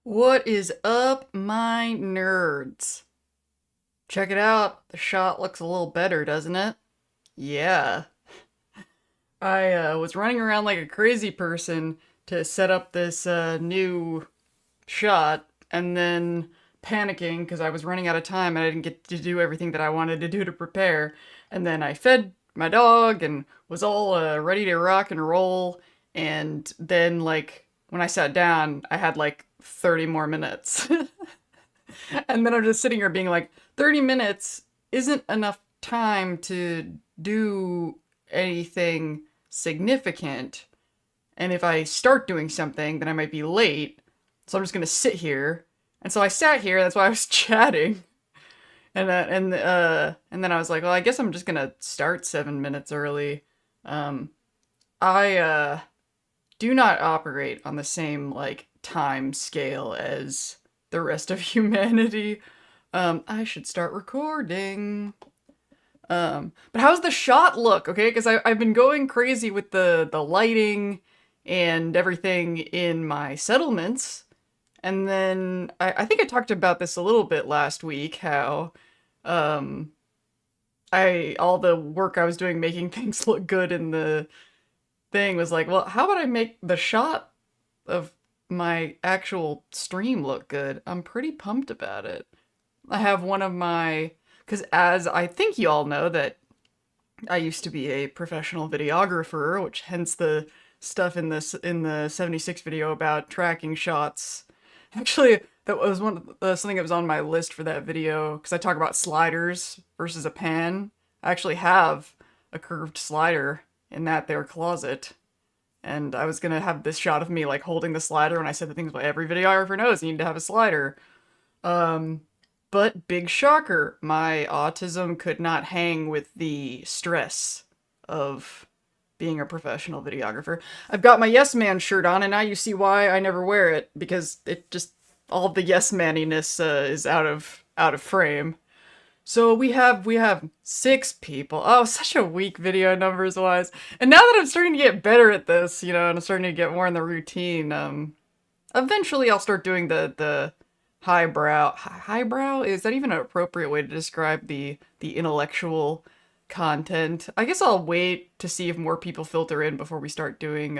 What is up, my nerds? Check it out. The shot looks a little better, doesn't it? Yeah. I was running around like a crazy person to set up this new shot and then panicking because I was running out of time and I didn't get to do everything that I wanted to do to prepare. And then I fed my dog and was all ready to rock and roll. And then, like, when I sat down, I had like 30 more minutes. And then I'm just sitting here being like, 30 minutes isn't enough time to do anything significant. And if I start doing something, then I might be late. So I'm just gonna sit here. And so I sat here. That's why I was chatting. And then I was like, well, I guess I'm just gonna start 7 minutes early. Um, I do not operate on the same like time scale as the rest of humanity. I should start recording. But how's the shot look? Okay, because I've been going crazy with the lighting and everything in my settlements. And then I think I talked about this a little bit last week, how um I all the work I was doing making things look good in the thing was like, well, how about I make the shot of my actual stream look good? I'm pretty pumped about it. I have one of my, because as I think you all know that I used to be a professional videographer, which hence the stuff in this in the 76 video about tracking shots. Actually, that was something that was on my list for that video because I talk about sliders versus a pan. I actually have a curved slider in that there closet. And I was gonna have this shot of me like holding the slider when I said the things what every videographer knows, you need to have a slider. Um, but big shocker, my autism could not hang with the stress of being a professional videographer. I've got my Yes Man shirt on, and now you see why I never wear it, because it just all the yes maniness is out of frame. So we have 6 people. Oh, such a weak video numbers wise. And now that I'm starting to get better at this, and I'm starting to get more in the routine, eventually I'll start doing the highbrow. Is that even an appropriate way to describe the intellectual content? I guess I'll wait to see if more people filter in before we start doing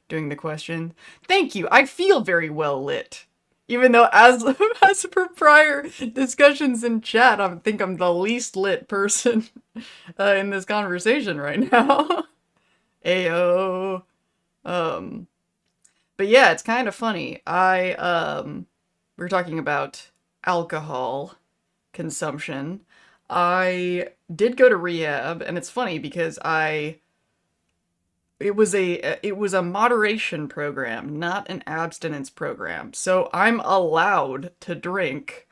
the question. Thank you. I feel very well lit. Even though, as as per prior discussions in chat, I think I'm the least lit person in this conversation right now. Ayo. Um, but yeah, it's kind of funny. We were talking about alcohol consumption. I did go to rehab, and it's funny because it was a moderation program, not an abstinence program. So I'm allowed to drink,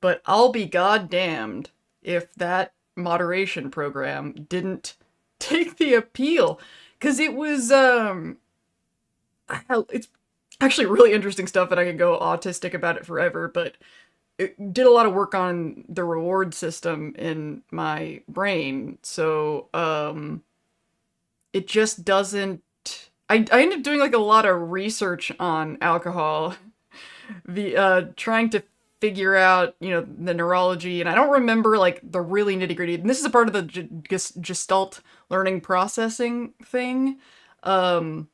but I'll be goddamned if that moderation program didn't take the appeal. Cause it was it's actually really interesting stuff and I could go autistic about it forever, but it did a lot of work on the reward system in my brain. So it just doesn't. I ended up doing like a lot of research on alcohol, the trying to figure out the neurology, and I don't remember like the really nitty gritty. And this is a part of the Gestalt learning processing thing, that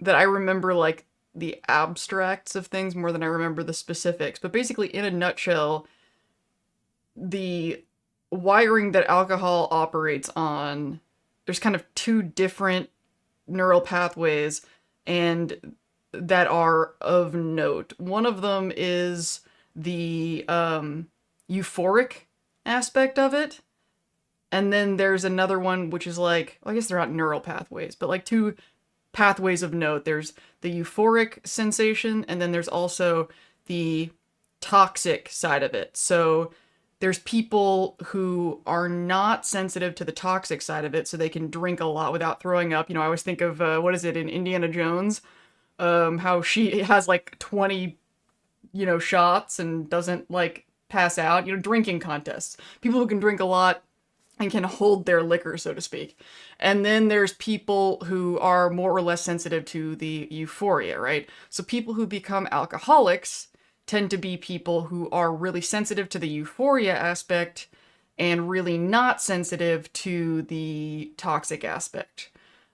I remember like the abstracts of things more than I remember the specifics. But basically, in a nutshell, the wiring that alcohol operates on, there's kind of 2 different neural pathways and that are of note. One of them is the euphoric aspect of it, and then there's another one which is like, well, I guess they're not neural pathways, but like 2 pathways of note. There's the euphoric sensation, and then there's also the toxic side of it. So there's people who are not sensitive to the toxic side of it, so they can drink a lot without throwing up. I always think of, what is it, in Indiana Jones? How she has like 20, shots and doesn't like pass out. Drinking contests. People who can drink a lot and can hold their liquor, so to speak. And then there's people who are more or less sensitive to the euphoria, right? So people who become alcoholics tend to be people who are really sensitive to the euphoria aspect and really not sensitive to the toxic aspect.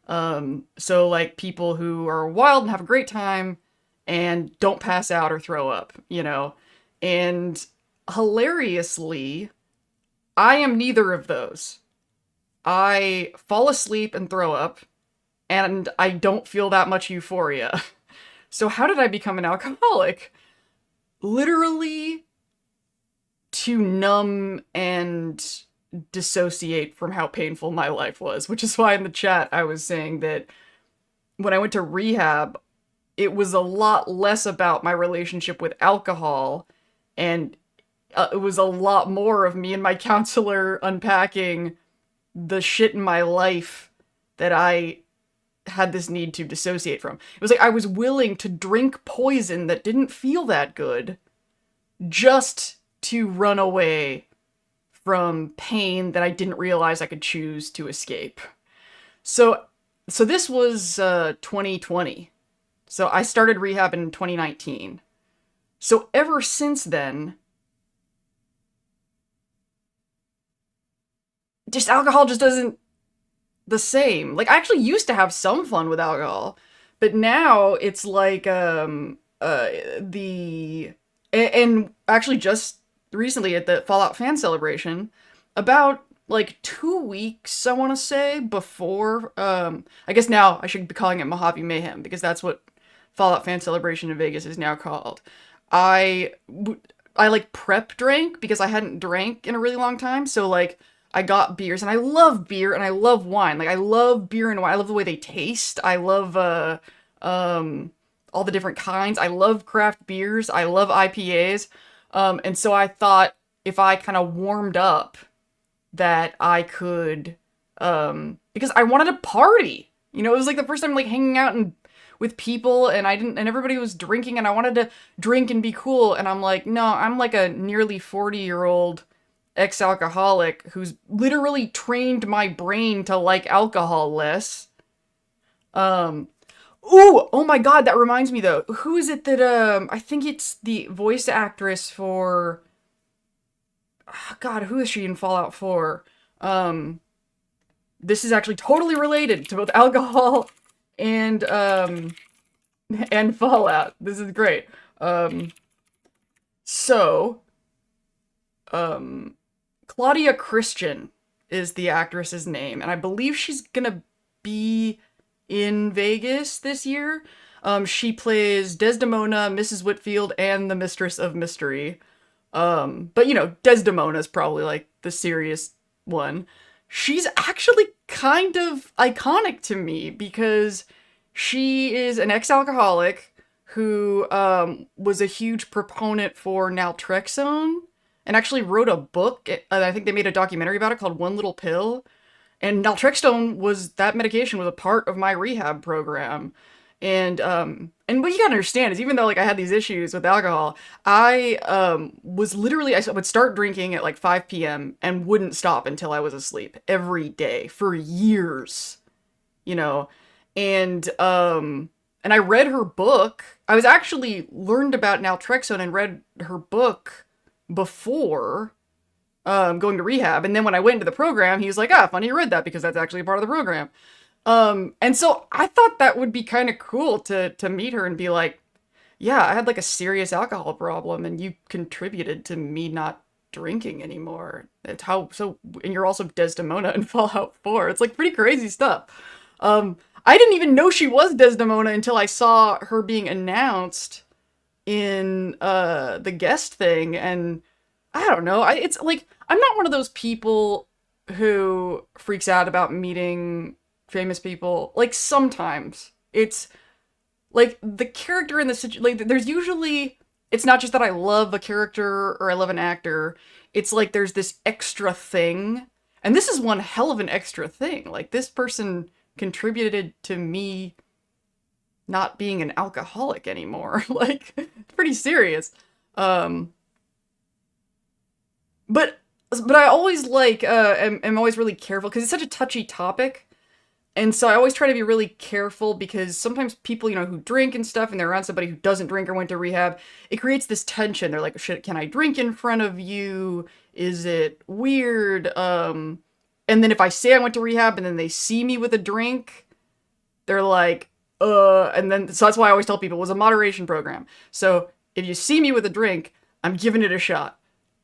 So like people who are wild and have a great time and don't pass out or throw up, you know? And hilariously, I am neither of those. I fall asleep and throw up, and I don't feel that much euphoria. So how did I become an alcoholic? Literally to numb and dissociate from how painful my life was, which is why in the chat I was saying that when I went to rehab, it was a lot less about my relationship with alcohol, and it was a lot more of me and my counselor unpacking the shit in my life that I had this need to dissociate from. It was like I was willing to drink poison that didn't feel that good just to run away from pain that I didn't realize I could choose to escape. So this was 2020. So I started rehab in 2019. So ever since then, just alcohol just doesn't the same. Like I actually used to have some fun with alcohol, but now it's like and actually just recently at the Fallout fan celebration, about like 2 weeks, I want to say, before, I guess now I should be calling it Mojave Mayhem, because that's what Fallout fan celebration in Vegas is now called. I like prep drank because I hadn't drank in a really long time, so like I got beers, and I love beer and I love wine. Like I love beer and wine. I love the way they taste. I love all the different kinds. I love craft beers. I love IPAs. And so I thought if I kind of warmed up that I could, because I wanted to party. You know, it was like the first time like hanging out and with people, and everybody was drinking, and I wanted to drink and be cool. And I'm like, no, I'm like a nearly 40-year-old ex-alcoholic who's literally trained my brain to like alcohol less. Oh my god, that reminds me though. Who is it that, I think it's the voice actress for, oh god, who is she in Fallout 4? This is actually totally related to both alcohol and Fallout. This is great. So, Claudia Christian is the actress's name, and I believe she's gonna be in Vegas this year. She plays Desdemona, Mrs. Whitfield, and the Mistress of Mystery. But you know, Desdemona is probably like the serious one. She's actually kind of iconic to me because she is an ex-alcoholic who was a huge proponent for naltrexone and actually wrote a book. I think they made a documentary about it called One Little Pill. And naltrexone that medication was a part of my rehab program. And what you gotta understand is, even though like I had these issues with alcohol, I was literally, I would start drinking at like 5 p.m. and wouldn't stop until I was asleep every day for years, you know. And I read her book. I was actually learned about naltrexone and read her book before going to rehab. And then when I went into the program, he was like, funny you read that because that's actually a part of the program. And so I thought that would be kind of cool to meet her and be like, yeah, I had like a serious alcohol problem and you contributed to me not drinking anymore. It's and you're also Desdemona in Fallout 4. It's like pretty crazy stuff. I didn't even know she was Desdemona until I saw her being announced in the guest thing, and I don't know. It's like, I'm not one of those people who freaks out about meeting famous people. Like, sometimes it's like the character in the situation. Like, there's usually, it's not just that I love a character or I love an actor. It's like there's this extra thing, and this is one hell of an extra thing. Like, this person contributed to me not being an alcoholic anymore. Like, it's pretty serious. But but I always like am always really careful because it's such a touchy topic. And so I always try to be really careful because sometimes people, who drink and stuff and they're around somebody who doesn't drink or went to rehab, it creates this tension. They're like, shit, can I drink in front of you? Is it weird? And then if I say I went to rehab and then they see me with a drink, they're like, and then, so that's why I always tell people it was a moderation program. So if you see me with a drink, I'm giving it a shot.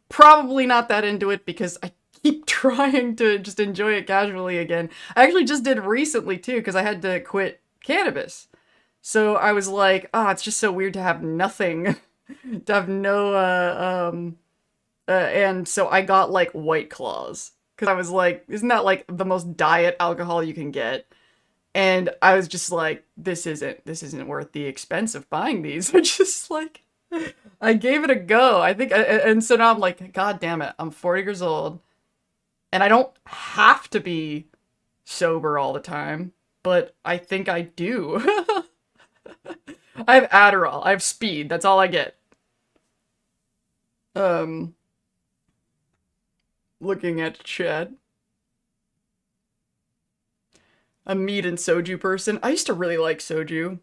Probably not that into it because I keep trying to just enjoy it casually again. I actually just did recently too because I had to quit cannabis. So I was like, it's just so weird to have nothing, to have no, and so I got like White Claws because I was like, isn't that like the most diet alcohol you can get? And I was just like, this isn't worth the expense of buying these. I just like, I gave it a go. I think, and so now I'm like, God damn it, I'm 40 years old, and I don't have to be sober all the time, but I think I do. I have Adderall. I have speed. That's all I get. Um, Looking at chat. A meat and soju person. I used to really like soju.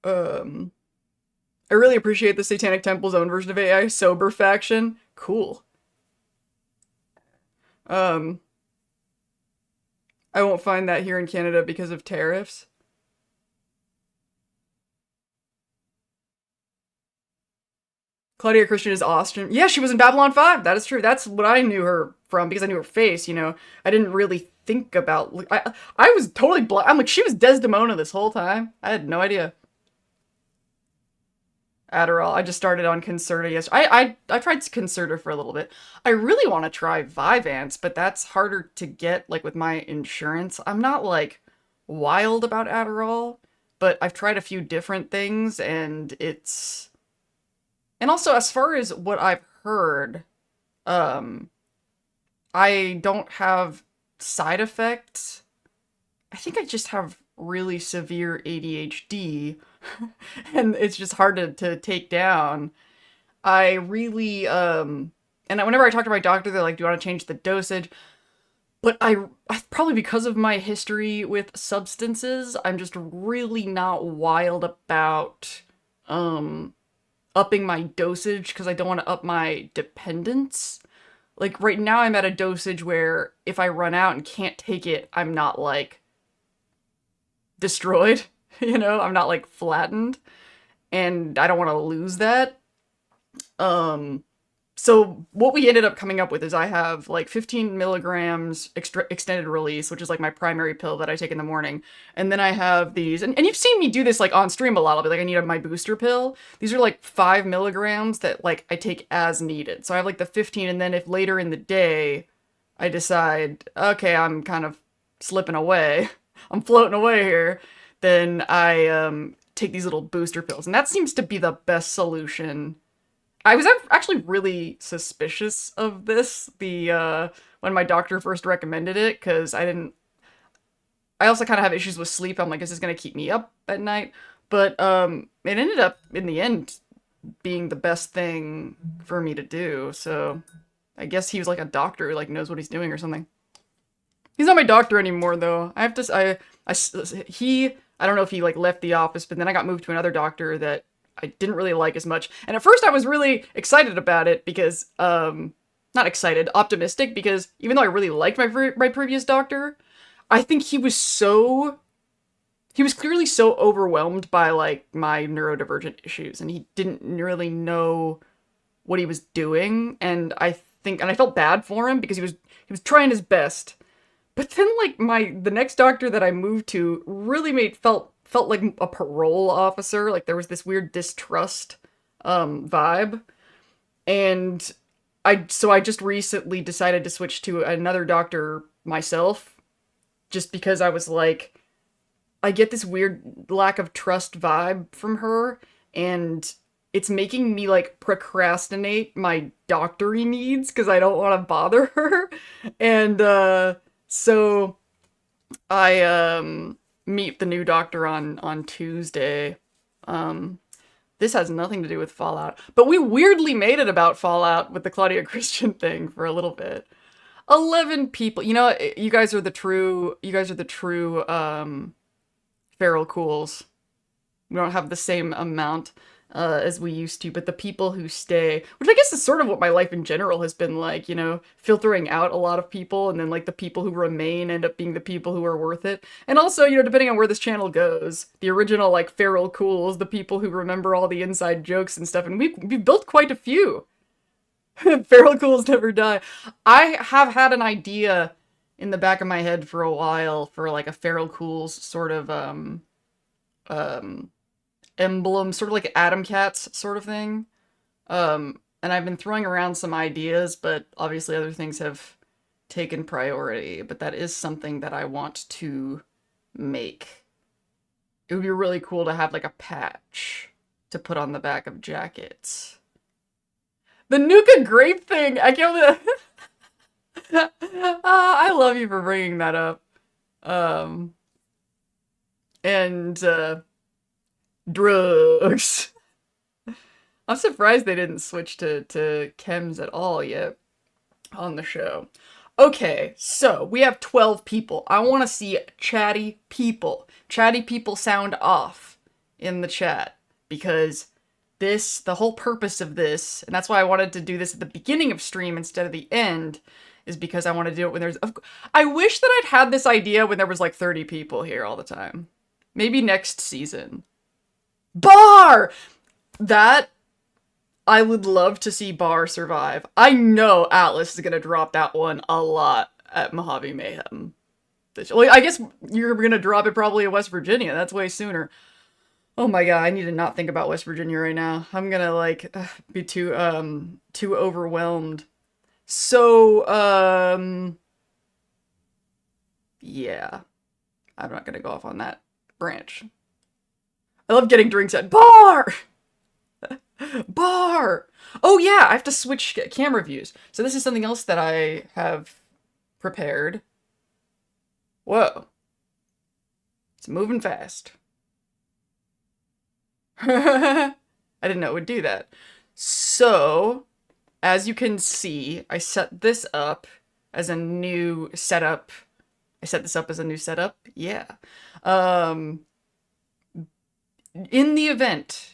Um, I really appreciate the Satanic Temple's own version of AI, sober faction. Cool. Um, I won't find that here in Canada because of tariffs. Claudia Christian is Austrian. Yeah, she was in Babylon 5. That is true. That's what I knew her from because I knew her face. I didn't really think about. I was totally blind. I'm like, she was Desdemona this whole time. I had no idea. Adderall. I just started on Concerta yesterday. I tried Concerta for a little bit. I really want to try Vyvanse, but that's harder to get like with my insurance. I'm not like wild about Adderall, but I've tried a few different things and also as far as what I've heard, um I don't have side effects. I think I just have really severe ADHD and it's just hard to take down. I really and whenever I talk to my doctor, they're like, "Do you want to change the dosage?" But I probably because of my history with substances, I'm just really not wild about um upping my dosage because I don't want to up my dependence. Like right now I'm at a dosage where if I run out and can't take it, I'm not like destroyed, I'm not like flattened and I don't want to lose that. Um so what we ended up coming up with is I have like 15 milligrams extended release, which is like my primary pill that I take in the morning. And then I have these, and you've seen me do this like on stream a lot. I'll be like, I need my booster pill. These are like 5 milligrams that like I take as needed. So I have like the 15, and then if later in the day I decide, okay, I'm kind of slipping away, I'm floating away here, then I take these little booster pills. And that seems to be the best solution. I was actually really suspicious of this when my doctor first recommended it because I also kind of have issues with sleep. I'm like, is this gonna keep me up at night? But it ended up in the end being the best thing for me to do. So I guess he was like a doctor who like knows what he's doing or something. He's not my doctor anymore though. I have to I don't know if he like left the office, but then I got moved to another doctor that I didn't really like as much. And at first I was really excited about it because, not excited, optimistic, because even though I really liked my previous doctor, I think he was clearly so overwhelmed by like my neurodivergent issues and he didn't really know what he was doing. And I felt bad for him because he was trying his best. But then like the next doctor that I moved to really felt like a parole officer. Like there was this weird distrust vibe. And I just recently decided to switch to another doctor myself just because I was like, I get this weird lack of trust vibe from her and it's making me like procrastinate my doctory needs because I don't want to bother her. And so I meet the new doctor on Tuesday. This has nothing to do with Fallout, but we weirdly made it about Fallout with the Claudia Christian thing for a little bit. 11 people. You know, you guys are the true feral cools. We don't have the same amount as we used to, but the people who stay, which I guess is sort of what my life in general has been like, you know, filtering out a lot of people, and then like the people who remain end up being the people who are worth it. And also, you know, depending on where this channel goes, the original like feral cools, the people who remember all the inside jokes and stuff, and we've built quite a few. Feral cools never die. I have had an idea in the back of my head for a while for like a feral cools sort of emblem, sort of like Atom Cats sort of thing. And I've been throwing around some ideas, but obviously other things have taken priority. But that is something that I want to make. It would be really cool to have like a patch to put on the back of jackets. The Nuka grape thing! I can't believe I love you for bringing that up. Drugs. I'm surprised they didn't switch to chems at all yet on the show. Okay, so we have 12 people. I want to see chatty people. Chatty people sound off in the chat, because the whole purpose of this, and that's why I wanted to do this at the beginning of stream instead of the end, is because I want to do it when there's... I wish that I'd had this idea when there was like 30 people here all the time. Maybe next season. Bar! That... I would love to see Bar survive. I know Atlas is going to drop that one a lot at Mojave Mayhem. Well, I guess you're going to drop it probably in West Virginia. That's way sooner. Oh my god, I need to not think about West Virginia right now. I'm gonna, like, be too overwhelmed. So, yeah. I'm not gonna go off on that branch. I love getting drinks at Bar! Bar! Oh yeah, I have to switch camera views. So this is something else that I have prepared. Whoa. It's moving fast. I didn't know it would do that. So, as you can see, I set this up as a new setup. I set this up as a new setup? Yeah. In the event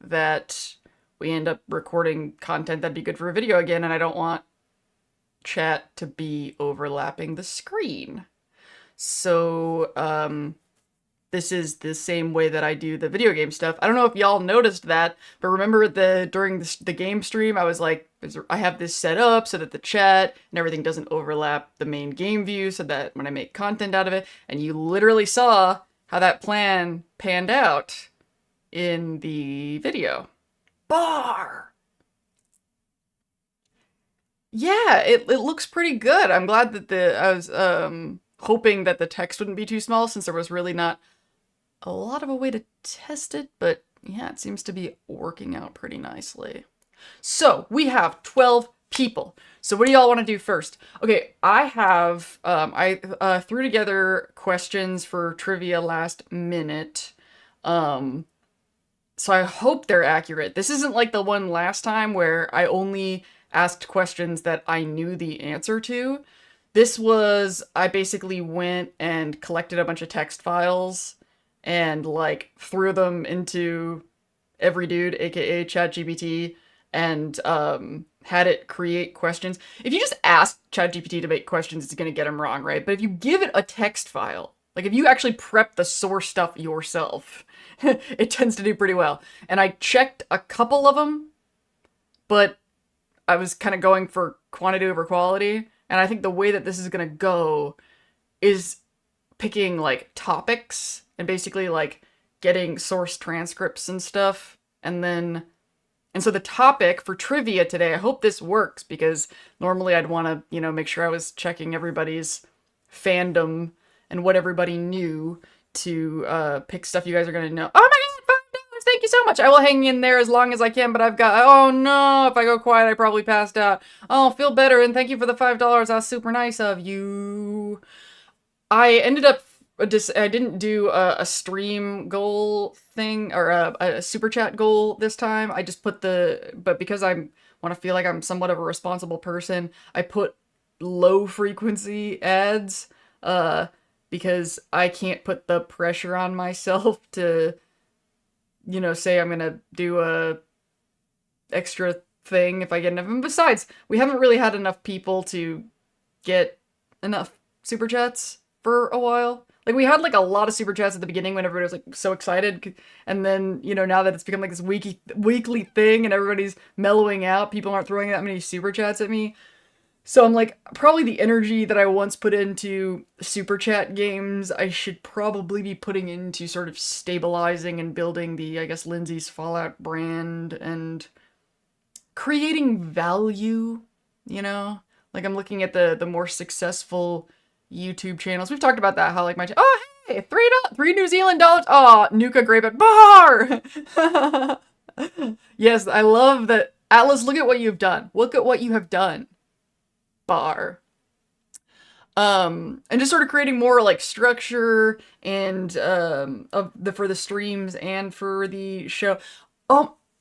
that we end up recording content that'd be good for a video again, and I don't want chat to be overlapping the screen. So, this is the same way that I do the video game stuff. I don't know if y'all noticed that, but remember during the game stream, I was like, I have this set up so that the chat and everything doesn't overlap the main game view, so that when I make content out of it, and you literally saw how that plan panned out in the video. Bar! Yeah, it looks pretty good. I'm glad that I was hoping that the text wouldn't be too small, since there was really not a lot of a way to test it, but yeah, it seems to be working out pretty nicely. So, we have 12 people. So what do y'all want to do first? Okay, I have, I threw together questions for trivia last minute. So I hope they're accurate. This isn't like the one last time where I only asked questions that I knew the answer to. This was, I basically went and collected a bunch of text files and, like, threw them into Everydude, aka ChatGPT, and had it create questions. If you just ask ChatGPT to make questions, it's gonna get them wrong, right? But if you give it a text file, like if you actually prep the source stuff yourself, it tends to do pretty well. And I checked a couple of them, but I was kind of going for quantity over quality. And I think the way that this is gonna go is picking, like, topics and basically, like, getting source transcripts and stuff. And so the topic for trivia today, I hope this works, because normally I'd want to, you know, make sure I was checking everybody's fandom and what everybody knew to pick stuff you guys are going to know. Oh my god, $5! Thank you so much! I will hang in there as long as I can, but I've got... Oh no, if I go quiet, I probably passed out. Oh, feel better, and thank you for the $5. That's super nice of you. I ended up I didn't do a stream goal thing or a super chat goal this time. I just put but because I want to feel like I'm somewhat of a responsible person, I put low frequency ads, because I can't put the pressure on myself to, say I'm gonna do a extra thing if I get enough. And besides, we haven't really had enough people to get enough super chats for a while. Like, we had, like, a lot of super chats at the beginning when everybody was, like, so excited. And then, now that it's become, like, this weekly thing and everybody's mellowing out, people aren't throwing that many super chats at me. So I'm like, probably the energy that I once put into super chat games, I should probably be putting into sort of stabilizing and building I guess, Lindsay's Fallout brand and creating value, Like, I'm looking at the more successful YouTube channels. We've talked about that, how, like, oh, hey, $3 New Zealand dollars. Oh, Nuka Grape at Bar! Yes, I love that. Atlas, look at what you've done. Look at what you have done. Bar. And just sort of creating more, like, structure and, for the streams and for the show.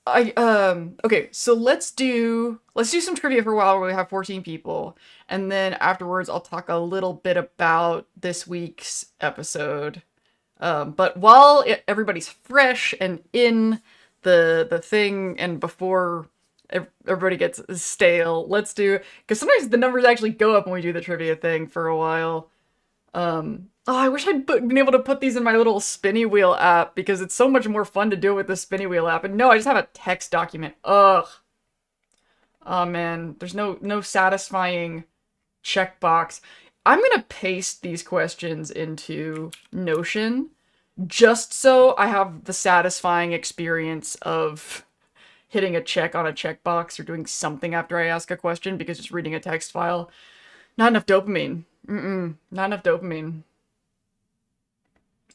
Okay, so let's do some trivia for a while where we have 14 people, and then afterwards I'll talk a little bit about this week's episode. But while everybody's fresh and in the thing, and before everybody gets stale, let's do, because sometimes the numbers actually go up when we do the trivia thing for a while. I wish I'd been able to put these in my little spinny wheel app, because it's so much more fun to do it with the spinny wheel app. And no, I just have a text document. Ugh. Oh man, there's no satisfying checkbox. I'm gonna paste these questions into Notion, just so I have the satisfying experience of hitting a check on a checkbox or doing something after I ask a question, because just reading a text file, not enough dopamine. Not enough dopamine.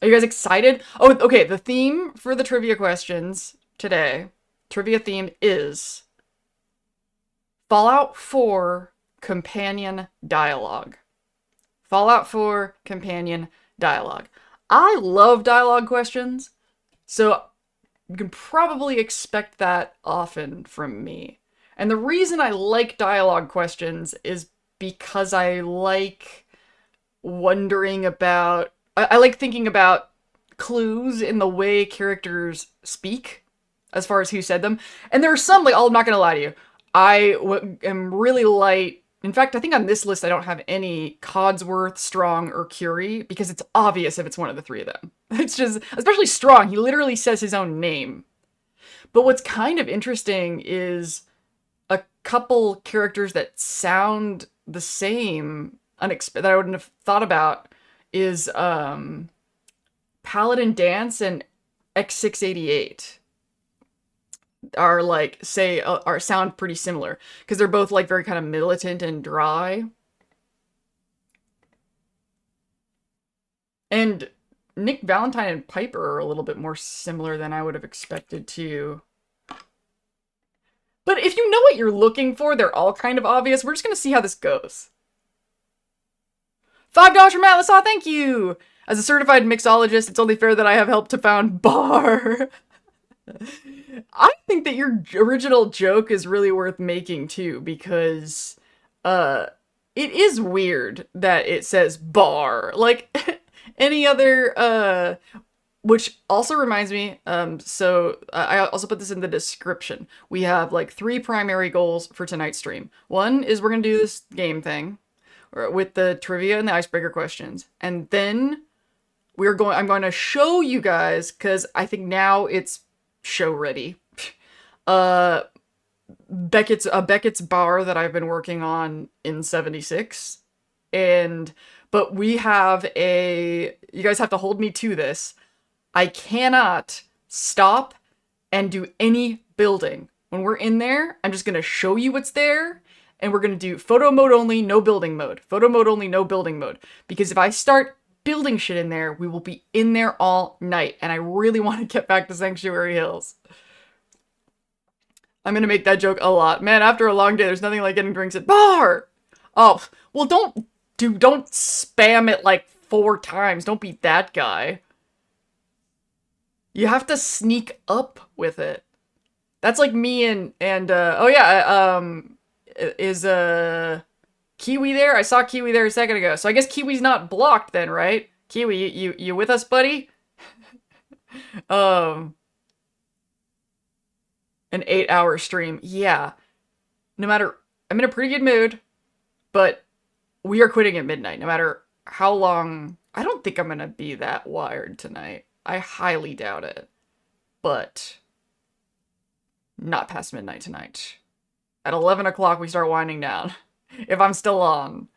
Are you guys excited? Oh, okay, the theme for the trivia questions today, trivia theme is Fallout 4 companion dialogue. Fallout 4 companion dialogue. I love dialogue questions, so you can probably expect that often from me. And the reason I like dialogue questions is because I like wondering about, I like thinking about clues in the way characters speak, as far as who said them. And there are some, like, I'm not gonna lie to you, I am really light. In fact, I think on this list I don't have any Codsworth, Strong, or Curie, because it's obvious if it's one of the three of them. It's just, especially Strong, he literally says his own name. But what's kind of interesting is a couple characters that sound the same, that I wouldn't have thought about, is Paladin Dance and X688 are, like, sound pretty similar, because they're both, like, very kind of militant and dry. And Nick Valentine and Piper are a little bit more similar than I would have expected too. But if you know what you're looking for, they're all kind of obvious. We're just gonna see how this goes. $5 from Atlas, thank you! As a certified mixologist, it's only fair that I have helped to found Bar. I think that your original joke is really worth making too, because it is weird that it says bar. Like, any other, which also reminds me, so I also put this in the description. We have, like, 3 primary goals for tonight's stream. One is we're gonna do this game thing with the trivia and the icebreaker questions. And then I'm going to show you guys, because I think now it's show ready. Beckett's bar that I've been working on in 76. But we have you guys have to hold me to this. I cannot stop and do any building. When we're in there, I'm just going to show you what's there, and we're going to do photo mode only, no building mode. Photo mode only, no building mode. Because if I start building shit in there, we will be in there all night, and I really want to get back to Sanctuary Hills. I'm going to make that joke a lot. Man, after a long day, there's nothing like getting drinks at bar. Oh, well, don't spam it like 4 times. Don't be that guy. You have to sneak up with it. That's like me and oh yeah, is Kiwi there? I saw Kiwi there a second ago. So I guess Kiwi's not blocked then, right? Kiwi, you with us, buddy? Um an 8-hour stream. Yeah. No matter, I'm in a pretty good mood, but we are quitting at midnight. No matter how long, I don't think I'm gonna be that wired tonight. I highly doubt it. But not past midnight tonight. At 11 o'clock, we start winding down. If I'm still on.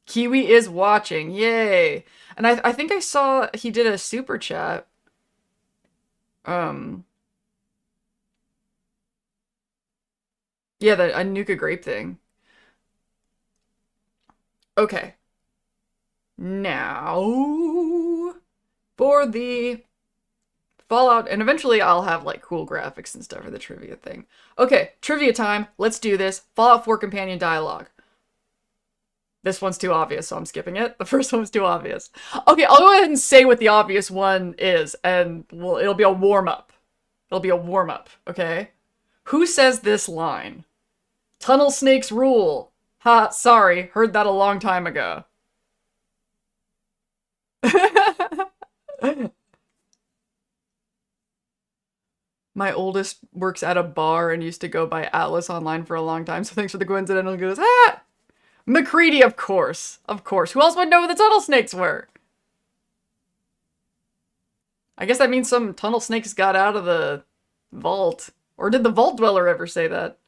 Kiwi is watching. Yay. And I think I saw he did a super chat. Yeah, the Anuka grape thing. Okay. Now for the Fallout, and eventually I'll have like cool graphics and stuff for the trivia thing. Okay, trivia time. Let's do this. Fallout 4 companion dialogue. This one's too obvious, so I'm skipping it. The first one was too obvious. Okay, I'll go ahead and say what the obvious one is, and it'll be a warm-up. It'll be a warm-up, okay? Who says this line? Tunnel snakes rule. Ha, sorry, heard that a long time ago. My oldest works at a bar and used to go by Atlas online for a long time, so thanks for the coincidental goes, ah! McCready, of course. Of course. Who else would know who the tunnel snakes were? I guess that means some tunnel snakes got out of the vault. Or did the vault dweller ever say that?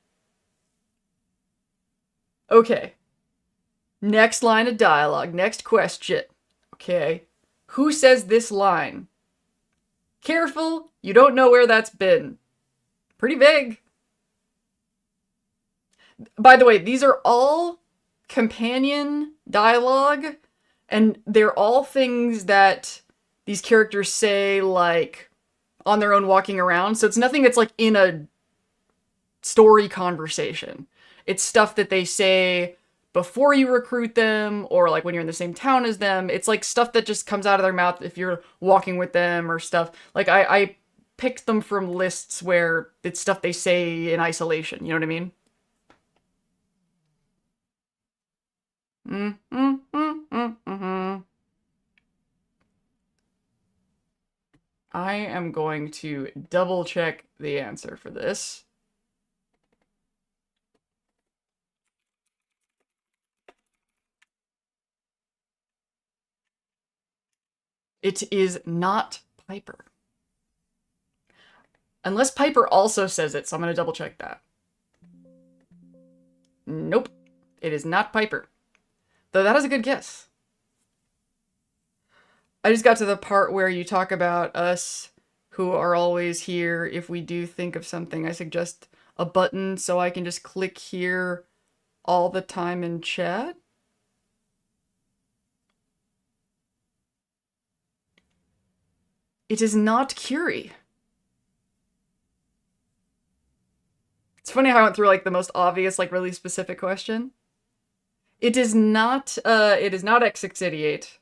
Okay. Next line of dialogue. Next question. Okay. Who says this line? Careful, you don't know where that's been. Pretty vague. By the way, these are all companion dialogue, and they're all things that these characters say, like, on their own walking around. So it's nothing that's, like, in a story conversation. It's stuff that they say before you recruit them, or like when you're in the same town as them. It's like stuff that just comes out of their mouth if you're walking with them or stuff. Like I picked them from lists where it's stuff they say in isolation. You know what I mean? I am going to double check the answer for this. It is not Piper. Unless Piper also says it, so I'm going to double check that. Nope. It is not Piper. Though that is a good guess. I just got to the part where you talk about us who are always here. If we do think of something, I suggest a button so I can just click here all the time in chat. It is not Curie. It's funny how I went through like the most obvious, like really specific question. It is not X688.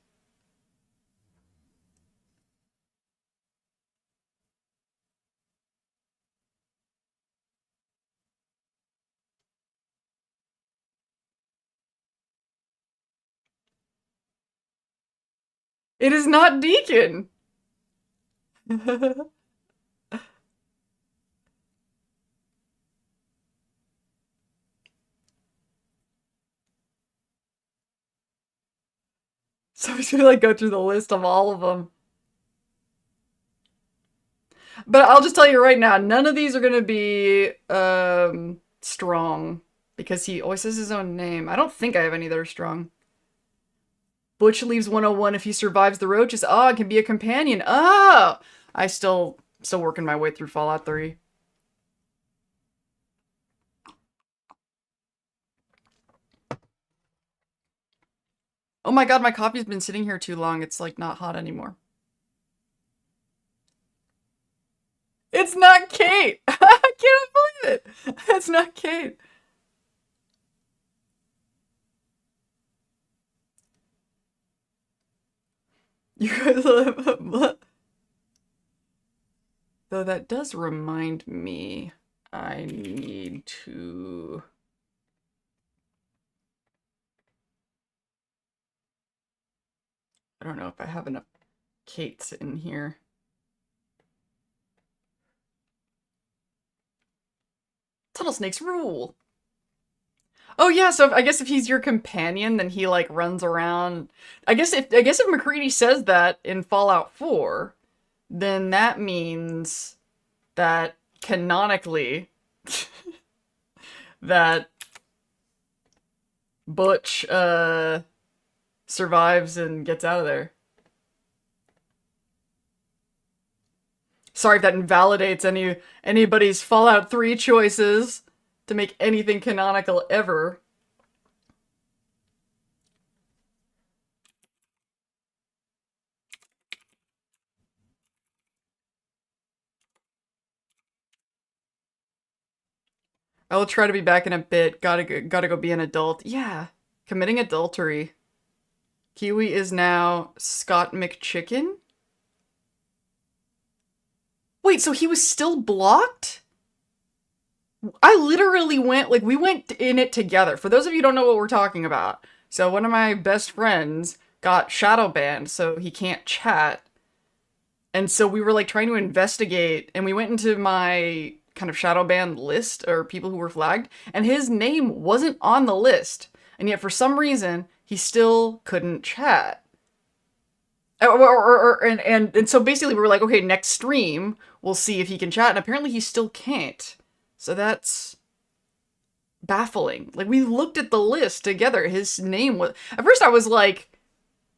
It is not Deacon. So I'm just gonna like go through the list of all of them. But I'll just tell you right now, none of these are gonna be strong. Because he always says his own name. I don't think I have any that are strong. Butch leaves 101 if he survives the roaches. Oh, it can be a companion. Oh! I still working my way through Fallout 3. Oh my god, my coffee's been sitting here too long. It's like not hot anymore. It's not Kate! I can't believe it! It's not Kate. You guys live. Though that does remind me, I need to. I don't know if I have enough Kates in here. Tunnel snakes rule. Oh yeah, so I guess if he's your companion, then he like runs around. I guess if McCready says that in Fallout 4, then that means that canonically that Butch survives and gets out of there. Sorry if that invalidates anybody's Fallout 3 choices to make anything canonical ever. I will try to be back in a bit. Gotta go be an adult. Yeah. Committing adultery. Kiwi is now Scott McChicken? Wait, so he was still blocked? I literally we went in it together. For those of you who don't know what we're talking about. So one of my best friends got shadow banned, so he can't chat. And so we were like trying to investigate, and we went into my kind of shadow banned list or people who were flagged, and his name wasn't on the list. And yet for some reason, he still couldn't chat. And so basically we were like, okay, next stream, we'll see if he can chat, and apparently he still can't. So that's baffling. Like, we looked at the list together. His name was... At first I was like,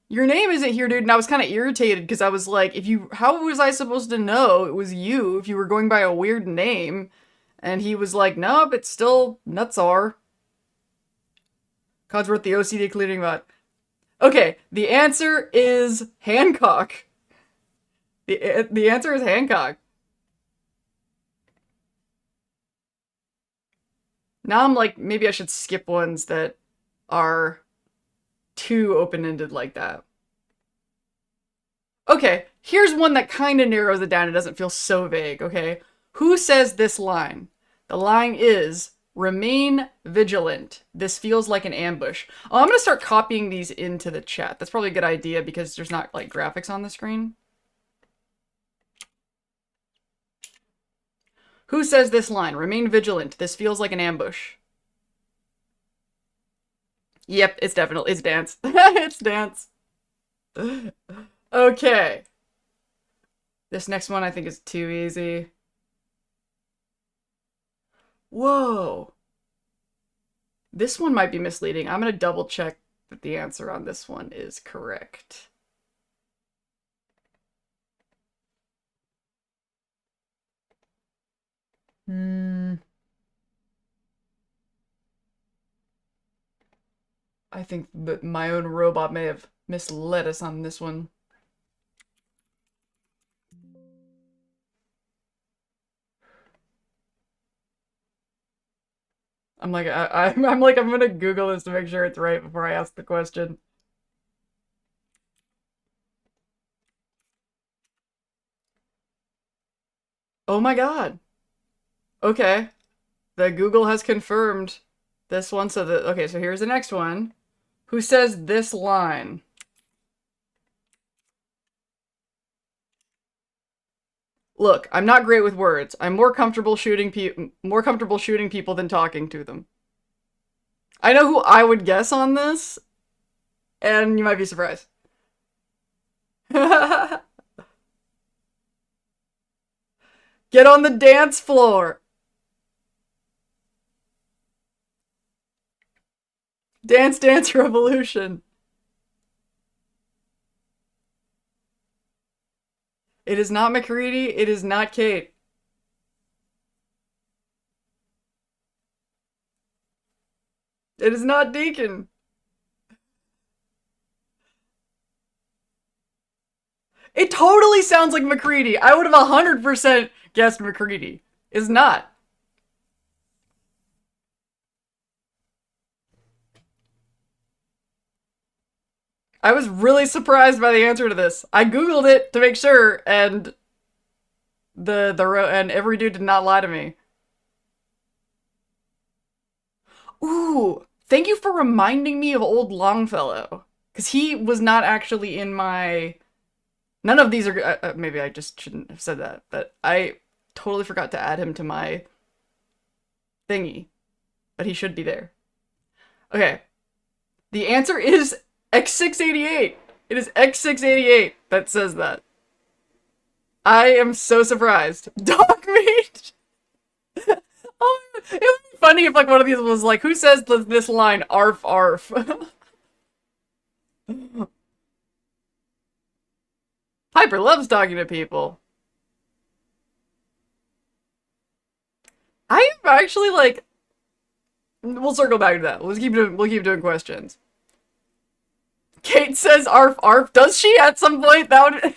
your name isn't here, dude. And I was kind of irritated because I was like, how was I supposed to know it was you if you were going by a weird name? And he was like, nope, it's still Nutsar. Codsworth, the OCD cleaning bot. Okay, the answer is Hancock. The answer is Hancock. Now I'm like, maybe I should skip ones that are too open-ended like that. Okay, here's one that kind of narrows it down. It doesn't feel so vague, okay? Who says this line? The line is, remain vigilant. This feels like an ambush. Oh, I'm gonna start copying these into the chat. That's probably a good idea because there's not like graphics on the screen. Who says this line? Remain vigilant. This feels like an ambush. Yep, it's Dance. It's Dance. Okay. This next one I think is too easy. Whoa. This one might be misleading. I'm gonna double check that the answer on this one is correct. I think that my own robot may have misled us on this one. I'm gonna Google this to make sure it's right before I ask the question. Oh my god. Okay. The Google has confirmed this one. Okay, so here's the next one. Who says this line? Look, I'm not great with words. I'm more comfortable shooting people than talking to them. I know who I would guess on this, and you might be surprised. Get on the dance floor. Dance Dance Revolution. It is not McCready. It is not Kate. It is not Deacon. It totally sounds like McCready. I would have 100% guessed McCready. It's not. I was really surprised by the answer to this. I googled it to make sure, and and every dude did not lie to me. Ooh, thank you for reminding me of old Longfellow, because he was not actually in my. None of these are. Maybe I just shouldn't have said that, but I totally forgot to add him to my thingy, but he should be there. Okay, the answer is X688. It is X688 that says that. I am so surprised. Dog meat. Oh, it would be funny if like one of these was like, who says this line? Arf arf. Piper loves talking to people. I actually like. We'll circle back to that. We'll keep doing questions. Kate says arf arf. Does she at some point? That would.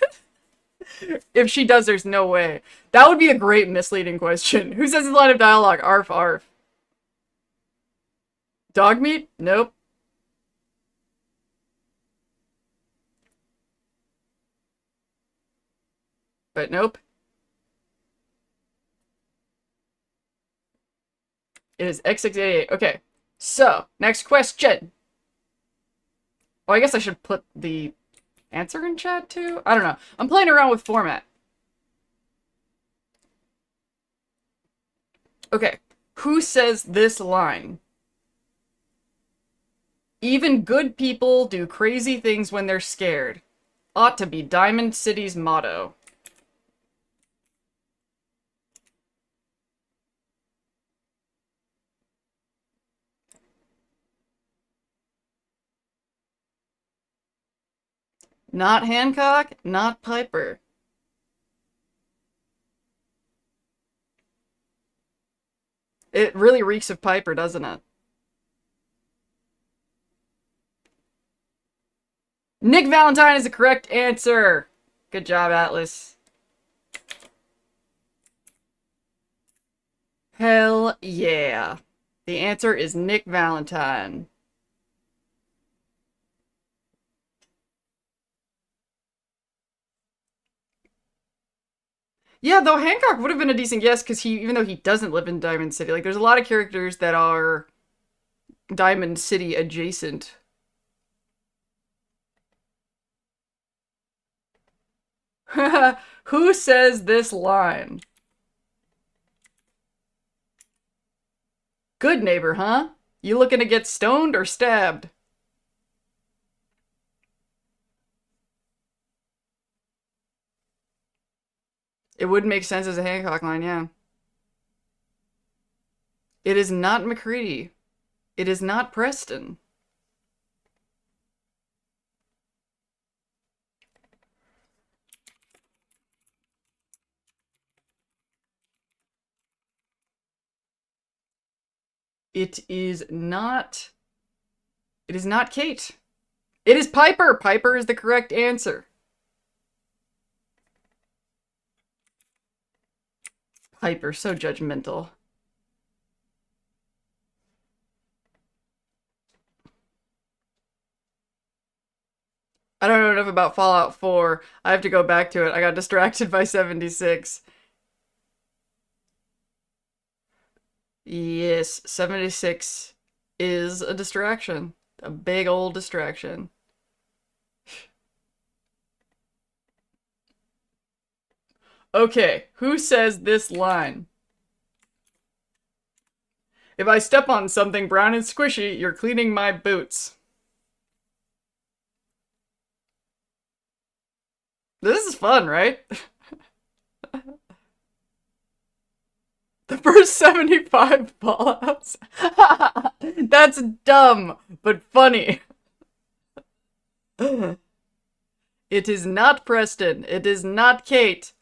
If she does, there's no way. That would be a great misleading question. Who says the line of dialogue? Arf arf. Dog meat? Nope. But nope. It is X688. Okay. So, next question. Oh, I guess I should put the answer in chat too? I don't know. I'm playing around with format. Okay. Who says this line? Even good people do crazy things when they're scared. Ought to be Diamond City's motto. Not Hancock, not Piper. It really reeks of Piper, doesn't it? Nick Valentine is the correct answer. Good job, Atlas. Hell yeah. The answer is Nick Valentine. Yeah, though Hancock would have been a decent guess because even though he doesn't live in Diamond City, like there's a lot of characters that are Diamond City adjacent. Who says this line? Good neighbor, huh? You looking to get stoned or stabbed? It would make sense as a Hancock line, yeah. It is not McCready. It is not Preston. It is not. It is not Kate. It is Piper. Piper is the correct answer. Piper, so judgmental. I don't know enough about Fallout 4. I have to go back to it. I got distracted by 76. Yes, 76 is a distraction. A big old distraction. Okay, who says this line? If I step on something brown and squishy, you're cleaning my boots. This is fun, right? The first 75 Fallouts. That's dumb, but funny. It is not Preston. It is not Kate.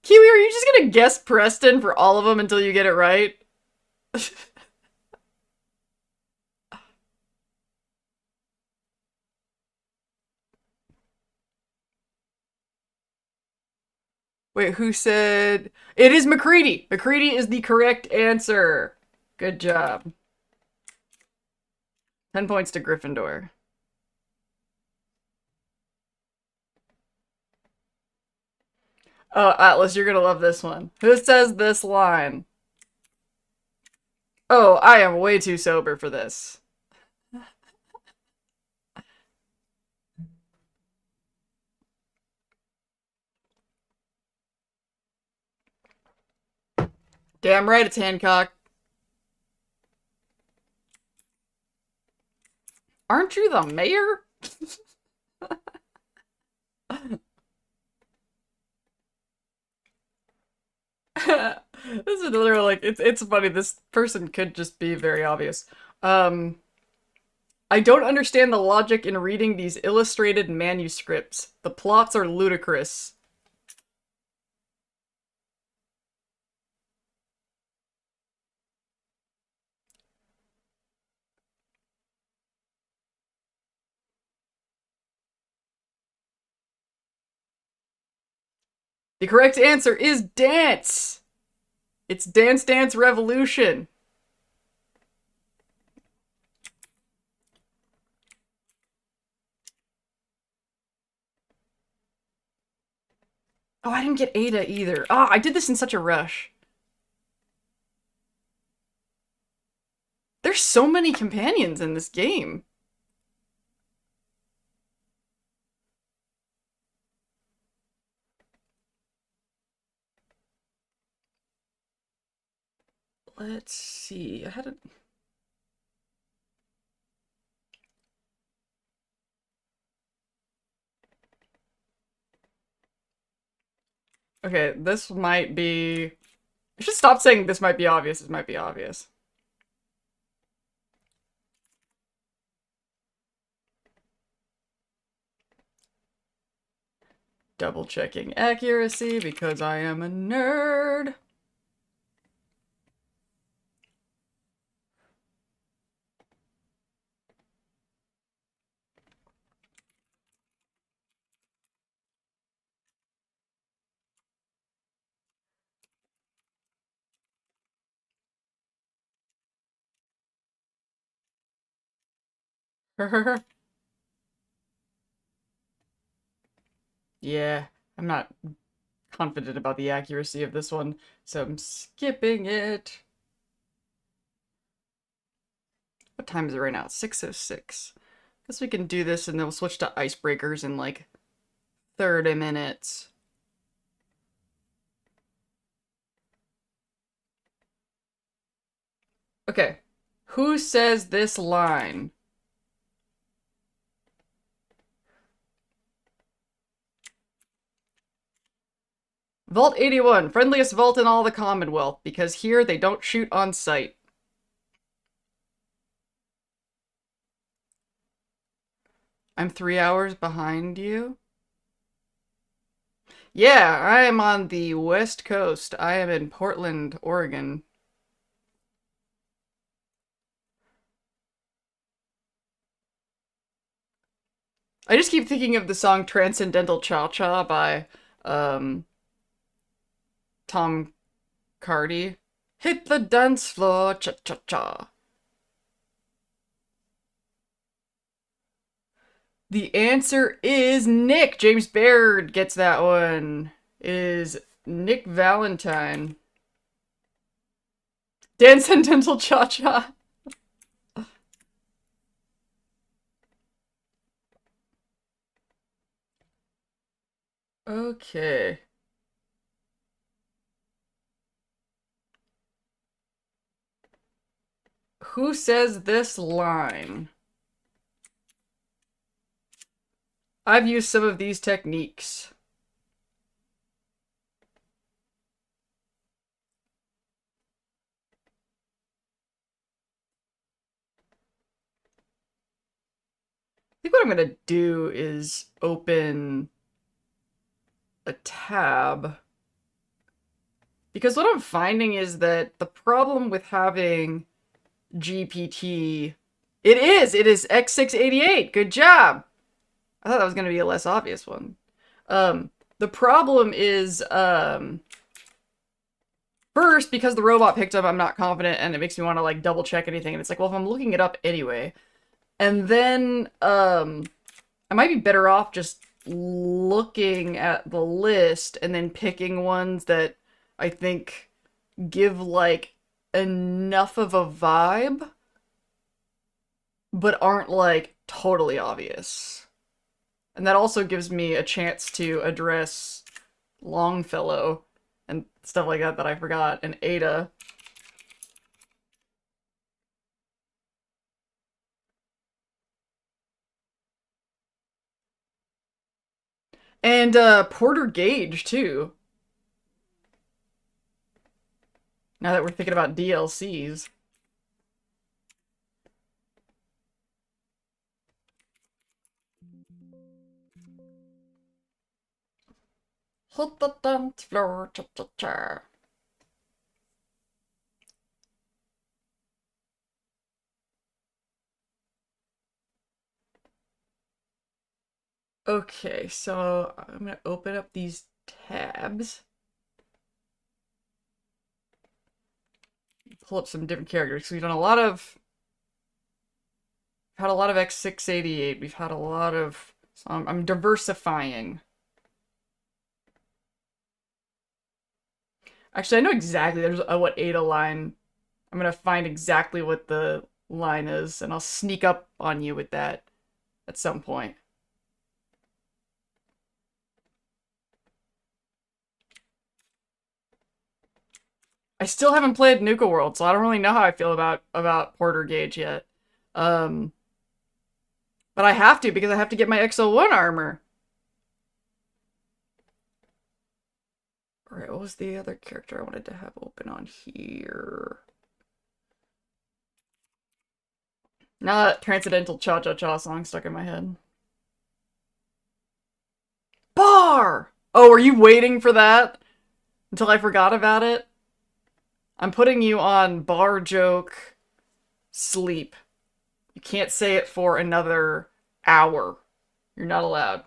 Kiwi, are you just gonna guess Preston for all of them until you get it right? Wait, who said... It is McCready! McCready is the correct answer. Good job. 10 points to Gryffindor. Oh, Atlas, you're gonna love this one. Who says this line? Oh, I am way too sober for this. Damn right it's Hancock. Aren't you the mayor? This is another, like, it's funny. This person could just be very obvious. Um, I don't understand the logic in reading these illustrated manuscripts. The plots are ludicrous. The correct answer is dance. It's Dance Dance Revolution. Oh, I didn't get Ada either. Ah, I did this in such a rush. There's so many companions in this game. Let's see. I had a... Okay, this might be... I should stop saying this might be obvious. This might be obvious. Double checking accuracy because I am a nerd. Yeah, I'm not confident about the accuracy of this one, so I'm skipping it. What time is it right now? It's 6:06. Guess we can do this and then we'll switch to icebreakers in like 30 minutes. Okay. Who says this line? Vault 81, friendliest vault in all the Commonwealth, because here they don't shoot on sight. I'm 3 hours behind you? Yeah, I am on the West Coast. I am in Portland, Oregon. I just keep thinking of the song Transcendental Cha-Cha by Tom Cardy. Hit the dance floor, cha-cha-cha. The answer is Nick. James Baird gets that one. It is Nick Valentine. Transcendental Cha-Cha. Okay. Who says this line? I've used some of these techniques. I think what I'm gonna do is open a tab. Because what I'm finding is that the problem with having GPT... It is X688! Good job! I thought that was going to be a less obvious one. The problem is, first, because the robot picked up, I'm not confident, and it makes me want to, like, double-check anything, and it's like, well, if I'm looking it up anyway, and then, I might be better off just looking at the list and then picking ones that I think give like enough of a vibe but aren't like totally obvious. And that also gives me a chance to address Longfellow and stuff like that that I forgot, and Ada. And Porter Gage too. Now that we're thinking about DLCs. Hit the dance floor, cha cha cha. Okay, so I'm gonna open up these tabs. Pull up some different characters. So we've done a lot of... We've had a lot of X688. We've had a lot of... So I'm diversifying. Actually, I know exactly there's what Ada line. I'm gonna find exactly what the line is, and I'll sneak up on you with that at some point. I still haven't played Nuka World, so I don't really know how I feel about Porter Gage yet. But I have to because I have to get my XL1 armor. Alright, what was the other character I wanted to have open on here? Now that Transcendental Cha-Cha-Cha song stuck in my head. Bar! Oh, were you waiting for that? Until I forgot about it? I'm putting you on bar joke sleep. You can't say it for another hour. You're not allowed.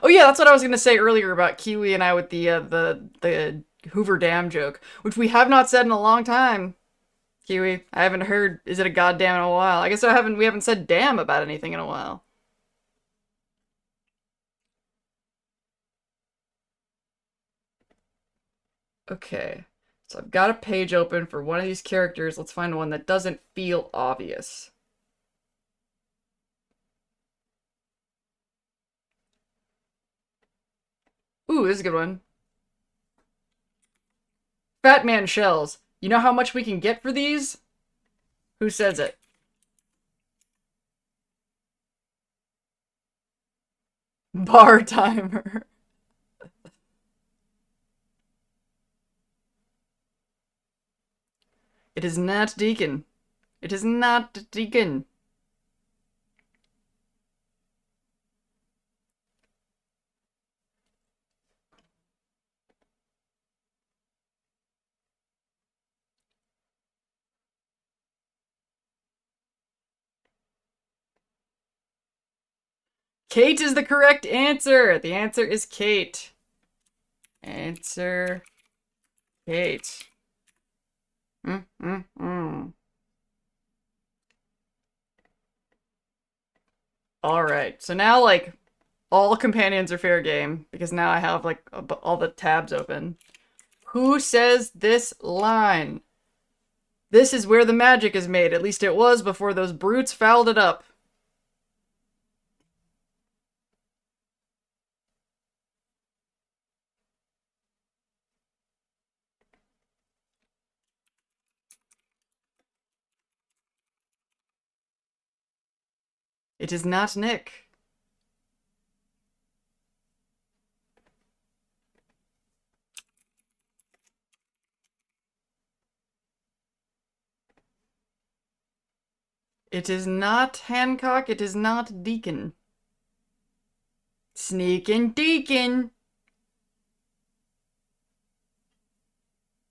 Oh yeah, that's what I was gonna say earlier about Kiwi and I with the Hoover Dam joke, which we have not said in a long time. Kiwi, I haven't heard "is it a goddamn" in a while. I guess we haven't said "damn" about anything in a while. Okay, so I've got a page open for one of these characters. Let's find one that doesn't feel obvious. Ooh, this is a good one. Fat Man Shells. You know how much we can get for these? Who says it? Bar timer. It is not Deacon. It is not Deacon. Kate is the correct answer. The answer is Kate. Answer Kate. All right. So now, like, all companions are fair game because now I have, like, all the tabs open. Who says this line? This is where the magic is made. At least it was before those brutes fouled it up. It is not Nick. It is not Hancock. It is not Deacon. Sneakin' Deacon.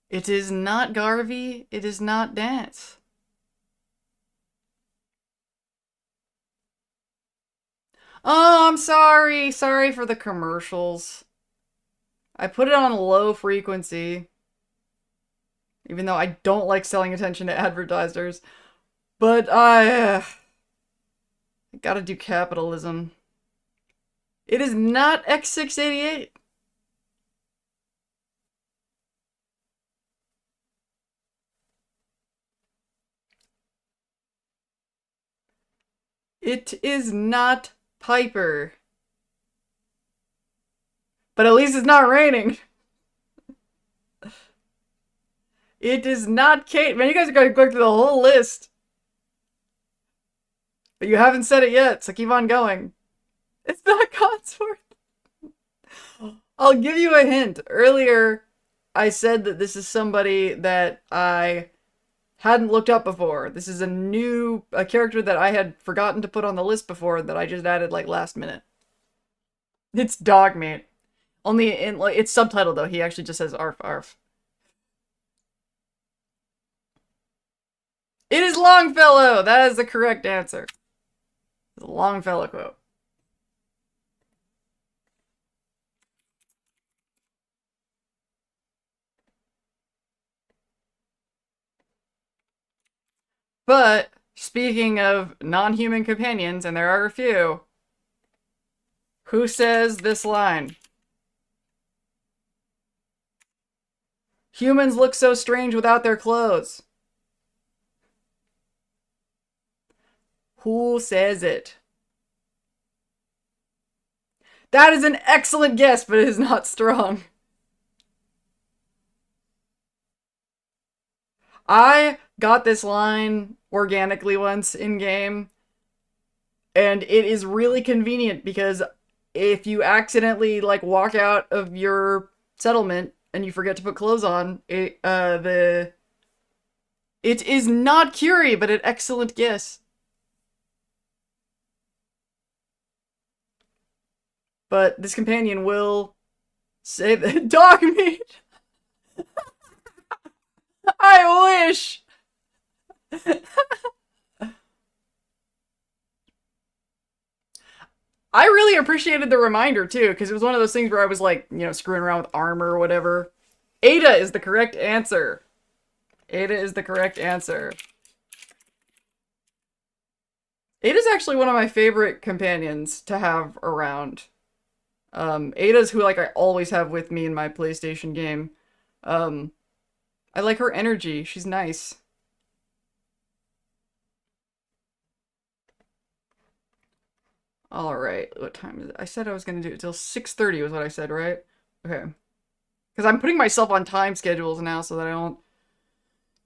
It is not Garvey. It is not Dance. Oh, I'm sorry. Sorry for the commercials. I put it on low frequency. Even though I don't like selling attention to advertisers. But I gotta do capitalism. It is not X688. It is not Piper. But at least it's not raining. It is not Kate. Man, you guys are going to go through the whole list. But you haven't said it yet, so keep on going. It's not Codsworth. I'll give you a hint. Earlier, I said that this is somebody that I hadn't looked up before. This is a character that I had forgotten to put on the list before that I just added like last minute. It's Dogmeat. Only in like it's subtitled though. He actually just says arf arf. It is Longfellow. That is the correct answer. It's a Longfellow quote. But speaking of non-human companions, and there are a few, who says this line? Humans look so strange without their clothes. Who says it? That is an excellent guess, but it is not strong. I got this line organically once in game, and it is really convenient because if you accidentally like walk out of your settlement and you forget to put clothes on, it is not Curie, but an excellent guess. But this companion will say that Dogmeat. I wish. I really appreciated the reminder too, because it was one of those things where I was like, screwing around with armor or whatever. Ada is the correct answer. Ada is the correct answer. Ada's actually one of my favorite companions to have around. Ada's who like I always have with me in my PlayStation game. I like her energy. She's nice. All right, what time is it? I said I was gonna do it till 6:30 was what I said, right? Okay. Because I'm putting myself on time schedules now so that I don't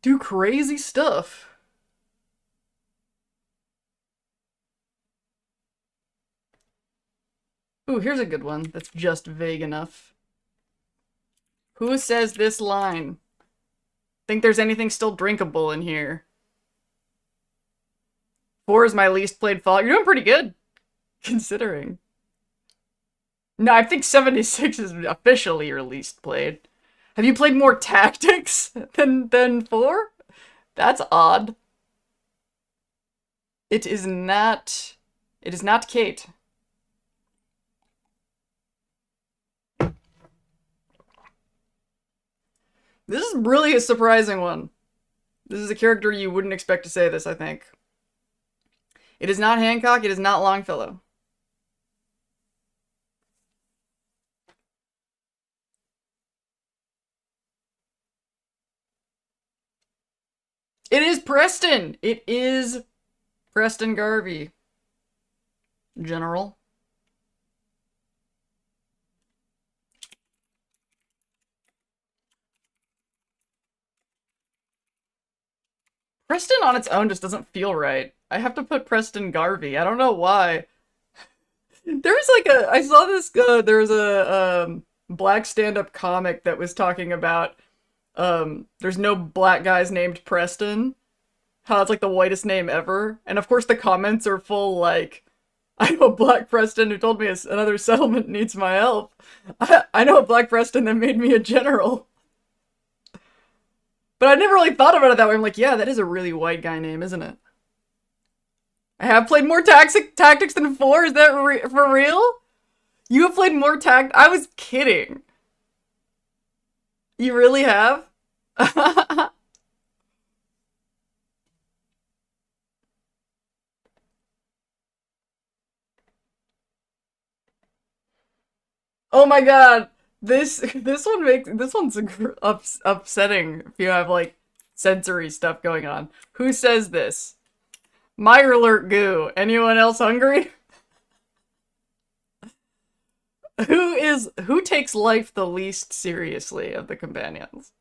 do crazy stuff. Ooh, here's a good one that's just vague enough. Who says this line? Think there's anything still drinkable in here? 4 is my least played Fallout. You're doing pretty good, considering. No, I think 76 is officially your least played. Have you played more Tactics than 4? That's odd. It is not Kate. This is really a surprising one. This is a character you wouldn't expect to say this, I think. It is not Hancock, it is not Longfellow. It is Preston! It is Preston Garvey. General. Preston on its own just doesn't feel right. I have to put Preston Garvey. I don't know why. There's like I saw this, there was a black stand-up comic that was talking about, there's no black guys named Preston. How it's like the whitest name ever. And of course the comments are full like, I know a black Preston who told me another settlement needs my help. I know a black Preston that made me a general. But I never really thought about it that way. I'm like, yeah, that is a really white guy name, isn't it? I have played more Tactics than 4? Is that for real? You have played more I was kidding. You really have? Oh my god. This one's upsetting if you have like sensory stuff going on. Who says this? Meyer alert goo. Anyone else hungry? Who takes life the least seriously of the companions?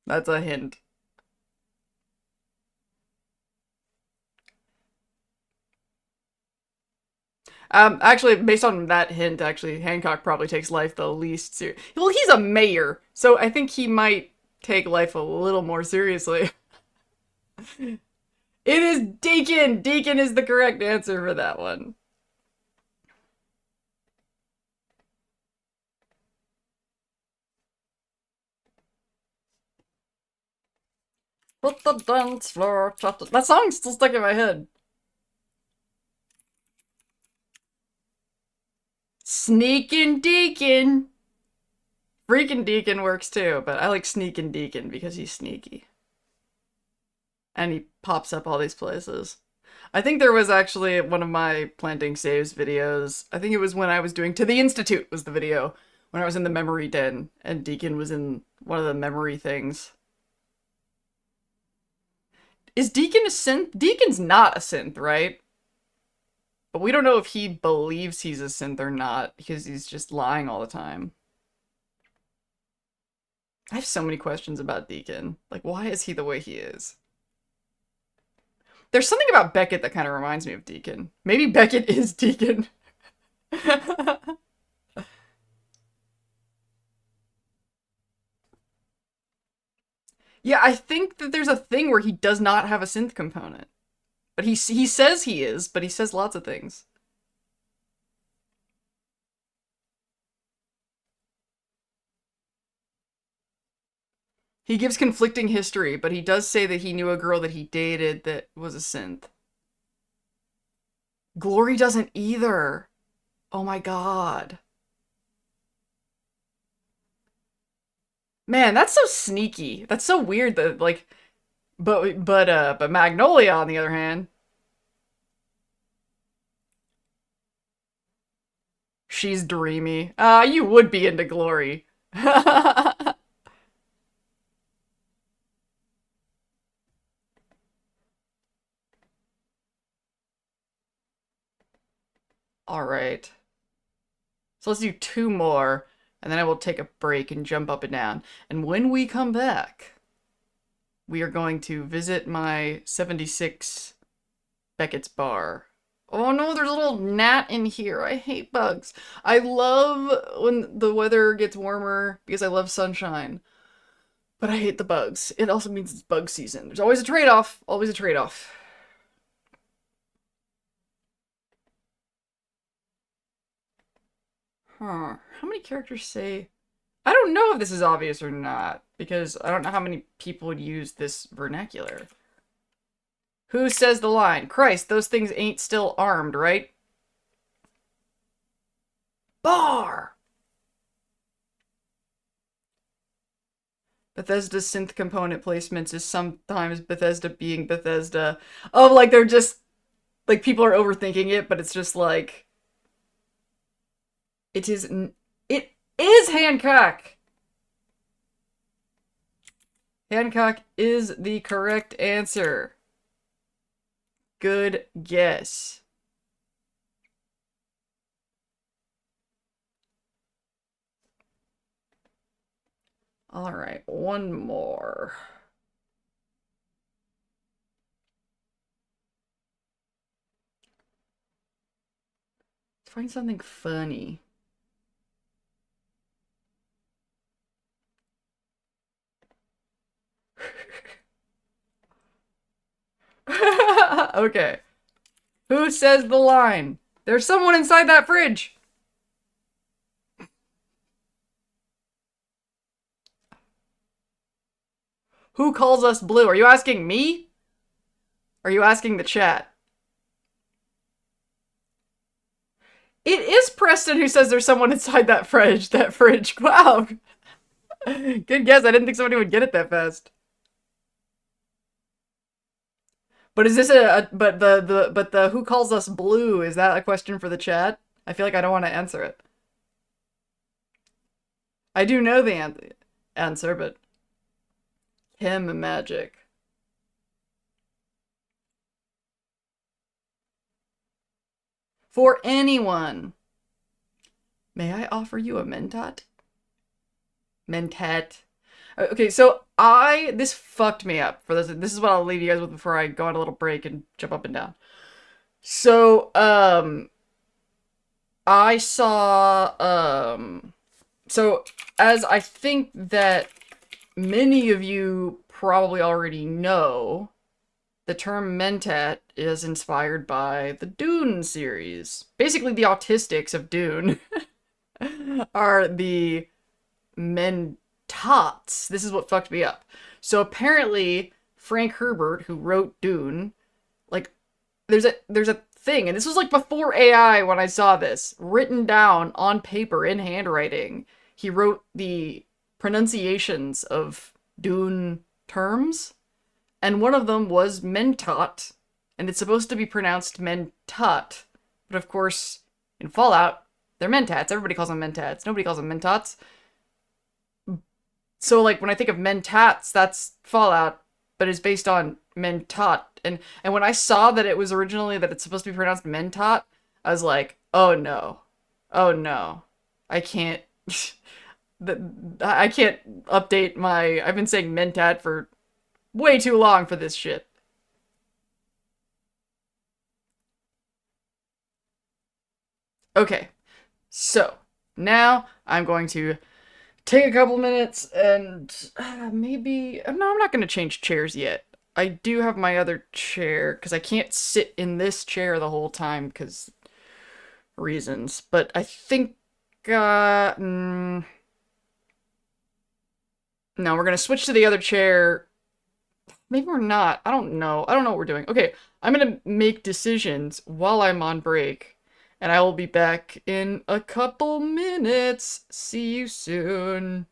That's a hint. Actually, based on that hint, actually, Hancock probably takes life the least serious. Well, he's a mayor, so I think he might take life a little more seriously. It is Deacon! Deacon is the correct answer for that one. Put the dance floor, that song's still stuck in my head. Sneakin' Deacon! Freakin' Deacon works too, but I like Sneakin' Deacon because he's sneaky. And he pops up all these places. I think there was actually one of my planting saves videos. I think it was when I was doing To the Institute was the video. When I was in the memory den and Deacon was in one of the memory things. Is Deacon a synth? Deacon's not a synth, right? But we don't know if he believes he's a synth or not because he's just lying all the time. I have so many questions about Deacon. Like, why is he the way he is? There's something about Beckett that kind of reminds me of Deacon. Maybe Beckett is Deacon. Yeah, I think that there's a thing where he does not have a synth component. But he says he is, but he says lots of things. He gives conflicting history, but he does say that he knew a girl that he dated that was a synth. Glory doesn't either. Oh my god. Man, that's so sneaky. That's so weird that like but Magnolia on the other hand, she's dreamy. You would be into Glory. All right. So let's do two more, and then I will take a break and jump up and down. And when we come back, we are going to visit my 76 Beckett's bar. Oh no, there's a little gnat in here. I hate bugs. I love when the weather gets warmer because I love sunshine. But I hate the bugs. It also means it's bug season. There's always a trade-off. Always a trade-off. Huh. How many characters say... I don't know if this is obvious or not, because I don't know how many people would use this vernacular. Who says the line? Christ, those things ain't still armed, right? Bar! Bethesda's synth component placements is sometimes Bethesda being Bethesda. Oh, like they're just... Like, people are overthinking it, but it's just like... It is Hancock! Hancock is the correct answer. Good guess. All right, one more. Let's find something funny. Okay. Who says the line? There's someone inside that fridge. Who calls us blue? Are you asking me? Are you asking the chat? It is Preston who says there's someone inside that fridge. Wow. Good guess. I didn't think somebody would get it that fast. But is this but the who calls us blue, is that a question for the chat? I feel like I don't want to answer it. I do know the answer, but chem magic. For anyone. May I offer you a mentat? Mentat. Okay, so this fucked me up for this. This is what I'll leave you guys with before I go on a little break and jump up and down. So, I saw, so as I think that many of you probably already know, the term mentat is inspired by the Dune series. Basically, the autistics of Dune are the mentats. This is what fucked me up. So apparently, Frank Herbert, who wrote Dune, like, there's a thing, and this was like before AI when I saw this, written down on paper in handwriting. He wrote the pronunciations of Dune terms, and one of them was mentat, and it's supposed to be pronounced mentat, but of course, in Fallout, they're mentats. Everybody calls them mentats. Nobody calls them mentats. So, like, when I think of mentats, that's Fallout, but it's based on mentat. And when I saw that it was originally that it's supposed to be pronounced mentat, I was like, oh no. Oh no. I can't I can't update my I've been saying mentat for way too long for this shit. Okay. So, now I'm going to take a couple minutes and maybe no, I'm not going to change chairs yet. I do have my other chair because I can't sit in this chair the whole time because reasons. But I think no, we're gonna switch to the other chair. Maybe we're not. I don't know. I don't know what we're doing. Okay, I'm gonna make decisions while I'm on break, and I will be back in a couple minutes. See you soon.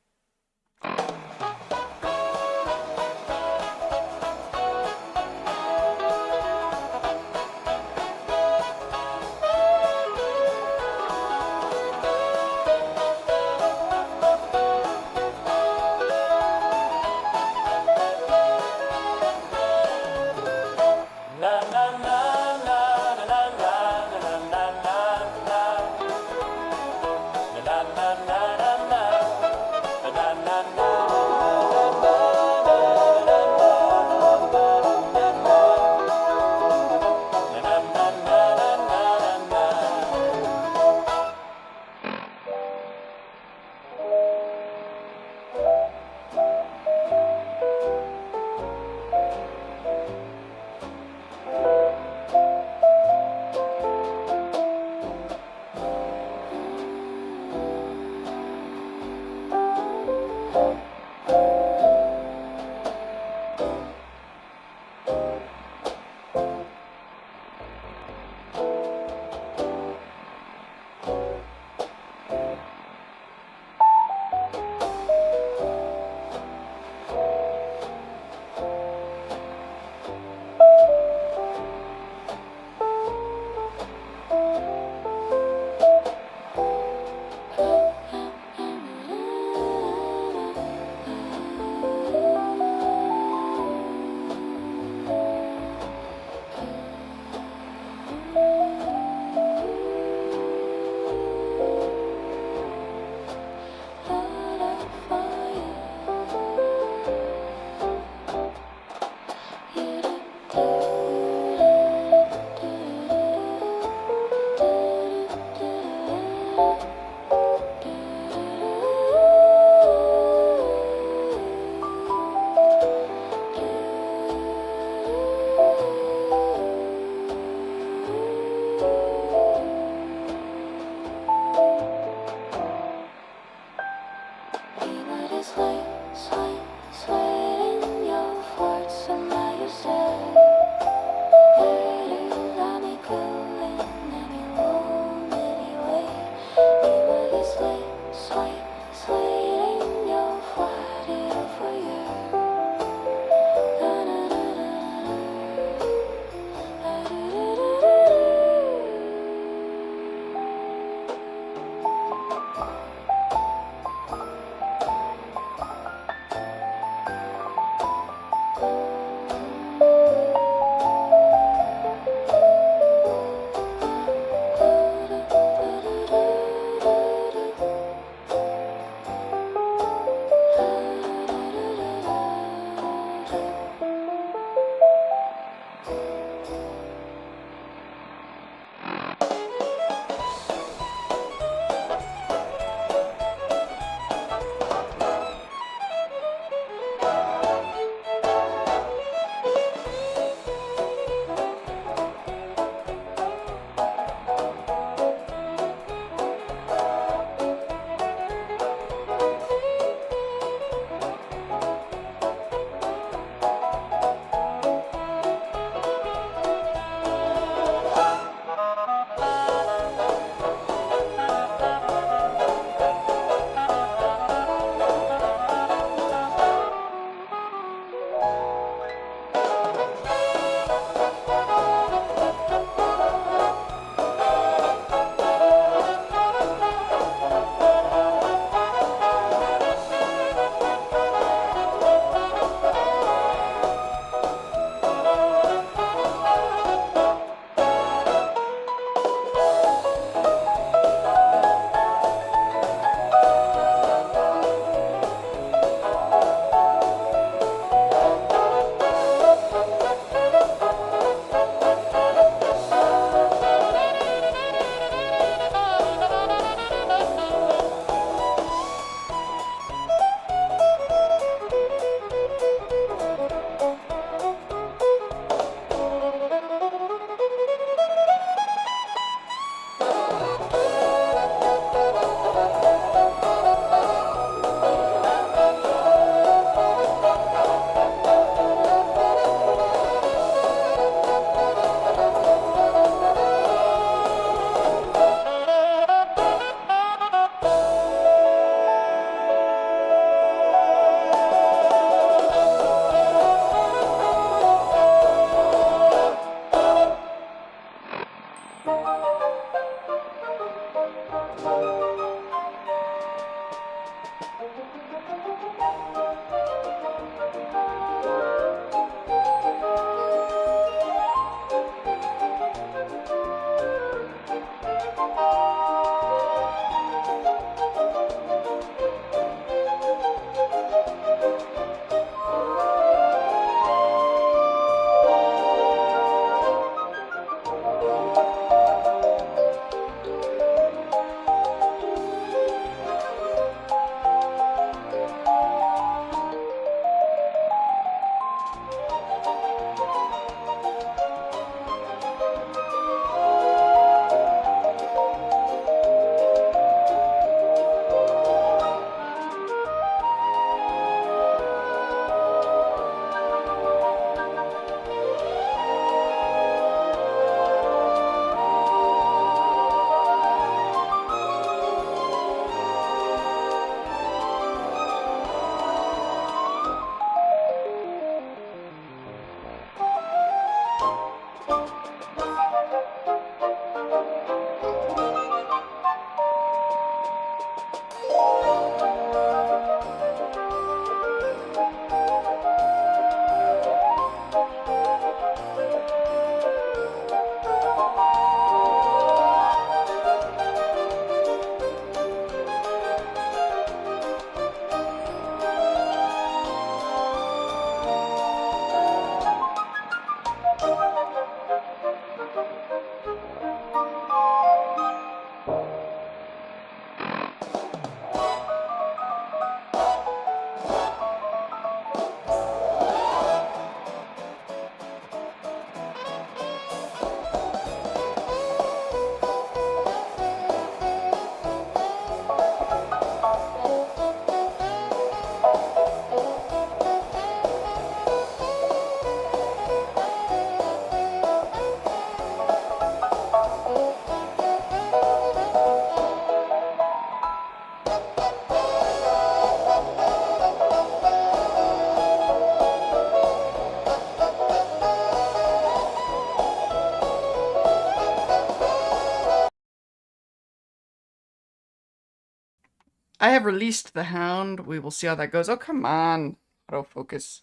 I have released the hound. We will see how that goes. Oh, come on. Autofocus.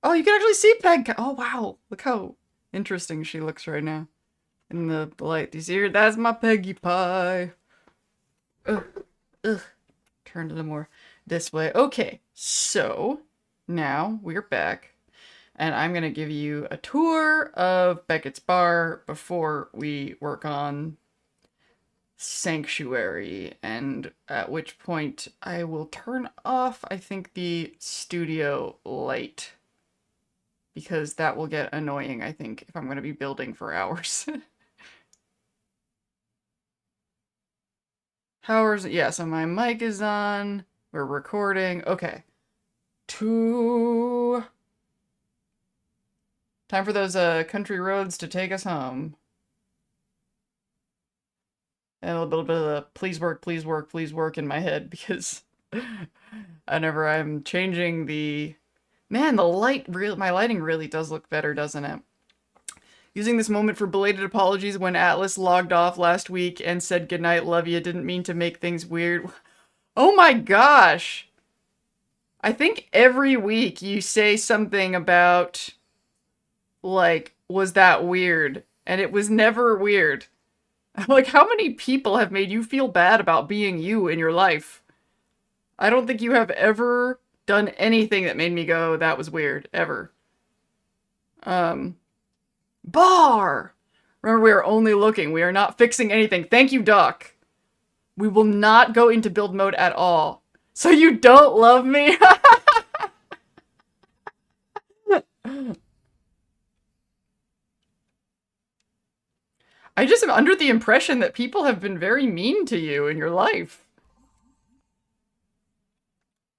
Oh, you can actually see Peg. Oh, wow. Look how interesting she looks right now. In the light. Do you see her? That's my Peggy Pie. Ugh. Ugh. Turn to the more this way. Okay. So, now we're back. And I'm going to give you a tour of Beckett's Bar before we work on Sanctuary, and at which point I will turn off, I think, the studio light, because that will get annoying, I think, if I'm going to be building for hours. Hours, yeah, so my mic is on, we're recording, okay. Time for those country roads to take us home. And a little bit of the please work, please work, please work in my head, because whenever I'm changing the... Man, the light, my lighting really does look better, doesn't it? Using this moment for belated apologies when Atlas logged off last week and said goodnight, love ya, didn't mean to make things weird. Oh my gosh! I think every week you say something about, like, was that weird? And it was never weird. Like, how many people have made you feel bad about being you in your life? I don't think you have ever done anything that made me go, that was weird, ever. Bar! Remember, we are only looking. We are not fixing anything. Thank you, Doc. We will not go into build mode at all. So you don't love me? I just am under the impression that people have been very mean to you in your life.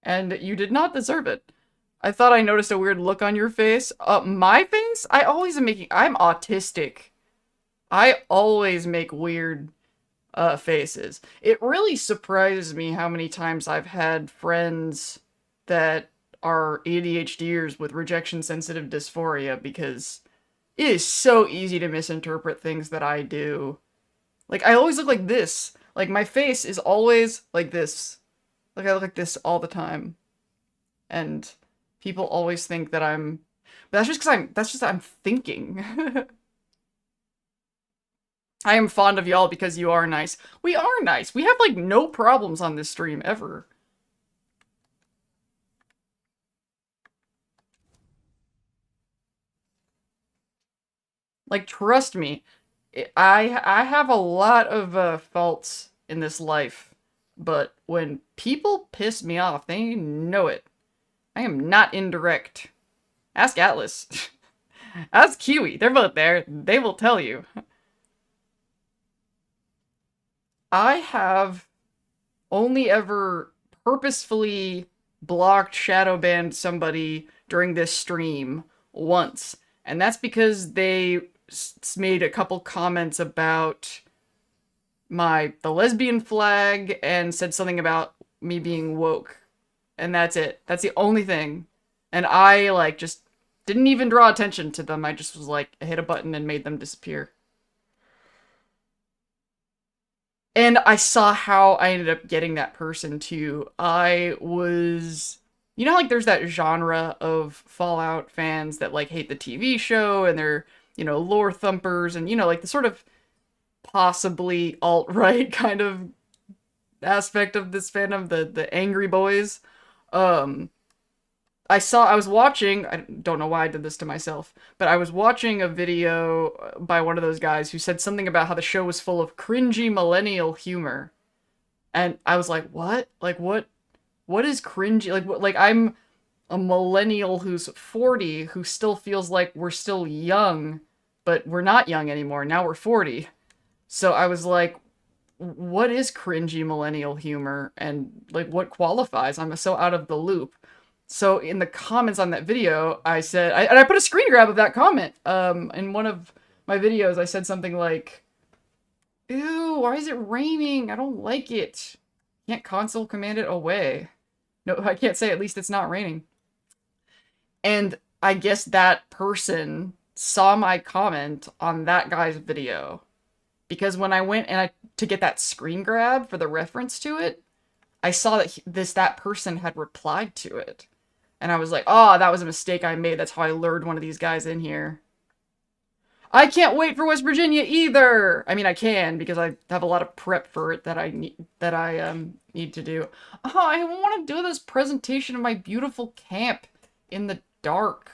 And you did not deserve it. I thought I noticed a weird look on your face. My face? I always am making... I'm autistic. I always make weird faces. It really surprises me how many times I've had friends that are ADHDers with rejection-sensitive dysphoria, because it is so easy to misinterpret things that I do Like, I always look like this. Like, my face is always like this. Like, I look like this all the time. And people always think that I'm... But that's just I'm thinking. I am fond of y'all because you are nice. We are nice. We have, like, no problems on this stream, ever. Like, trust me. I have a lot of faults in this life, but when people piss me off, they know it. I am not indirect. Ask Atlas. Ask Kiwi. They're both there. They will tell you. I have only ever purposefully blocked, shadow banned somebody during this stream once, and that's because they made a couple comments about the lesbian flag and said something about me being woke. And that's it. That's the only thing. And I, like, just didn't even draw attention to them. I just was like, I hit a button and made them disappear. And I saw how I ended up getting that person too. I was... You know, like, there's that genre of Fallout fans that, like, hate the TV show and they're, you know, lore thumpers and, you know, like, the sort of possibly alt-right kind of aspect of this fandom, the angry boys. I was watching, I don't know why I did this to myself, but I was watching a video by one of those guys who said something about how the show was full of cringy millennial humor. And I was like, what? Like, what is cringy? Like, what, like, I'm a millennial who's 40 who still feels like we're still young, but we're not young anymore. Now we're 40. So I was like, what is cringy millennial humor? And, like, what qualifies? I'm so out of the loop. So in the comments on that video, I said, and I put a screen grab of that comment. In one of my videos, I said something like, ew, why is it raining? I don't like it. Can't console command it away. No, I can't say at least it's not raining. And I guess that person saw my comment on that guy's video. Because when I went to get that screen grab for the reference to it, I saw that that person had replied to it. And I was like, oh, that was a mistake I made. That's how I lured one of these guys in here. I can't wait for West Virginia either. I mean, I can because I have a lot of prep for it that I need to do. Oh, I want to do this presentation of my beautiful camp in the dark.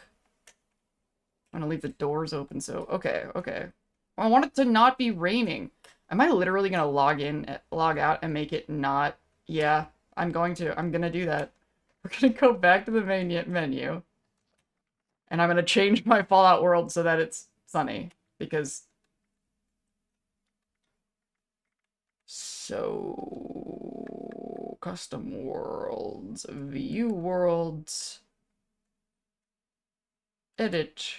I'm gonna leave the doors open. So okay. Well, I want it to not be raining. Am I literally gonna log out, and make it not? Yeah, I'm gonna do that. We're gonna go back to the main menu. And I'm gonna change my Fallout world so that it's sunny. Because... So... Custom worlds. View worlds. Edit.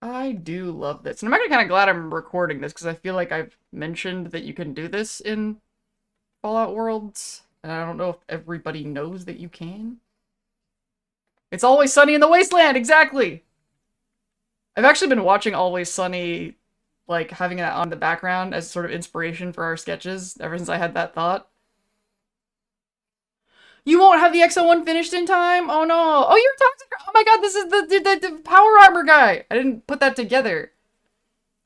I do love this. And I'm actually kind of glad I'm recording this, because I feel like I've mentioned that you can do this in Fallout Worlds, and I don't know if everybody knows that you can. It's Always Sunny in the Wasteland! Exactly! I've actually been watching Always Sunny, like, having it on the background as sort of inspiration for our sketches ever since I had that thought. You won't have the XO1 finished in time? Oh no. Oh, you're toxic. Oh my god, this is the power armor guy. I didn't put that together.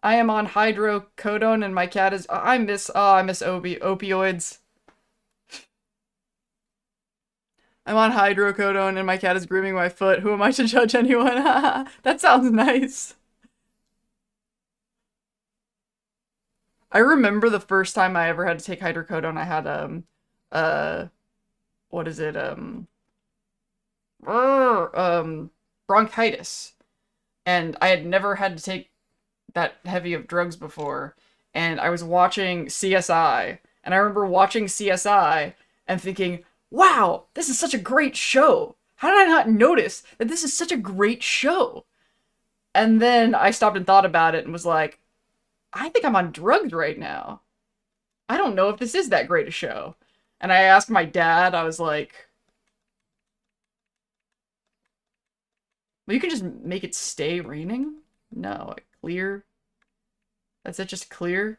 I am on hydrocodone and my cat is... I miss opioids. I'm on hydrocodone and my cat is grooming my foot. Who am I to judge anyone? That sounds nice. I remember the first time I ever had to take hydrocodone, I had, what is it, bronchitis. And I had never had to take that heavy of drugs before. And I was watching CSI. And I remember watching CSI and thinking, wow, this is such a great show. How did I not notice that this is such a great show? And then I stopped and thought about it and was like, I think I'm on drugs right now. I don't know if this is that great a show. And I asked my dad, I was like, well, you can just make it stay raining? No, like clear. That's it, just clear?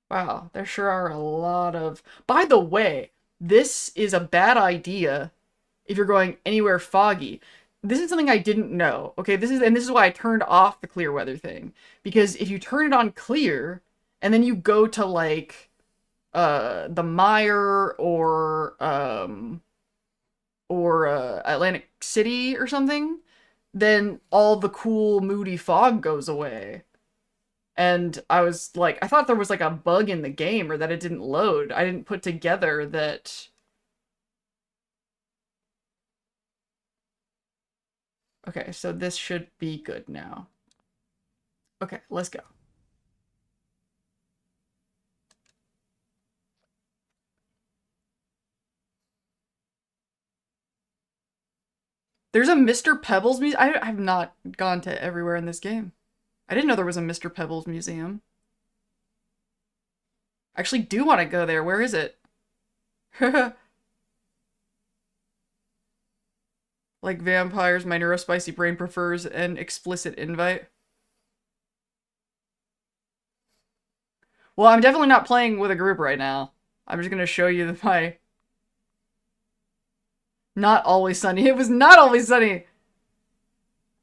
Wow, there sure are a lot of... By the way, this is a bad idea if you're going anywhere foggy. This is something I didn't know. Okay, this is why I turned off the clear weather thing. Because if you turn it on clear, and then you go to like the Mire or Atlantic City or something, then all the cool moody fog goes away. And I was like, I thought there was like a bug in the game or that it didn't load. I didn't put together that... Okay, so this should be good now. Okay, let's go. There's a Mr. Pebbles museum. I have not gone to everywhere in this game. I didn't know there was a Mr. Pebbles museum. I actually do want to go there. Where is it? Like vampires, my neurospicy brain prefers an explicit invite. Well, I'm definitely not playing with a group right now. I'm just gonna show you my... Not always sunny. It was not always sunny!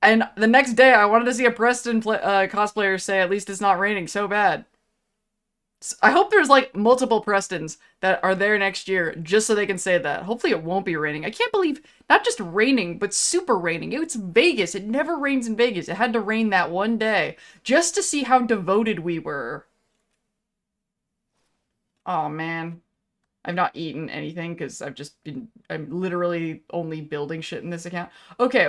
And the next day, I wanted to see a Preston cosplayer say, at least it's not raining so bad. I hope there's like multiple Prestons that are there next year just so they can say that. Hopefully it won't be raining. I can't believe not just raining, but super raining. It's Vegas. It never rains in Vegas. It had to rain that one day just to see how devoted we were. Oh man. I've not eaten anything because I'm literally only building shit in this account. Okay.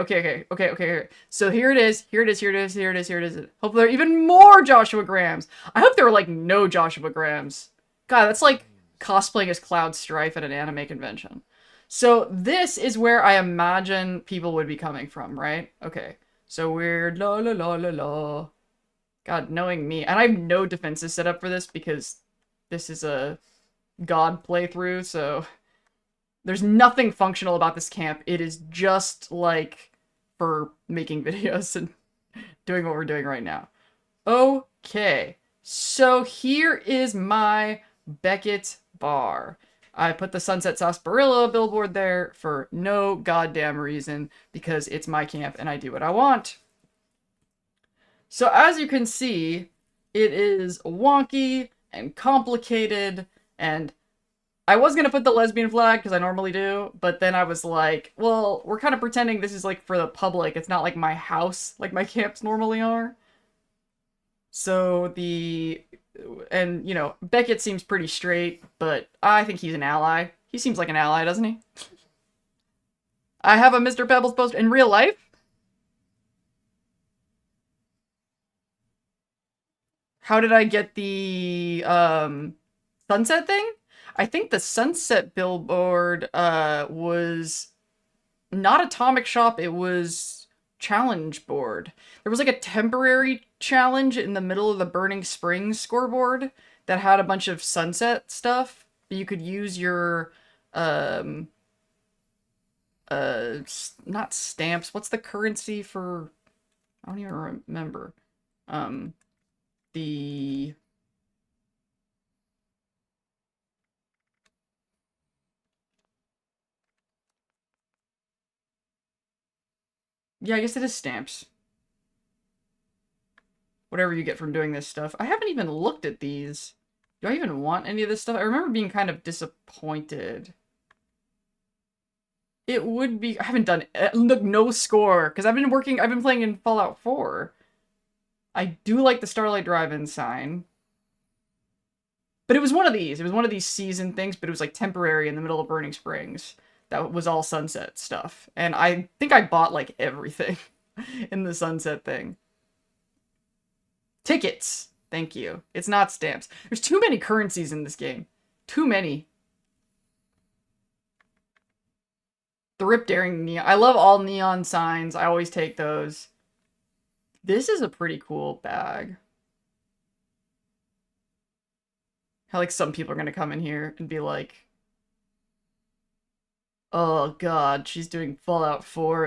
So here it is. Hope there are even more Joshua Grahams. I hope there are like no Joshua Grahams. God, that's like cosplaying as Cloud Strife at an anime convention. So this is where I imagine people would be coming from, right? Okay. So weird, la la la la la. God, knowing me. And I have no defenses set up for this because this is a God playthrough, so there's nothing functional about this camp. It is just like for making videos and doing what we're doing right now. Okay, so here is my Beckett bar. I put the Sunset Sarsaparilla billboard there for no goddamn reason because it's my camp and I do what I want. So as you can see, it is wonky and complicated. And I was going to put the lesbian flag, because I normally do, but then I was like, well, we're kind of pretending this is, like, for the public. It's not like my house, like my camps normally are. So and, you know, Beckett seems pretty straight, but I think he's an ally. He seems like an ally, doesn't he? I have a Mr. Pebbles poster in real life. How did I get the, sunset thing? I think the sunset billboard was not Atomic Shop, it was Challenge Board. There was like a temporary challenge in the middle of the Burning Springs scoreboard that had a bunch of sunset stuff. You could use your not stamps. What's the currency for... I don't even remember. The... Yeah, I guess it is stamps. Whatever you get from doing this stuff. I haven't even looked at these. Do I even want any of this stuff? I remember being kind of disappointed. It would be... I haven't done... Look, no score. Because I've been playing in Fallout 4. I do like the Starlight Drive-In sign. But it was one of these. It was one of these season things, but it was like temporary in the middle of Burning Springs. That was all sunset stuff. And I think I bought like everything in the sunset thing. Tickets. Thank you. It's not stamps. There's too many currencies in this game. Too many. The Rip Daring neon. I love all neon signs. I always take those. This is a pretty cool bag. How like some people are gonna come in here and be like, "Oh God, she's doing Fallout 4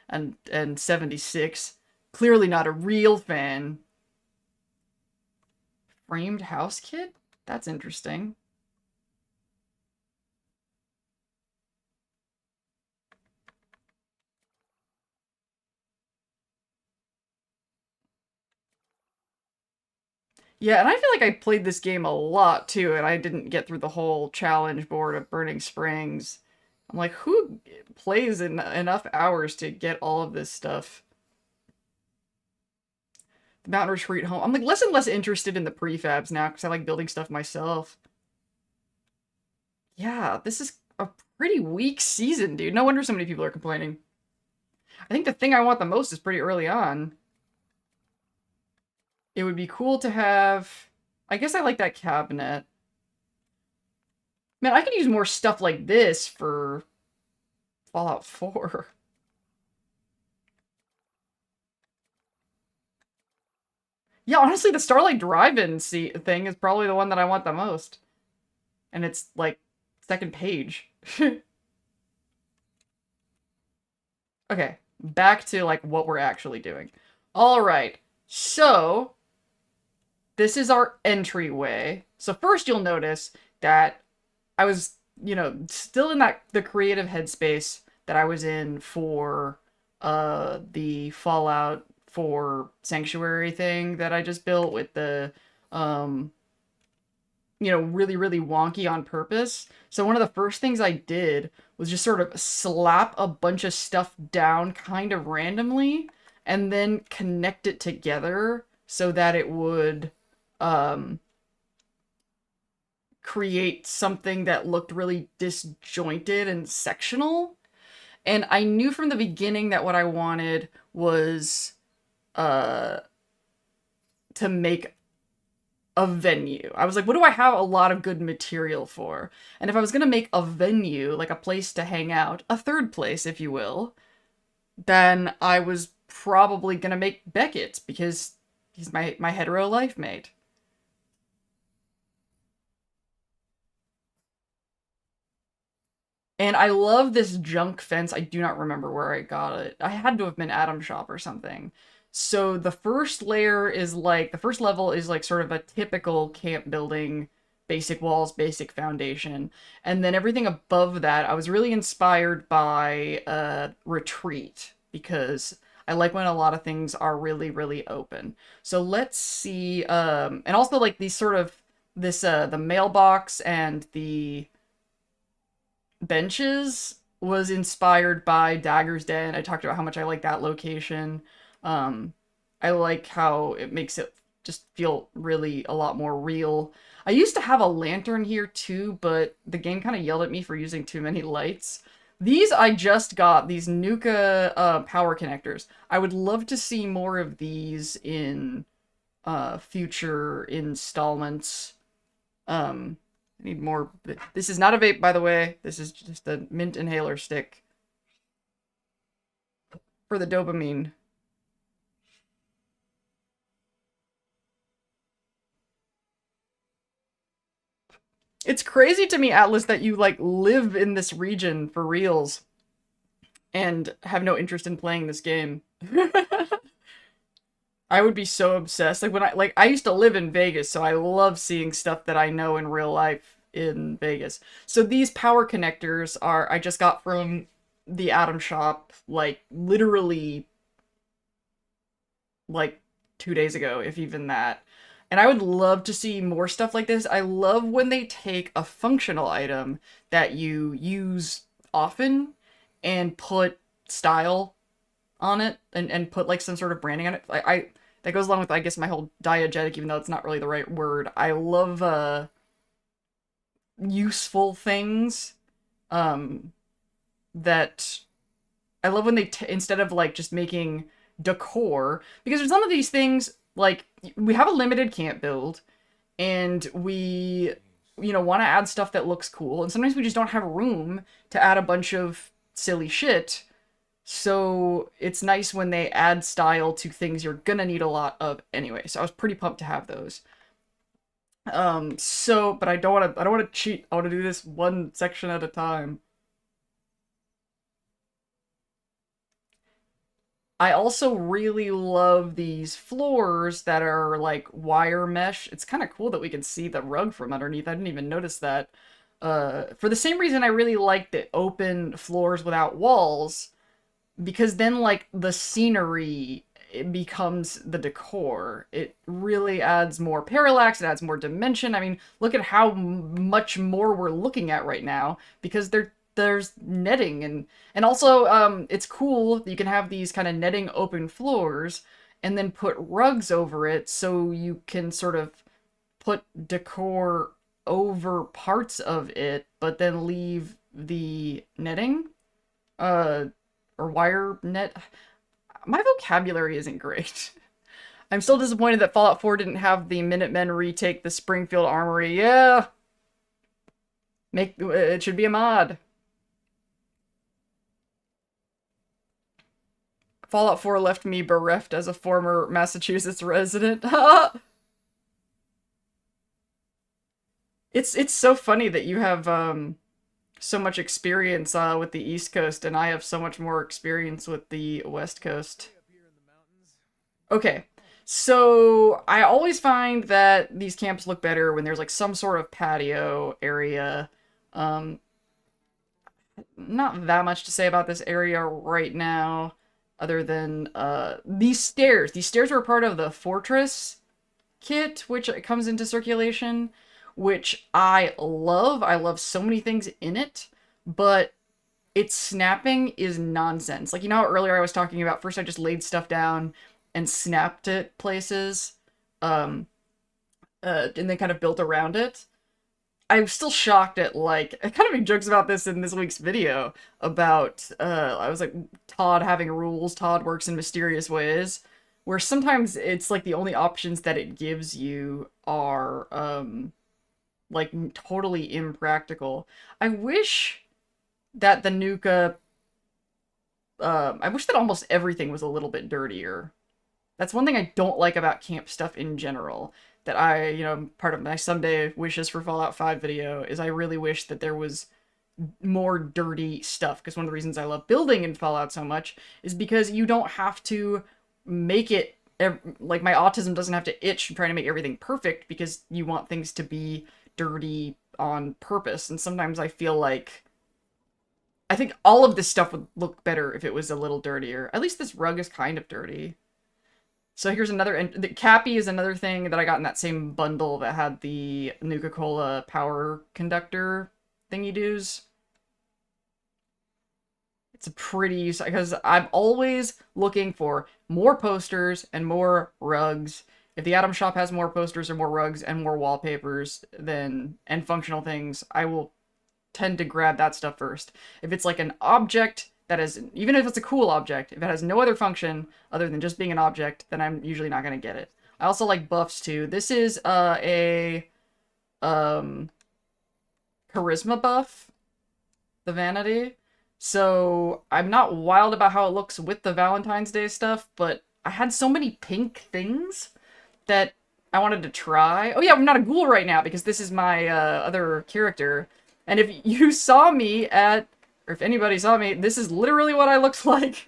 and 76. Clearly not a real fan." Framed house kit? That's interesting. Yeah, and I feel like I played this game a lot too, and I didn't get through the whole challenge board of Burning Springs. I'm like, who plays enough hours to get all of this stuff? The Mountain Retreat Home. I'm like less and less interested in the prefabs now because I like building stuff myself. Yeah, this is a pretty weak season, dude. No wonder so many people are complaining. I think the thing I want the most is pretty early on. It would be cool to have... I guess I like that cabinet. Man, I could use more stuff like this for Fallout 4. Yeah, honestly, the Starlight Drive-In thing is probably the one that I want the most. And it's, like, second page. Okay, back to, like, what we're actually doing. Alright, so... this is our entryway. So first you'll notice that I was, still in the creative headspace that I was in for the Fallout 4 Sanctuary thing that I just built with the really, really wonky on purpose. So one of the first things I did was just sort of slap a bunch of stuff down kind of randomly and then connect it together so that it would create something that looked really disjointed and sectional. And I knew from the beginning that what I wanted was uh, to make a venue. I was like, what do I have a lot of good material for? And if I was going to make a venue, like a place to hang out, a third place, if you will, then I was probably going to make Beckett's because he's my hetero life mate. And I love this junk fence. I do not remember where I got it. I had to have been Atom Shop or something. So the first layer is like, the first level is like sort of a typical camp building, basic walls, basic foundation. And then everything above that, I was really inspired by Retreat because I like when a lot of things are really, really open. So let's see, and also like these sort of, the mailbox and the benches was inspired by Dagger's Den. I talked about how much I like that location. Um, I like how it makes it just feel really a lot more real. I used to have a lantern here too, but the game kind of yelled at me for using too many lights. These I just got, these Nuka power connectors. I would love to see more of these in future installments. I need more. This is not a vape, by the way. This is just a mint inhaler stick for the dopamine. It's crazy to me, Atlas, that you like live in this region for reals and have no interest in playing this game. I would be so obsessed. Like when I used to live in Vegas, so I love seeing stuff that I know in real life in Vegas. So these power connectors are I just got from the Atom Shop like literally like 2 days ago, if even that. And I would love to see more stuff like this. I love when they take a functional item that you use often and put style on it and put like some sort of branding on it. I that goes along with I guess my whole diegetic, even though it's not really the right word. I love useful things um that I love when they instead of like just making decor, because there's some of these things like we have a limited camp build and we want to add stuff that looks cool, and sometimes we just don't have room to add a bunch of silly shit. So it's nice when they add style to things you're gonna need a lot of anyway. So I was pretty pumped to have those. But I don't want to cheat. I want to do this one section at a time. I also really love these floors that are like wire mesh. It's kind of cool that we can see the rug from underneath. I didn't even notice that. For the same reason I really like the open floors without walls, because then like the scenery it becomes the decor. It really adds more parallax, it adds more dimension. I mean, look at how much more we're looking at right now because there's netting and also it's cool that you can have these kind of netting open floors and then put rugs over it so you can sort of put decor over parts of it but then leave the netting uh or wire net. My vocabulary isn't great. I'm still disappointed that Fallout 4 didn't have the Minutemen retake the Springfield Armory. Yeah, make it should be a mod. Fallout 4 left me bereft as a former Massachusetts resident. It's so funny that you have so much experience with the East Coast and I have so much more experience with the West Coast. Okay. So I always find that these camps look better when there's like some sort of patio area. Um, Not that much to say about this area right now, other than these stairs. These stairs were part of the Fortress kit, which comes into circulation, which I love. I love so many things in it, but its snapping is nonsense. Like, you know how earlier I was talking about first I just laid stuff down and snapped it places, um, and then kind of built around it? I'm still shocked at, like, I kind of make jokes about this in this week's video about, I was like, Todd having rules, Todd works in mysterious ways, where sometimes it's like the only options that it gives you are, like, totally impractical. I wish that the Nuka, I wish that almost everything was a little bit dirtier. That's one thing I don't like about camp stuff in general. That part of my someday wishes for Fallout 5 video is I really wish that there was more dirty stuff. Because one of the reasons I love building in Fallout so much is because you don't have to make it, like my autism doesn't have to itch trying to make everything perfect because you want things to be dirty on purpose. And sometimes I feel like, I think all of this stuff would look better if it was a little dirtier. At least this rug is kind of dirty. So here's another, and the Cappy is another thing that I got in that same bundle that had the Nuka-Cola power conductor thingy-doos. It's a pretty, because I'm always looking for more posters and more rugs. If the Atom Shop has more posters or more rugs and more wallpapers and functional things, I will tend to grab that stuff first. If it's like an object that is, even if it's a cool object, if it has no other function other than just being an object, then I'm usually not going to get it. I also like buffs too. This is a charisma buff, the vanity. So I'm not wild about how it looks with the Valentine's Day stuff, but I had so many pink things that I wanted to try. Oh yeah, I'm not a ghoul right now because this is my other character. And if you saw me at, or if anybody saw me, this is literally what I looked like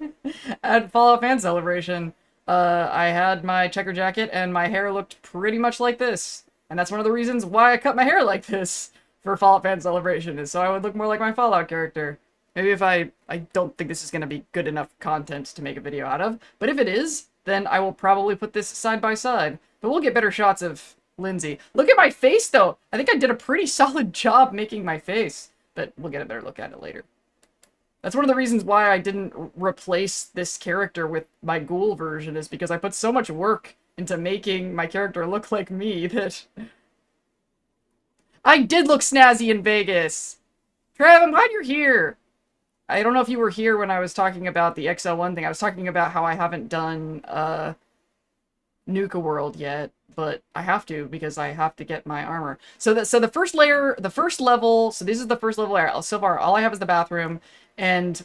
at Fallout Fan Celebration. I had my checker jacket and my hair looked pretty much like this. And that's one of the reasons why I cut my hair like this for Fallout Fan Celebration, is so I would look more like my Fallout character. Maybe if I don't think this is going to be good enough content to make a video out of, but if it is, then I will probably put this side by side. But we'll get better shots of Lindsay. Look at my face, though! I think I did a pretty solid job making my face, but we'll get a better look at it later. That's one of the reasons why I didn't replace this character with my ghoul version, is because I put so much work into making my character look like me that... I did look snazzy in Vegas! Trev, I'm glad you're here! I don't know if you were here when I was talking about the XL1 thing. I was talking about how I haven't done, Nuka World yet, but I have to because I have to get my armor. So the first layer, the first level, so this is the first level area. So far, all I have is the bathroom, and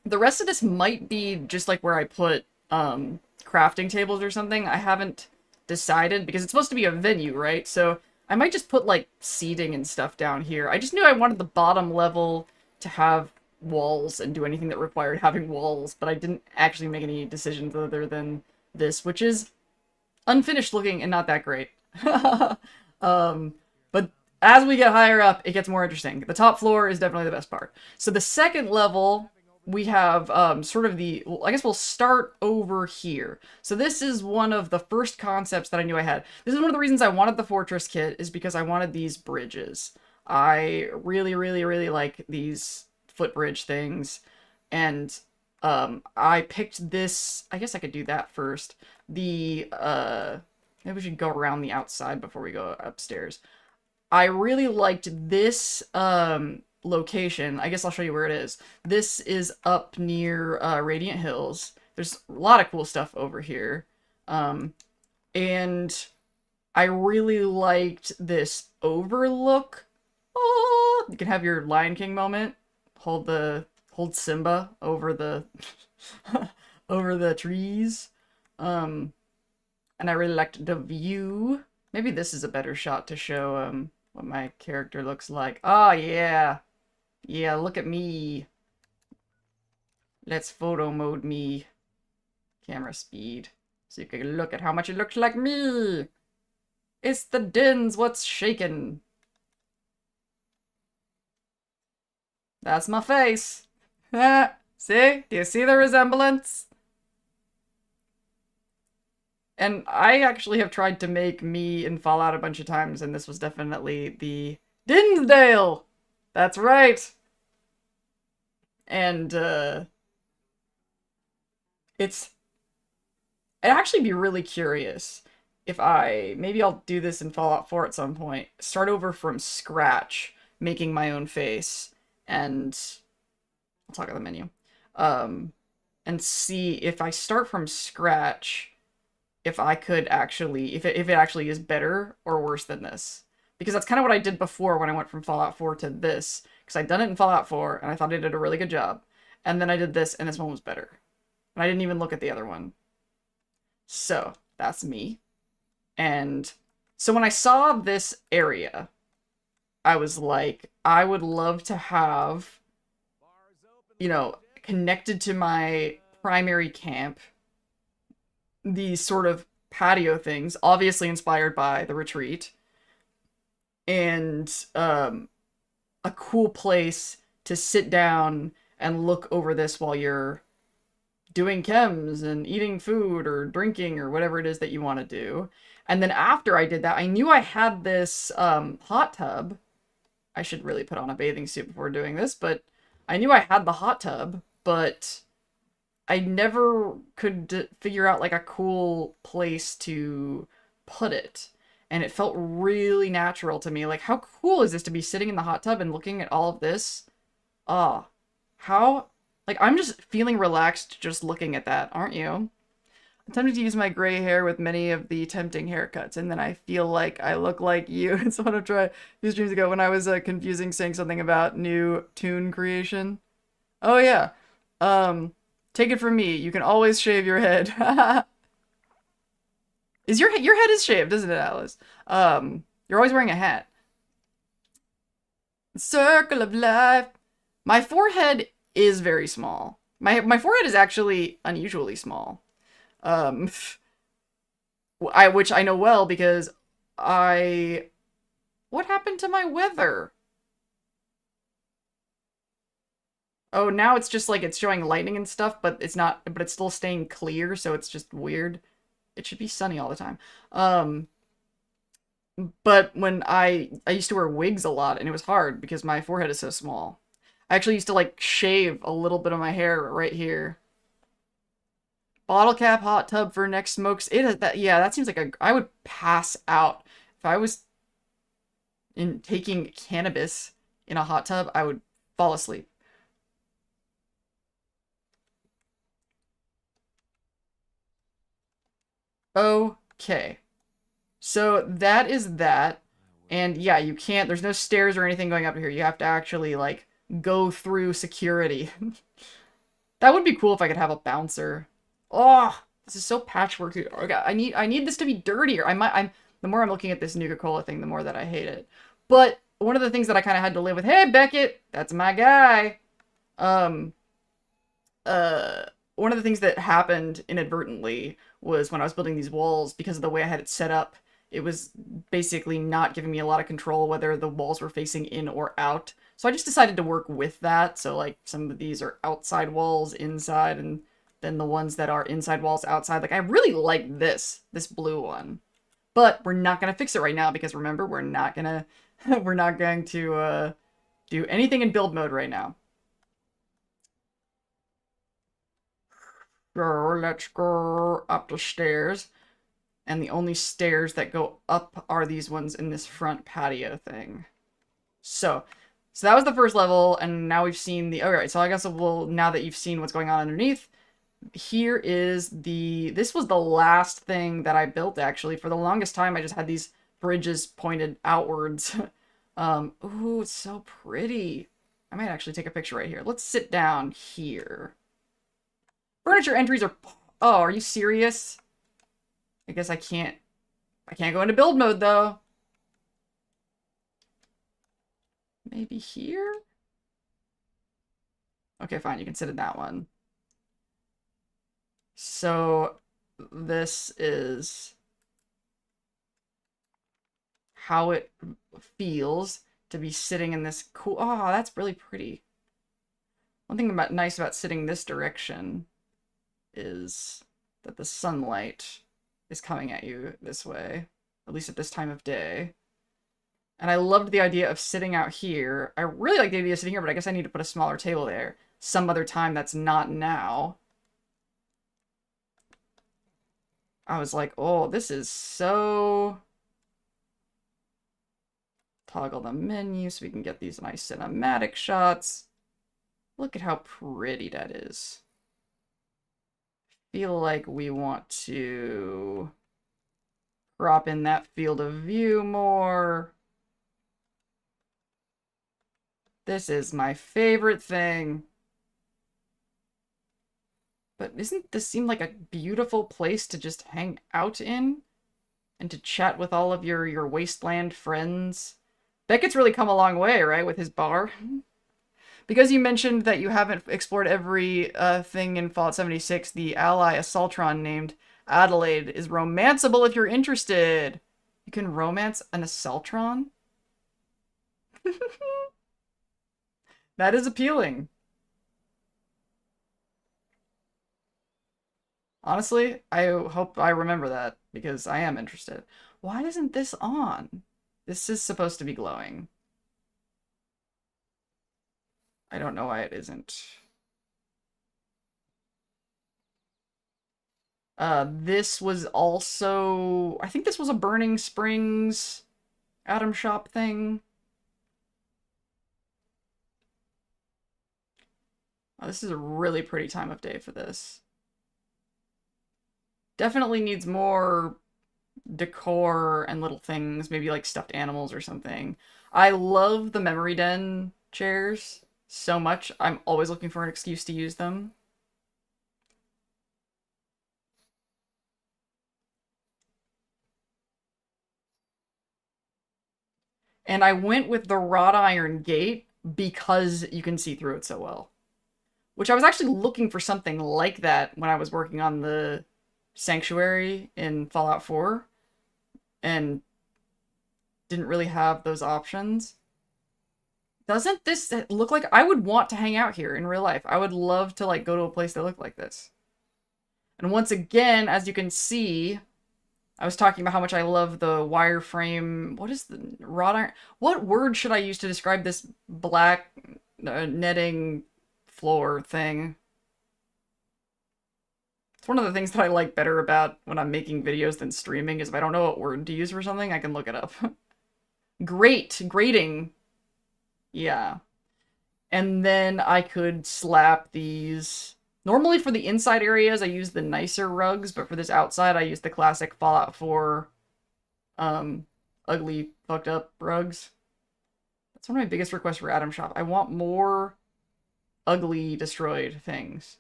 the rest of this might be just like where I put, crafting tables or something. I haven't decided, because it's supposed to be a venue, right? So I might just put, like, seating and stuff down here. I just knew I wanted the bottom level to have walls and do anything that required having walls, but I didn't actually make any decisions other than this, which is unfinished looking and not that great. But as we get higher up, it gets more interesting. The top floor is definitely the best part. So the second level, we have sort of the, well, I guess we'll start over here. So this is one of the first concepts that I knew I had. This is one of the reasons I wanted the fortress kit, is because I wanted these bridges. I really, really, really like these footbridge things. And I picked this, I guess I could do that first. Maybe we should go around the outside before we go upstairs. I really liked this location. I guess I'll show you where it is. This is up near Radiant Hills. There's a lot of cool stuff over here. And I really liked this overlook. Oh, you can have your Lion King moment. Hold Simba over the over the trees. And I really liked the view. Maybe this is a better shot to show what my character looks like. Oh yeah. Yeah, look at me. Let's photo mode me. Camera speed. So you can look at how much it looks like me. It's the Dins what's shaking. That's my face. See? Do you see the resemblance? And I actually have tried to make me in Fallout a bunch of times, and this was definitely the Dinsdale! That's right! And, I'd actually be really curious if maybe I'll do this in Fallout 4 at some point, start over from scratch, making my own face, and I'll talk about the menu, and see if I start from scratch, if I could actually, if it actually is better or worse than this. Because that's kind of what I did before when I went from Fallout 4 to this, because I'd done it in Fallout 4, and I thought I did a really good job, and then I did this, and this one was better. And I didn't even look at the other one. So, that's me. And so when I saw this area, I was like, I would love to have, you know, connected to my primary camp, these sort of patio things, obviously inspired by the retreat, and a cool place to sit down and look over this while you're doing chems and eating food or drinking or whatever it is that you want to do. And then after I did that, I knew I had this hot tub. I should really put on a bathing suit before doing this, but I knew I had the hot tub, but I never could figure out like a cool place to put it. And it felt really natural to me. Like, how cool is this to be sitting in the hot tub and looking at all of this? Ah, how, like, I'm just feeling relaxed just looking at that, aren't you? I'm tempted to use my gray hair with many of the tempting haircuts, and then I feel like I look like you. It's one of a few streams ago when I was confusing saying something about new tune creation. Oh yeah. Take it from me, you can always shave your head. Is your head is shaved, isn't it, Alice? You're always wearing a hat. Circle of life. My forehead is very small. My forehead is actually unusually small. Which I know well because what happened to my weather? Oh, now it's just like it's showing lightning and stuff, but it's not, but it's still staying clear, so it's just weird. It should be sunny all the time. But when I used to wear wigs a lot, and it was hard because my forehead is so small. I actually used to like shave a little bit of my hair right here. Bottle cap hot tub for next smokes. It is that, yeah, that seems like I would pass out if I was taking cannabis in a hot tub. I would fall asleep. Okay. So that is that. And yeah, you can't, there's no stairs or anything going up here. You have to actually like go through security. That would be cool if I could have a bouncer. Oh, this is so patchwork. Okay, I need this to be dirtier. The more I'm looking at this Nuka-Cola thing, the more that I hate it. But one of the things that I kind of had to live with, hey, Beckett, that's my guy. Um, uh, One of the things that happened inadvertently was when I was building these walls, because of the way I had it set up, it was basically not giving me a lot of control whether the walls were facing in or out. So I just decided to work with that. So like some of these are outside walls inside, and then the ones that are inside walls outside. Like I really like this blue one. But we're not going to fix it right now because remember, we're not going to we're not going to do anything in build mode right now. Let's go up the stairs. And the only stairs that go up are these ones in this front patio thing. So that was the first level, and now we've seen the... Alright, so I guess we'll... Now that you've seen what's going on underneath, here is the... This was the last thing that I built, actually. For the longest time, I just had these bridges pointed outwards. Ooh, it's so pretty. I might actually take a picture right here. Let's sit down here. Furniture entries are... Oh, are you serious? I guess I can't go into build mode, though. Maybe here? Okay, fine. You can sit in that one. So, this is how it feels to be sitting in this cool... Oh, that's really pretty. One thing nice about sitting this direction is that the sunlight is coming at you this way, at least at this time of day. And I loved the idea of sitting out here. I really like the idea of sitting here, but I guess I need to put a smaller table there some other time that's not now. I was like, oh, this is so... Toggle the menu so we can get these nice cinematic shots. Look at how pretty that is. Feel like we want to crop in that field of view more. This is my favorite thing. But doesn't this seem like a beautiful place to just hang out in? And to chat with all of your wasteland friends? Beckett's really come a long way, right, with his bar? Because you mentioned that you haven't explored every thing in Fallout 76, the ally Assaultron named Adelaide is romanceable if you're interested. You can romance an Assaultron? That is appealing. Honestly, I hope I remember that, because I am interested. Why isn't this on? This is supposed to be glowing. I don't know why it isn't. This was also... I think this was a Burning Springs Atom Shop thing. Oh, this is a really pretty time of day for this. Definitely needs more decor and little things, maybe like stuffed animals or something. I love the Memory Den chairs so much. I'm always looking for an excuse to use them. And I went with the wrought iron gate because you can see through it so well. Which I was actually looking for something like that when I was working on the Sanctuary in Fallout 4. And didn't really have those options. Doesn't this look like... I would want to hang out here in real life. I would love to like go to a place that looked like this. And once again, as you can see, I was talking about how much I love the wireframe... What is the wrought iron? What word should I use to describe this black netting floor thing? It's one of the things that I like better about when I'm making videos than streaming, is if I don't know what word to use for something, I can look it up. Grating. Yeah. And then I could slap these... Normally for the inside areas, I use the nicer rugs, but for this outside, I use the classic Fallout 4 ugly, fucked up rugs. That's one of my biggest requests for Atom Shop. I want more ugly, destroyed things.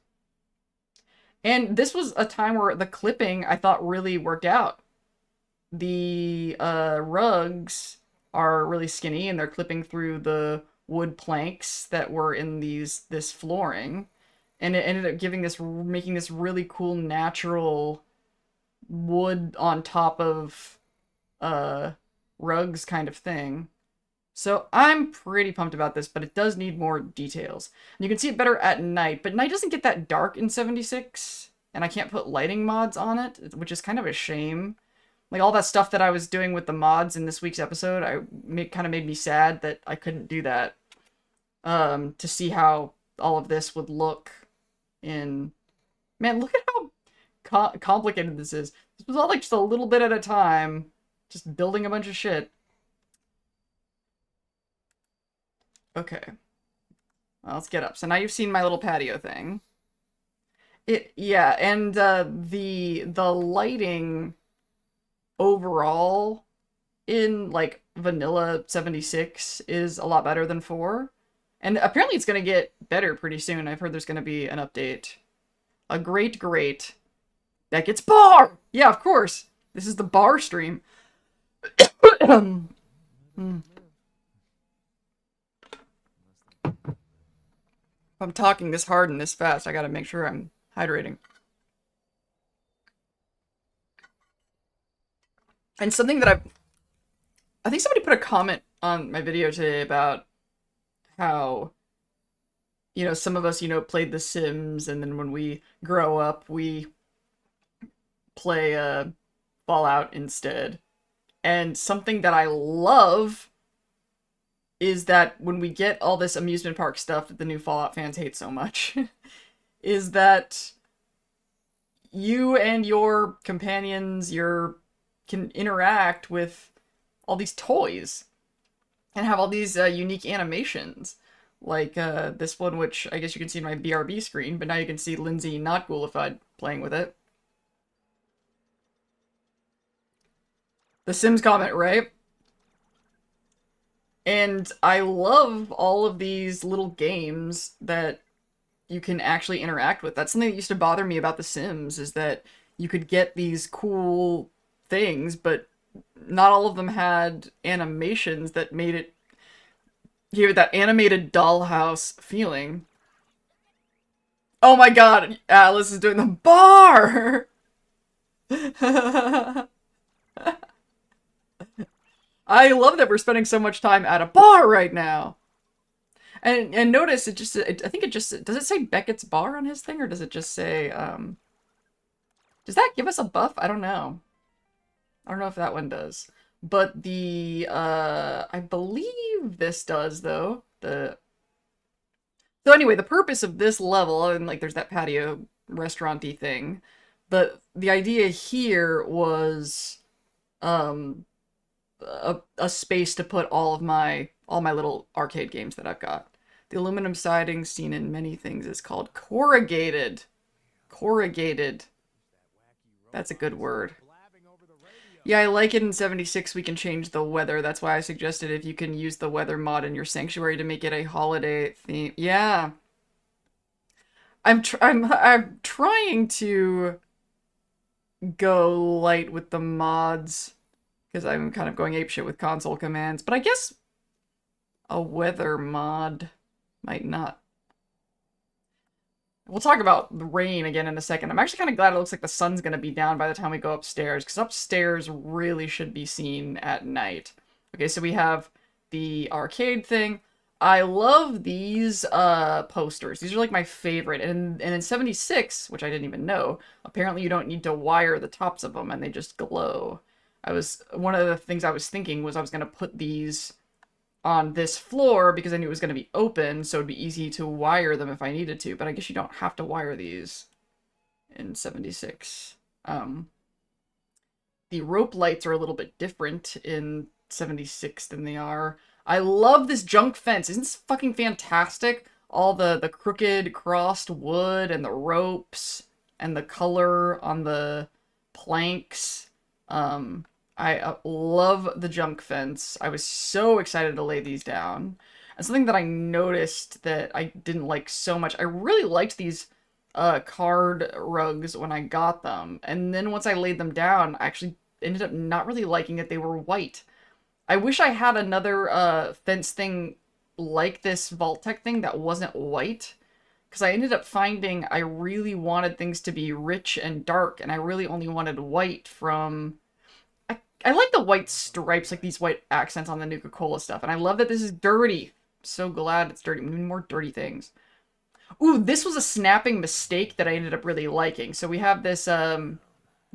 And this was a time where the clipping, I thought, really worked out. the rugs are really skinny and they're clipping through the wood planks that were in this flooring, and it ended up giving this making this really cool natural wood on top of uh rugs kind of thing. So I'm pretty pumped about this, but it does need more details. And you can see it better at night, but night doesn't get that dark in 76, and I can't put lighting mods on it, which is kind of a shame. Like all that stuff that I was doing with the mods in this week's episode, kind of made me sad that I couldn't do that. To see how all of this would look in... Man, look at how complicated this is. This was all like just a little bit at a time, just building a bunch of shit. Okay. Well, let's get up. So now you've seen my little patio thing. Yeah, and the lighting overall in like vanilla 76 is a lot better than 4. And apparently it's going to get better pretty soon. I've heard there's going to be an update. A great that gets bar. Yeah, of course. This is the bar stream. Hmm. If I'm talking this hard and this fast, I gotta make sure I'm hydrating. And something that I think somebody put a comment on my video today about how, you know, some of us, you know, played The Sims, and then when we grow up, we play Fallout instead. And something that I love is that when we get all this amusement park stuff that the new Fallout fans hate so much, is that you and your companions, can interact with all these toys and have all these unique animations. Like this one, which I guess you can see in my BRB screen, but now you can see Lindsay not ghoulified playing with it. The Sims comment, right? And I love all of these little games that you can actually interact with. That's something that used to bother me about The Sims, is that you could get these cool things, but not all of them had animations that made it give it that animated dollhouse feeling. Oh my god, Alice is doing the bar! I love that we're spending so much time at a bar right now. And notice I think it just, does it say Beckett's bar on his thing, or does it just say, does that give us a buff? I don't know. I don't know if that one does. But I believe this does, though. So anyway, the purpose of this level, and like there's that patio restaurant-y thing, but the idea here was, a space to put all my little arcade games that I've got. The aluminum siding seen in many things is called corrugated. Corrugated. That's a good word. Yeah, I like it in 76 we can change the weather. That's why I suggested if you can use the weather mod in your sanctuary to make it a holiday theme. Yeah. I'm trying to go light with the mods, because I'm kind of going apeshit with console commands, but I guess a weather mod might not. We'll talk about the rain again in a second. I'm actually kind of glad it looks like the sun's going to be down by the time we go upstairs, because upstairs really should be seen at night. Okay, so we have the arcade thing. I love these posters. These are like my favorite. And in 76, which I didn't even know, apparently you don't need to wire the tops of them and they just glow. One of the things I was thinking was I was going to put these on this floor because I knew it was going to be open, so it'd be easy to wire them if I needed to, but I guess you don't have to wire these in 76. The rope lights are a little bit different in 76 than they are. I love this junk fence. Isn't this fucking fantastic? All the crooked crossed wood and the ropes and the color on the planks. I love the junk fence. I was so excited to lay these down. And something that I noticed that I didn't like so much, I really liked these card rugs when I got them. And then once I laid them down, I actually ended up not really liking that they were white. I wish I had another fence thing like this Vault-Tec thing that wasn't white, because I ended up finding I really wanted things to be rich and dark, and I really only wanted white from... I like the white stripes, like these white accents on the Nuka-Cola stuff, and I love that this is dirty. So glad it's dirty. We need more dirty things. Ooh, this was a snapping mistake that I ended up really liking. So we have this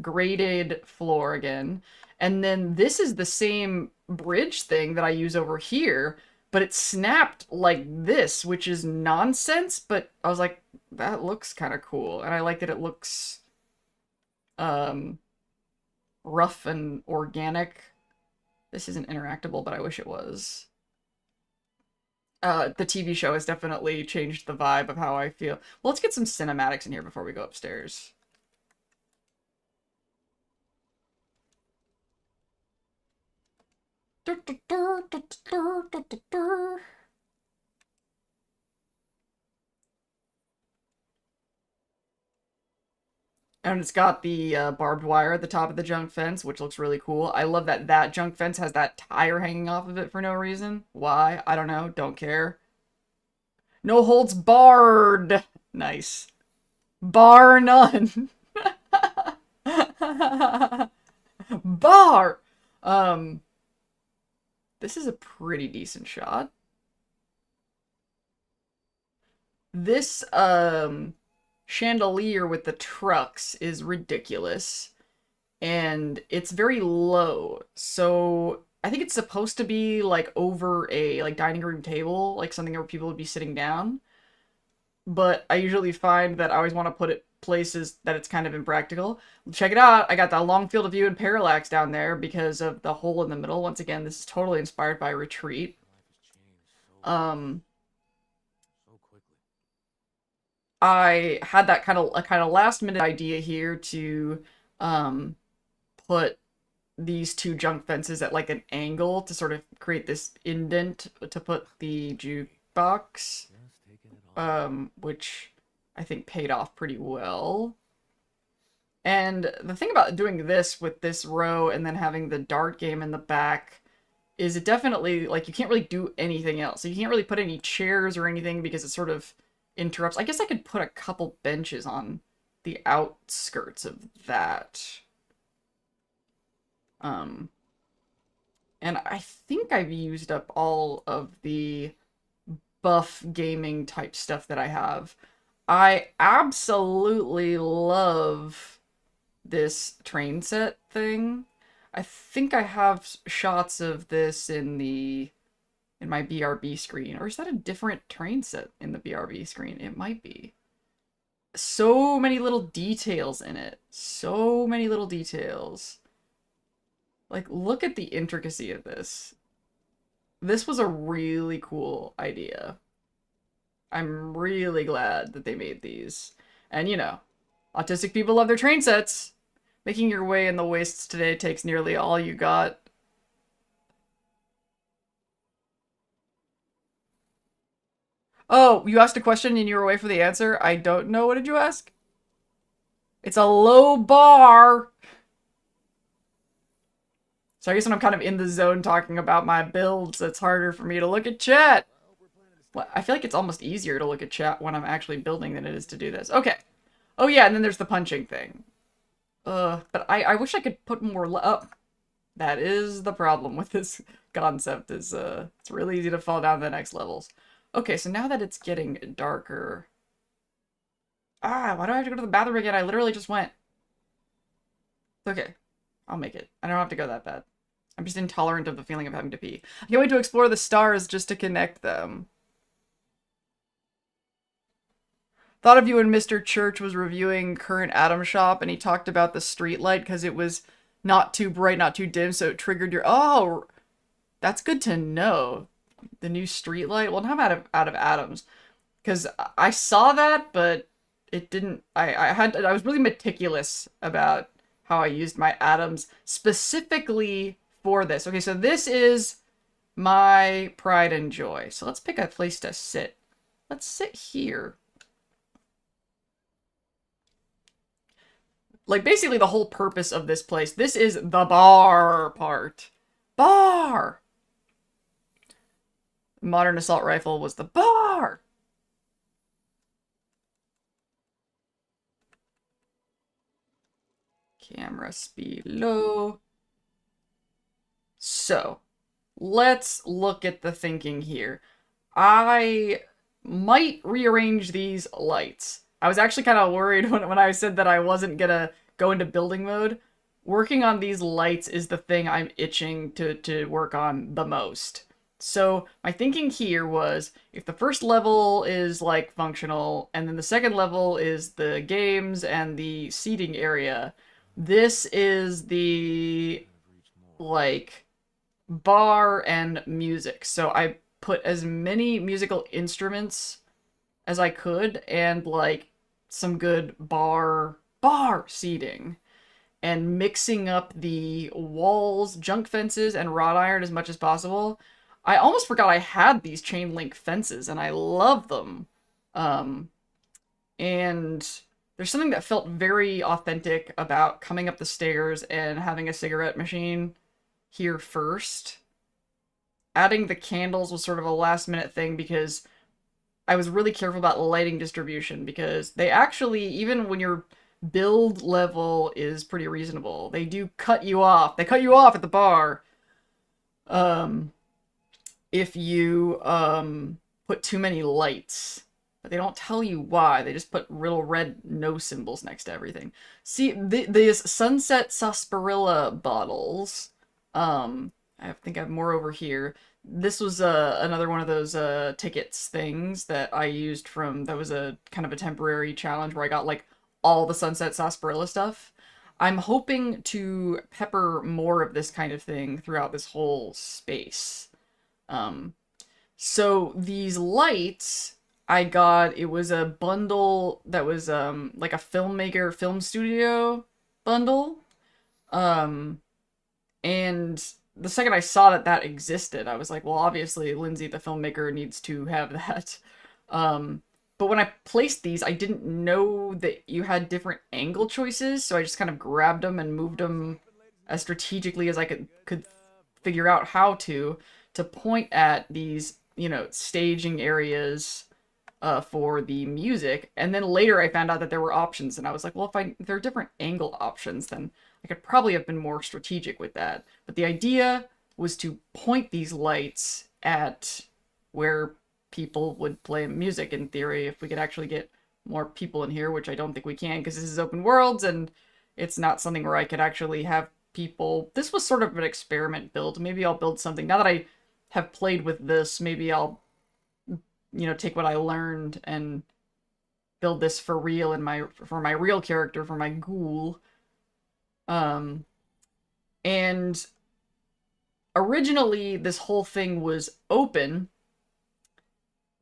graded floor again, and then this is the same bridge thing that I use over here, but it snapped like this, which is nonsense, but I was like, that looks kind of cool, and I like that it looks rough and organic. This isn't interactable, but I wish it was. The TV show has definitely changed the vibe of how I feel. Well, let's get some cinematics in here before we go upstairs. And it's got the barbed wire at the top of the junk fence, which looks really cool. I love that that junk fence has that tire hanging off of it for no reason. Why? I don't know. Don't care. No holds barred. Nice. Bar none. Bar. This is a pretty decent shot. This chandelier with the trucks is ridiculous, and it's very low, so I think it's supposed to be like over a like dining room table, like something where people would be sitting down, but I usually find that I always want to put it places that it's kind of impractical. Check it out, I got that long field of view and parallax down there because of the hole in the middle. Once again, this is totally inspired by Retreat. I had that kind of last minute idea here to put these two junk fences at like an angle to sort of create this indent to put the jukebox, which I think paid off pretty well. And the thing about doing this with this row and then having the dart game in the back is it definitely, like, you can't really do anything else. You can't really put any chairs or anything because it sort of interrupts. I guess I could put a couple benches on the outskirts of that. And I think I've used up all of the buff gaming type stuff that I have. I absolutely love this train set thing. I think I have shots of this in my BRB screen. Or is that a different train set in the BRB screen? It might be. So many little details in it. So many little details. Like, look at the intricacy of this. This was a really cool idea. I'm really glad that they made these. And, you know, autistic people love their train sets. Making your way in the wastes today takes nearly all you got. Oh, you asked a question and you were away for the answer? I don't know. What did you ask? It's a low bar. So I guess when I'm kind of in the zone talking about my builds, it's harder for me to look at chat. Well, I feel like it's almost easier to look at chat when I'm actually building than it is to do this. Okay. Oh yeah, and then there's the punching thing. But I wish I could put more up. That is the problem with this concept, is it's really easy to fall down to the next levels. Okay, so now that it's getting darker... Ah, why do I have to go to the bathroom again? I literally just went. Okay, I'll make it. I don't have to go that bad. I'm just intolerant of the feeling of having to pee. I can't wait to explore the stars just to connect them. Thought of you when Mr. Church was reviewing Current Atom Shop and he talked about the street light because it was not too bright, not too dim, so it triggered your... Oh, that's good to know. The new street light? Well, now I'm out of atoms. Because I saw that, but it didn't... I was really meticulous about how I used my atoms specifically for this. Okay, so this is my pride and joy. So let's pick a place to sit. Let's sit here. like basically the whole purpose of this place. This is the bar part. Bar. Modern assault rifle was the bar. Camera speed low. So, let's look at the thinking here. I might rearrange these lights. I was actually kind of worried when I said that I wasn't gonna go into building mode. Working on these lights is the thing I'm itching to work on the most. So my thinking here was, if the first level is like functional, and then the second level is the games and the seating area, this is the like bar and music. So I put as many musical instruments as I could and like some good bar seating, and mixing up the walls, junk fences, and wrought iron as much as possible. I almost forgot I had these chain link fences, and I love them. Um, and there's something that felt very authentic about coming up the stairs and having a cigarette machine here first. Adding the candles was sort of a last minute thing because I was really careful about lighting distribution, because they actually, even when your build level is pretty reasonable, they do cut you off. They cut you off at the bar. If you put too many lights, but they don't tell you why. They just put little red no symbols next to everything. See, these Sunset Sarsaparilla bottles, I think I have more over here. This was another one of those tickets things that I used from, that was a kind of a temporary challenge where I got like all the Sunset Sarsaparilla stuff. I'm hoping to pepper more of this kind of thing throughout this whole space. So these lights I got, it was a bundle that was like a filmmaker film studio bundle. And the second I saw that that existed, I was like, well, obviously Lindsay, the filmmaker, needs to have that. But when I placed these, I didn't know that you had different angle choices, so I just kind of grabbed them and moved them as strategically as I could figure out how to point at these, you know, staging areas for the music. And then later I found out that there were options, and I was like, well, if there are different angle options, then I could probably have been more strategic with that. But the idea was to point these lights at where people would play music, in theory, if we could actually get more people in here, which I don't think we can because this is open worlds and it's not something where I could actually have people. This was sort of an experiment build. Maybe I'll build something. Now that I have played with this, maybe I'll, you know, take what I learned and build this for real in for my real character, for my ghoul. And originally this whole thing was open,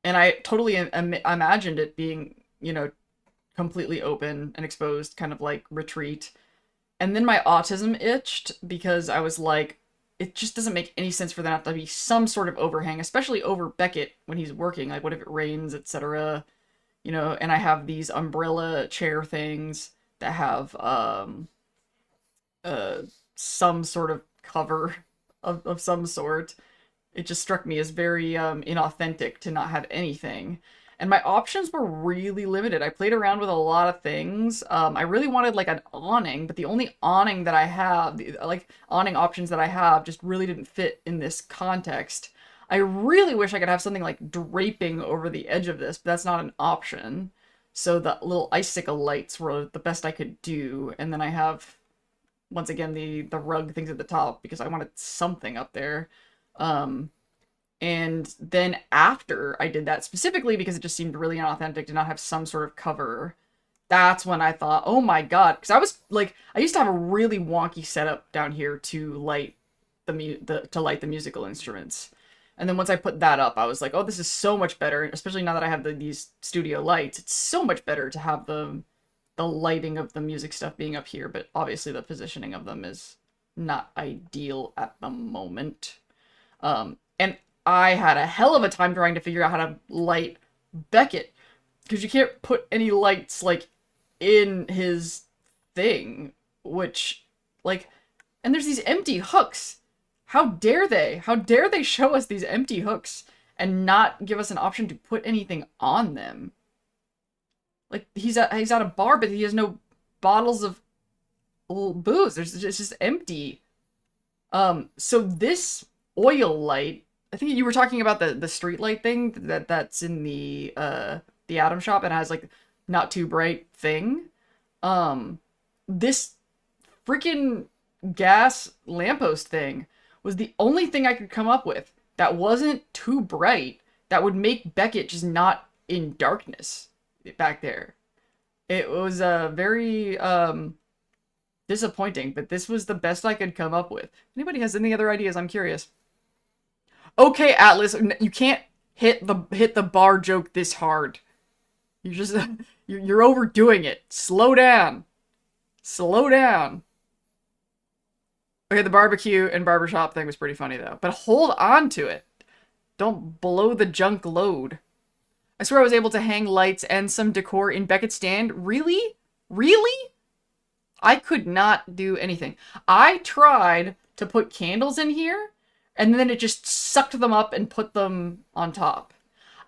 and I totally imagined it being, you know, completely open and exposed, kind of like Retreat. And then my autism itched because I was like, it just doesn't make any sense for that to be some sort of overhang, especially over Beckett when he's working. Like, what if it rains, etc.? You know, and I have these umbrella chair things that have some sort of cover of some sort. It just struck me as very inauthentic to not have anything. And my options were really limited. I played around with a lot of things. I really wanted like an awning, but the only awning that I have, like awning options that I have, just really didn't fit in this context. I really wish I could have something like draping over the edge of this, but that's not an option. So the little icicle lights were the best I could do. And then I have, once again, the rug things at the top because I wanted something up there. And then after I did that, specifically because it just seemed really inauthentic to not have some sort of cover, that's when I thought, oh my god, because I was like, I used to have a really wonky setup down here to light the musical instruments. And then once I put that up, I was like, oh, this is so much better, especially now that I have these studio lights. It's so much better to have the lighting of the music stuff being up here, but obviously the positioning of them is not ideal at the moment. And I had a hell of a time trying to figure out how to light Beckett, because you can't put any lights like in his thing, which, like, and there's these empty hooks. How dare they? How dare they show us these empty hooks and not give us an option to put anything on them? Like, he's at a bar, but he has no bottles of booze. It's just empty. So this oil light, I think you were talking about the street light thing that's in the Atom shop and has like not too bright thing. This freaking gas lamppost thing was the only thing I could come up with that wasn't too bright that would make Beckett just not in darkness back there. It was very disappointing, but this was the best I could come up with. Anybody has any other ideas? I'm curious. Okay, Atlas, you can't hit the bar joke this hard. You just you're overdoing it. Slow down. Slow down. Okay, the barbecue and barbershop thing was pretty funny though. But hold on to it. Don't blow the junk load. I swear I was able to hang lights and some decor in Beckett's stand. Really? Really? I could not do anything. I tried to put candles in here, and then it just sucked them up and put them on top.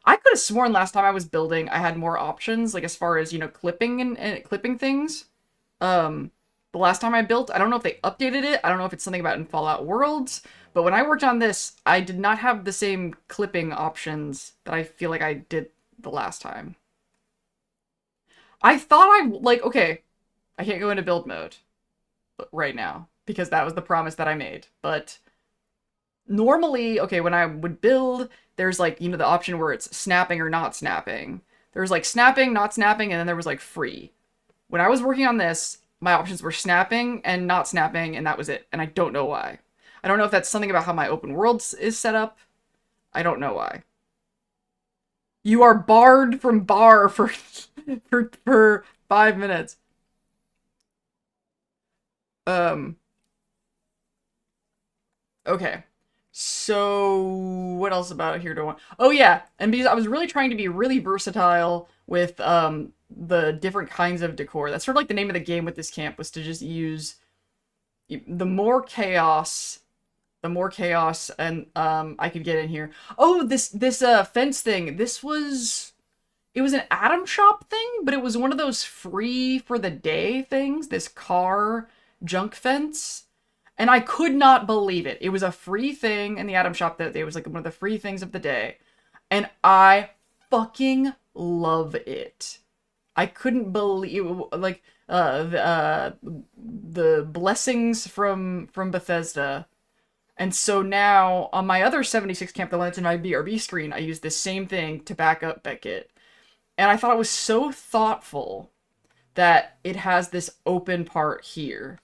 I could have sworn last time I was building, I had more options, like as far as, you know, clipping and clipping things. The last time I built, I don't know if they updated it. I don't know if it's something about in Fallout Worlds, but when I worked on this, I did not have the same clipping options that I feel like I did the last time. I thought okay, I can't go into build mode right now because that was the promise that I made, but normally, okay, when I would build, there's like, you know, the option where it's snapping or not snapping. There was like snapping, not snapping, and then there was like free. When I was working on this, my options were snapping and not snapping, and that was it. And I don't know why. I don't know if that's something about how my open world is set up. I don't know why. You are barred from bar for for 5 minutes. Okay. So, what else about here do I want? Oh yeah, and because I was really trying to be really versatile with the different kinds of decor. That's sort of like the name of the game with this camp, was to just use the more chaos, and I could get in here. Oh, this fence thing. It was an Atom shop thing, but it was one of those free for the day things, this car junk fence. And I could not believe it. It was a free thing in the Atom shop that day. It was like one of the free things of the day. And I fucking love it. I couldn't believe, like, the blessings from Bethesda. And so now, on my other 76 camp, the one that's in my BRB screen, I use this same thing to back up Beckett. And I thought it was so thoughtful that it has this open part here.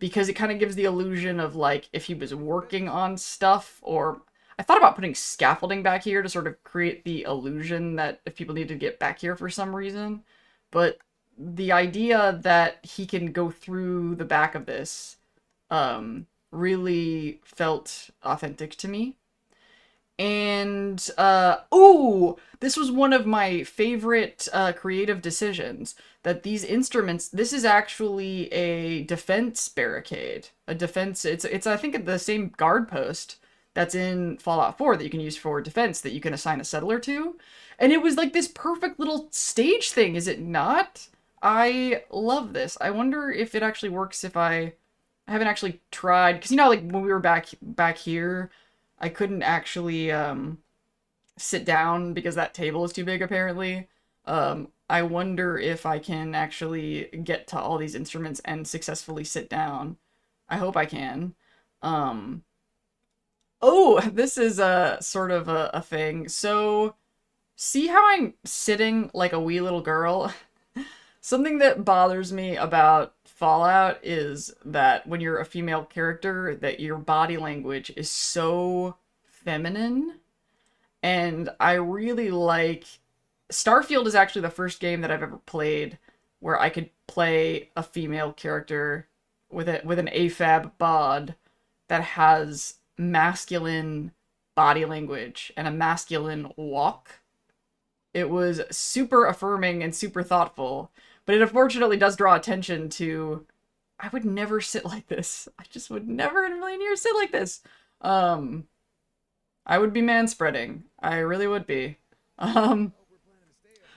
Because it kind of gives the illusion of, like, if he was working on stuff, or... I thought about putting scaffolding back here to sort of create the illusion that if people need to get back here for some reason. But the idea that he can go through the back of this really felt authentic to me. And, this was one of my favorite creative decisions. That these instruments, this is actually a defense barricade. A defense, it's I think the same guard post that's in Fallout 4 that you can use for defense that you can assign a settler to. And it was like this perfect little stage thing, is it not? I love this. I wonder if it actually works if I haven't actually tried, because you know, like when we were back here, I couldn't actually sit down because that table is too big apparently. I wonder if I can actually get to all these instruments and successfully sit down. I hope I can. Oh, this is a sort of a thing. So, see how I'm sitting like a wee little girl? Something that bothers me about Fallout is that when you're a female character, that your body language is so feminine. And I really like... Starfield is actually the first game that I've ever played where I could play a female character with an AFAB bod that has masculine body language and a masculine walk. It was super affirming and super thoughtful. But it unfortunately does draw attention to... I would never sit like this. I just would never in a million years sit like this. I would be manspreading. I really would be. Whoever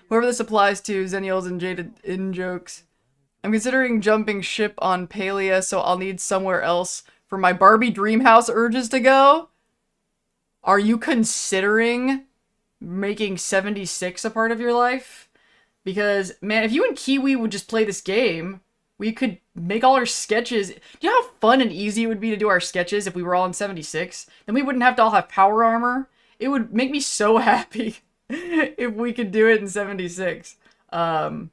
this applies to, Zennials and Jaded In-Jokes. I'm considering jumping ship on Palia, so I'll need somewhere else for my Barbie Dreamhouse urges to go. Are you considering making 76 a part of your life? Because, man, if you and Kiwi would just play this game, we could make all our sketches. Do you know how fun and easy it would be to do our sketches if we were all in 76? Then we wouldn't have to all have power armor. It would make me so happy if we could do it in 76. I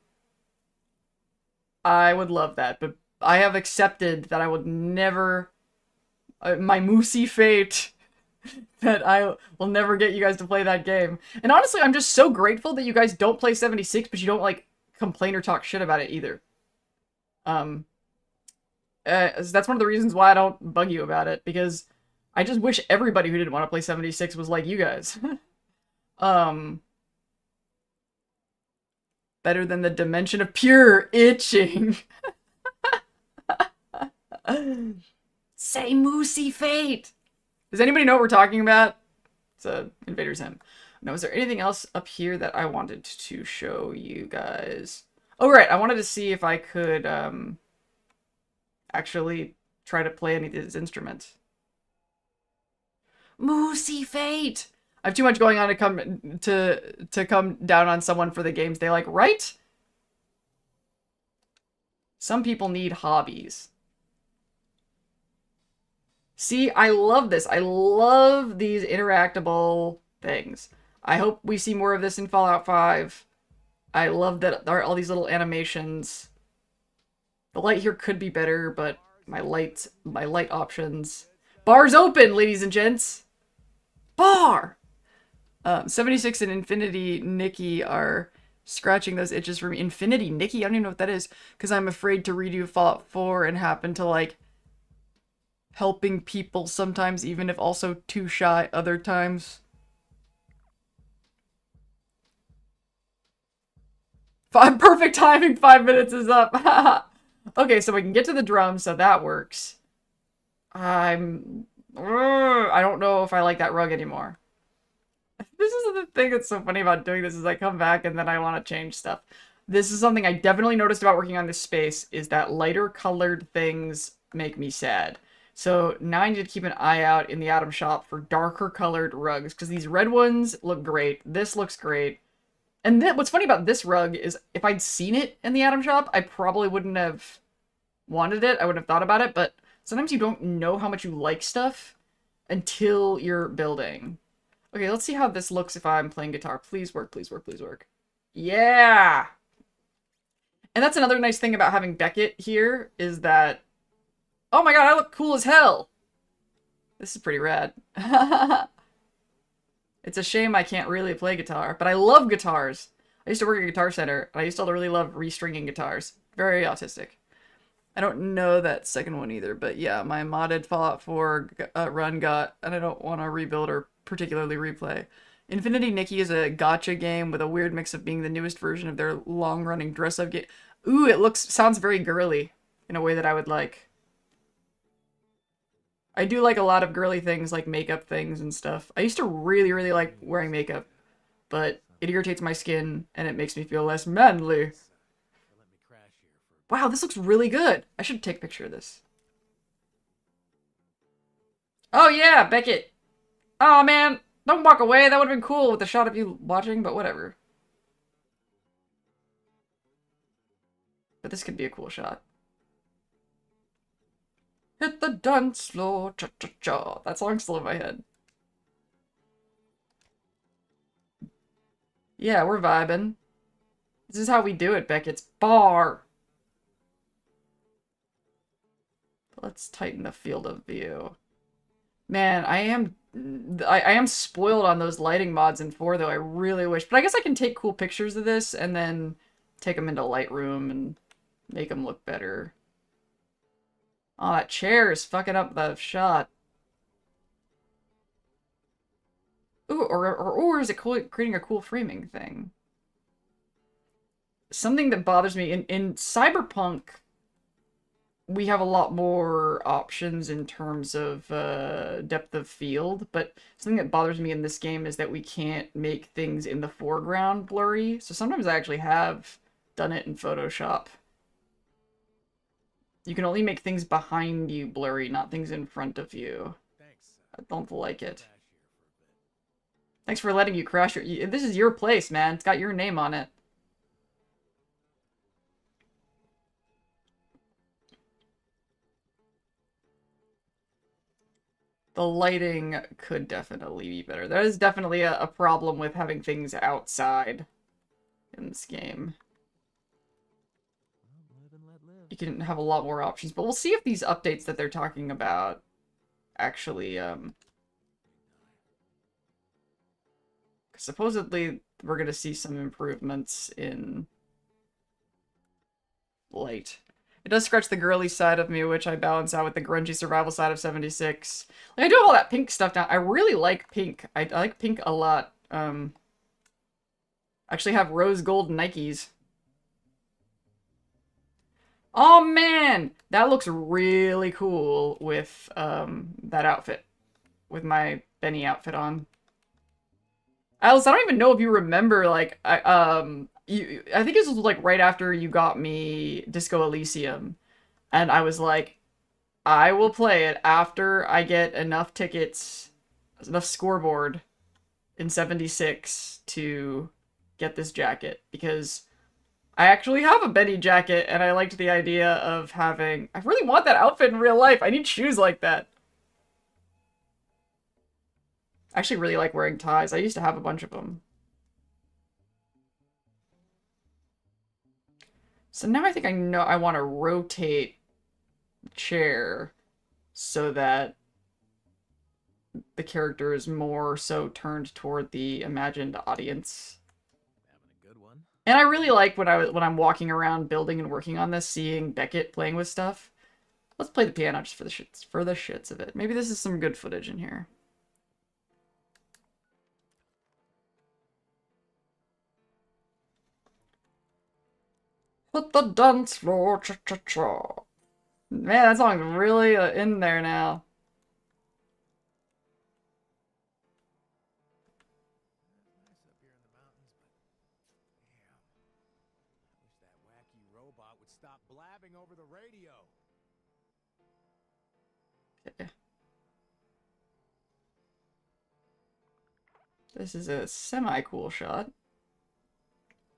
would love that, but I have accepted that I would never... my moosey fate... that I will never get you guys to play that game. And honestly, I'm just so grateful that you guys don't play 76, but you don't, like, complain or talk shit about it either. That's one of the reasons why I don't bug you about it, because I just wish everybody who didn't want to play 76 was like you guys. Better than the dimension of pure itching. Say moosey fate! Does anybody know what we're talking about? It's a Invader's Hymn. No, is there anything else up here that I wanted to show you guys? Oh, right. I wanted to see if I could actually try to play any of these instruments. Moosey fate! I have too much going on to come down on someone for the games they like, right? Some people need hobbies. See, I love this. I love these interactable things. I hope we see more of this in Fallout 5. I love that there are all these little animations. The light here could be better, but my light options. Bar's open, ladies and gents! Bar! 76 and Infinity Nikki are scratching those itches for me. Infinity Nikki? I don't even know what that is, because I'm afraid to redo Fallout 4 and happen to, like, helping people sometimes, even if also too shy other times. Perfect timing, 5 minutes is up. Okay, so we can get to the drums, so that works. I don't know if I like that rug anymore. This is the thing that's so funny about doing this, is I come back and then I want to change stuff. This is something I definitely noticed about working on this space, is that lighter colored things make me sad. So now I need to keep an eye out in the item shop for darker colored rugs, because these red ones look great. This looks great. And then what's funny about this rug is if I'd seen it in the item shop, I probably wouldn't have wanted it. I wouldn't have thought about it, but sometimes you don't know how much you like stuff until you're building. Okay, let's see how this looks if I'm playing guitar. Please work, please work, please work. Yeah! And that's another nice thing about having Beckett here, is that... Oh my god, I look cool as hell! This is pretty rad. It's a shame I can't really play guitar, but I love guitars. I used to work at a guitar center, and I used to really love restringing guitars. Very autistic. I don't know that second one either, but yeah, my modded Fallout 4 run got, and I don't want to rebuild or particularly replay. Infinity Nikki is a gacha game with a weird mix of being the newest version of their long-running dress-up game. Ooh, it sounds very girly in a way that I would like. I do like a lot of girly things, like makeup things and stuff. I used to really, really like wearing makeup, but it irritates my skin and it makes me feel less manly. Wow, this looks really good. I should take a picture of this. Oh yeah, Beckett. Oh man, don't walk away. That would have been cool with a shot of you watching, but whatever. But this could be a cool shot. Hit the dance floor, cha-cha-cha. That song's still in my head. Yeah, we're vibing. This is how we do it, Beckett's bar. Let's tighten the field of view. Man, I am spoiled on those lighting mods in 4, though. I really wish. But I guess I can take cool pictures of this and then take them into Lightroom and make them look better. Oh, that chair is fucking up the shot. Ooh, or is it cool, creating a cool framing thing? something that bothers me in Cyberpunk, we have a lot more options in terms of depth of field, but something that bothers me in this game is that we can't make things in the foreground blurry. So sometimes I actually have done it in Photoshop. You can only make things behind you blurry, not things in front of you. I don't like it. Thanks for letting you crash your... This is your place, man. It's got your name on it. The lighting could definitely be better. There is definitely a problem with having things outside in this game. You can have a lot more options, but we'll see if these updates that they're talking about actually, supposedly we're gonna see some improvements in light. It does scratch the girly side of me, which I balance out with the grungy survival side of 76. Like, I do have all that pink stuff now. I really like pink. I like pink a lot. I actually have rose gold Nikes. Oh man! That looks really cool with that outfit. With my Benny outfit on. Alice, I don't even know if you remember, like, I think this was like right after you got me Disco Elysium, and I was like, I will play it after I get enough tickets, enough scoreboard in 76 to get this jacket, because I actually have a Benny jacket, and I liked the idea of having... I really want that outfit in real life. I need shoes like that. I actually really like wearing ties. I used to have a bunch of them. So now I think I know I want to rotate the chair so that the character is more so turned toward the imagined audience. Having a good one. And I really like when I'm walking around building and working on this, seeing Beckett playing with stuff. Let's play the piano just for the shits of it. Maybe this is some good footage in here. Hit the dance floor, cha-cha-cha. Man, that song's really in there now. Nice up here in the mountains, but damn. I wish that wacky robot would stop blabbing over the radio. Okay. This is a semi-cool shot.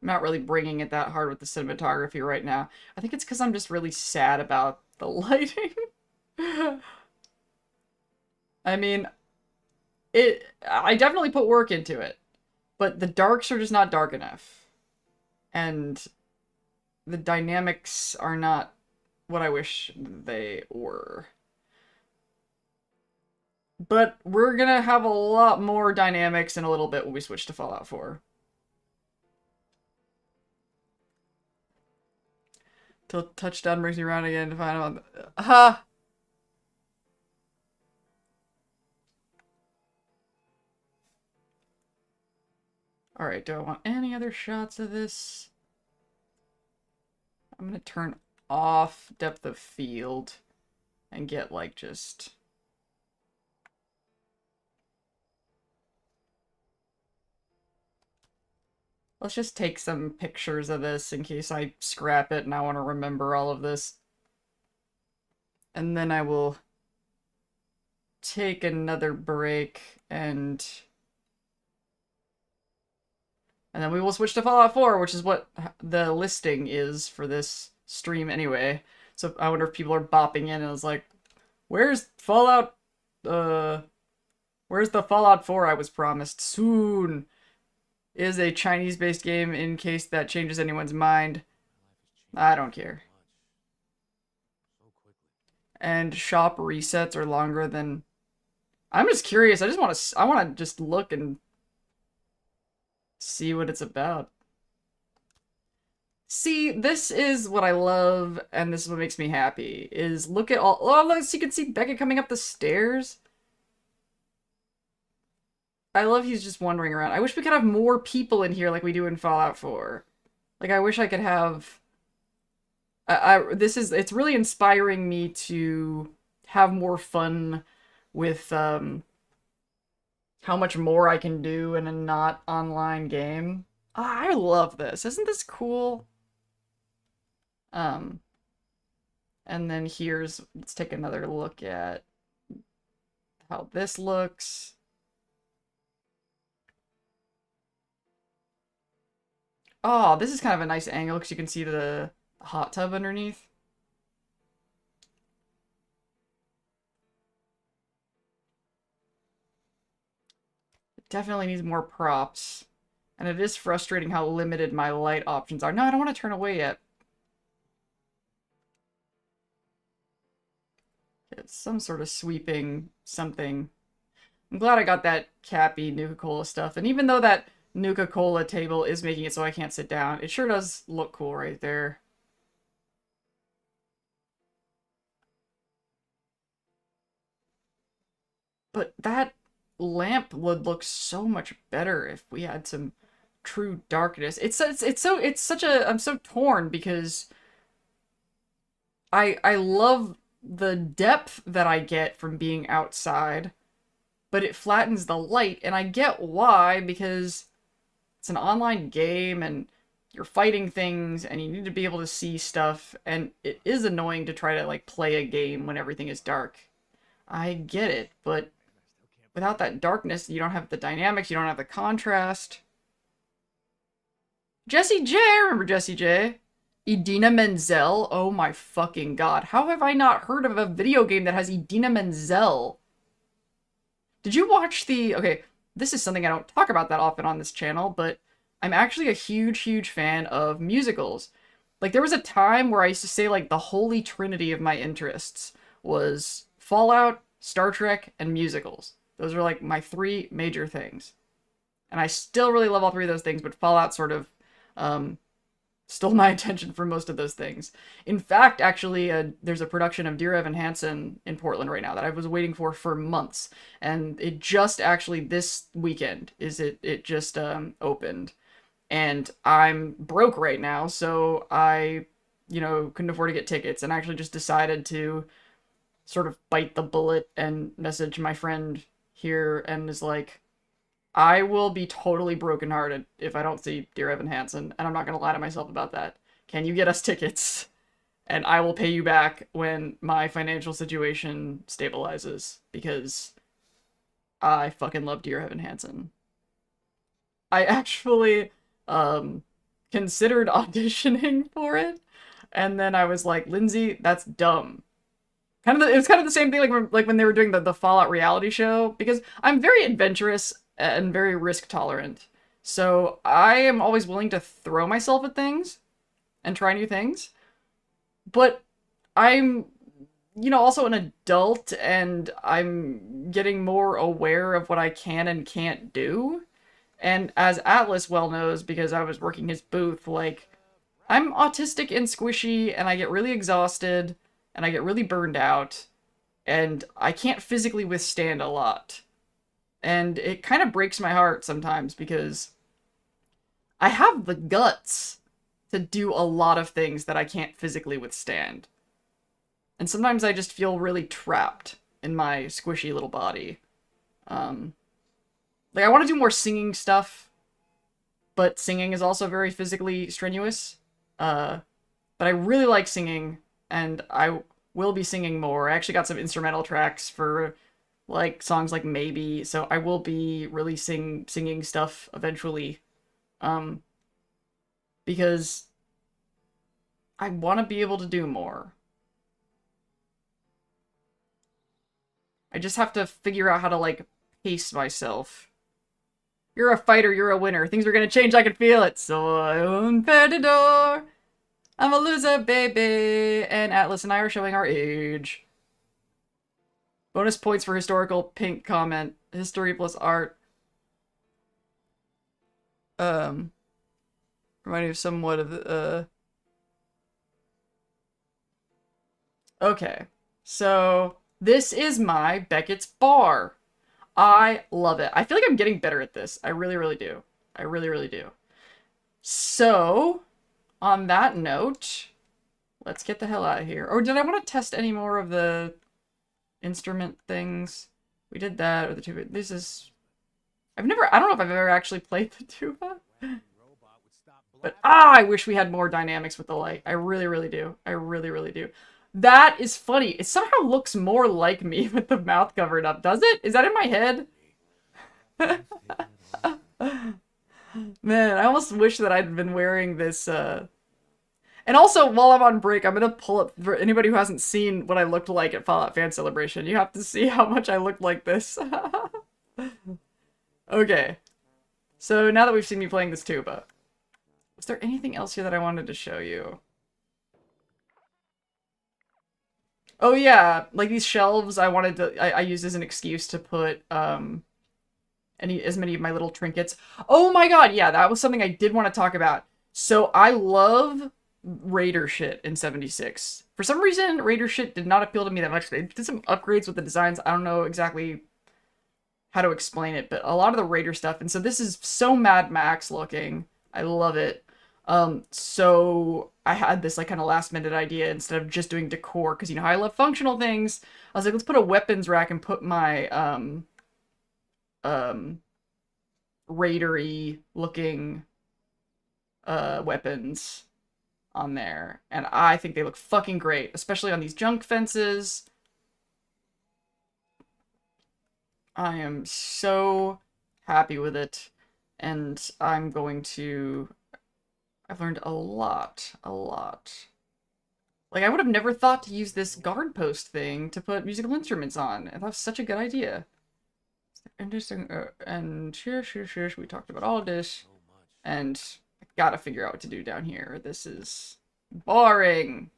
I'm not really bringing it that hard with the cinematography right now. I think it's because I'm just really sad about the lighting. I mean, I definitely put work into it, but the darks are just not dark enough. And the dynamics are not what I wish they were. But we're gonna have a lot more dynamics in a little bit when we switch to Fallout 4. Till touchdown brings me around again to find out. Ha! Alright, do I want any other shots of this? I'm gonna turn off depth of field and get, like, just... Let's just take some pictures of this in case I scrap it and I want to remember all of this. And then I will take another break and then we will switch to Fallout 4, which is what the listing is for this stream anyway. So I wonder if people are bopping in and it's like, where's Fallout, where's the Fallout 4 I was promised? Soon. Is a Chinese-based game in case that changes anyone's mind. I don't care. And shop resets are longer than... I'm just curious. I want to just look and see what it's about. See, this is what I love, and this is what makes me happy, is look at all... Oh, look, so you can see Beckett coming up the stairs. I love he's just wandering around. I wish we could have more people in here like we do in Fallout 4. Like, I wish I could have. It's really inspiring me to have more fun with how much more I can do in a not online game. I love this. Isn't this cool? Um, and then let's take another look at how this looks. Oh, this is kind of a nice angle because you can see the hot tub underneath. It definitely needs more props. And it is frustrating how limited my light options are. No, I don't want to turn away yet. It's some sort of sweeping something. I'm glad I got that Cappy Nuka-Cola stuff. And even though that Nuka-Cola table is making it so I can't sit down, it sure does look cool right there. But that lamp would look so much better if we had some true darkness. It's such a I'm so torn because I love the depth that I get from being outside, but it flattens the light, and I get why, because it's an online game and you're fighting things and you need to be able to see stuff, and it is annoying to try to like play a game when everything is dark. I get it, but without that darkness, you don't have the dynamics, you don't have the contrast. Jessie J, I remember Jessie J. Idina Menzel, oh my fucking god. How have I not heard of a video game that has Idina Menzel? Did you watch okay, this is something I don't talk about that often on this channel, but I'm actually a huge, huge fan of musicals. Like, there was a time where I used to say, like, the holy trinity of my interests was Fallout, Star Trek, and musicals. Those are, like, my three major things. And I still really love all three of those things, but Fallout sort of, stole my attention for most of those things. In fact, actually, there's a production of Dear Evan Hansen in Portland right now that I was waiting for months, and it just actually this weekend it just opened, and I'm broke right now, so I, couldn't afford to get tickets, and actually just decided to sort of bite the bullet and message my friend here, and is like, I will be totally brokenhearted if I don't see Dear Evan Hansen, and I'm not gonna lie to myself about that. Can you get us tickets? And I will pay you back when my financial situation stabilizes, because I fucking love Dear Evan Hansen. I actually considered auditioning for it, and then I was like, Lindsay, that's dumb. It was kind of the same thing like when they were doing the Fallout reality show, because I'm very adventurous and very risk tolerant. So I am always willing to throw myself at things and try new things. But I'm, also an adult, and I'm getting more aware of what I can and can't do. And as Atlas well knows, because I was working his booth, like, I'm autistic and squishy, and I get really exhausted, and I get really burned out, and I can't physically withstand a lot. And it kind of breaks my heart sometimes, because I have the guts to do a lot of things that I can't physically withstand. And sometimes I just feel really trapped in my squishy little body. Like, I want to do more singing stuff, but singing is also very physically strenuous. But I really like singing, and I will be singing more. I actually got some instrumental tracks for like songs like Maybe, so I will be releasing singing stuff eventually, because I want to be able to do more. I just have to figure out how to like pace myself. You're a fighter, you're a winner. Things are gonna change, I can feel it. Soy un perdedor. I'm a loser, baby. And Atlas and I are showing our age. Bonus points for historical pink comment. History plus art. Reminding me of somewhat of okay. So this is my Beckett's bar. I love it. I feel like I'm getting better at this. I really, really do. I really, really do. So On that note, let's get the hell out of here. Or did I want to test any more of the instrument things? We did that, or the tuba. This is... I don't know if I've ever actually played the tuba. But I wish we had more dynamics with the light. I really, really do. I really, really do. That is funny. It somehow looks more like me with the mouth covered up, does it? Is that in my head? Man, I almost wish that I'd been wearing this, And also, while I'm on break, I'm gonna pull up, for anybody who hasn't seen what I looked like at Fallout Fan Celebration, you have to see how much I looked like this. Okay. So, now that we've seen me playing this tuba, was there anything else here that I wanted to show you? Oh yeah, like these shelves I wanted to, I used as an excuse to put, as many of my little trinkets. Oh my god, yeah, that was something I did want to talk about. So I love Raider shit in 76. For some reason, Raider shit did not appeal to me that much. They did some upgrades with the designs. I don't know exactly how to explain it, but a lot of the Raider stuff. And so this is so Mad Max looking. I love it. So I had this like kind of last minute idea instead of just doing decor, because you know how I love functional things. I was like, let's put a weapons rack and put my raidery looking weapons on there, and I think they look fucking great, especially on these junk fences. I am so happy with it, and I'm going to... I've learned a lot. Like, I would have never thought to use this guard post thing to put musical instruments on, and that was such a good idea. Interesting, and shush, we talked about all of this, and I gotta figure out what to do down here. This is boring.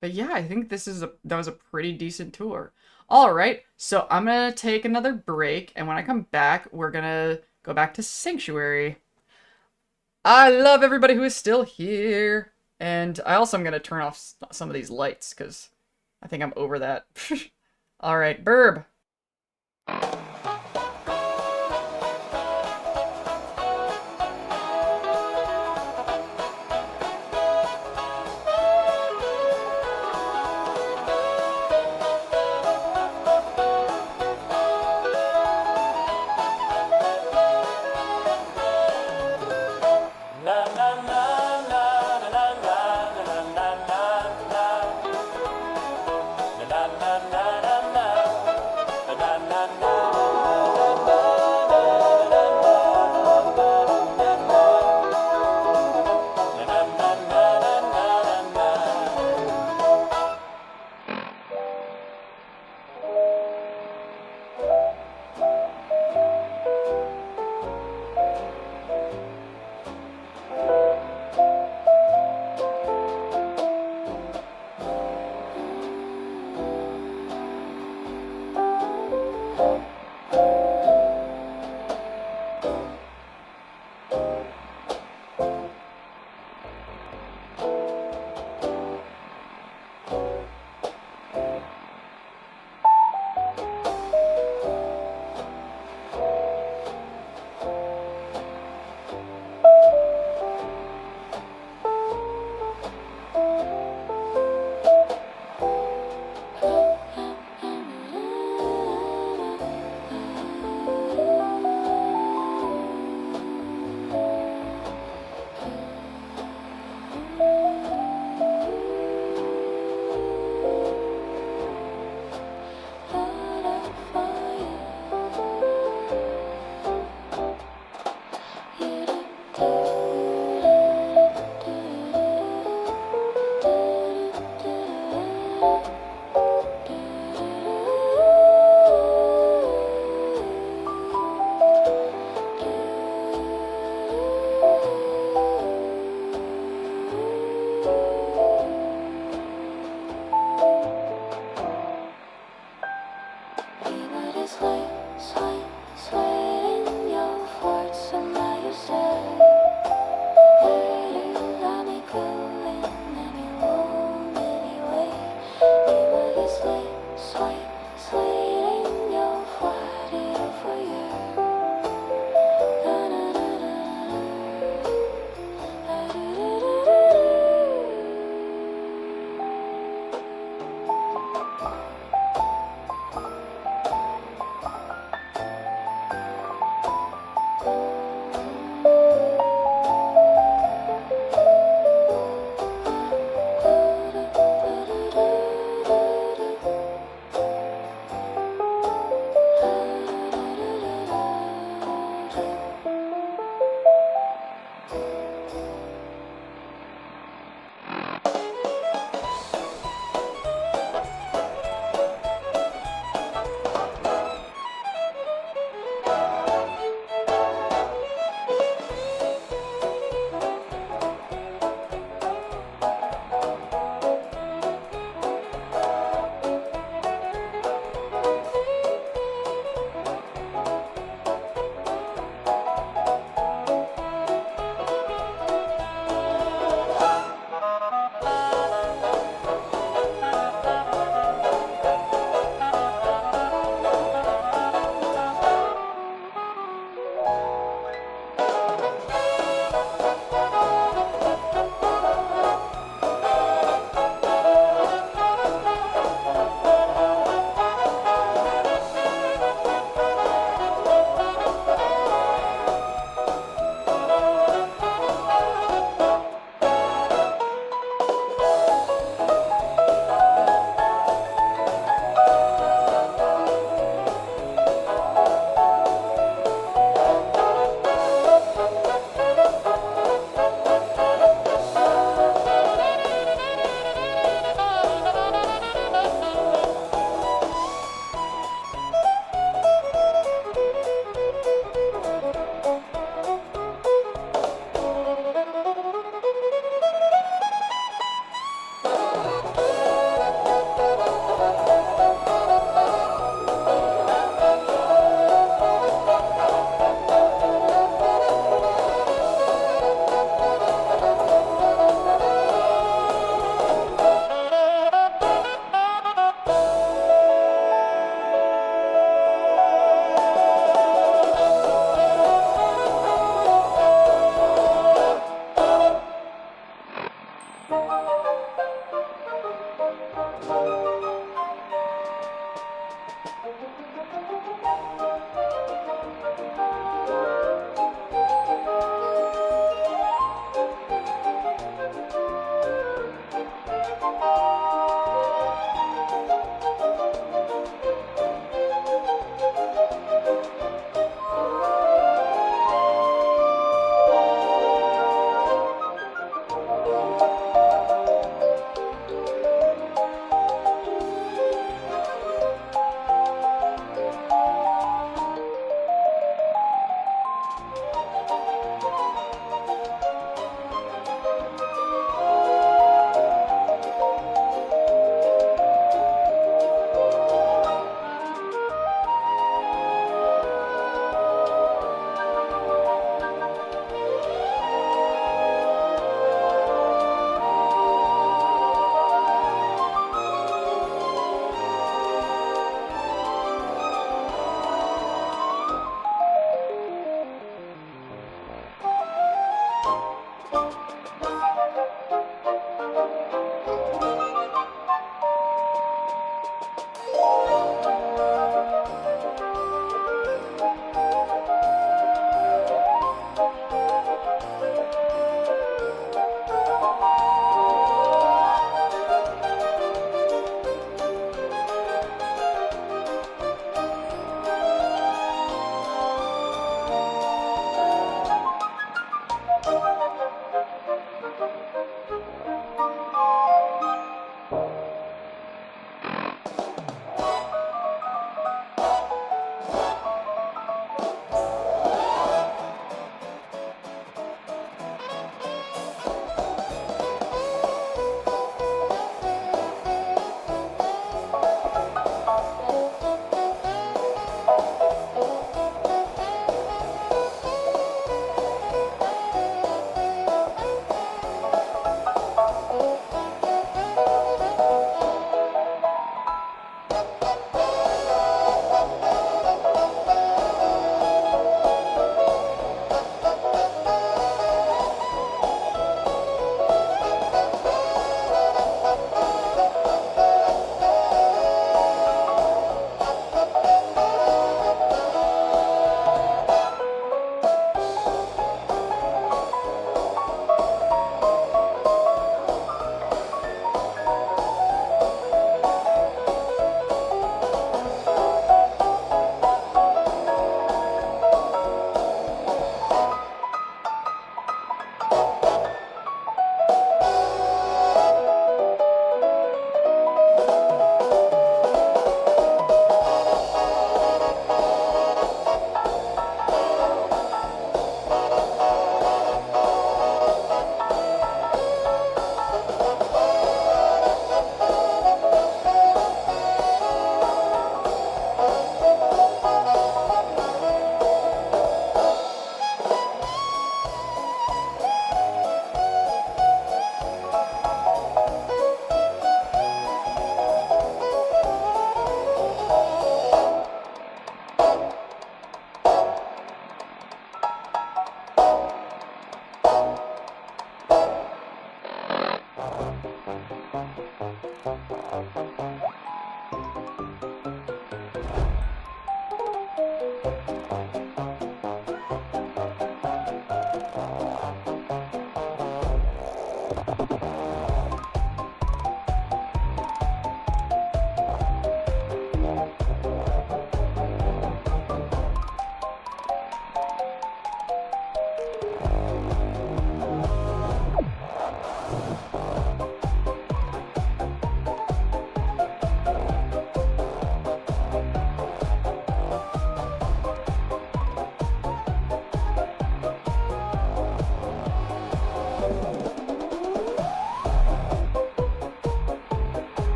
But yeah, I think that was a pretty decent tour. All right, so I'm gonna take another break, and when I come back, we're gonna go back to Sanctuary. I love everybody who is still here. And I also am going to turn off some of these lights, because I think I'm over that. Alright, Burb.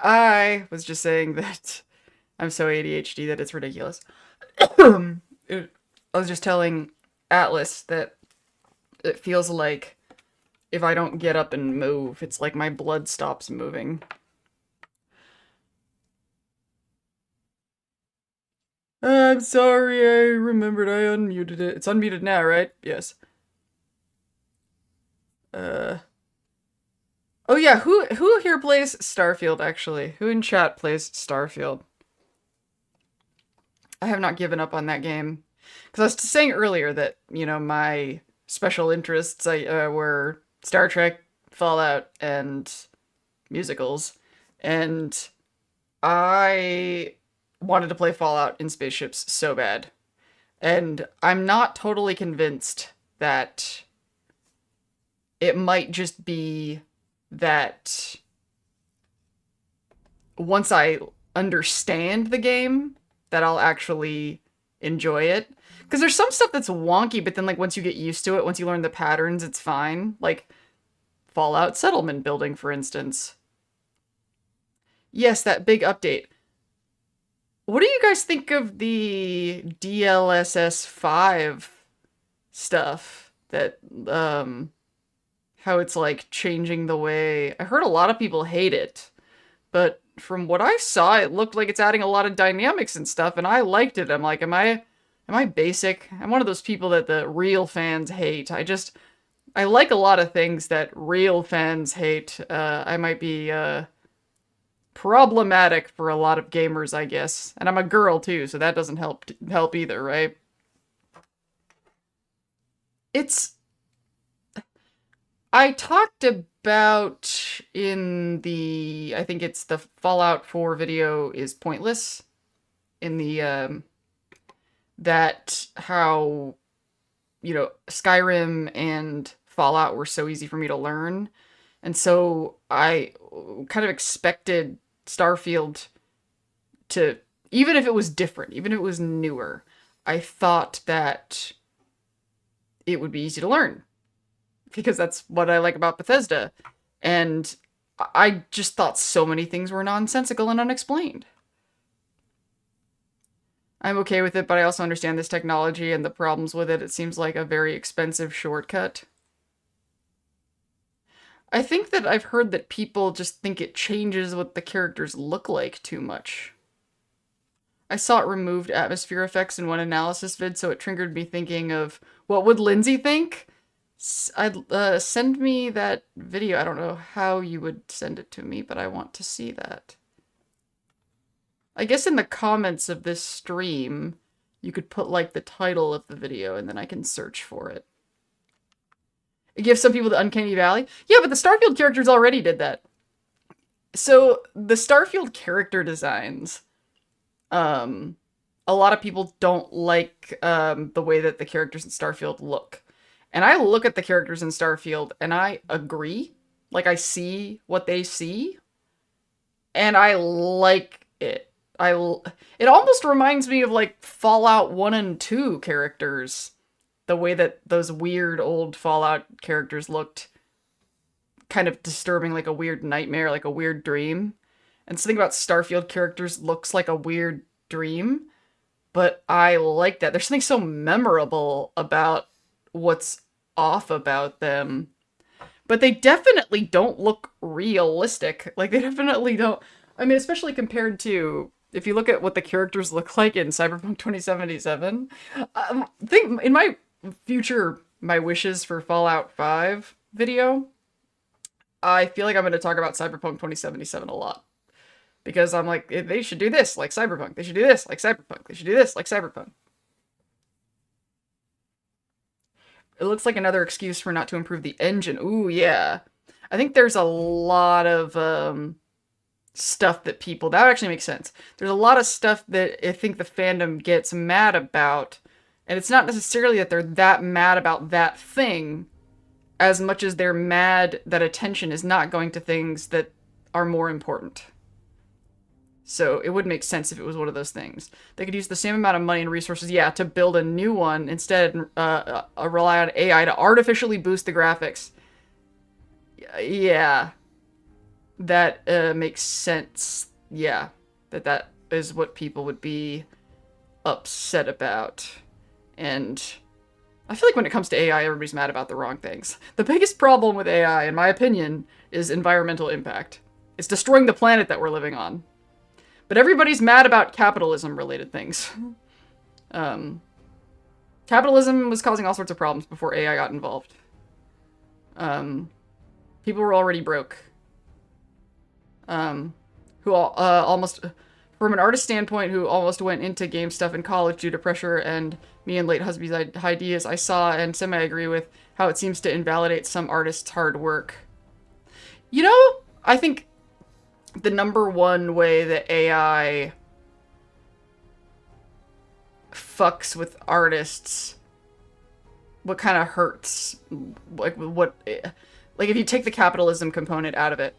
I was just saying that I'm so ADHD that it's ridiculous. I was just telling Atlas that it feels like if I don't get up and move, it's like my blood stops moving. I'm sorry, I remembered I unmuted it. It's unmuted now, right? Yes. Uh. Oh yeah, who here plays Starfield actually? Who in chat plays Starfield? I have not given up on that game. Because I was saying earlier that, you know, my special interests were Star Trek, Fallout, and musicals. And I wanted to play Fallout in spaceships so bad. And I'm not totally convinced that it might just be that once I understand the game, that I'll actually enjoy it. Because there's some stuff that's wonky, but then like once you get used to it, once you learn the patterns, it's fine. Like Fallout settlement building, for instance. Yes, that big update. What do you guys think of the DLSS 5 stuff? That, how it's like changing the way. I heard a lot of people hate it, but from what I saw, it looked like it's adding a lot of dynamics and stuff, and I liked it. I'm like, am I basic? I'm one of those people that the real fans hate. I like a lot of things that real fans hate. I might be problematic for a lot of gamers, I guess, and I'm a girl too, so that doesn't help either, right? It's I talked about in the, I think it's the Fallout 4 video is pointless in the that how, you know, Skyrim and Fallout were so easy for me to learn. And so I kind of expected Starfield to, even if it was different, even if it was newer, I thought that it would be easy to learn because that's what I like about Bethesda. And I just thought so many things were nonsensical and unexplained. I'm okay with it, but I also understand this technology and the problems with it. It seems like a very expensive shortcut. I think that I've heard that people just think it changes what the characters look like too much. I saw it removed atmosphere effects in one analysis vid, so it triggered me thinking of what would Lindsay think? Send me that video. I don't know how you would send it to me, but I want to see that. I guess in the comments of this stream, you could put like the title of the video and then I can search for it. It gives some people the Uncanny Valley. Yeah, but the Starfield characters already did that. So the Starfield character designs, a lot of people don't like the way that the characters in Starfield look. And I look at the characters in Starfield and I agree. Like I see what they see. And I like it. It almost reminds me of like Fallout 1 and 2 characters. The way that those weird old Fallout characters looked kind of disturbing, like a weird nightmare, like a weird dream. And something about Starfield characters looks like a weird dream, but I like that. There's something so memorable about what's off about them. But they definitely don't look realistic. Like, they definitely don't. I mean, especially compared to, if you look at what the characters look like in Cyberpunk 2077, think in my future, my wishes for Fallout 5 video, I feel like I'm going to talk about Cyberpunk 2077 a lot. Because I'm like, they should do this like Cyberpunk. They should do this like Cyberpunk. They should do this like Cyberpunk. It looks like another excuse for not to improve the engine. Ooh, yeah. I think there's a lot of stuff that people, that actually makes sense. There's a lot of stuff that I think the fandom gets mad about, and it's not necessarily that they're that mad about that thing as much as they're mad that attention is not going to things that are more important. So it would make sense if it was one of those things. They could use the same amount of money and resources, yeah, to build a new one instead, rely on AI to artificially boost the graphics. Yeah, that makes sense. Yeah, that is what people would be upset about. And I feel like when it comes to AI, everybody's mad about the wrong things. The biggest problem with AI, in my opinion, is environmental impact. It's destroying the planet that we're living on. But everybody's mad about capitalism-related things. Capitalism was causing all sorts of problems before AI got involved. People were already broke. Who almost, from an artist standpoint, who almost went into game stuff in college due to pressure and me and late husband's ideas, I saw and semi-agree with how it seems to invalidate some artists' hard work. You know, I think the number one way that AI fucks with artists, what kind of hurts, like if you take the capitalism component out of it,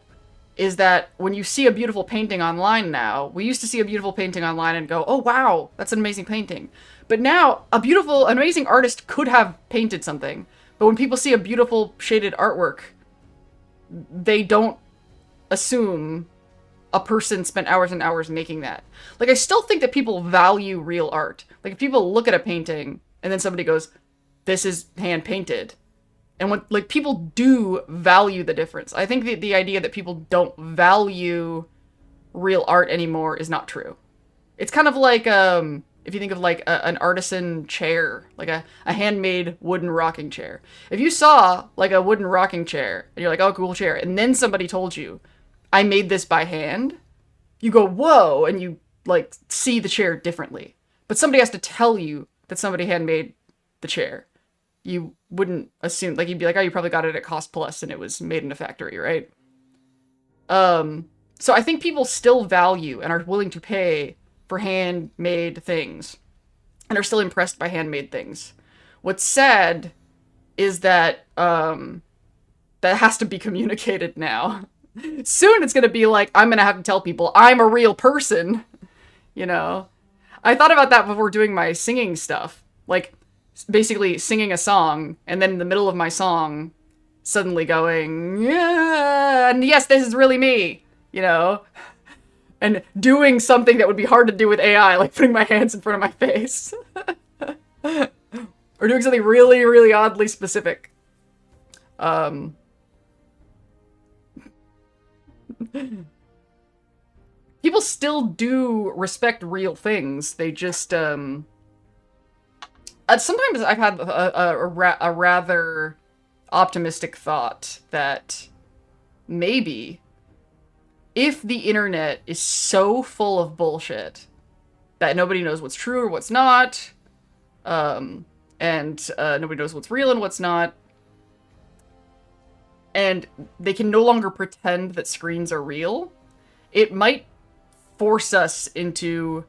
is that when you see a beautiful painting online now, we used to see a beautiful painting online and go, oh wow, that's an amazing painting. But now, an amazing artist could have painted something, but when people see a beautiful shaded artwork, they don't assume a person spent hours and hours making that. Like, I still think that people value real art. Like, if people look at a painting and then somebody goes, this is hand painted. And when, like, people do value the difference. I think the idea that people don't value real art anymore is not true. It's kind of like, if you think of like an artisan chair, like a handmade wooden rocking chair. If you saw like a wooden rocking chair and you're like, oh, cool chair, and then somebody told you, I made this by hand, you go, whoa, and you like see the chair differently. But somebody has to tell you that somebody handmade the chair. You wouldn't assume, like, you'd be like, oh, you probably got it at Cost Plus and it was made in a factory, right? So I think people still value and are willing to pay for handmade things and are still impressed by handmade things. What's sad is that that has to be communicated now. Soon it's going to be like, I'm going to have to tell people I'm a real person, you know? I thought about that before doing my singing stuff. Like, basically singing a song, and then in the middle of my song, suddenly going, yeah, and yes, this is really me, you know? And doing something that would be hard to do with AI, like putting my hands in front of my face. Or doing something really, really oddly specific. People still do respect real things. They just, sometimes I've had a rather optimistic thought that maybe if the internet is so full of bullshit that nobody knows what's true or what's not, and nobody knows what's real and what's not, and they can no longer pretend that screens are real, it might force us into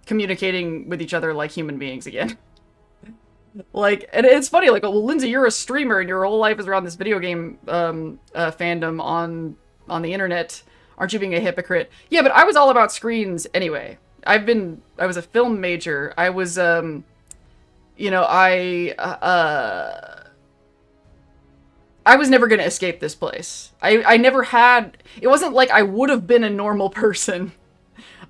communicating with each other like human beings again. Like, and it's funny, like, well, Lindsay, you're a streamer and your whole life is around this video game fandom on the internet. Aren't you being a hypocrite? Yeah, but I was all about screens anyway. I was a film major. I was, you know, I was never going to escape this place. I never had, it wasn't like I would have been a normal person.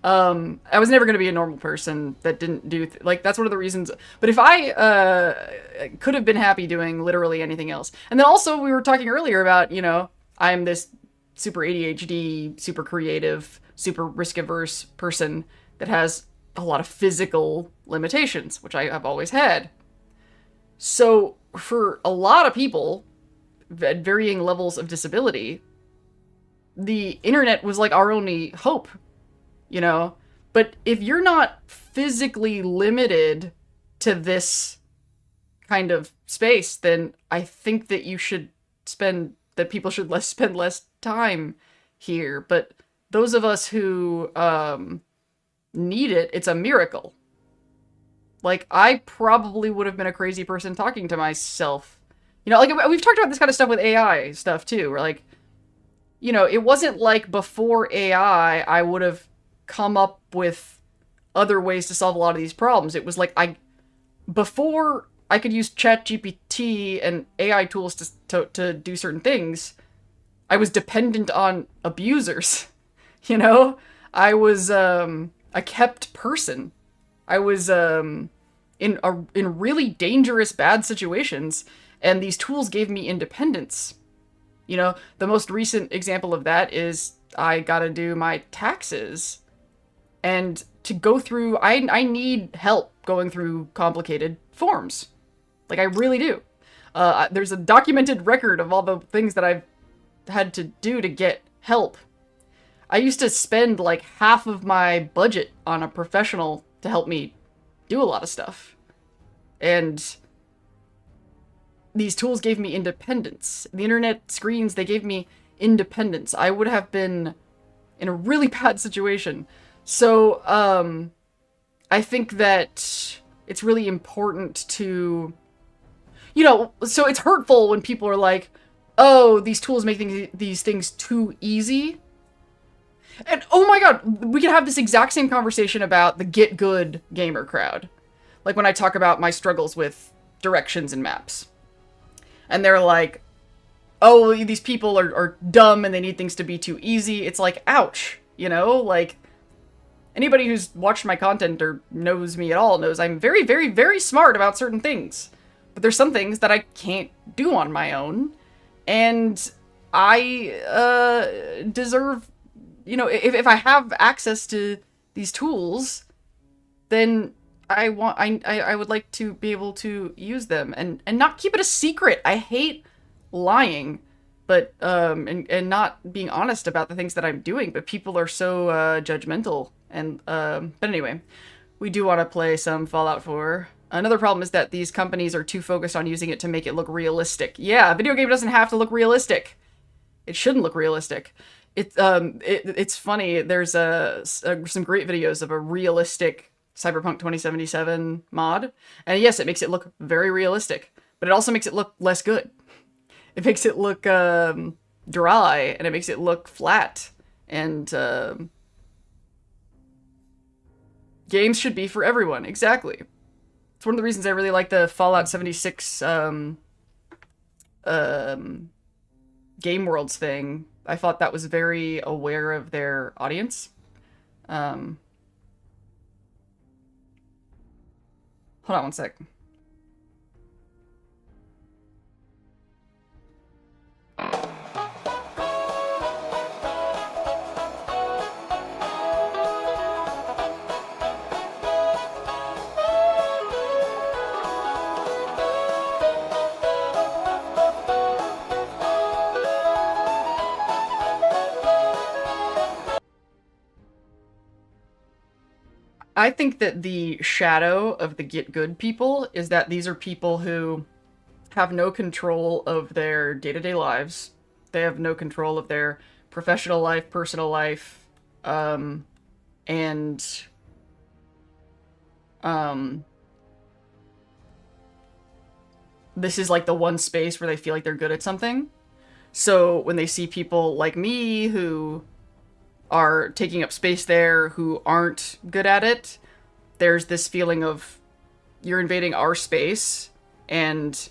I was never going to be a normal person that didn't do, like, that's one of the reasons. But if I could have been happy doing literally anything else. And then also we were talking earlier about, you know, I'm this super ADHD, super creative, super risk-averse person that has a lot of physical limitations, which I have always had. So for a lot of people at varying levels of disability, the internet was like our only hope, you know? But if you're not physically limited to this kind of space, then I think that you should spend that people should spend less time here. But those of us who need it, it's a miracle. Like, I probably would have been a crazy person talking to myself. You know, like, we've talked about this kind of stuff with AI stuff, too. Where, like, you know, it wasn't like before AI, I would have come up with other ways to solve a lot of these problems. It was like, before I could use ChatGPT and AI tools to do certain things, I was dependent on abusers. You know? I was, a kept person. I was, in really dangerous, bad situations, and these tools gave me independence. You know, the most recent example of that is I gotta do my taxes. And to go through, I need help going through complicated forms. Like, I really do. There's a documented record of all the things that I've had to do to get help. I used to spend like half of my budget on a professional to help me do a lot of stuff. And these tools gave me independence. The internet screens, they gave me independence. I would have been in a really bad situation. So, I think that it's really important to, you know, so it's hurtful when people are like, oh, these tools make these things too easy. And oh my god, we could have this exact same conversation about the get good gamer crowd. Like when I talk about my struggles with directions and maps. And they're like, oh, these people are dumb and they need things to be too easy. It's like, ouch, you know? Like, anybody who's watched my content or knows me at all knows I'm very, very, very smart about certain things. But there's some things that I can't do on my own. And I deserve, you know, if I have access to these tools, then I would like to be able to use them and not keep it a secret. I hate lying, but and not being honest about the things that I'm doing. But people are so judgmental. And but anyway, we do want to play some Fallout 4. Another problem is that these companies are too focused on using it to make it look realistic. Yeah, a video game doesn't have to look realistic. It shouldn't look realistic. It's funny. There's some great videos of a realistic Cyberpunk 2077 mod, and yes, it makes it look very realistic, but it also makes it look less good. It makes it look dry, and it makes it look flat. And games should be for everyone. Exactly. It's one of the reasons I really like the Fallout 76 Game Worlds thing. I thought that was very aware of their audience. Hold on one sec. I think that the shadow of the get good people is that these are people who have no control of their day-to-day lives. They have no control of their professional life, personal life, and this is like the one space where they feel like they're good at something. So when they see people like me who are taking up space there who aren't good at it, there's this feeling of you're invading our space, and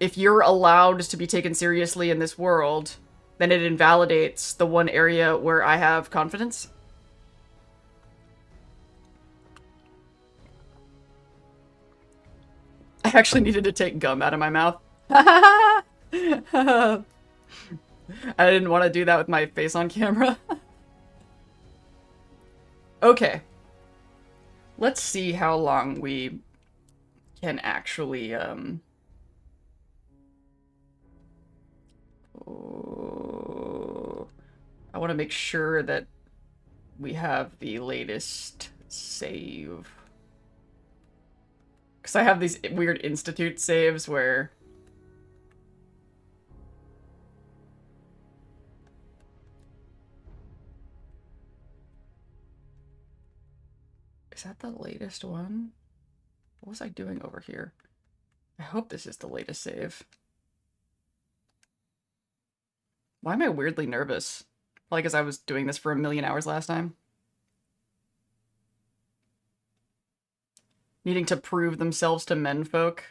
if you're allowed to be taken seriously in this world, then it invalidates the one area where I have confidence. I actually needed to take gum out of my mouth. I didn't want to do that with my face on camera. Okay. Let's see how long we can actually, oh, I want to make sure that we have the latest save. Because I have these weird Institute saves where Is that the latest one? What was I doing over here? I hope this is the latest save. Why am I weirdly nervous? Probably because I was doing this for 1,000,000 hours last time. Needing to prove themselves to menfolk.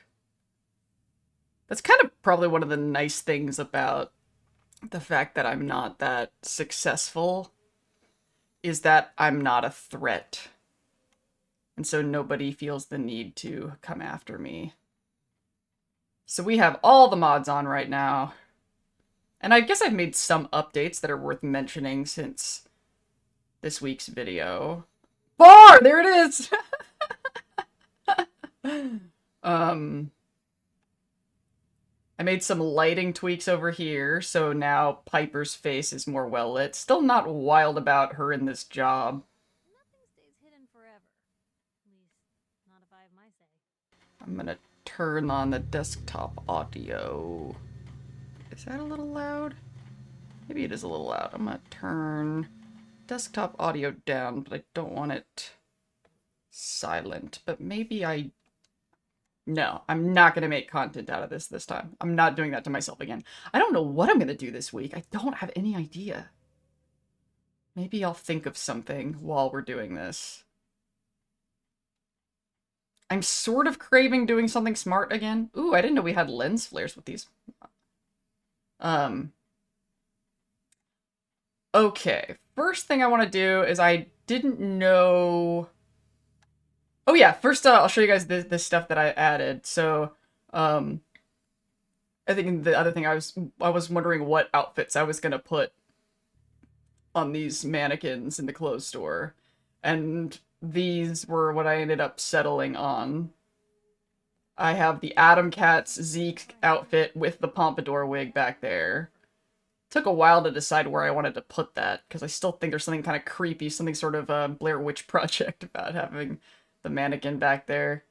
That's kind of probably one of the nice things about the fact that I'm not that successful, is that I'm not a threat. And so nobody feels the need to come after me. So we have all the mods on right now. And I guess I've made some updates that are worth mentioning since this week's video. Bar! There it is! I made some lighting tweaks over here, so now Piper's face is more well lit. Still not wild about her in this job. Nothing stays hidden forever. At least, not if I have my say. I'm gonna turn on the desktop audio. Is that a little loud? Maybe it is a little loud. I'm gonna turn desktop audio down, but I don't want it silent. But maybe No, I'm not going to make content out of this time. I'm not doing that to myself again. I don't know what I'm going to do this week. I don't have any idea. Maybe I'll think of something while we're doing this. I'm sort of craving doing something smart again. Ooh, I didn't know we had lens flares with these. Okay, first thing I want to do is I didn't know... Oh yeah, first I'll show you guys this stuff that I added. So, I think the other thing I was wondering what outfits I was gonna put on these mannequins in the clothes store, and these were what I ended up settling on. I have the Adam Cat's Zeke outfit with the pompadour wig back there. Took a while to decide where I wanted to put that, because I still think there's something kind of creepy, something sort of Blair Witch Project about having the mannequin back there.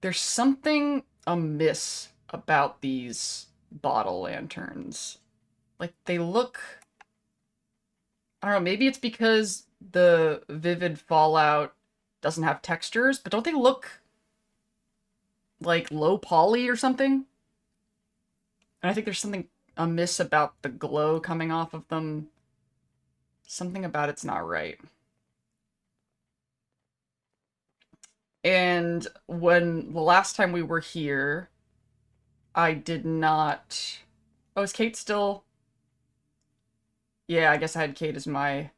There's something amiss about these bottle lanterns. Like, they look... I don't know, maybe it's because the Vivid Fallout doesn't have textures, but don't they look like low poly or something? And I think there's something amiss about the glow coming off of them. Something about it's not right. And when the last time we were here, I did not... Oh, is Kate still... Yeah, I guess I had Kate as my...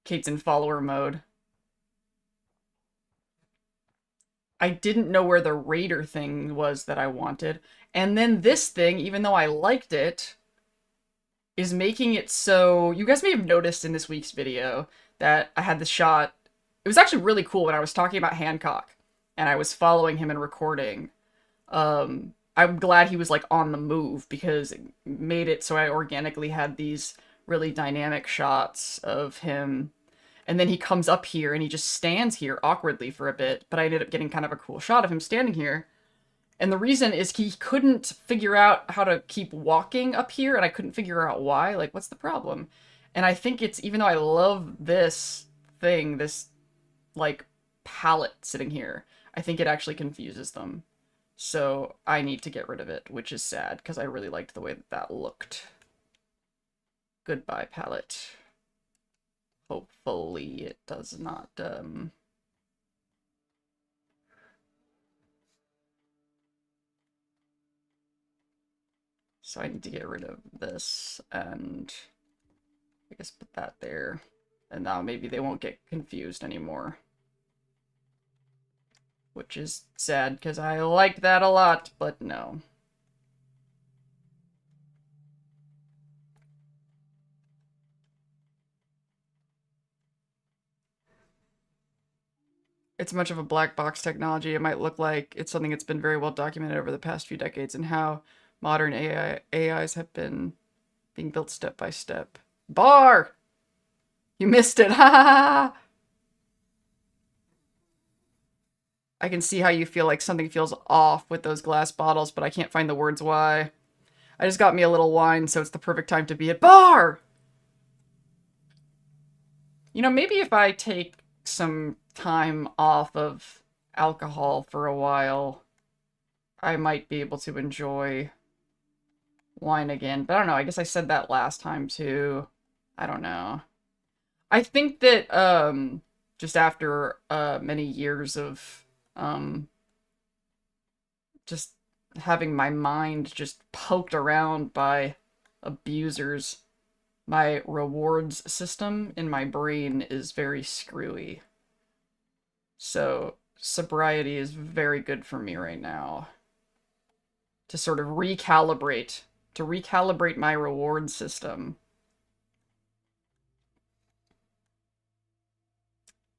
Kate's in follower mode. I didn't know where the raider thing was that I wanted. And then this thing, even though I liked it, is making it so... You guys may have noticed in this week's video that I had the shot... It was actually really cool when I was talking about Hancock, and I was following him and recording. I'm glad he was, like, on the move, because it made it so I organically had these really dynamic shots of him. And then he comes up here, and he just stands here awkwardly for a bit, but I ended up getting kind of a cool shot of him standing here. And the reason is he couldn't figure out how to keep walking up here, and I couldn't figure out why. Like, what's the problem? And I think it's, even though I love this thing, this, like, palette sitting here, I think it actually confuses them. So I need to get rid of it, which is sad, because I really liked the way that that looked. Goodbye, palette. Hopefully it does not, So I need to get rid of this, and I guess put that there. And now maybe they won't get confused anymore. Which is sad, because I liked that a lot, but no. It's much of a black box technology. It might look like it's something that's been very well documented over the past few decades, and how modern AIs have been being built step by step. Bar! You missed it! Ha ha ha! I can see how you feel like something feels off with those glass bottles, but I can't find the words why. I just got me a little wine, so it's the perfect time to be at bar! You know, maybe if I take some time off of alcohol for a while, I might be able to enjoy wine again. But I don't know, I guess I said that last time too. I don't know. I think that, just after, many years of, just having my mind just poked around by abusers, my rewards system in my brain is very screwy. So, sobriety is very good for me right now. To sort of recalibrate. To recalibrate my reward system.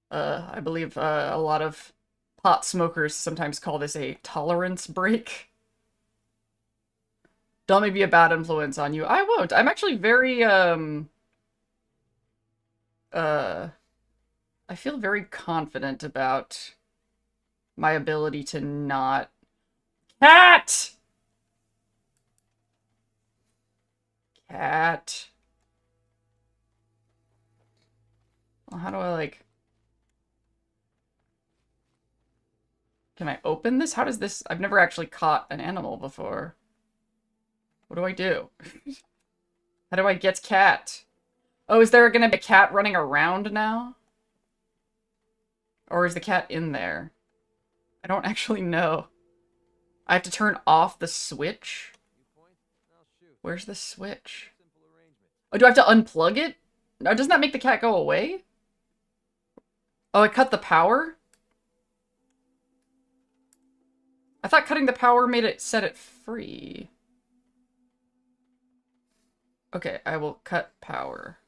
I believe a lot of pot smokers sometimes call this a tolerance break. Don't make me a bad influence on you. I won't. I'm actually very, I feel very confident about my ability to not... Cat! Cat. Well, how do I, like... Can I open this? How does this... I've never actually caught an animal before. What do I do? How do I get cat? Oh, is there gonna be a cat running around now? Or is the cat in there? I don't actually know. I have to turn off the switch? Where's the switch? Oh, do I have to unplug it? No, doesn't that make the cat go away? Oh, I cut the power? I thought cutting the power made it set it free. Okay, I will cut power.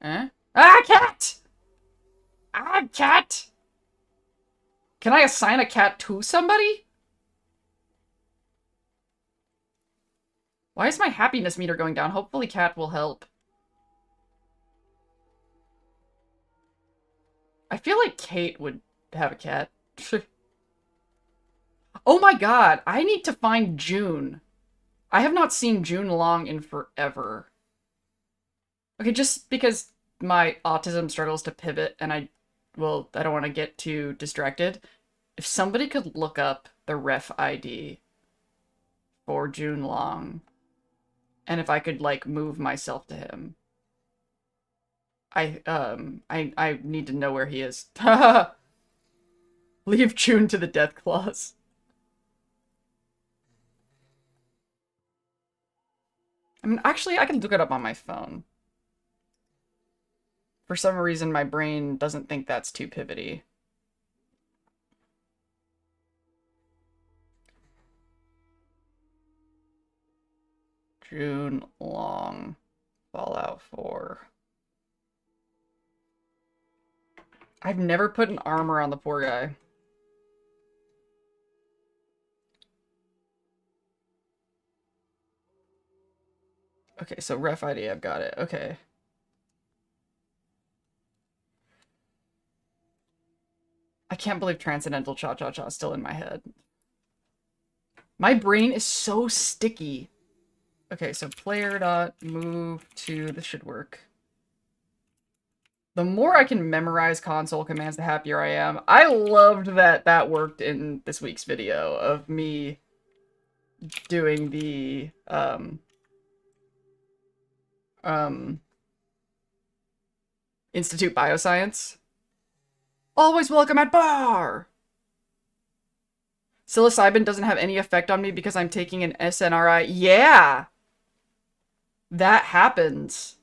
Eh? Ah, cat! Ah, cat! Can I assign a cat to somebody? Why is my happiness meter going down? Hopefully cat will help. I feel like Kate would have a cat. Oh my god, I need to find June. I have not seen June Long in forever. Okay, just because my autism struggles to pivot and I don't want to get too distracted. If somebody could look up the ref ID for June Long, and if I could, like, move myself to him. I need to know where he is. Leave June to the death clause. I mean, actually, I can look it up on my phone. For some reason, my brain doesn't think that's too pivoty. June Long. Fallout 4. I've never put an armor on the poor guy. Okay, so ref ID, I've got it. Okay. I can't believe Transcendental Cha-Cha-Cha is still in my head. My brain is so sticky. Okay, so player.move to... This should work. The more I can memorize console commands, the happier I am. I loved that that worked in this week's video of me doing the, Institute Bioscience. Always welcome at bar! Psilocybin doesn't have any effect on me because I'm taking an SNRI. Yeah! That happens.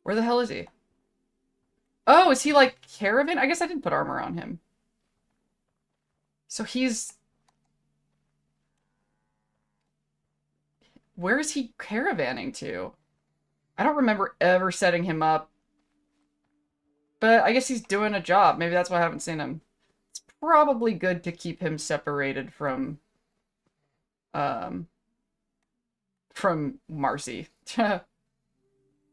Where the hell is he? Oh, is he like caravan? I guess I didn't put armor on him. So he's... Where is he caravanning to? I don't remember ever setting him up. But I guess he's doing a job. Maybe that's why I haven't seen him. It's probably good to keep him separated from Marcy.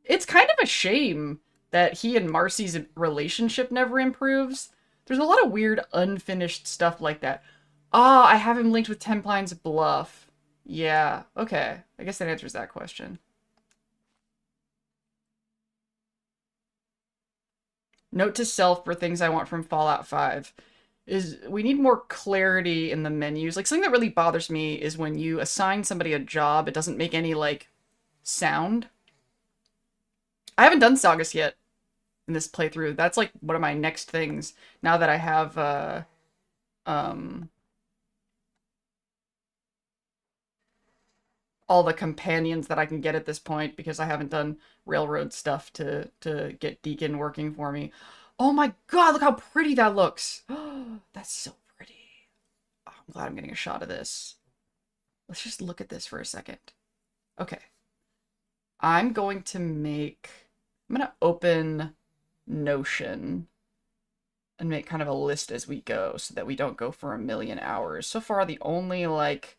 It's kind of a shame that he and Marcy's relationship never improves. There's a lot of weird unfinished stuff like that. Ah, I have him linked with 10 Pines Bluff. Yeah, okay. I guess that answers that question. Note to self for things I want from Fallout 5 is we need more clarity in the menus. Like, something that really bothers me is when you assign somebody a job, it doesn't make any, like, sound. I haven't done Saugus yet in this playthrough. That's, like, one of my next things now that I have, all the companions that I can get at this point because I haven't done railroad stuff to get Deacon working for me. Oh my god, look how pretty that looks. That's so pretty. Oh, I'm glad I'm getting a shot of this. Let's just look at this for a second. Okay. I'm going to open Notion and make kind of a list as we go so that we don't go for a million hours. So far, the only, like,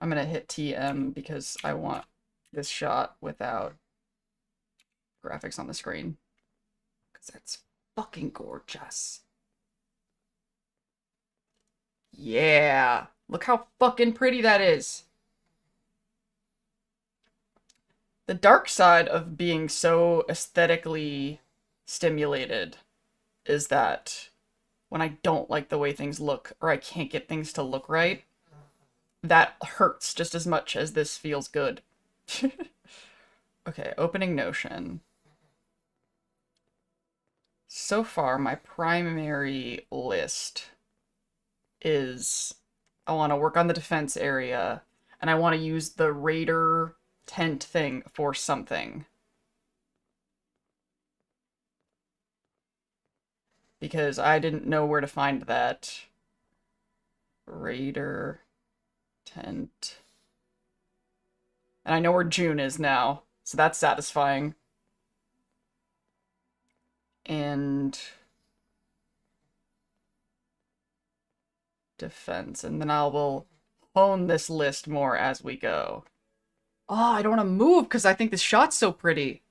I'm gonna hit TM because I want this shot without graphics on the screen. Because that's fucking gorgeous. Yeah! Look how fucking pretty that is! The dark side of being so aesthetically stimulated is that when I don't like the way things look, or I can't get things to look right, that hurts just as much as this feels good. Okay, opening Notion. So far, my primary list is I want to work on the defense area, and I want to use the Raider tent thing for something. Because I didn't know where to find that. Raider tent. And I know where June is now, so that's satisfying. And defense, and then I will hone this list more as we go. Oh, I don't want to move because I think this shot's so pretty.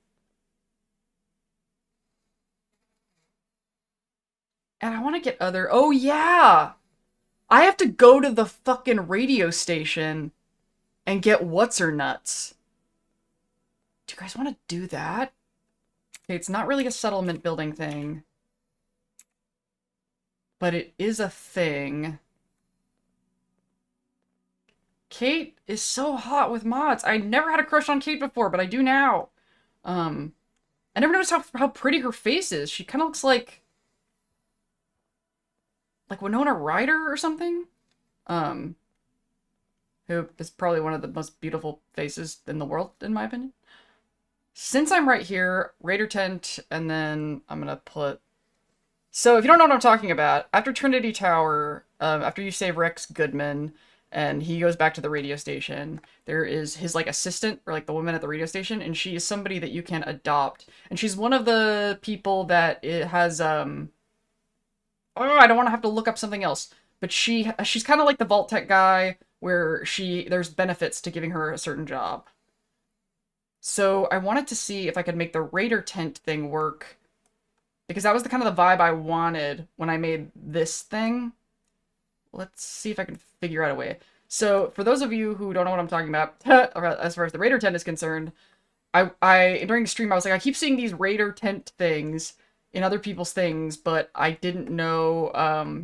And I want to get other... Oh, yeah! I have to go to the fucking radio station and get what's-her-nuts. Do you guys want to do that? Okay, it's not really a settlement building thing. But it is a thing. Kate is so hot with mods. I never had a crush on Kate before, but I do now. I never noticed how pretty her face is. She kind of looks like Winona Ryder or something. Who is probably one of the most beautiful faces in the world, in my opinion. Since I'm right here, Raider Tent, and then I'm gonna put... So, if you don't know what I'm talking about, after Trinity Tower, after you save Rex Goodman, and he goes back to the radio station, there is his, like, assistant, or, like, the woman at the radio station, and she is somebody that you can adopt. And she's one of the people that it has, Oh, I don't want to have to look up something else. But she's kind of like the Vault Tech guy, where there's benefits to giving her a certain job. So I wanted to see if I could make the Raider tent thing work, because that was the kind of the vibe I wanted when I made this thing. Let's see if I can figure out a way. So for those of you who don't know what I'm talking about, as far as the Raider tent is concerned, I during the stream I was like, I keep seeing these Raider tent things in other people's things, but I didn't know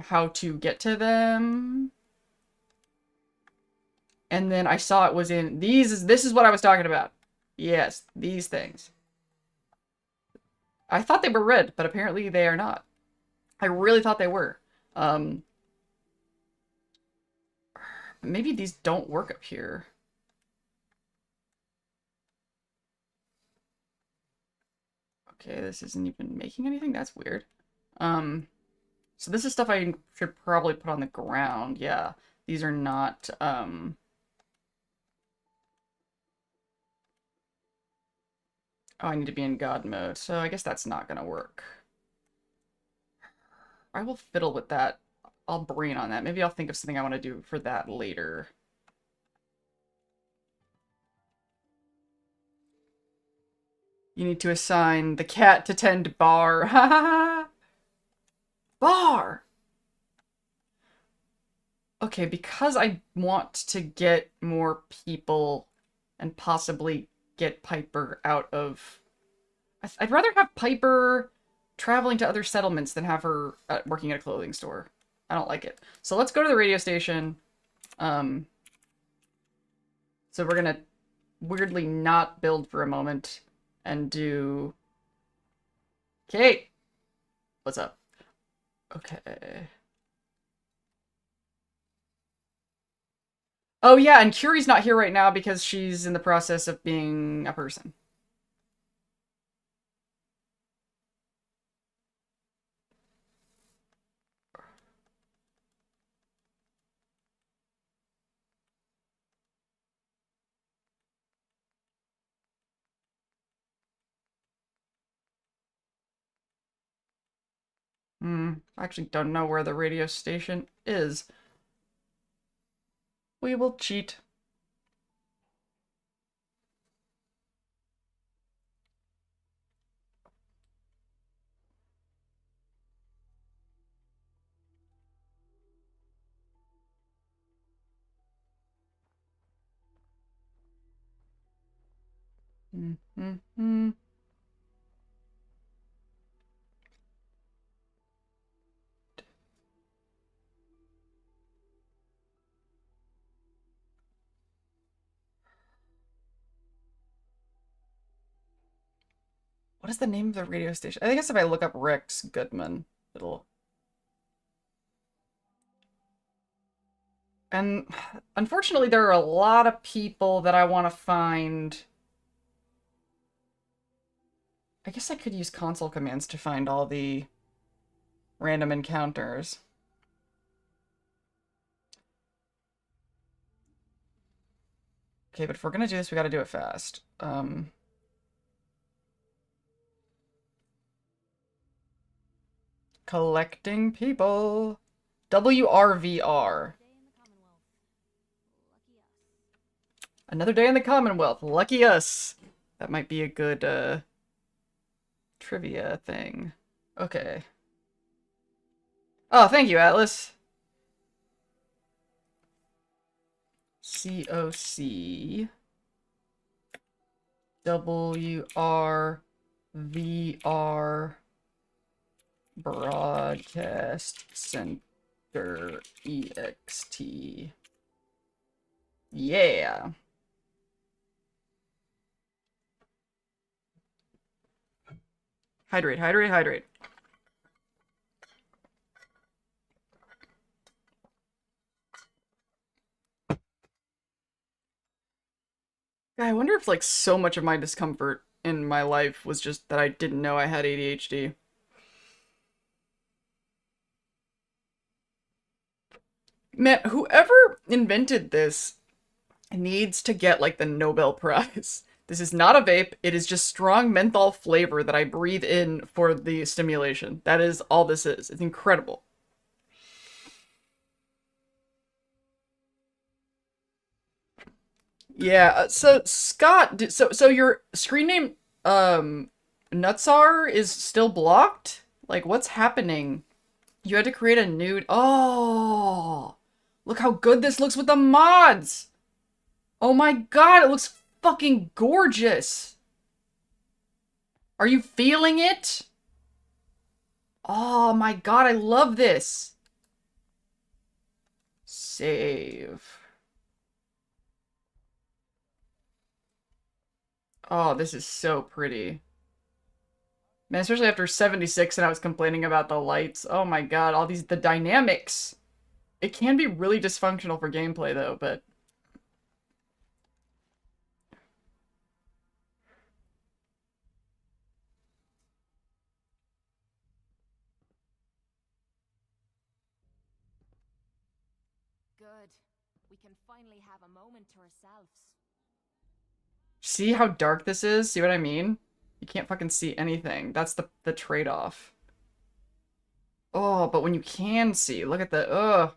how to get to them. And then I saw it was in these. This is what I was talking about. Yes, these things. I thought they were red, but apparently they are not. I really thought they were. Maybe these don't work up here. Okay, this isn't even making anything? That's weird. So this is stuff I should probably put on the ground. Yeah, these are not, Oh, I need to be in God mode, so I guess that's not gonna work. I will fiddle with that. I'll brain on that. Maybe I'll think of something I want to do for that later. You need to assign the cat to tend bar. Ha ha ha! Bar! Okay, because I want to get more people and possibly get Piper out of... I'd rather have Piper traveling to other settlements than have her working at a clothing store. I don't like it. So let's go to the radio station. So we're gonna weirdly not build for a moment and do... Kate! What's up? Okay. Oh yeah, and Curie's not here right now because she's in the process of being a person. I actually don't know where the radio station is. We will cheat. Mm-hmm. What is the name of the radio station? I guess if I look up Rex Goodman, it'll... And unfortunately, there are a lot of people that I want to find. I guess I could use console commands to find all the random encounters. Okay, but if we're gonna do this, we gotta do it fast. Collecting people. WRVR. Another day in the Commonwealth. Lucky us. That might be a good, trivia thing. Okay. Oh, thank you, Atlas. COC. WRVR. Broadcast Center EXT. Yeah. Hydrate, hydrate, hydrate. I wonder if, like, so much of my discomfort in my life was just that I didn't know I had ADHD. Man, whoever invented this needs to get, like, the Nobel Prize. This is not a vape. It is just strong menthol flavor that I breathe in for the stimulation. That is all this is. It's incredible. Yeah, so Scott, so your screen name, Nutsar is still blocked? Like, what's happening? You had to create a new... Oh! Look how good this looks with the mods! Oh my god, it looks fucking gorgeous! Are you feeling it? Oh my god, I love this! Save. Oh, this is so pretty. Man, especially after 76 and I was complaining about the lights. Oh my god, all the dynamics. It can be really dysfunctional for gameplay though, but... Good. We can finally have a moment to ourselves. See how dark this is? See what I mean? You can't fucking see anything. That's the trade-off. Oh, but when you can see, look at the... Ugh.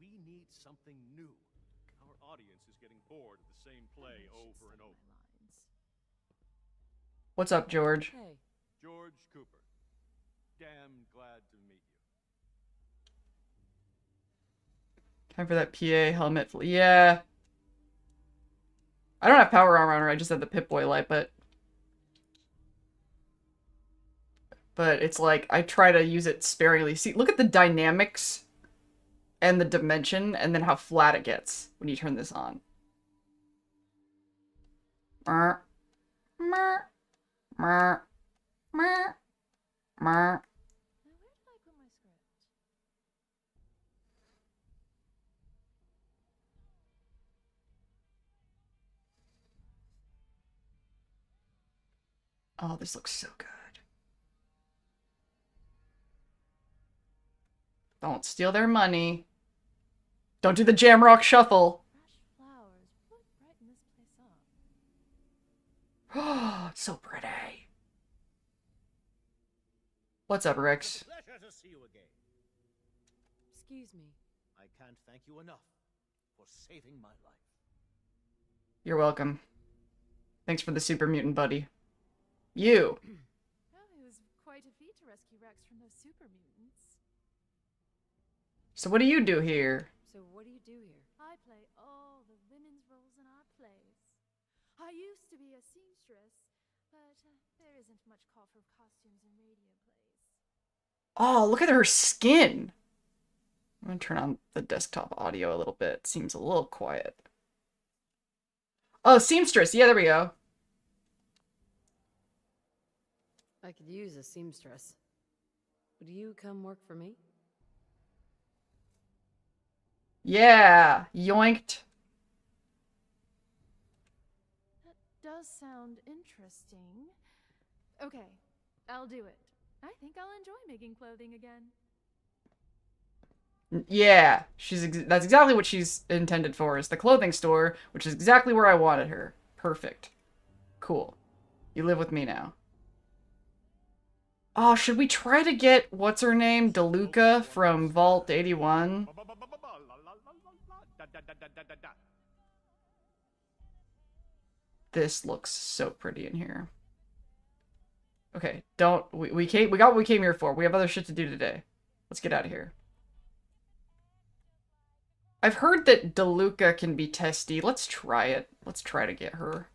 We need something new. Our audience is getting bored of the same play over and over. What's up, George? Hey. George Cooper. Damn glad to meet you. Time for that PA helmet. Yeah. I don't have power armor on her, I just have the Pip-Boy light, but it's like, I try to use it sparingly. See, look at the dynamics and the dimension, and then how flat it gets when you turn this on. Mer, mer, mer, mer, mer. Now, where did I put my script? Oh, this looks so good. Don't steal their money. Don't do the Jamrock Shuffle. Fresh flowers would brighten this place up. Oh, so pretty. What's up, Rex? Pleasure to see you again. Excuse me. I can't thank you enough for saving my life. You're welcome. Thanks for the super mutant, buddy. You. Oh, it was quite a feat to rescue Rex from those super mutants. So what do you do here? So what do you do here? I play all the women's roles in our plays. I used to be a seamstress, but there isn't much call for costumes in radio plays. Oh, look at her skin. I'm gonna turn on the desktop audio a little bit. It seems a little quiet. Oh, seamstress. Yeah, there we go. I could use a seamstress. Would you come work for me? Yeah, yoinked. That does sound interesting. Okay, I'll do it. I think I'll enjoy making clothing again. Yeah, that's exactly what she's intended for, is the clothing store, which is exactly where I wanted her. Perfect. Cool. You live with me now. Oh, should we try to get, what's her name, DeLuca from Vault 81? This looks so pretty in here. Okay, we got what we came here for. We have other shit to do today. Let's get out of here. I've heard that DeLuca can be testy. Let's try it. Let's try to get her.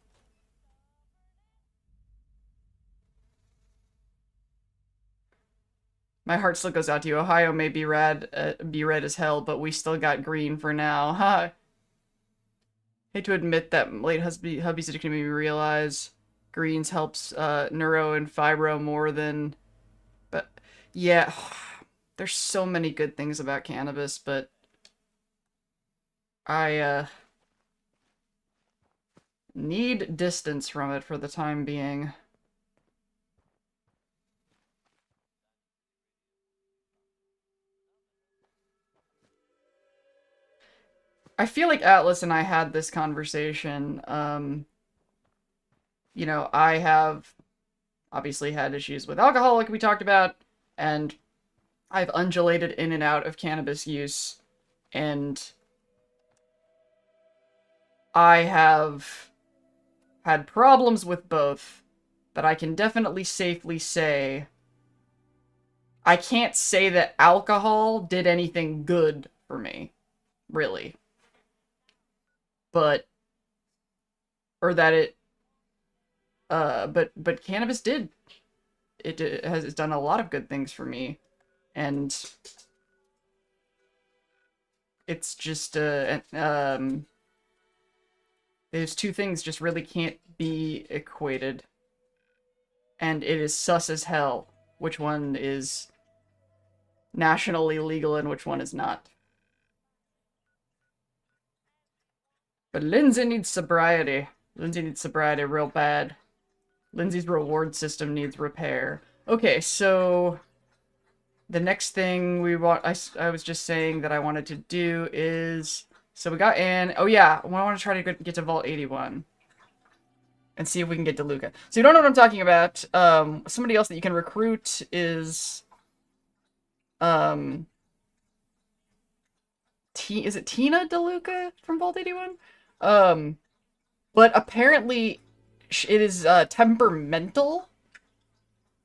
My heart still goes out to you. Ohio may be red as hell, but we still got green for now. Huh. Hate to admit that late hubby's addiction made me realize greens helps neuro and fibro more than... But, yeah. There's so many good things about cannabis, but... I, need distance from it for the time being. I feel like Atlas and I had this conversation. You know, I have obviously had issues with alcohol, like we talked about, and I've undulated in and out of cannabis use, and I have had problems with both, but I can definitely safely say I can't say that alcohol did anything good for me, really. But, or that it, but cannabis did. It has done a lot of good things for me, and it's just, those two things just really can't be equated. And it is sus as hell which one is nationally legal and which one is not. But Lindsay needs sobriety. Lindsay needs sobriety real bad. Lindsay's reward system needs repair. Okay, so the next thing we want, I was just saying that I wanted to do is, so we got in, oh yeah, I want to try to get to Vault 81 and see if we can get DeLuca. So you don't know what I'm talking about. Somebody else that you can recruit is, is it Tina DeLuca from Vault 81? But apparently it is temperamental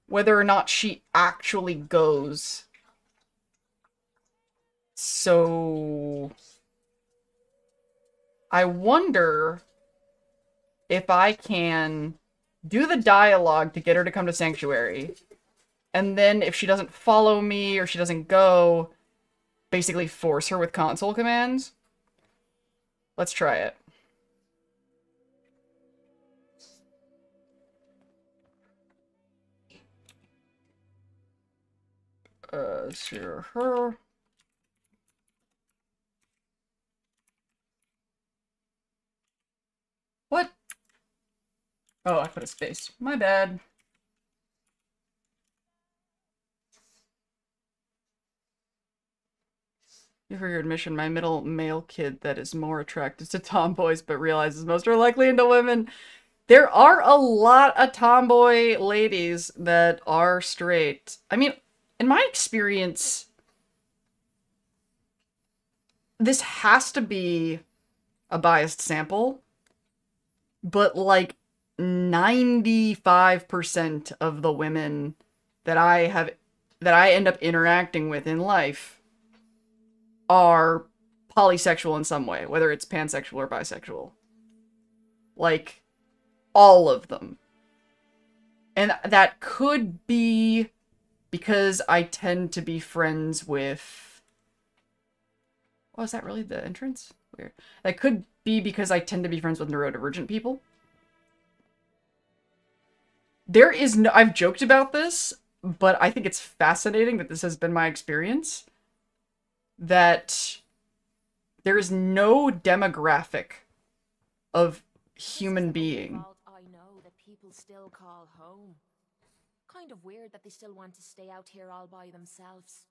whether or not she actually goes. So I wonder if I can do the dialogue to get her to come to Sanctuary, and then if she doesn't follow me or she doesn't go, basically force her with console commands. Let's try it. Sure, her. What? Oh, I put a space. My bad. For your admission, my middle male kid that is more attracted to tomboys but realizes most are likely into women. There are a lot of tomboy ladies that are straight. I mean, in my experience, this has to be a biased sample, but like 95% of the women that I end up interacting with in life are polysexual in some way, whether it's pansexual or bisexual. Like, all of them. And that could be because I tend to be friends with... Oh, is that really the entrance? Weird. That could be because I tend to be friends with neurodivergent people. There is no... I've joked about this, but I think it's fascinating that this has been my experience. That there is no demographic of human being. I know that people still call home. Kind of weird that they still want to stay out here all by themselves.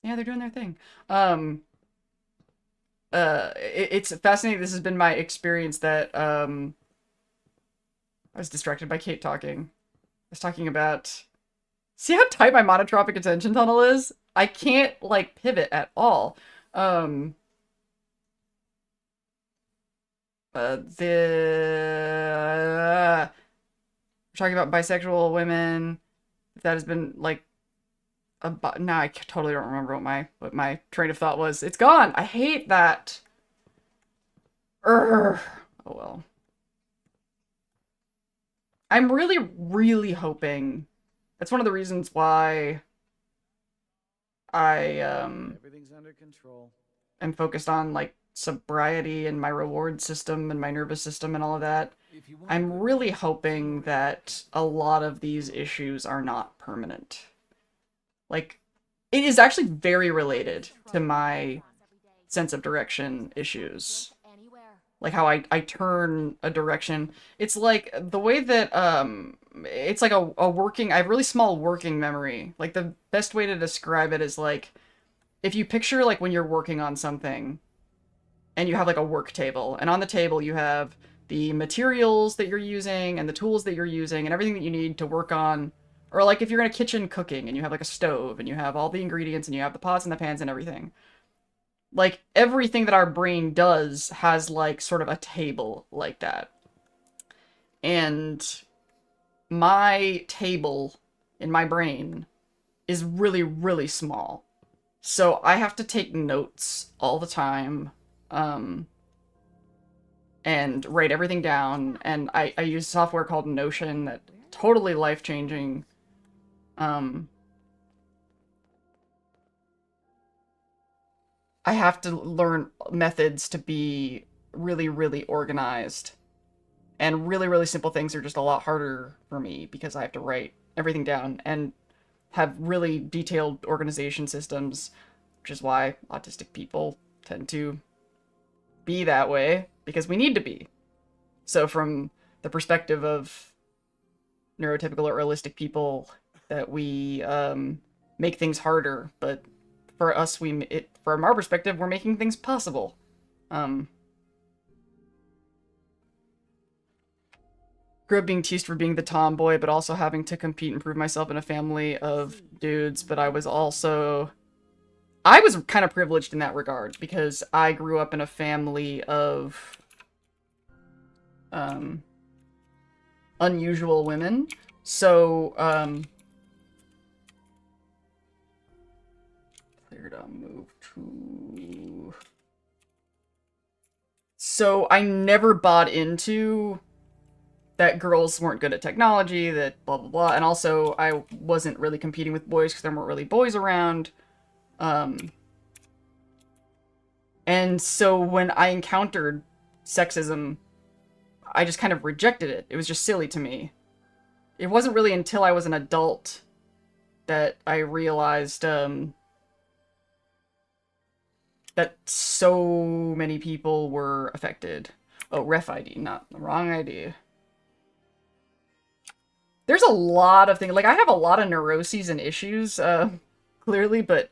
Yeah, they're doing their thing. It's fascinating. This has been my experience that, I was distracted by Kate talking. I was talking about... See how tight my monotropic attention tunnel is? I can't, like, pivot at all. We're talking about bisexual women. That has been, like, now I totally don't remember what my train of thought was. It's gone! I hate that! Urgh. Oh well. I'm really, really hoping... That's one of the reasons why I, Everything's under control. am focused on, like, sobriety and my reward system and my nervous system and all of that. I'm really hoping that a lot of these issues are not permanent. Like, it is actually very related to my sense of direction issues. Like how I turn a direction. It's like the way that, it's like a working, I have really small working memory. Like the best way to describe it is like, if you picture like when you're working on something and you have like a work table, and on the table you have the materials that you're using and the tools that you're using and everything that you need to work on. Or like if you're in a kitchen cooking and you have like a stove and you have all the ingredients and you have the pots and the pans and everything. Like everything that our brain does has like sort of a table like that. And my table in my brain is really, really small. So I have to take notes all the time. And write everything down. And I use software called Notion that totally life-changing. I have to learn methods to be really, really organized. And really, really simple things are just a lot harder for me because I have to write everything down and have really detailed organization systems, which is why autistic people tend to be that way, because we need to be. So from the perspective of neurotypical or realistic people, that we make things harder, but for us, from our perspective, we're making things possible. Grew up being teased for being the tomboy, but also having to compete and prove myself in a family of dudes, but I was kind of privileged in that regard, because I grew up in a family of unusual women. So, clear to move to... So I never bought into that girls weren't good at technology, that blah blah blah, and also I wasn't really competing with boys because there weren't really boys around. And so when I encountered sexism, I just kind of rejected it. It was just silly to me. It wasn't really until I was an adult that I realized that so many people were affected. Oh, ref ID, not the wrong ID. There's a lot of things. Like, I have a lot of neuroses and issues, clearly, but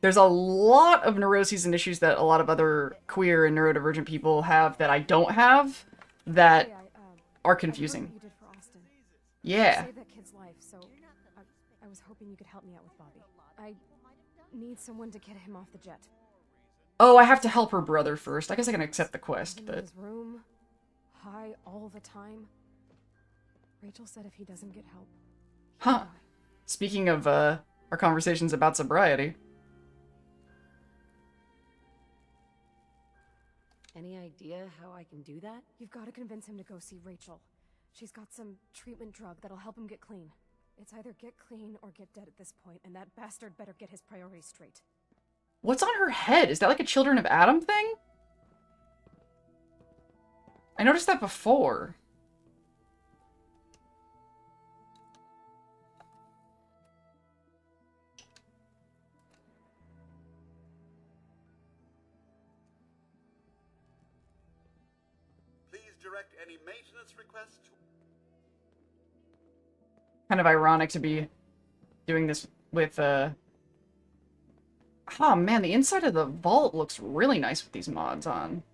there's a lot of neuroses and issues that a lot of other queer and neurodivergent people have that I don't have that are confusing. You did for Austin. Yeah. Saved that kid's life, so I was hoping you could help me out with Bobby. I need someone to get him off the jet. Oh, I have to help her brother first. I guess I can accept the quest, In but... his room, high all the time. Rachel said if he doesn't get help, he'll Huh. die. Speaking of, our conversations about sobriety. Any idea how I can do that? You've got to convince him to go see Rachel. She's got some treatment drug that'll help him get clean. It's either get clean or get dead at this point, and that bastard better get his priorities straight. What's on her head? Is that like a Children of Adam thing? I noticed that before. Please direct any maintenance requests to... Kind of ironic to be doing this with, Oh man, the inside of the vault looks really nice with these mods on.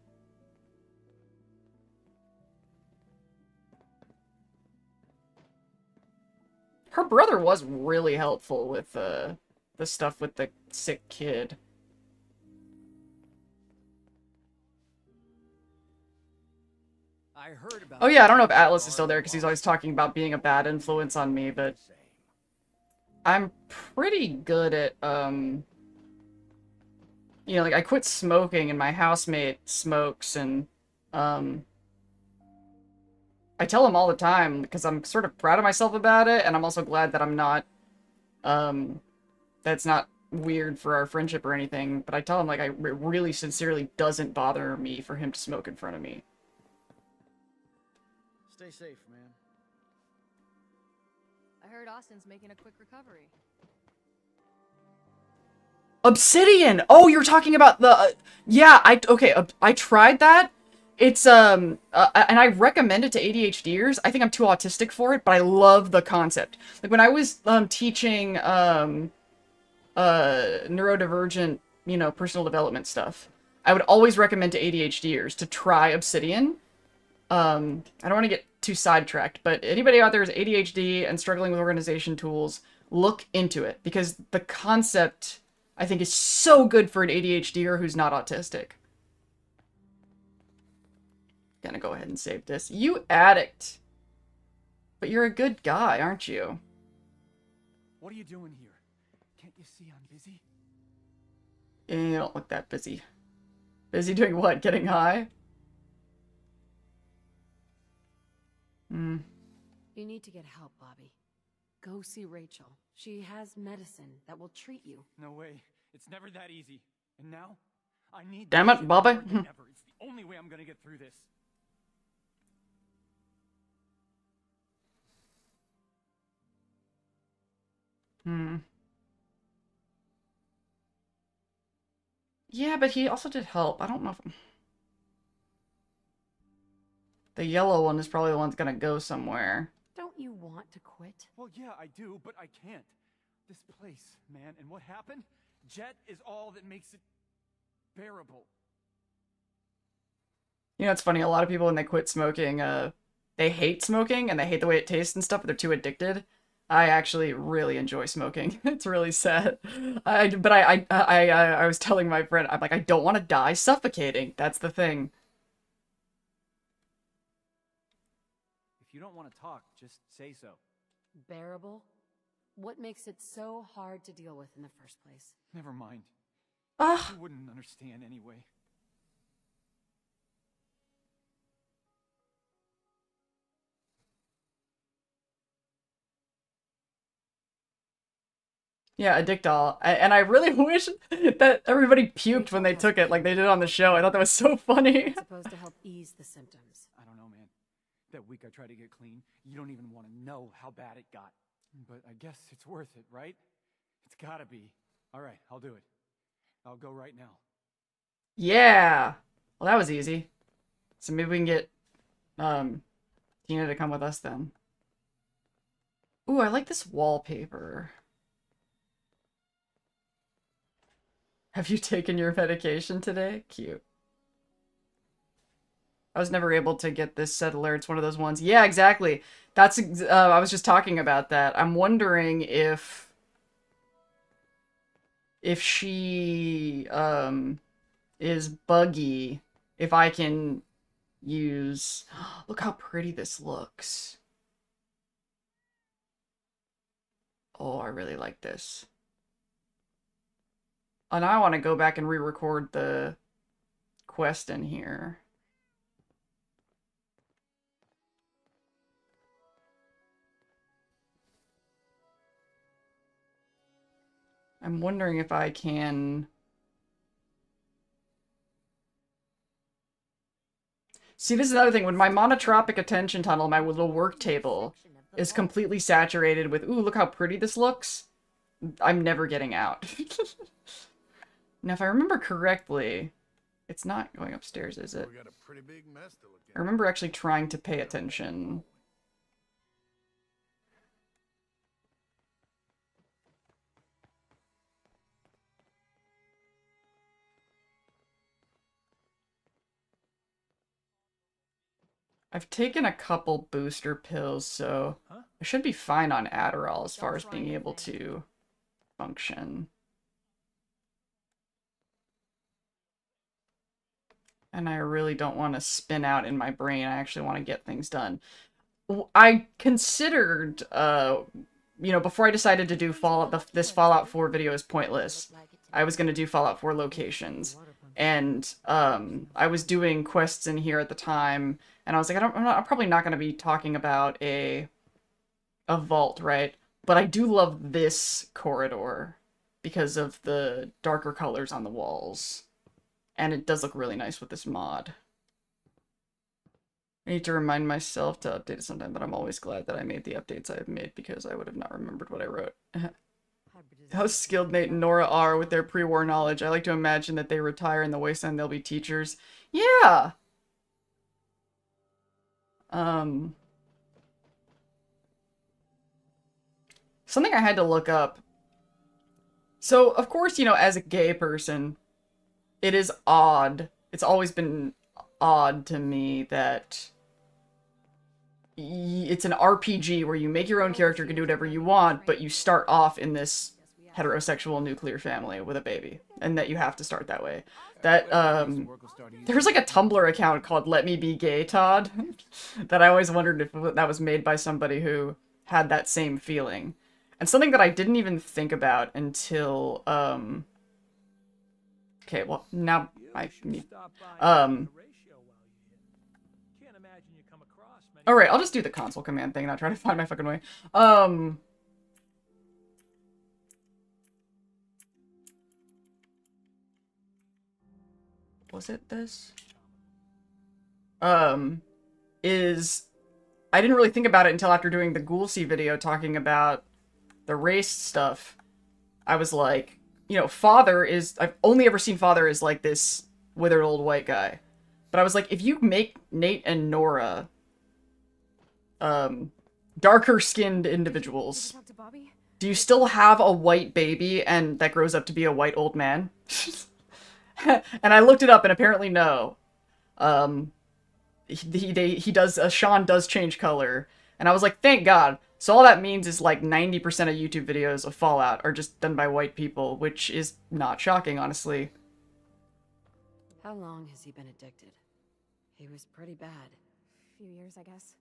Her brother was really helpful with, the stuff with the sick kid. I heard about Oh yeah, I don't know if Atlas is still there because he's always talking about being a bad influence on me, but I'm pretty good at, you know, like, I quit smoking and my housemate smokes, and, I tell him all the time because I'm sort of proud of myself about it, and I'm also glad that I'm not, that's not weird for our friendship or anything, but I tell him, like, it really sincerely doesn't bother me for him to smoke in front of me. Stay safe, man. I heard Austin's making a quick recovery. Obsidian! Oh, you're talking about the, yeah, I tried that. It's, and I recommend it to ADHDers. I think I'm too autistic for it, but I love the concept. Like, when I was, teaching, neurodivergent, you know, personal development stuff, I would always recommend to ADHDers to try Obsidian. I don't want to get too sidetracked, but anybody out there is ADHD and struggling with organization tools, look into it, because the concept, I think, is so good for an ADHDer who's not autistic. Gonna go ahead and save this. You addict. But you're a good guy, aren't you? What are you doing here? Can't you see I'm busy? You don't look that busy. Busy doing what? Getting high? Hmm. You need to get help, Bobby. Go see Rachel. She has medicine that will treat you. No way. It's never that easy. And now, I need... Damn this it, shit Bobby. more than ever. It's the only way I'm gonna get through this. Hmm. Yeah, but he also did help. I don't know if... The yellow one is probably the one that's gonna go somewhere. Don't you want to quit? Well, yeah, I do, but I can't. This place, man, and what happened? Jet is all that makes it bearable. You know, it's funny, a lot of people when they quit smoking, they hate smoking and they hate the way it tastes and stuff, but they're too addicted. I actually really enjoy smoking. It's really sad. I was telling my friend, I'm like, I don't want to die suffocating. That's the thing. If you don't want to talk, just say so. Bearable? What makes it so hard to deal with in the first place? Never mind. Ugh. You wouldn't understand anyway. Yeah, a dick doll. And I really wish that everybody puked when they took it like they did on the show. I thought that was so funny. It's supposed to help ease the symptoms. I don't know, man. That week I tried to get clean, you don't even want to know how bad it got. But I guess it's worth it, right? It's gotta be. All right, I'll do it. I'll go right now. Yeah. Well, that was easy. So maybe we can get Tina to come with us then. Ooh, I like this wallpaper. Have you taken your medication today? Cute. I was never able to get this settler. It's one of those ones. Yeah, exactly. That's I was just talking about that. I'm wondering if she is buggy, if I can use... Look how pretty this looks. Oh, I really like this. And I want to go back and re-record the quest in here. I'm wondering if I can... See, this is another thing. When my monotropic attention tunnel, my little work table, is completely saturated with, ooh, look how pretty this looks, I'm never getting out. Now, if I remember correctly, it's not going upstairs, is it? We got a pretty big mess to look at. I remember actually trying to pay attention. I've taken a couple booster pills, so I should be fine on Adderall as far as being able to function. And I really don't want to spin out in my brain. I actually want to get things done. I considered, you know, before I decided to do this Fallout 4 video is pointless, I was going to do Fallout 4 locations. And I was doing quests in here at the time, and I was like, I'm probably not going to be talking about a vault, right? But I do love this corridor because of the darker colors on the walls. And it does look really nice with this mod. I need to remind myself to update it sometime, but I'm always glad that I made the updates I've made because I would have not remembered what I wrote. How skilled Nate and Nora are with their pre-war knowledge. I like to imagine that they retire in the wasteland, they'll be teachers. Yeah! Something I had to look up. So, of course, you know, as a gay person, it is odd. It's always been odd to me that it's an RPG where you make your own character, can do whatever you want, but you start off in this heterosexual nuclear family with a baby, and that you have to start that way. That, there's like a Tumblr account called Let Me Be Gay Todd that I always wondered if that was made by somebody who had that same feeling. And something that I didn't even think about until, okay, well, now I need, alright, I'll just do the console command thing and not try to find my fucking way. Was it this? I didn't really think about it until after doing the Ghoulsy video talking about the race stuff. I was like, you know, Father is, I've only ever seen Father as like this withered old white guy. But I was like, if you make Nate and Nora darker skinned individuals, do you still have a white baby and that grows up to be a white old man? And I looked it up, and apparently no. He does, Sean does change color, and I was like, thank God. So all that means is like 90% of YouTube videos of Fallout are just done by white people, which is not shocking, honestly. How long has he been addicted? He was pretty bad. Few years, I guess.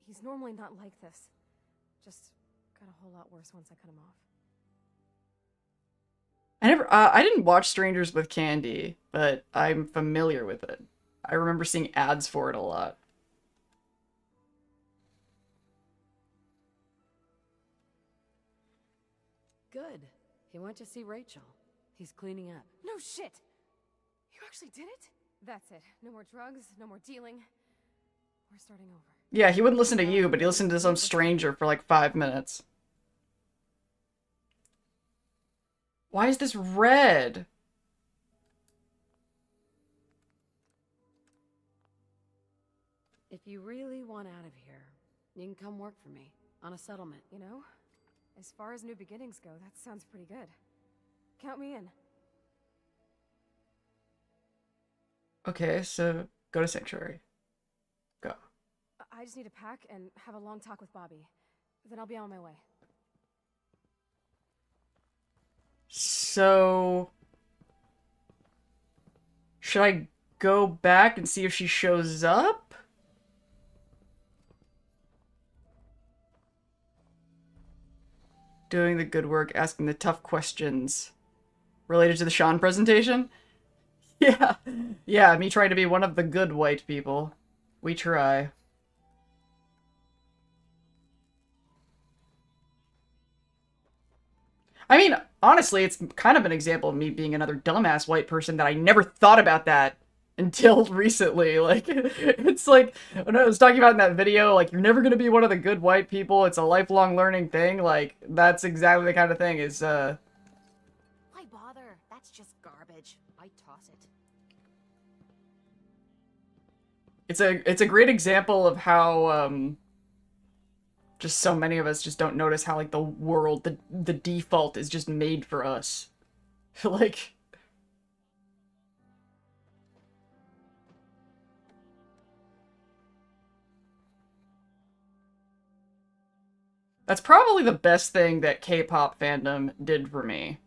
He's normally not like this. Just got a whole lot worse once I cut him off. I didn't watch Strangers with Candy, but I'm familiar with it. I remember seeing ads for it a lot. Good. He went to see Rachel. He's cleaning up. No shit! You actually did it? That's it. No more drugs, no more dealing. We're starting over. Yeah, he wouldn't listen to you, but he listened to some stranger for like 5 minutes. Why is this red? If you really want out of here, you can come work for me on a settlement. You know, as far as new beginnings go, that sounds pretty good. Count me in. Okay, so go to Sanctuary. Go. I just need to pack and have a long talk with Bobby. Then I'll be on my way. So... should I go back and see if she shows up? Doing the good work, asking the tough questions. Related to the Sean presentation? Yeah. Yeah, me trying to be one of the good white people. We try. I mean, honestly, it's kind of an example of me being another dumbass white person that I never thought about that until recently. Like, it's like, when I was talking about in that video, like, you're never gonna be one of the good white people, it's a lifelong learning thing, like, that's exactly the kind of thing, is, Why bother? That's just garbage. I toss it. it's a great example of how, just so many of us just don't notice how, like, the world, the default is just made for us. Like... That's probably the best thing that K-pop fandom did for me.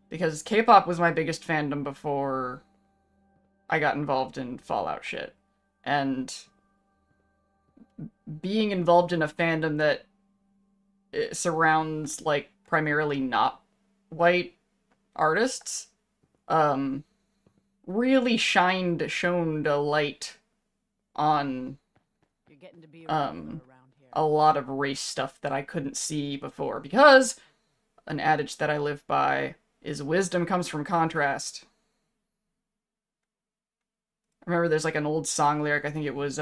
Because K-pop was my biggest fandom before I got involved in Fallout shit. And being involved in a fandom that surrounds, like, primarily not white artists, really shone a light on, You're getting to be a lot of race stuff that I couldn't see before, because an adage that I live by is wisdom comes from contrast. I remember there's like an old song lyric, I think it was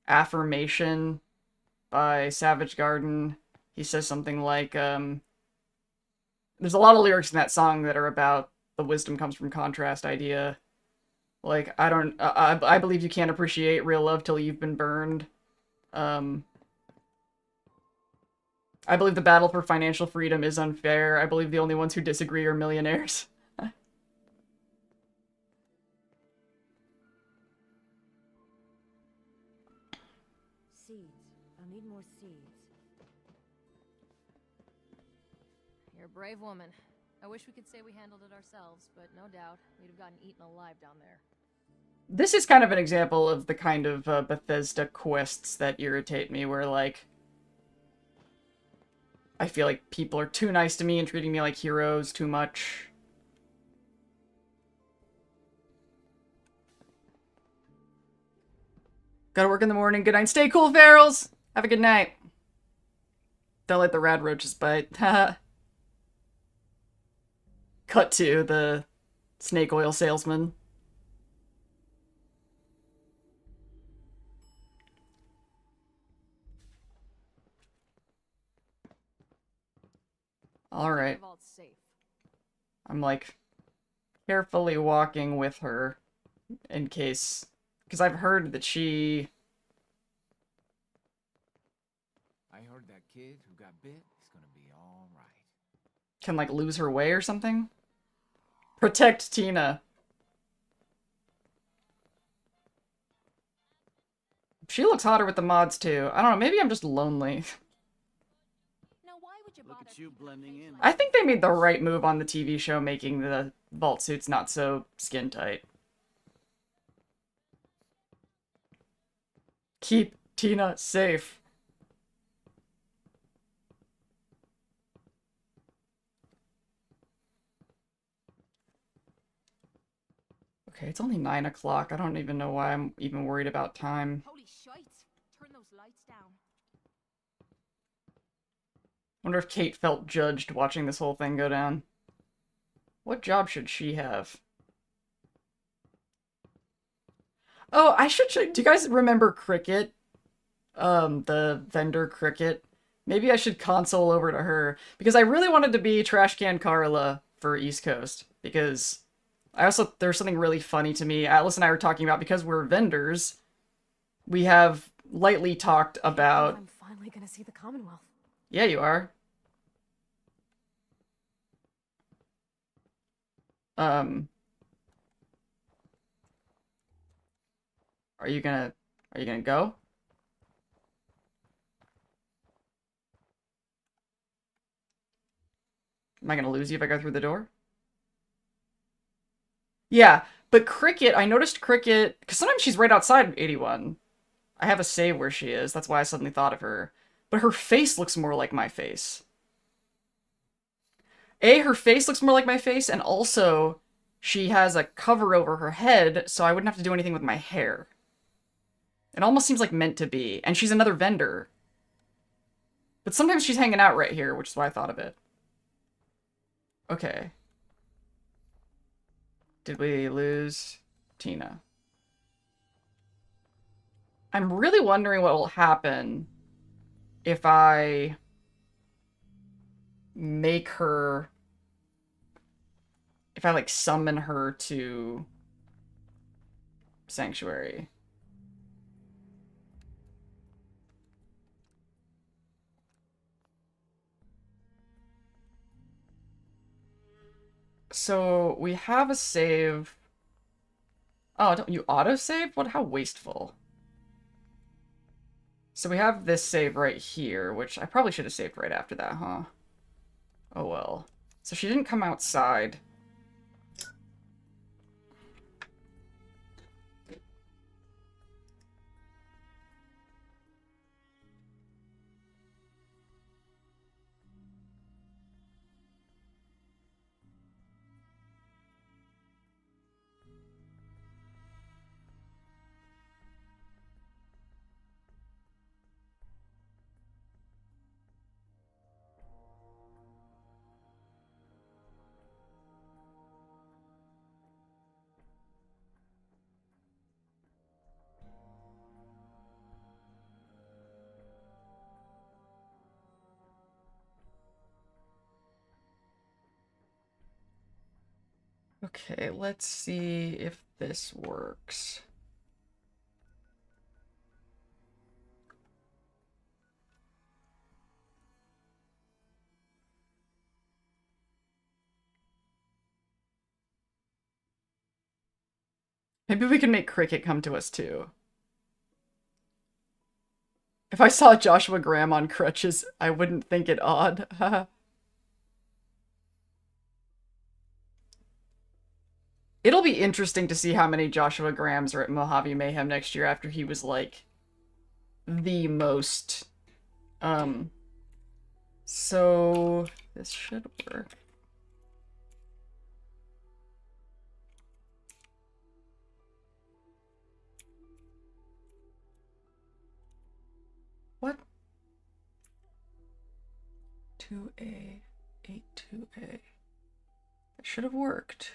Affirmation by Savage Garden. He says something like, there's a lot of lyrics in that song that are about the wisdom comes from contrast idea. Like, I believe you can't appreciate real love till you've been burned. I believe the battle for financial freedom is unfair. I believe the only ones who disagree are millionaires. Seeds. I'll need more seeds. You're a brave woman. I wish we could say we handled it ourselves, but no doubt we'd have gotten eaten alive down there. This is kind of an example of the kind of Bethesda quests that irritate me, where, like, I feel like people are too nice to me and treating me like heroes too much. Gotta work in the morning. Good night. Stay cool, Ferals! Have a good night. Don't let the rad roaches bite. Cut to the snake oil salesman. Alright. Vault's safe. I'm, like, carefully walking with her in case... Because I've heard that she... I heard that kid who got bit is gonna be alright. can, like, lose her way or something? Protect Tina. She looks hotter with the mods, too. I don't know, maybe I'm just lonely. Look at you blending in. I think they made the right move on the TV show, making the vault suits not so skin tight. Keep Tina safe. Okay, it's only 9 o'clock. I don't even know why I'm even worried about time. Holy shite! Turn those lights down. Wonder if Kate felt judged watching this whole thing go down. What job should she have? Oh, I should check. Do you guys remember Cricket? The vendor Cricket? Maybe I should console over to her. Because I really wanted to be Trash Can Carla for East Coast. Because there's something really funny to me. Atlas and I were talking about, because we're vendors, we have lightly talked about... I'm finally gonna see the Commonwealth. Yeah, you are. Are you gonna go? Am I gonna lose you if I go through the door? Yeah, but Cricket, I noticed Cricket, because sometimes she's right outside of 81. I have a save where she is, that's why I suddenly thought of her. But her face looks more like my face. Her face looks more like my face, and also, she has a cover over her head, so I wouldn't have to do anything with my hair. It almost seems like meant to be, and she's another vendor. But sometimes she's hanging out right here, which is why I thought of it. Okay. Did we lose Tina? I'm really wondering what will happen if I make her... If I, like, summon her to Sanctuary. So, we have a save. Oh, don't you autosave? What? How wasteful. So we have this save right here, which I probably should have saved right after that, huh? Oh well. So she didn't come outside. Okay, let's see if this works. Maybe we can make Cricket come to us too. If I saw Joshua Graham on crutches, I wouldn't think it odd. It'll be interesting to see how many Joshua Grahams are at Mojave Mayhem next year after he was, like, the most... So... this should work. What? 2A, 82A. It should have worked.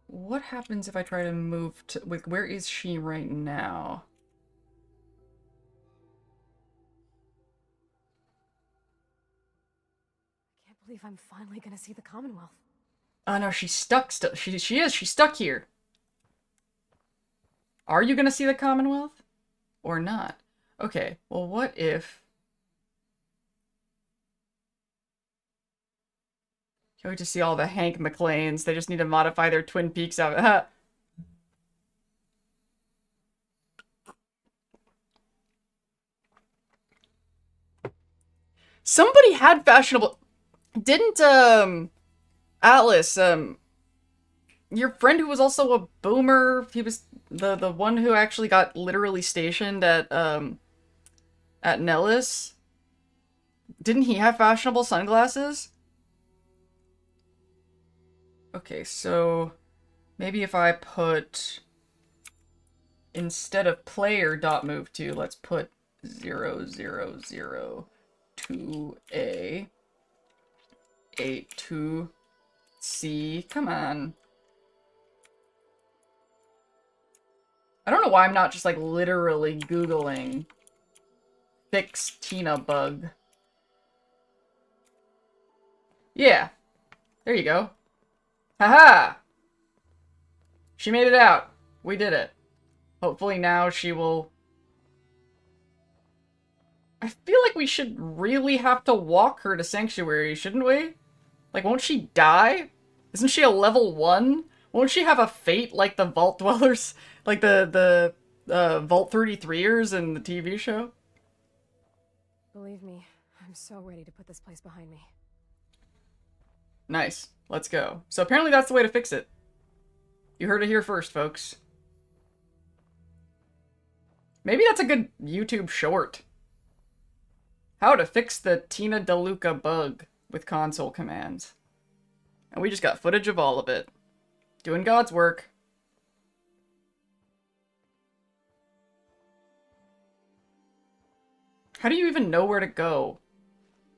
What happens if I try to move to... Like, where is she right now? I can't believe I'm finally gonna see the Commonwealth. Oh no, she's stuck still. She's stuck here. Are you gonna see the Commonwealth? Or not? Okay, well what if... Can't wait to see all the Hank McClanes. They just need to modify their Twin Peaks out. Somebody had fashionable... Didn't, Atlas, your friend who was also a boomer, he was the one who actually got literally stationed at Nellis? Didn't he have fashionable sunglasses? Okay, so Maybe if I put, instead of player.move to, let's put 0, 0, 0 to A, 8 to C. Come on. I don't know why I'm not just, like, literally Googling fix Tina bug. Yeah. There you go. Haha! She made it out. We did it. Hopefully now she will... I feel like we should really have to walk her to Sanctuary, shouldn't we? Like, won't she die? Isn't she a level 1? Won't she have a fate like the Vault Dwellers? Like the Vault 33ers in the TV show? Believe me, I'm so ready to put this place behind me. Nice. Let's go. So apparently that's the way to fix it. You heard it here first, folks. Maybe that's a good YouTube short. How to fix the Tina DeLuca bug with console commands. And we just got footage of all of it. Doing God's work. How do you even know where to go?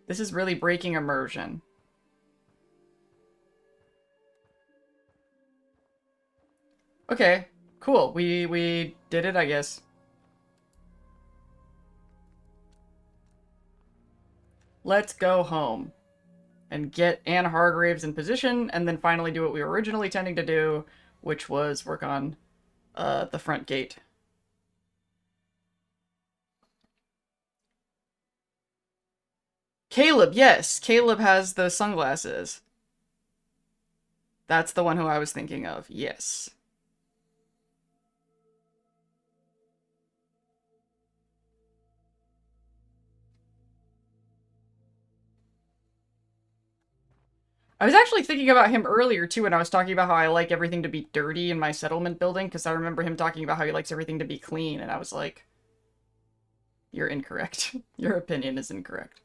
This is really breaking immersion. Okay, cool. We did it, I guess. Let's go home and get Anne Hargraves in position, and then finally do what we were originally intending to do, which was work on the front gate. Caleb, yes! Caleb has the sunglasses. That's the one who I was thinking of, yes. I was actually thinking about him earlier, too, when I was talking about how I like everything to be dirty in my settlement building, because I remember him talking about how he likes everything to be clean, and I was like, you're incorrect. Your opinion is incorrect.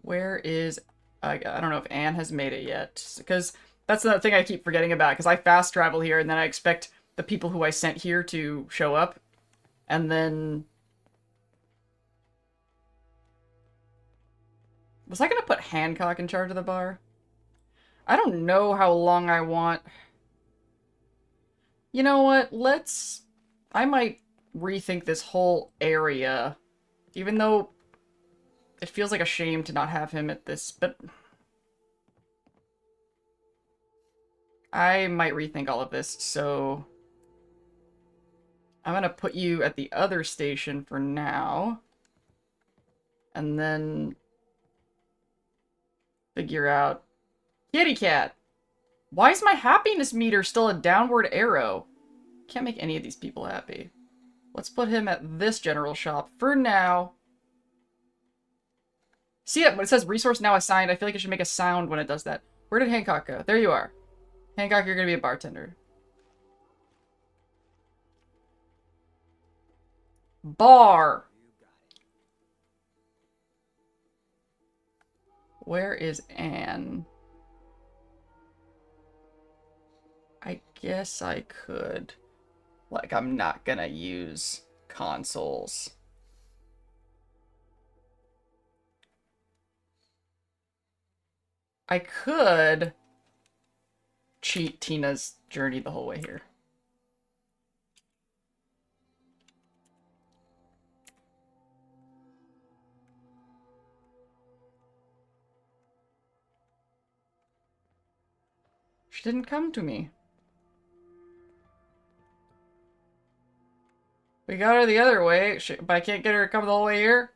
Where is... I don't know if Anne has made it yet, because that's the thing I keep forgetting about, because I fast travel here, and then I expect the people who I sent here to show up, and then... Was I gonna put Hancock in charge of the bar? I don't know how long I want... You know what? Let's... I might rethink this whole area. Even though it feels like a shame to not have him at this, but... I might rethink all of this, so... I'm gonna put you at the other station for now. And then... figure out... Kitty cat! Why is my happiness meter still a downward arrow? Can't make any of these people happy. Let's put him at this general shop for now. See it when it says resource now assigned, I feel like it should make a sound when it does that. Where did Hancock go? There you are. Hancock, you're gonna be a bartender. Bar! Where is Anne? I guess I could. Like, I'm not gonna use consoles. I could cheat Tina's journey the whole way here. She didn't come to me. We got her the other way, but I can't get her to come the whole way here?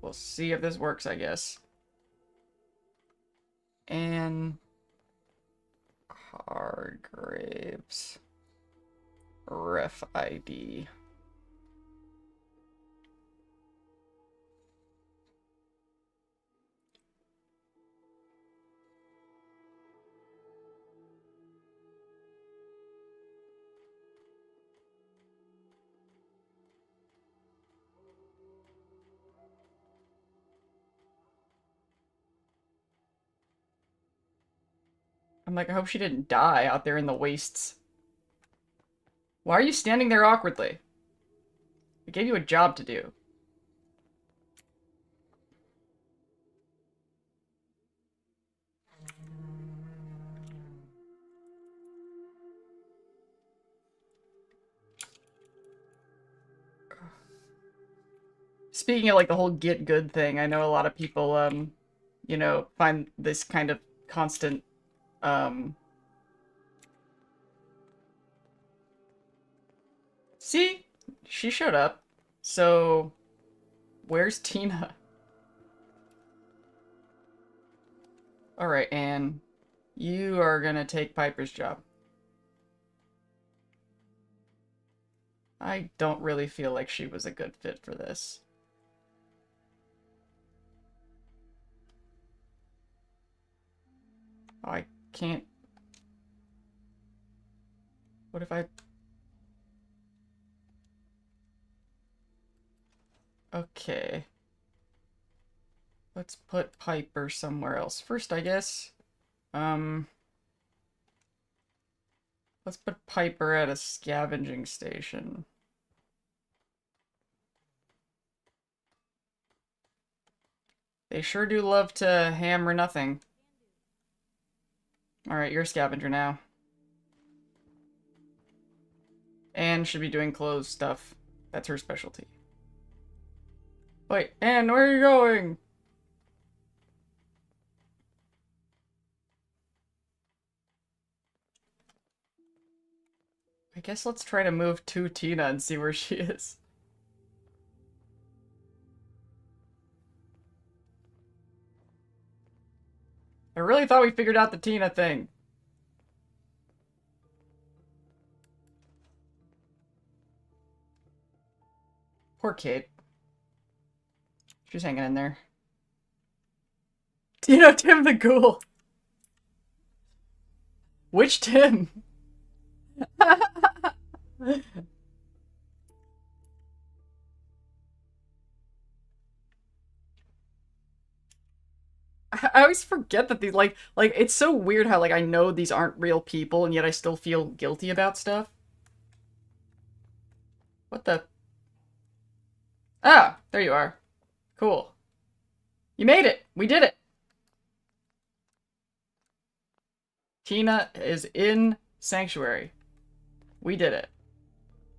We'll see if this works, I guess. Anne Hargraves. Ref ID. I'm like, I hope she didn't die out there in the wastes. Why are you standing there awkwardly? I gave you a job to do. Speaking of, like, the whole get good thing, I know a lot of people, you know, find this kind of constant, See? She showed up. So, where's Tina? Alright, Anne. You are gonna take Piper's job. I don't really feel like she was a good fit for this. Oh, I can't... What if I... Okay. Let's put Piper somewhere else first, I guess. Let's put Piper at a scavenging station. They sure do love to hammer nothing. Alright, you're a scavenger now. Anne should be doing clothes stuff. That's her specialty. Wait, Anne, where are you going? I guess let's try to move to Tina and see where she is. I really thought we figured out the Tina thing. Poor Kate. She's hanging in there. Tina, Tim the Ghoul. Which Tim? I always forget that these, like, it's so weird how, like, I know these aren't real people, and yet I still feel guilty about stuff. What the? Ah, there you are. Cool. You made it! We did it! Tina is in Sanctuary. We did it.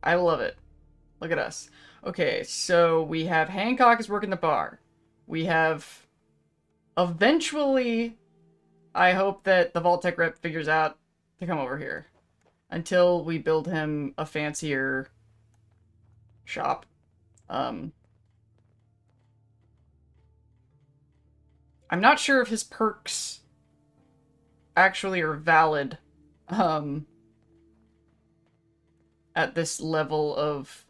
I love it. Look at us. Okay, so we have Hancock is working the bar. We have... Eventually, I hope that the Vault-Tec rep figures out to come over here. Until we build him a fancier shop. I'm not sure if his perks actually are valid, at this level of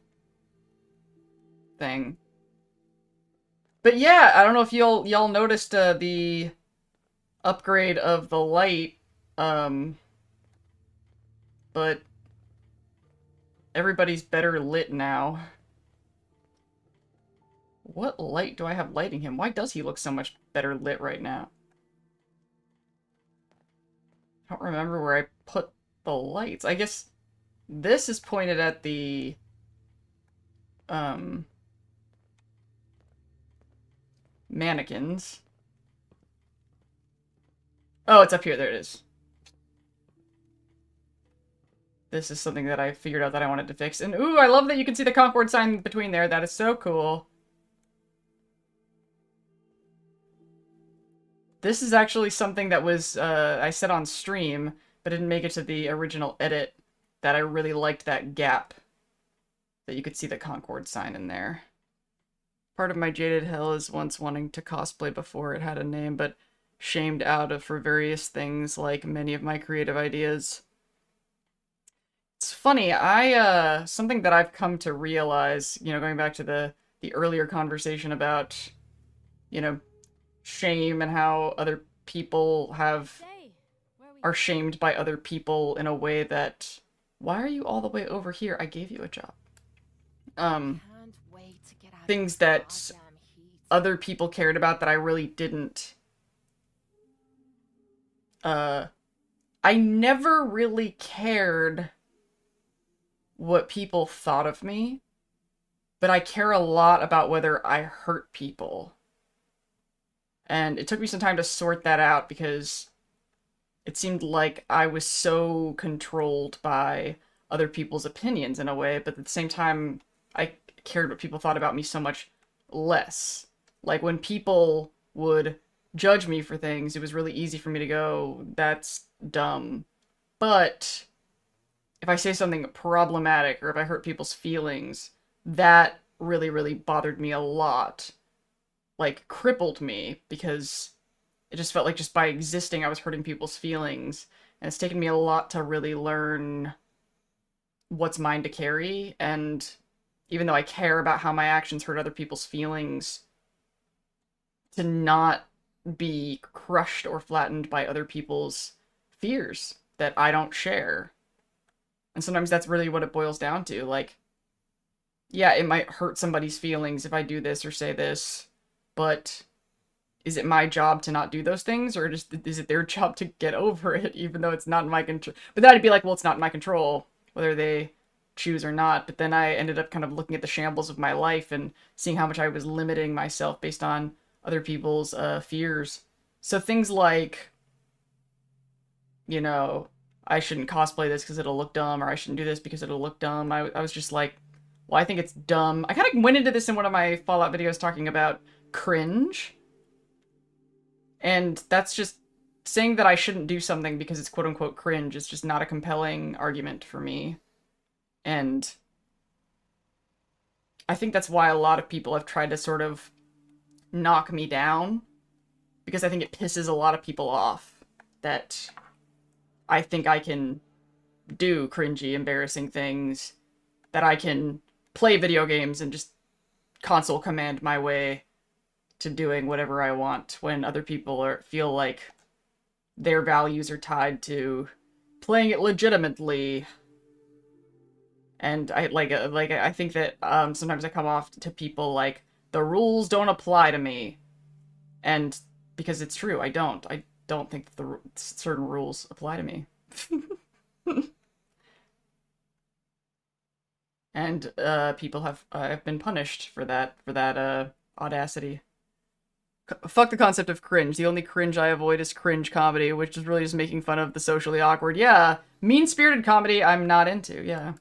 thing. But yeah, I don't know if y'all noticed the upgrade of the light, but everybody's better lit now. What light do I have lighting him? Why does he look so much better lit right now? I don't remember where I put the lights. I guess this is pointed at the mannequins. Oh, it's up here. There it is. This is something that I figured out that I wanted to fix. And ooh, I love that you can see the Concord sign between there. That is so cool. This is actually something that was, I said on stream, but didn't make it to the original edit, that I really liked that gap. That you could see the Concord sign in there. Part of my jaded hell is once wanting to cosplay before it had a name, but shamed out of for various things, like many of my creative ideas. It's funny, something that I've come to realize, you know, going back to the earlier conversation about, you know, shame and how other people are shamed by other people in a way that, why are you all the way over here? I gave you a job. Things that other people cared about that I really didn't I never really cared what people thought of me, but I care a lot about whether I hurt people. And it took me some time to sort that out because it seemed like I was so controlled by other people's opinions in a way, but at the same time, I cared what people thought about me so much less. Like, when people would judge me for things, it was really easy for me to go, that's dumb. But if I say something problematic or if I hurt people's feelings, that really, really bothered me a lot. Like, crippled me, because it just felt like just by existing I was hurting people's feelings. And it's taken me a lot to really learn what's mine to carry, and even though I care about how my actions hurt other people's feelings, to not be crushed or flattened by other people's fears that I don't share. And sometimes that's really what it boils down to. Like, yeah, it might hurt somebody's feelings if I do this or say this, but is it my job to not do those things, or just is it their job to get over it, even though it's not in my control? But then I'd be like, well, it's not in my control, whether they choose or not. But then I ended up kind of looking at the shambles of my life and seeing how much I was limiting myself based on other people's fears. So things like, you know, I shouldn't cosplay this because it'll look dumb, or I shouldn't do this because it'll look dumb. I was just like, well, I think it's dumb. I kind of went into this in one of my Fallout videos talking about cringe. And that's just saying that I shouldn't do something because it's quote-unquote cringe is just not a compelling argument for me. And I think that's why a lot of people have tried to sort of knock me down, because I think it pisses a lot of people off that I think I can do cringy, embarrassing things, that I can play video games and just console command my way to doing whatever I want, when other people feel like their values are tied to playing it legitimately. And I think that sometimes I come off to people like, the rules don't apply to me. And because it's true, I don't think that certain rules apply to me. And people have been punished for that audacity. Fuck the concept of cringe. The only cringe I avoid is cringe comedy, which is really just making fun of the socially awkward. Yeah, mean-spirited comedy I'm not into, yeah.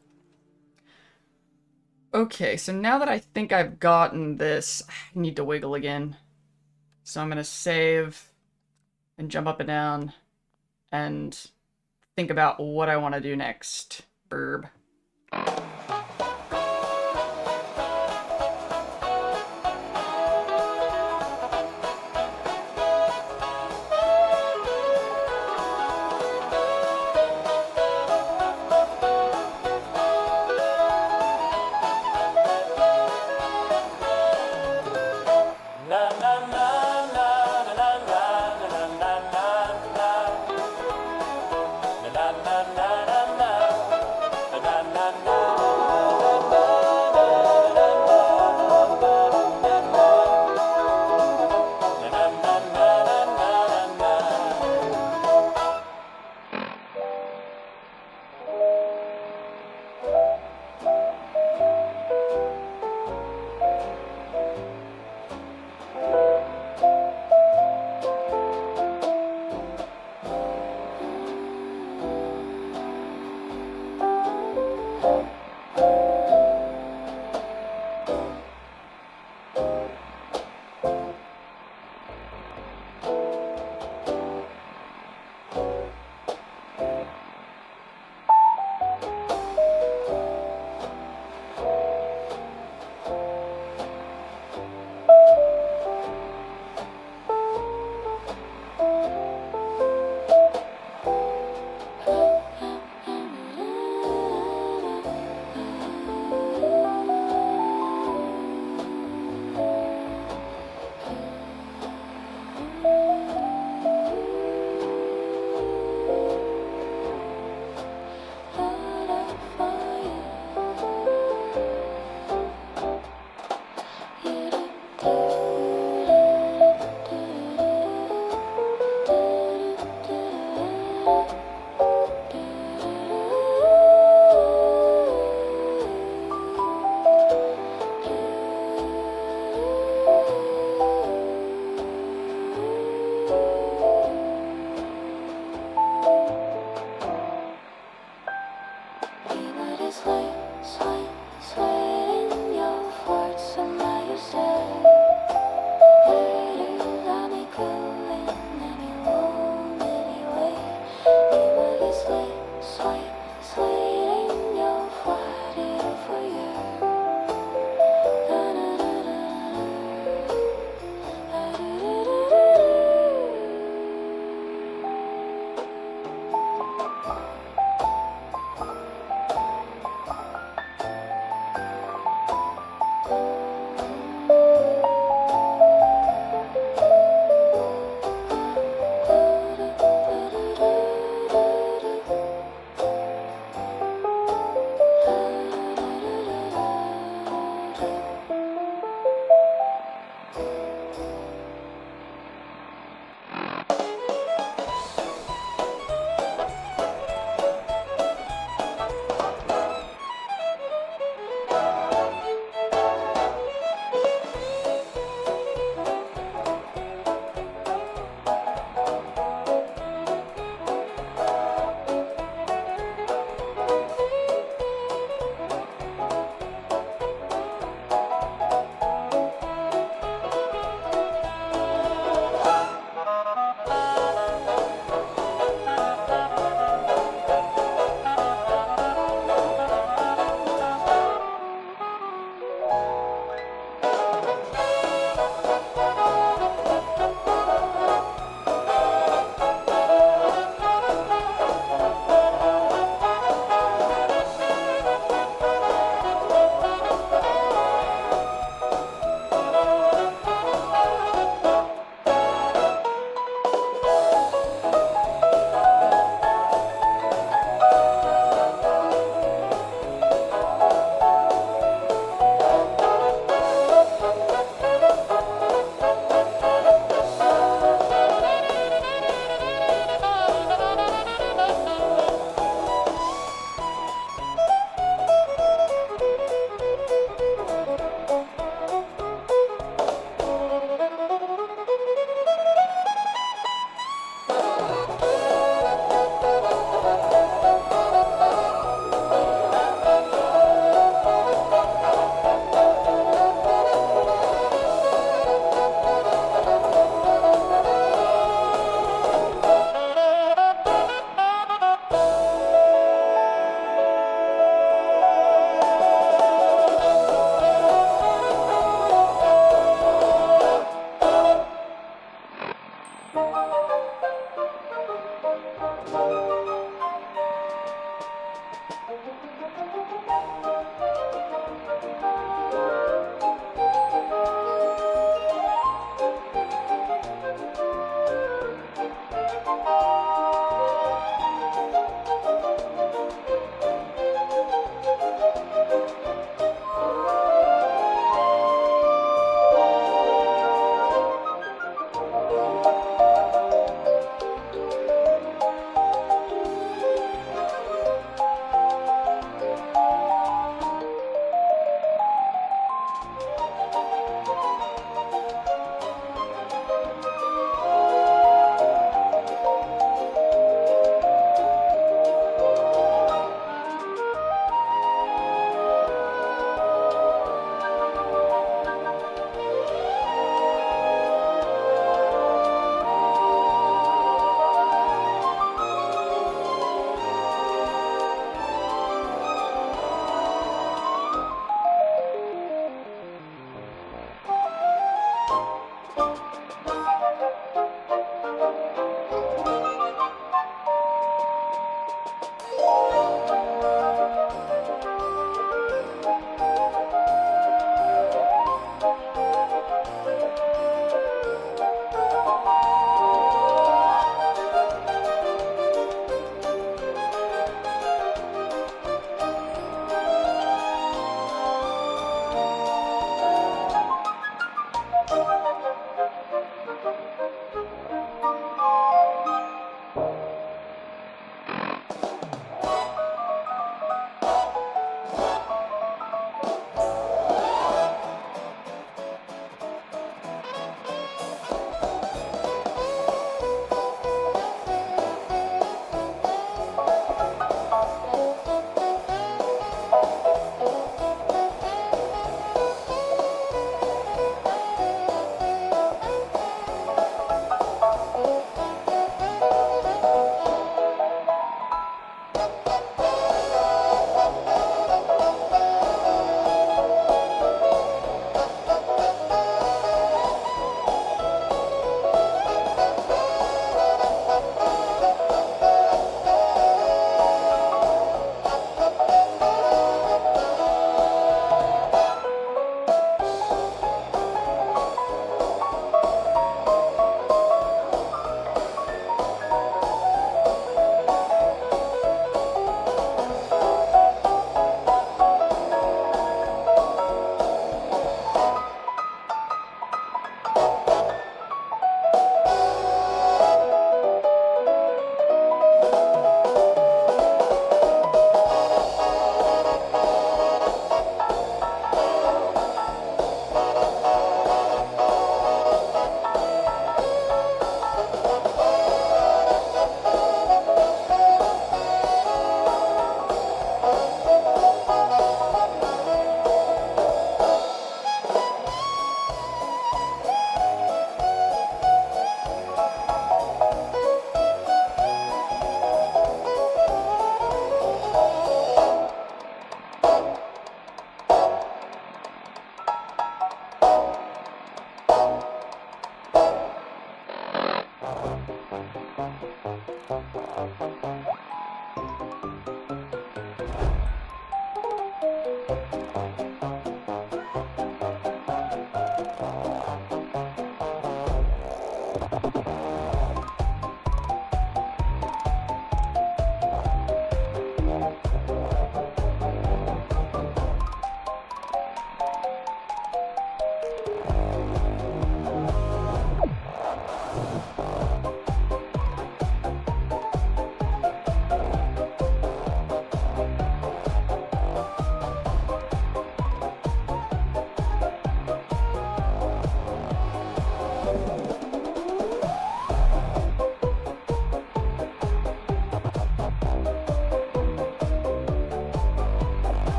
Okay, so now that I think I've gotten this, I need to wiggle again. So I'm gonna save and jump up and down and think about what I want to do next. Burb.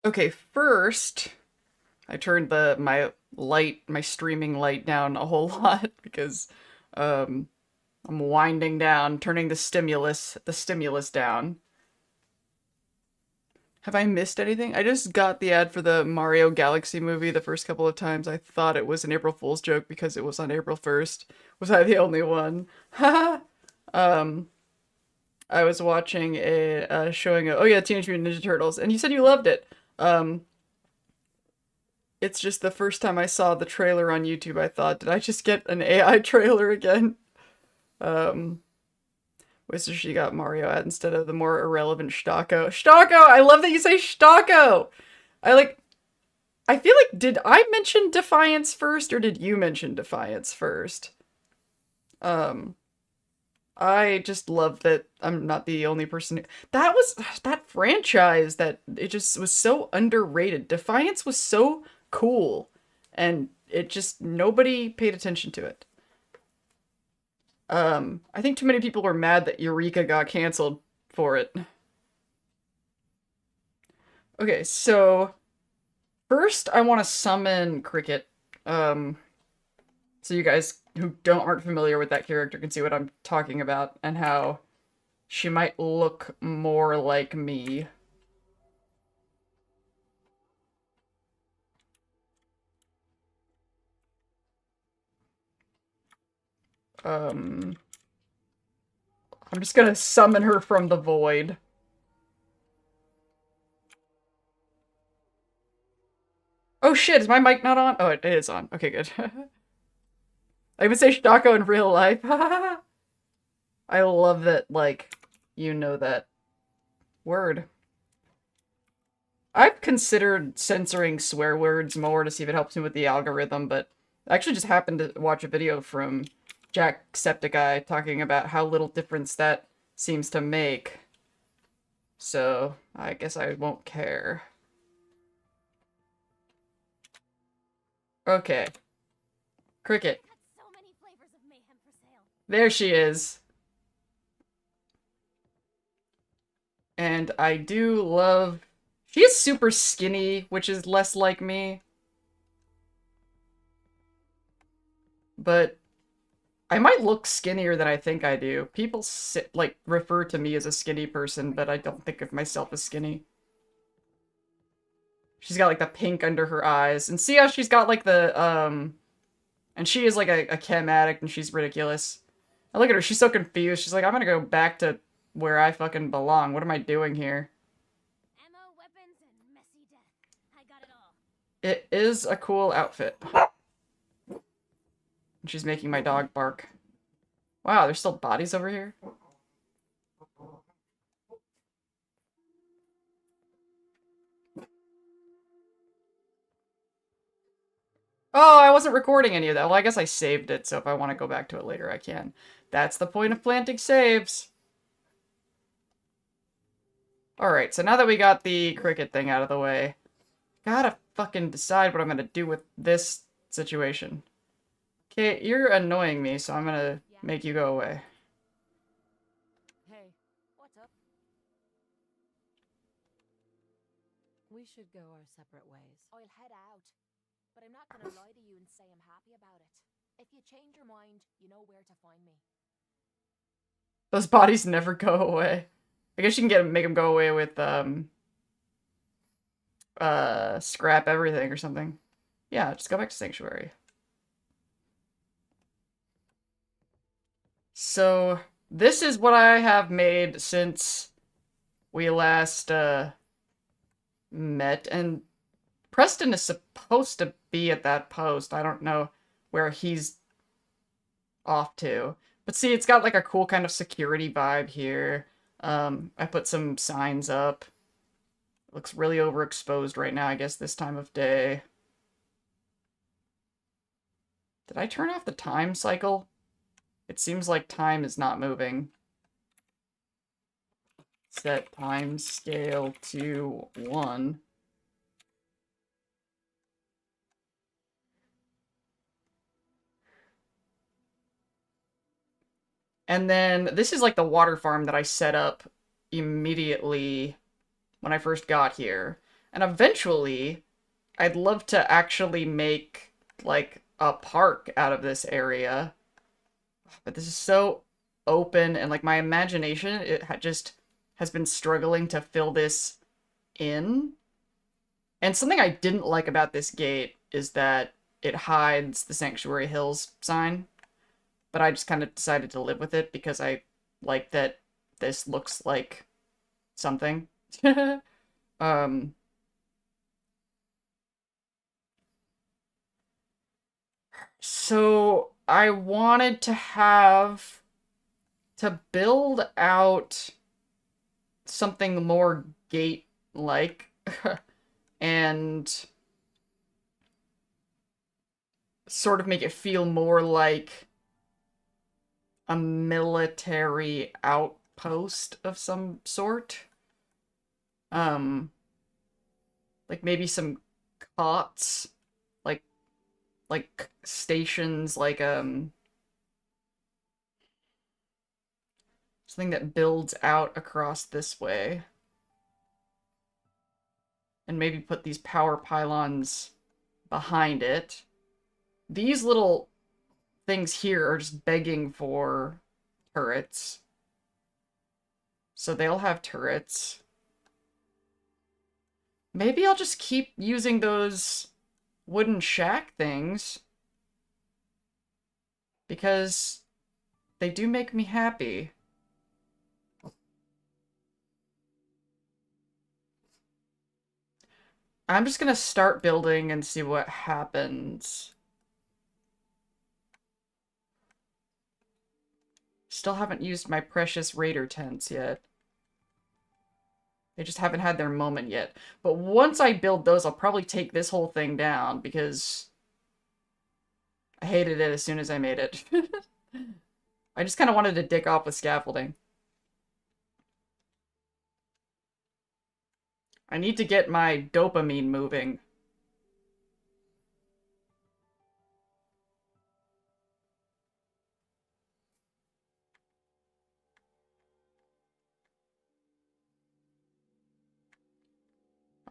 Okay, first, I turned my streaming light down a whole lot because I'm winding down, turning the stimulus down. Have I missed anything? I just got the ad for the Mario Galaxy movie the first couple of times. I thought it was an April Fool's joke because it was on April 1st. Was I the only one? Haha. I was watching a showing of, oh yeah, Teenage Mutant Ninja Turtles, and you said you loved it. It's just the first time I saw the trailer on YouTube, I thought, did I just get an AI trailer again? Wait, so she got Mario ad instead of the more irrelevant Stocko. Stocko! I love that you say Stocko! I feel like, did I mention Defiance first, or did you mention Defiance first? I just love that I'm not the only person that franchise, that it just was so underrated. Defiance was so cool, and it just, nobody paid attention to it. I think too many people were mad that Eureka got canceled for it. Okay, so first I want to summon Cricket. So you guys who aren't familiar with that character can see what I'm talking about and how she might look more like me. I'm just gonna summon her from the void. Oh shit, is my mic not on? Oh, it is on. Okay, good. I would say Stocko in real life. I love that, like, you know that word. I've considered censoring swear words more to see if it helps me with the algorithm, but I actually just happened to watch a video from Jacksepticeye talking about how little difference that seems to make. So, I guess I won't care. Okay. Cricket. There she is. And I do love... She is super skinny, which is less like me. But I might look skinnier than I think I do. People refer to me as a skinny person, but I don't think of myself as skinny. She's got like the pink under her eyes. And see how she's got like the, and she is like a chem addict and she's ridiculous. And look at her, she's so confused. She's like, I'm gonna go back to where I fucking belong. What am I doing here? Ammo, weapons, and messy death. I got it all. It is a cool outfit. She's making my dog bark. Wow, there's still bodies over here? Oh, I wasn't recording any of that. Well, I guess I saved it, so if I want to go back to it later, I can. That's the point of planting saves. Alright, so now that we got the cricket thing out of the way, gotta fucking decide what I'm gonna do with this situation. Okay, you're annoying me, so I'm gonna make you go away. Hey, What's up? we should go our separate ways. I'll head out. But I'm not gonna lie to you and say I'm happy about it. If you change your mind, you know where to find me. Those bodies never go away. I guess you can make them go away with, scrap everything or something. Yeah, just go back to Sanctuary. So, this is what I have made since we last, met, and Preston is supposed to be at that post. I don't know where he's off to. But see, it's got like a cool kind of security vibe here. I put some signs up. It looks really overexposed right now, I guess, this time of day. Did I turn off the time cycle? It seems like time is not moving. Set time scale to 1. And then this is like the water farm that I set up immediately when I first got here. And eventually, I'd love to actually make, like, a park out of this area. But this is so open, and, like, my imagination, just has been struggling to fill this in. And something I didn't like about this gate is that it hides the Sanctuary Hills sign. But I just kind of decided to live with it because I like that this looks like something. um, so I wanted to build out something more gate-like and sort of make it feel more like a military outpost of some sort. Like maybe some cots, like stations, like something that builds out across this way. And maybe put these power pylons behind it. These little things here are just begging for turrets. So they'll have turrets. Maybe I'll just keep using those wooden shack things. Because they do make me happy. I'm just gonna start building and see what happens. Still haven't used my precious raider tents yet. They just haven't had their moment yet. But once I build those, I'll probably take this whole thing down, because I hated it as soon as I made it. I just kind of wanted to dick off with scaffolding. I need to get my dopamine moving.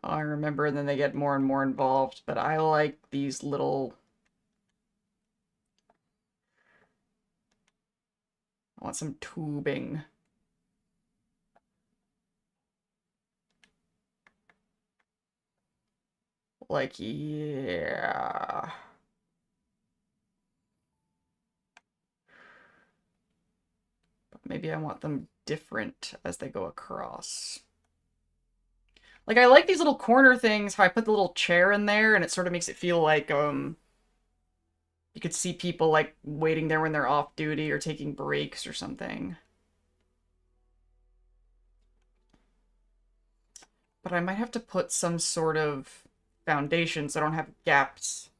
I remember, and then they get more and more involved, but I like these little... I want some tubing. Like, yeah... But maybe I want them different as they go across. Like, I like these little corner things, how I put the little chair in there, and it sort of makes it feel like, you could see people, like, waiting there when they're off duty or taking breaks or something. But I might have to put some sort of foundation so I don't have gaps.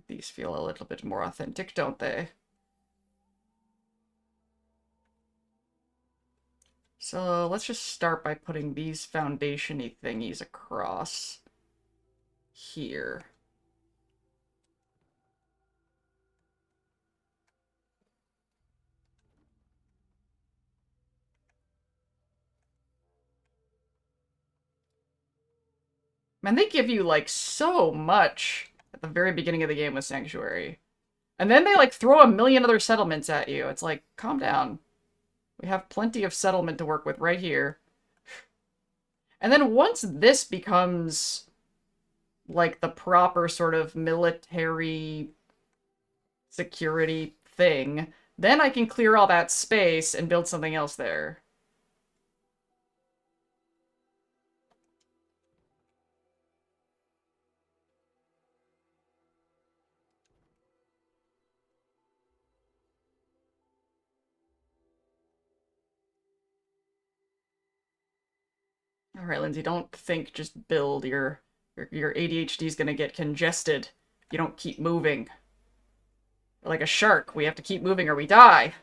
These feel a little bit more authentic, don't they? So let's just start by putting these foundation-y thingies across here. Man, they give you, like, so much at the very beginning of the game with Sanctuary. And then they, like, throw a million other settlements at you. It's like, calm down. We have plenty of settlement to work with right here. And then once this becomes, like, the proper sort of military security thing, then I can clear all that space and build something else there. All right, Lindsay, don't think, just build. Your ADHD's gonna get congested. You don't keep moving. We're like a shark. We have to keep moving or we die.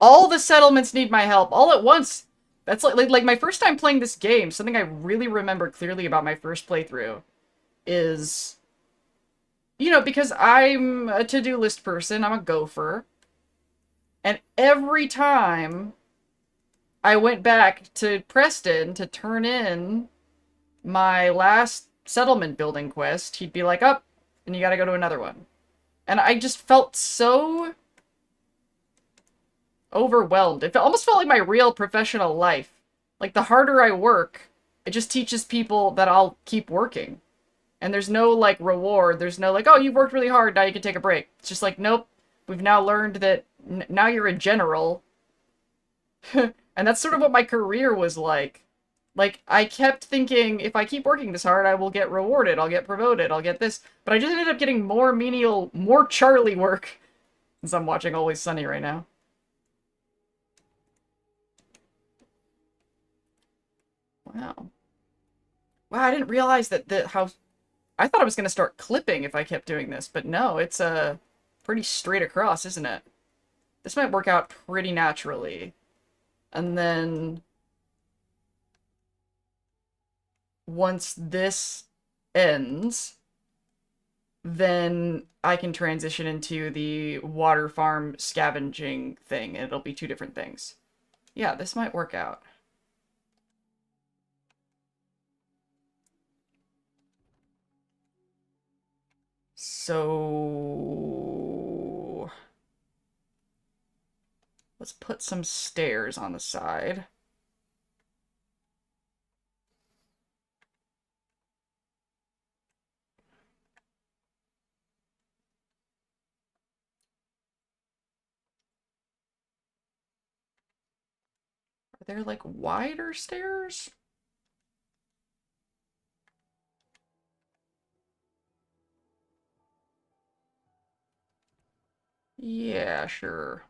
all the settlements need my help all at once. That's like my first time playing this game. Something I really remember clearly about my first playthrough is, you know, because I'm a to-do list person, I'm a gopher, and every time I went back to Preston to turn in my last settlement building quest, he'd be like, up, and you gotta go to another one. And I just felt so overwhelmed. It almost felt like my real professional life. Like, the harder I work, it just teaches people that I'll keep working. And there's no, like, reward. There's no, like, oh, you've worked really hard, now you can take a break. It's just like, nope, we've now learned that now you're a general. And that's sort of what my career was like. Like, I kept thinking, if I keep working this hard, I will get rewarded, I'll get promoted, I'll get this. But I just ended up getting more menial, more Charlie work. Since I'm watching Always Sunny right now. Wow. Wow, I didn't realize that how... I thought I was going to start clipping if I kept doing this, but no, it's pretty straight across, isn't it? This might work out pretty naturally. And then... once this ends, then I can transition into the water farm scavenging thing, and it'll be two different things. Yeah, this might work out. So... let's put some stairs on the side. Are there, like, wider stairs? Yeah, sure.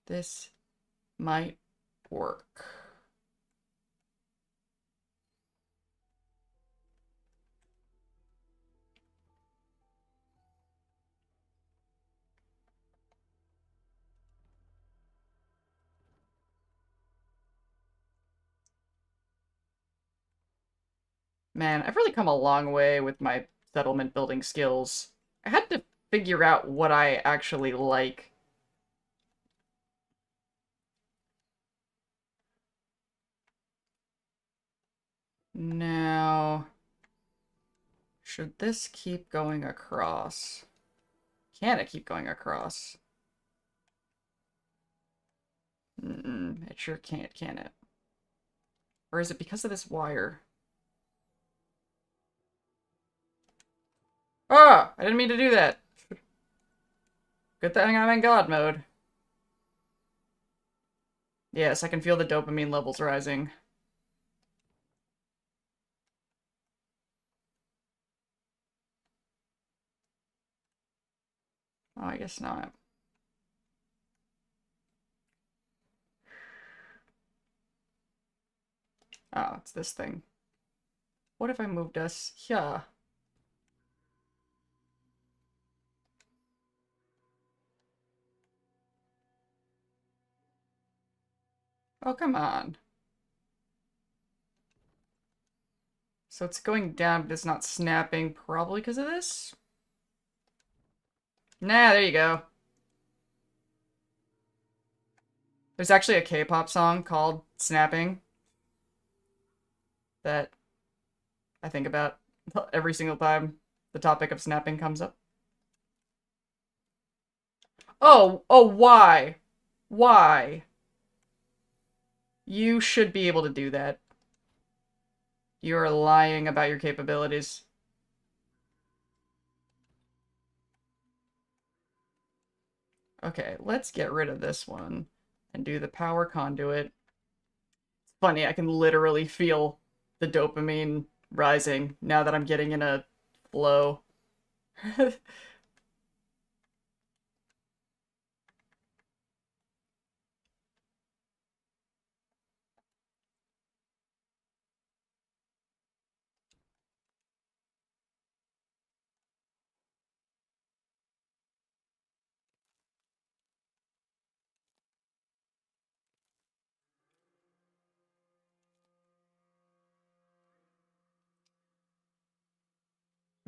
This might work. Man, I've really come a long way with my settlement building skills. I had to figure out what I actually like. Now, should this keep going across? Can it keep going across? It sure can't, can it? Or is it because of this wire? Ah! I didn't mean to do that! Good thing I'm in God mode. Yes, I can feel the dopamine levels rising. Oh, I guess not. Oh, it's this thing. What if I moved us here? Oh, come on. So it's going down, but it's not snapping, probably because of this? Nah, there you go. There's actually a K-pop song called Snapping that I think about every single time the topic of snapping comes up. Oh, why? Why? You should be able to do that. You are lying about your capabilities. Okay, let's get rid of this one and do the power conduit. It's funny, I can literally feel the dopamine rising now that I'm getting in a flow.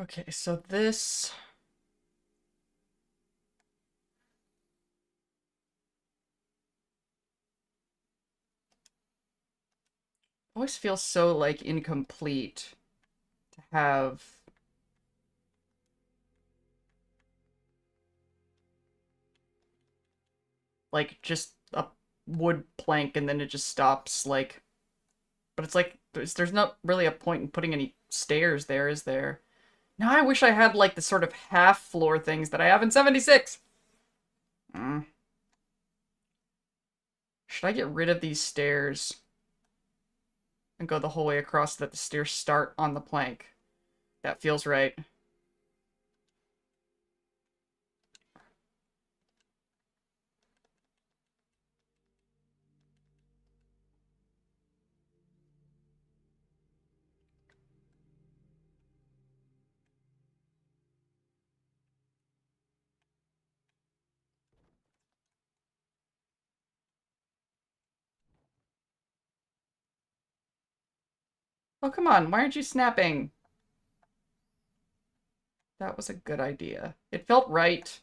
Okay, so this... always feels so, like, incomplete to have... like, just a wood plank and then it just stops, like... But it's like, there's not really a point in putting any stairs there, is there? Now I wish I had, like, the sort of half-floor things that I have in 76! Should I get rid of these stairs and go the whole way across so that the stairs start on the plank? That feels right. Oh, come on. Why aren't you snapping? That was a good idea. It felt right,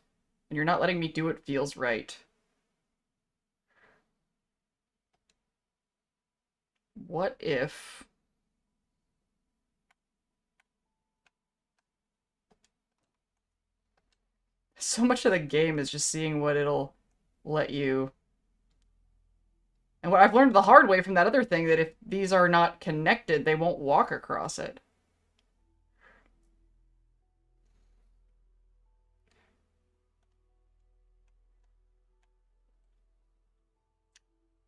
and you're not letting me do what feels right. What if... so much of the game is just seeing what it'll let you... And what I've learned the hard way from that other thing, that if these are not connected, they won't walk across it.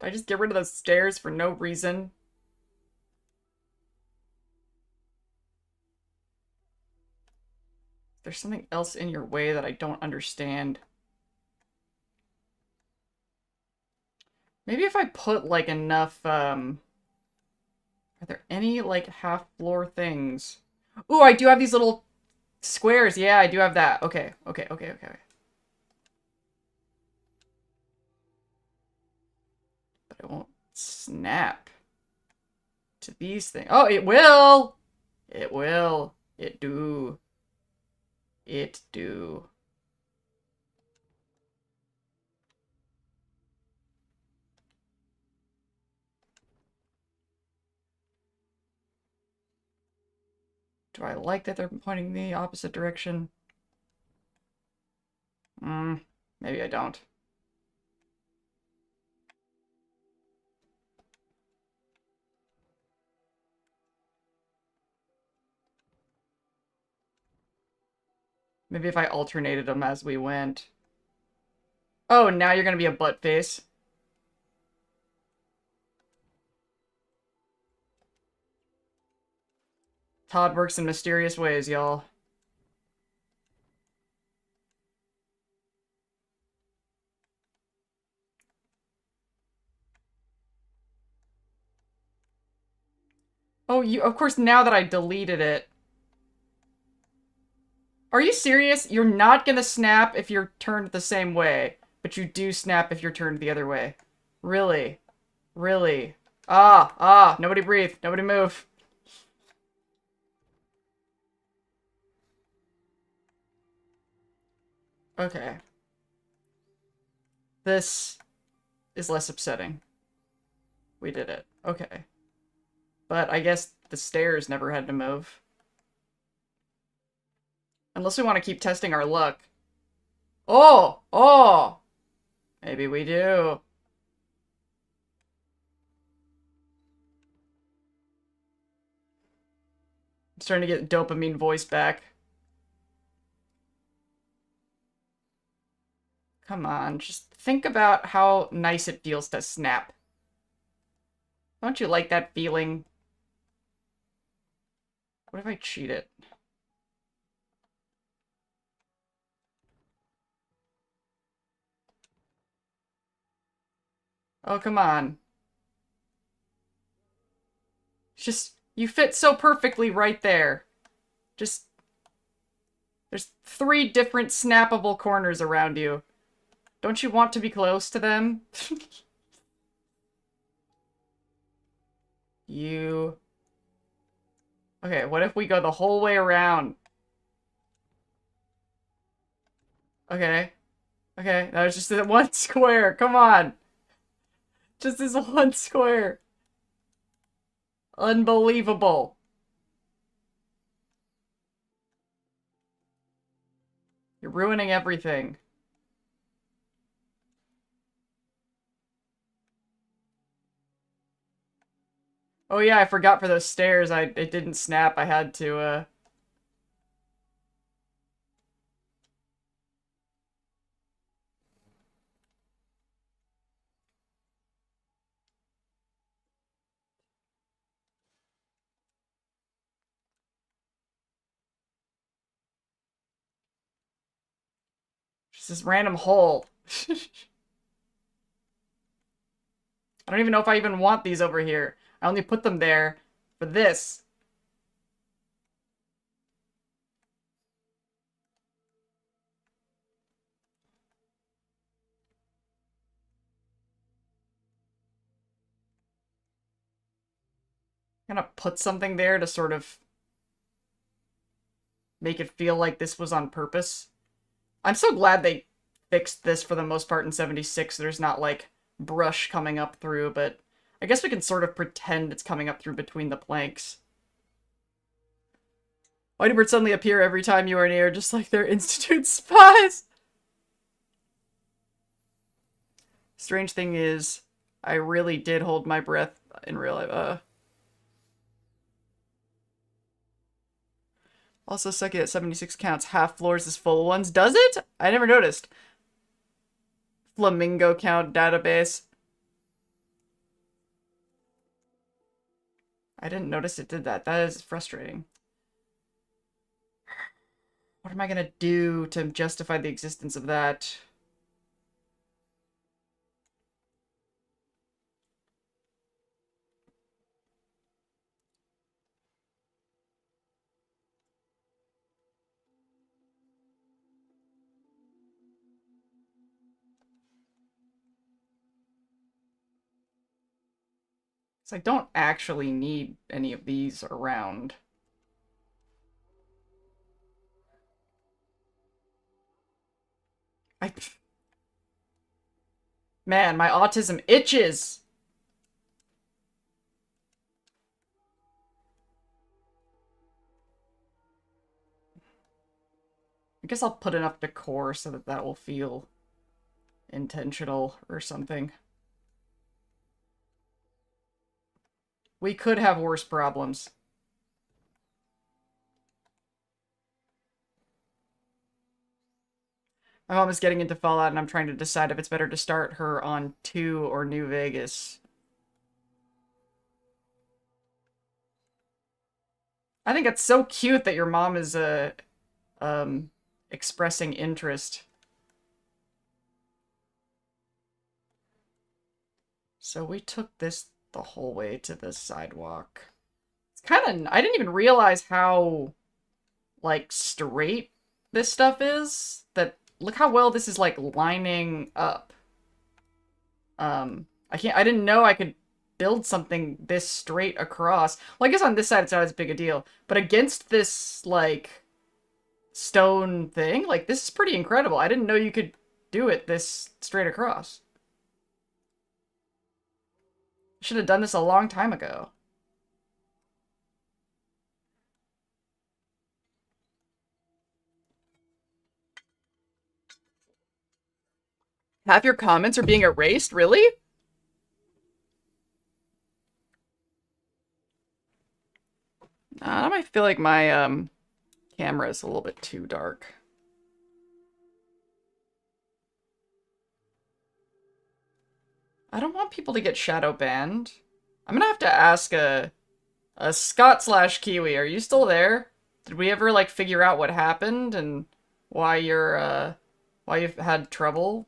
Did I just get rid of those stairs for no reason? There's something else in your way that I don't understand. Maybe if I put, like, enough, are there any, like, half-floor things? Ooh, I do have these little squares. Yeah, I do have that. Okay. But it won't snap to these things. Oh, it will! It will. It do. It do. Do I like that they're pointing the opposite direction? Maybe I don't. Maybe if I alternated them as we went. Oh, now you're gonna be a butt face. Todd works in mysterious ways, y'all. Oh, of course, now that I deleted it. Are you serious? You're not gonna snap if you're turned the same way, but you do snap if you're turned the other way. Really? Really? Nobody breathe. Nobody move. Okay. This is less upsetting. We did it. Okay. But I guess the stairs never had to move. Unless we want to keep testing our luck. Oh! Maybe we do. I'm starting to get dopamine voice back. Come on, just think about how nice it feels to snap. Don't you like that feeling? What if I cheat it? Oh, come on. Just, you fit so perfectly right there. Just, there's 3 different snappable corners around you. Don't you want to be close to them? You... Okay, what if we go the whole way around? Okay. Okay, that was just that one square. Come on. Just this one square. Unbelievable. You're ruining everything. Oh yeah, I forgot for those stairs. It didn't snap. I had to just this random hole. I don't even know if I even want these over here. I only put them there for this. I'm gonna put something there to sort of make it feel like this was on purpose. I'm so glad they fixed this for the most part in 76. There's not, like, brush coming up through, but I guess we can sort of pretend it's coming up through between the planks. Why do birds suddenly appear every time you are near, just like they're Institute spies? Strange thing is, I really did hold my breath in real life. Also, sucky at 76 counts half floors as full ones. Does it? I never noticed. Flamingo count database. I didn't notice it did that. That is frustrating. What am I gonna do to justify the existence of that? So I don't actually need any of these around. Man, my autism itches! I guess I'll put enough decor so that that will feel intentional or something. We could have worse problems. My mom is getting into Fallout and I'm trying to decide if it's better to start her on 2 or New Vegas. I think it's so cute that your mom is expressing interest. So we took this the whole way to the sidewalk. It's kind of... I didn't even realize how, like, straight this stuff is. That... Look how well this is, like, lining up. I didn't know I could build something this straight across. Well, I guess on this side it's not as big a deal. But against this, like, stone thing, like, this is pretty incredible. I didn't know you could do it this straight across. Should have done this a long time ago. Half your comments are being erased? Really? I might feel like my camera is a little bit too dark. I don't want people to get shadow banned. I'm gonna have to ask a Scott/Kiwi, are you still there? Did we ever, like, figure out what happened and why why you've had trouble?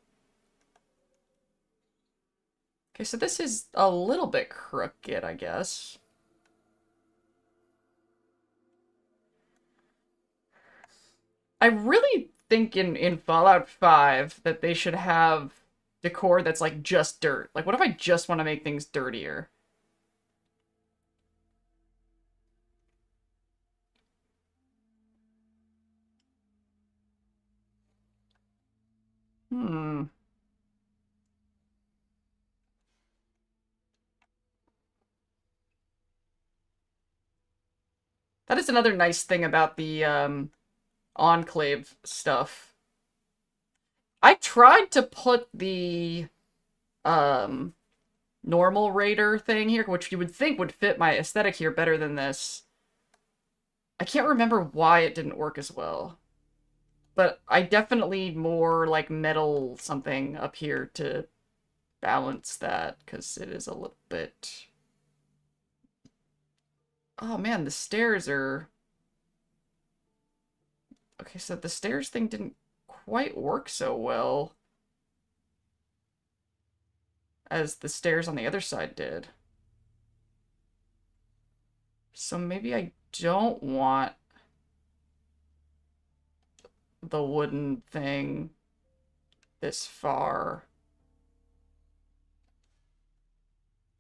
Okay, so this is a little bit crooked, I guess. I really think in Fallout 5 that they should have decor that's, like, just dirt. Like, what if I just want to make things dirtier? That is another nice thing about the Enclave stuff. I tried to put the normal raider thing here, which you would think would fit my aesthetic here better than this. I can't remember why it didn't work as well. But I definitely need more, like, metal something up here to balance that, because it is a little bit... Oh man, the stairs are... Okay, so the stairs thing didn't quite work so well as the stairs on the other side did. So maybe I don't want the wooden thing this far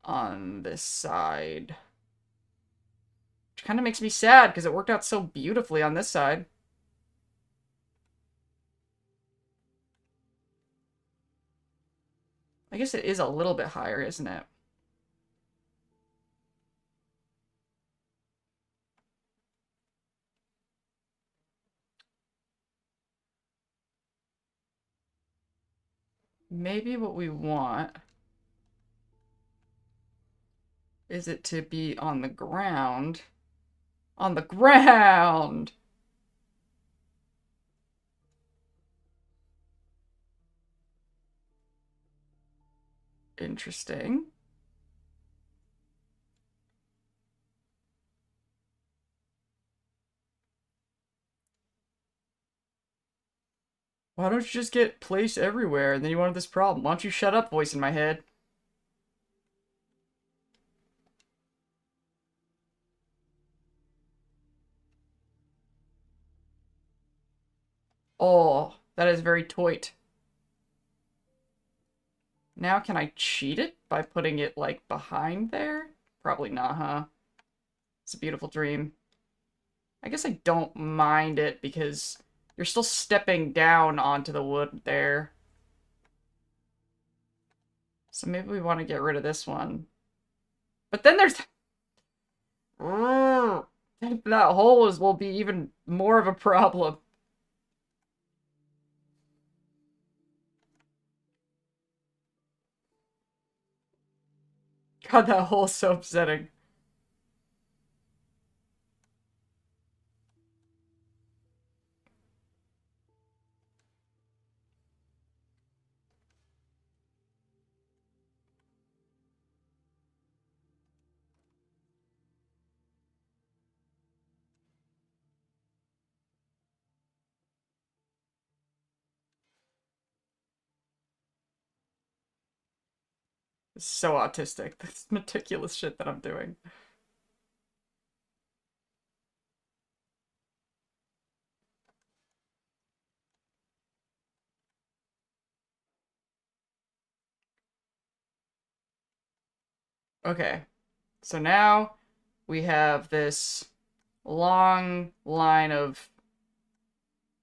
on this side. Which kind of makes me sad because it worked out so beautifully on this side. I guess it is a little bit higher, isn't it? Maybe what we want is it to be on the ground. On the ground! Interesting. Why don't you just get placed everywhere and then you won't have this problem? Why don't you shut up, voice in my head? Oh, that is very toit. Now can I cheat it by putting it, like, behind there? Probably not, huh? It's a beautiful dream. I guess I don't mind it because you're still stepping down onto the wood there. So maybe we want to get rid of this one. But then there's... That hole will be even more of a problem. God, that hole is so upsetting. It's so autistic. This meticulous shit that I'm doing. Okay, so now we have this long line of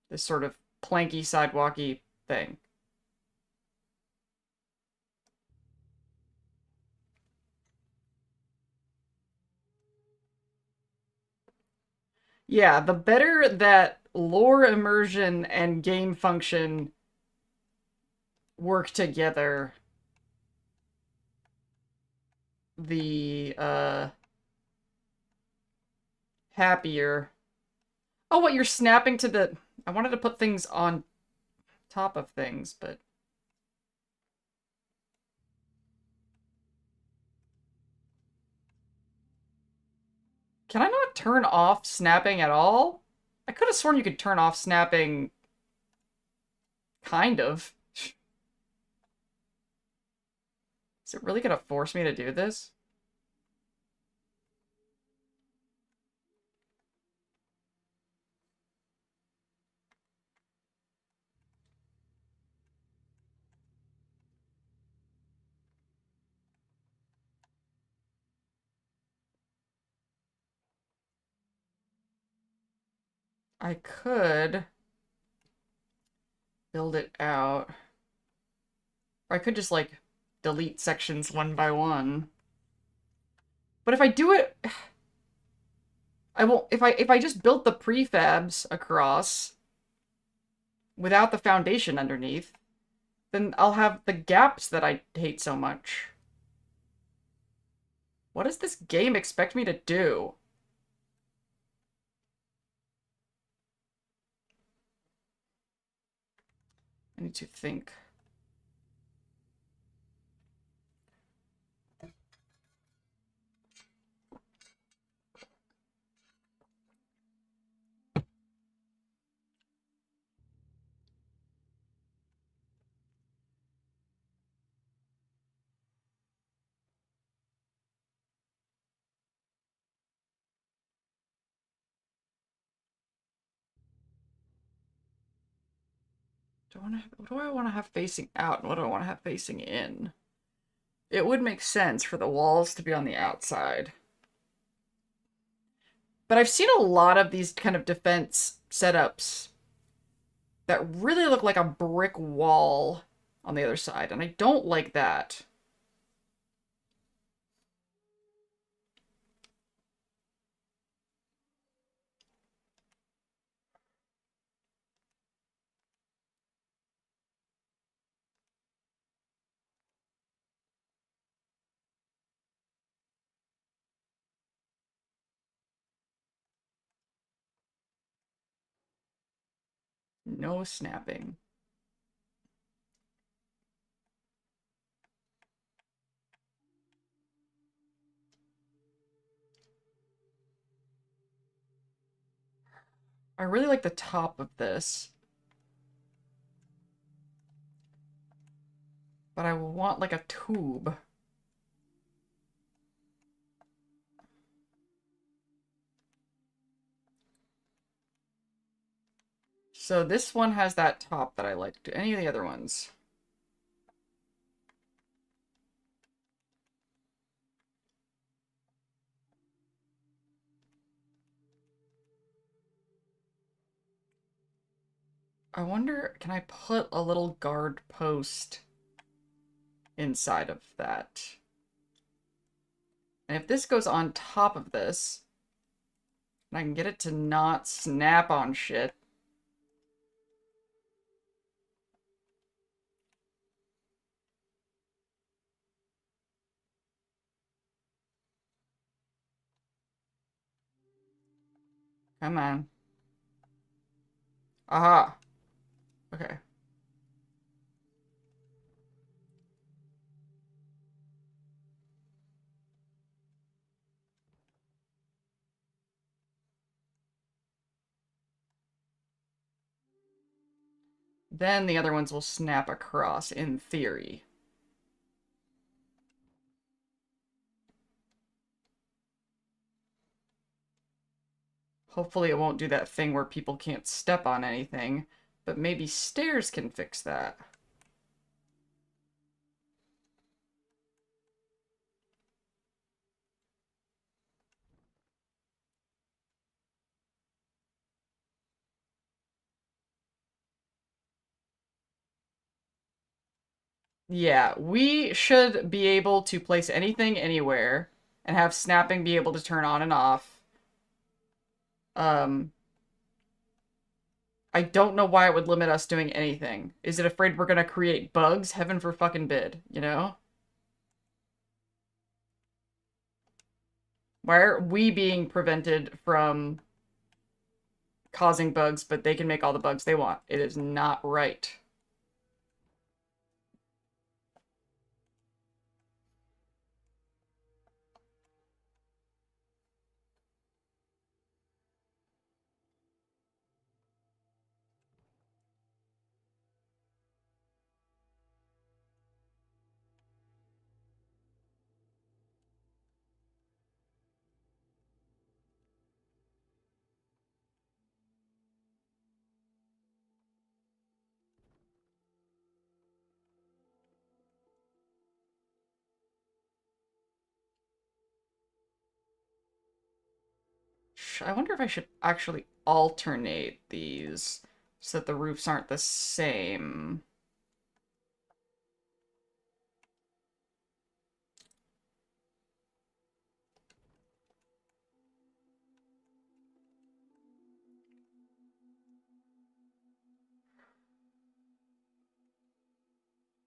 this sort of planky, sidewalky thing. Yeah, the better that lore immersion and game function work together, the happier. Oh, what, you're snapping to the... I wanted to put things on top of things, but... Can I not turn off snapping at all? I could have sworn you could turn off snapping... Kind of. Is it really gonna force me to do this? I could build it out. Or I could just, like, delete sections one by one. But if I do it... I won't, if I just built the prefabs across without the foundation underneath, then I'll have the gaps that I hate so much. What does this game expect me to do? I need to think. What do I want to have facing out and what do I want to have facing in? It would make sense for the walls to be on the outside. But I've seen a lot of these kind of defense setups that really look like a brick wall on the other side, and I don't like that. No snapping. I really like the top of this. But I want like a tube. So this one has that top that I like. Do any of the other ones? I wonder, can I put a little guard post inside of that? And if this goes on top of this, and I can get it to not snap on shit. Come on. Aha. Okay. Then the other ones will snap across, in theory. Hopefully it won't do that thing where people can't step on anything, but maybe stairs can fix that. Yeah, we should be able to place anything anywhere and have snapping be able to turn on and off. I don't know why it would limit us doing anything. Is it afraid we're gonna create bugs? Heaven for fucking bid, you know? Why are we being prevented from causing bugs, but they can make all the bugs they want? It is not right. I wonder if I should actually alternate these so that the roofs aren't the same.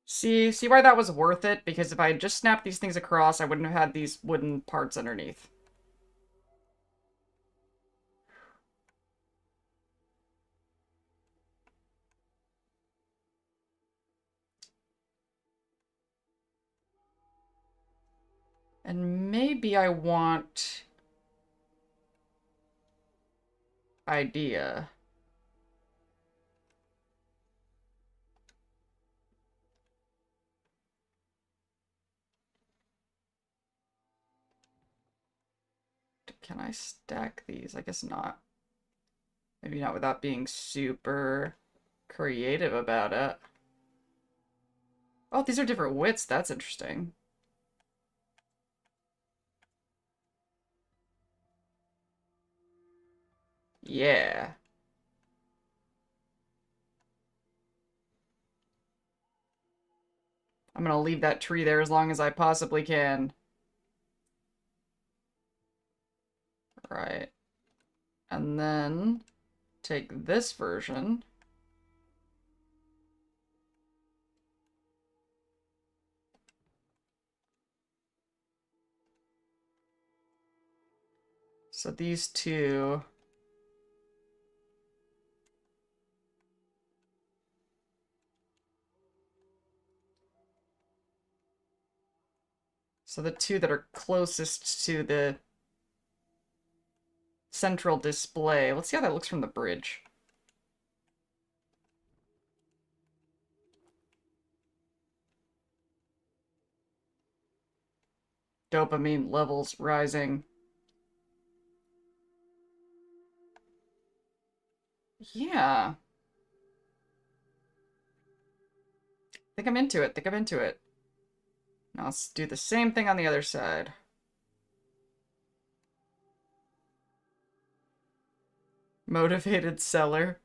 See why that was worth it? Because if I had just snapped these things across, I wouldn't have had these wooden parts underneath. And maybe I want... idea. Can I stack these? I guess not. Maybe not without being super creative about it. Oh, these are different widths. That's interesting. Yeah. I'm gonna leave that tree there as long as I possibly can. Right. And then take this version. So these two... So the two that are closest to the central display. Let's see how that looks from the bridge. Dopamine levels rising. Yeah. Think I'm into it. Think I'm into it. Now let's do the same thing on the other side. Motivated seller.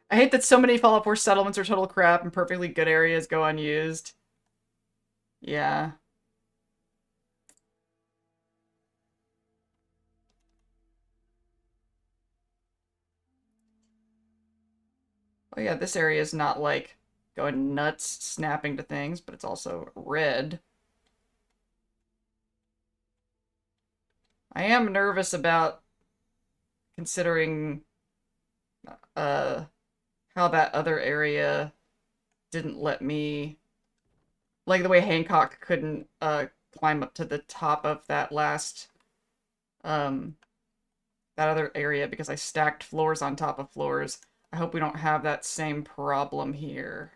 I hate that so many Fallout 4 settlements are total crap and perfectly good areas go unused. Yeah. Oh yeah, this area is not like going nuts snapping to things, but it's also red. I am nervous about considering how that other area didn't let me, like the way Hancock couldn't climb up to the top of that last that other area because I stacked floors on top of floors. I hope we don't have that same problem here.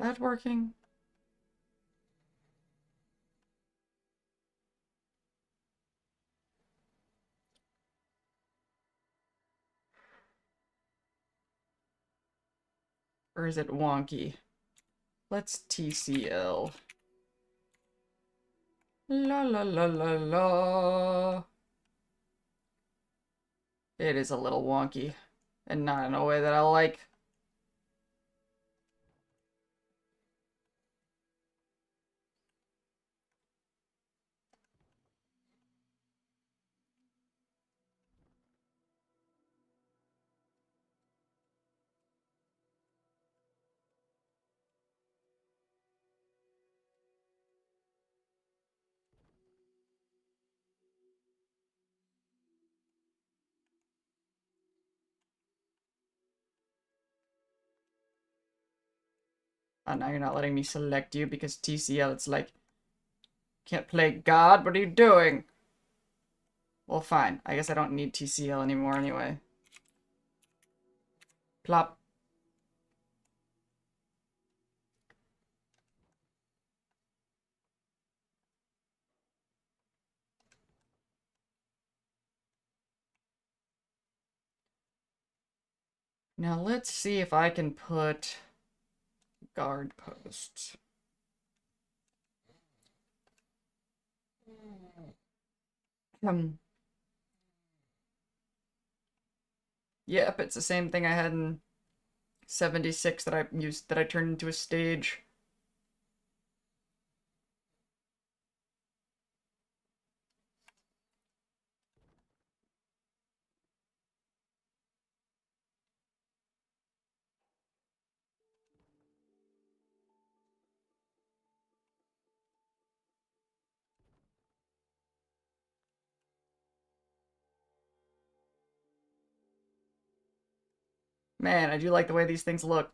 Is that working? Or is it wonky? Let's TCL. La la la la la. It is a little wonky. And not in a way that I like. Oh, now you're not letting me select you because TCL, it's like, can't play God, what are you doing? Well, fine. I guess I don't need TCL anymore anyway. Plop. Now let's see if I can put guard posts. Yep, it's the same thing I had in 76 that I turned into a stage. Man, I do like the way these things look.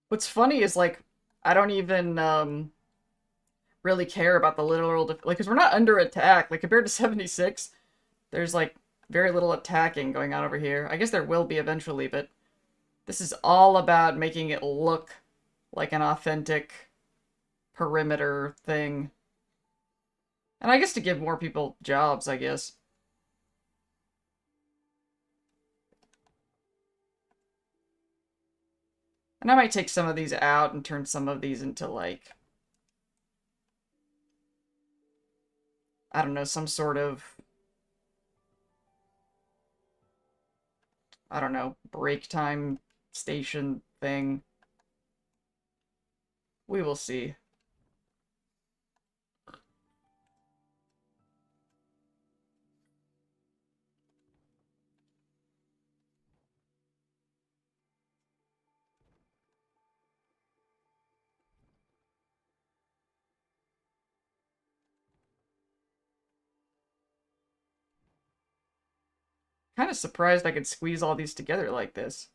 What's funny is, like, I don't even, really care about the literal, like, because we're not under attack. Like, compared to 76, there's, like, very little attacking going on over here. I guess there will be eventually, but this is all about making it look like an authentic perimeter thing. And I guess to give more people jobs, I guess. And I might take some of these out and turn some of these into, like, I don't know, some sort of, I don't know, break time station thing. We will see. Kind of surprised I could squeeze all these together like this.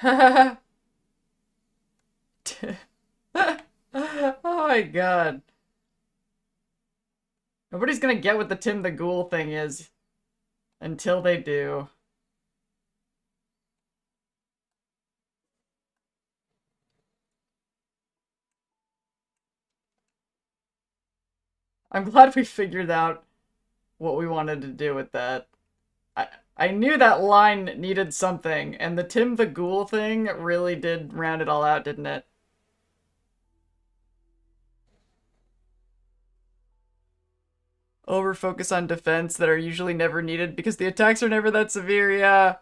Oh my god. Nobody's gonna get what the Tim the Ghoul thing is until they do. I'm glad we figured out what we wanted to do with that. I knew that line needed something, and the Tim the Ghoul thing really did round it all out, didn't it? Over focus on defense that are usually never needed because the attacks are never that severe, yeah.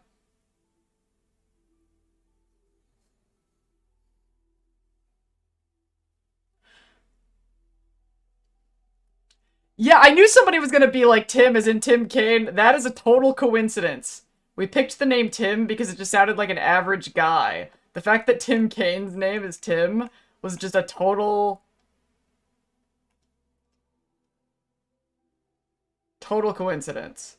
Yeah, I knew somebody was gonna be like Tim, as in Tim Kaine. That is a total coincidence. We picked the name Tim because it just sounded like an average guy. The fact that Tim Kaine's name is Tim was just a total coincidence.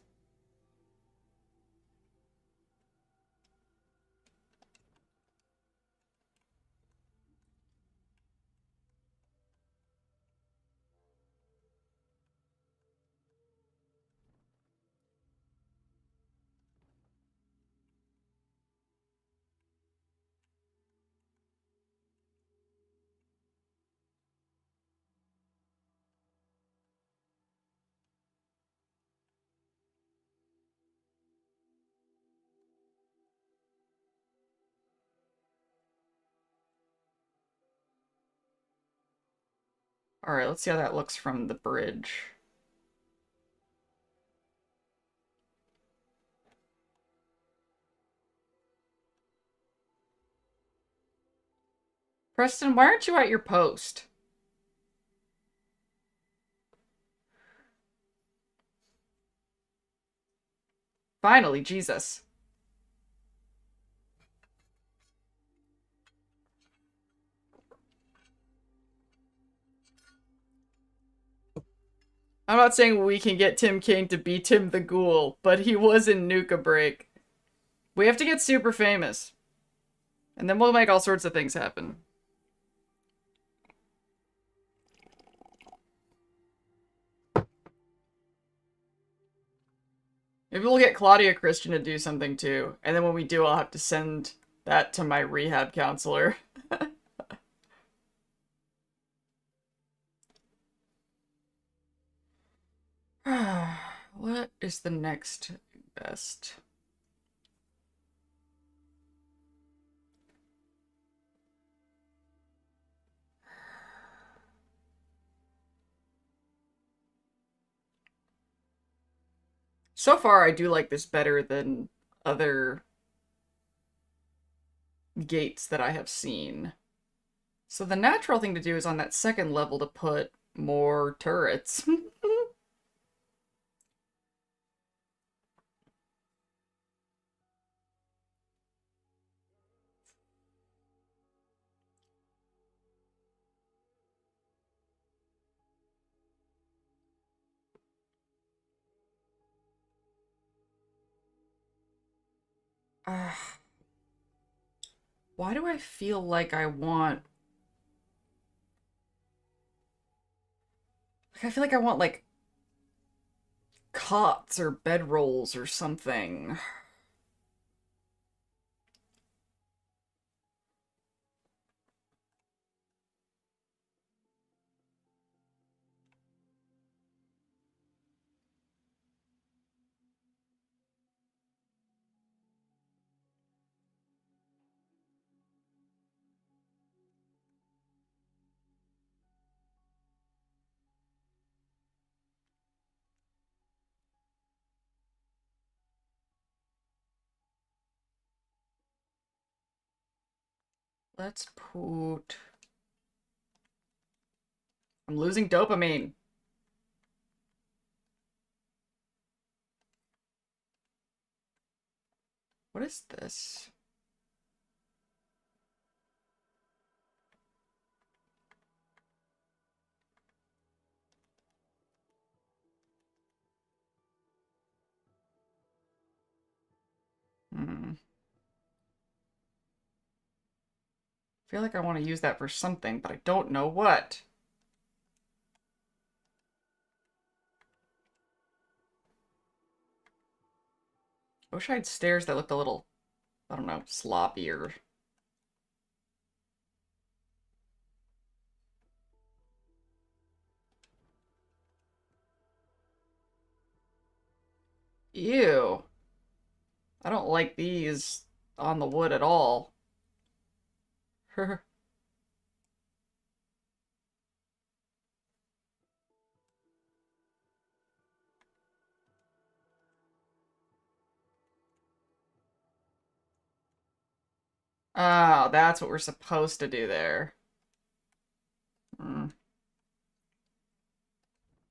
Alright, let's see how that looks from the bridge. Preston, why aren't you at your post? Finally, Jesus. I'm not saying we can get Tim Kaine to be Tim the Ghoul, but he was in Nuka Break. We have to get super famous. And then we'll make all sorts of things happen. Maybe we'll get Claudia Christian to do something too. And then when we do, I'll have to send that to my rehab counselor. What is the next best? So far, I do like this better than other gates that I have seen. So the natural thing to do is on that second level to put more turrets. Why do I feel like I want... I feel like I want, like, cots or bedrolls or something. Let's put... I'm losing dopamine. What is this? I feel like I want to use that for something, but I don't know what. I wish I had stairs that looked a little, I don't know, sloppier. Ew. I don't like these on the wood at all. Oh, that's what we're supposed to do there. Am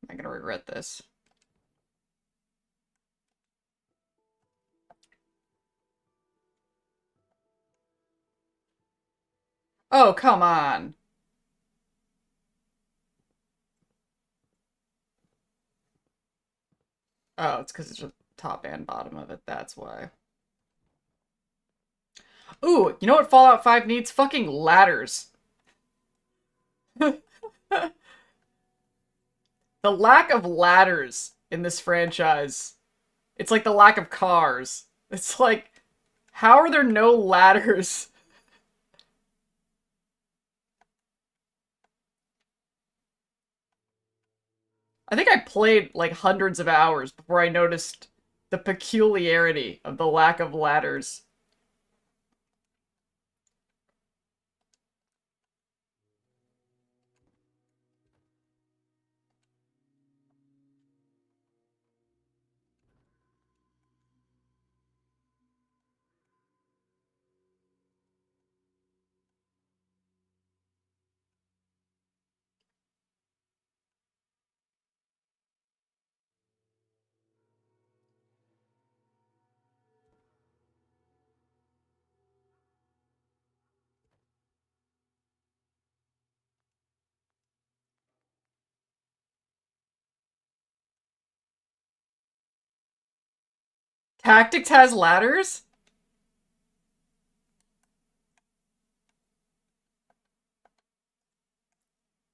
I gonna regret this? Oh, come on. Oh, it's because it's the top and bottom of it. That's why. Ooh, you know what Fallout 5 needs? Fucking ladders. The lack of ladders in this franchise. It's like the lack of cars. It's like, how are there no ladders? I think I played like hundreds of hours before I noticed the peculiarity of the lack of ladders. Tactics has ladders?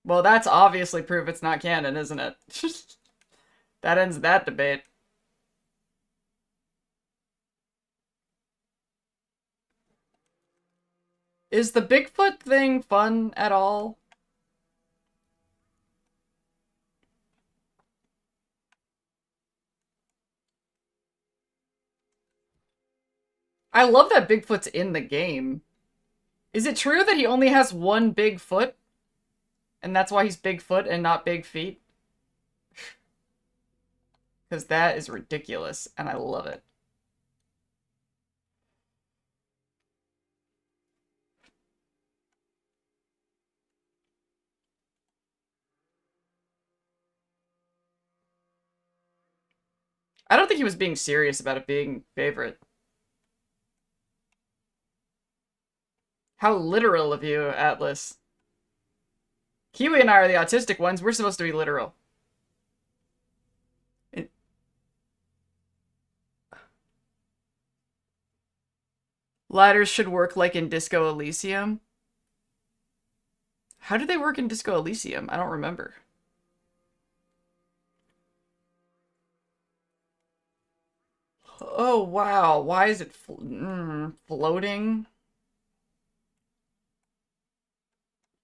Well, that's obviously proof it's not canon, isn't it? That ends that debate. Is the Bigfoot thing fun at all? I love that Bigfoot's in the game. Is it true that he only has one big foot? And that's why he's Bigfoot and not Big Feet? Because that is ridiculous, and I love it. I don't think he was being serious about it being favorite. How literal of you, Atlas. Kiwi and I are the autistic ones. We're supposed to be literal. Ladders should work like in Disco Elysium. How do they work in Disco Elysium? I don't remember. Oh, wow. Why is it floating?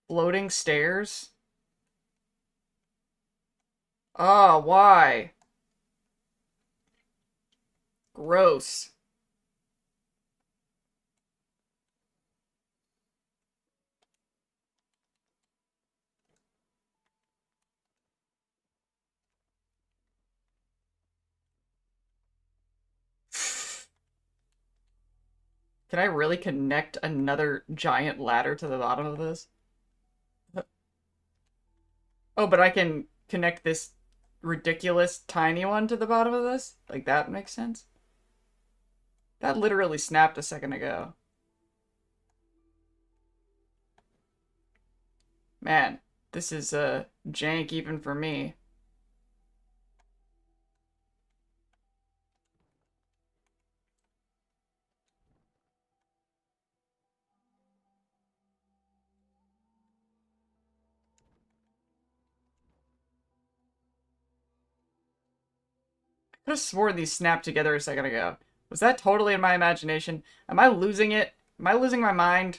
Floating stairs? Ah, why? Gross. Can I really connect another giant ladder to the bottom of this? Oh, but I can connect this ridiculous tiny one to the bottom of this? Like, that makes sense? That literally snapped a second ago. Man, this is, jank even for me. I could have sworn these snapped together a second ago. Was that totally in my imagination? Am I losing it? Am I losing my mind?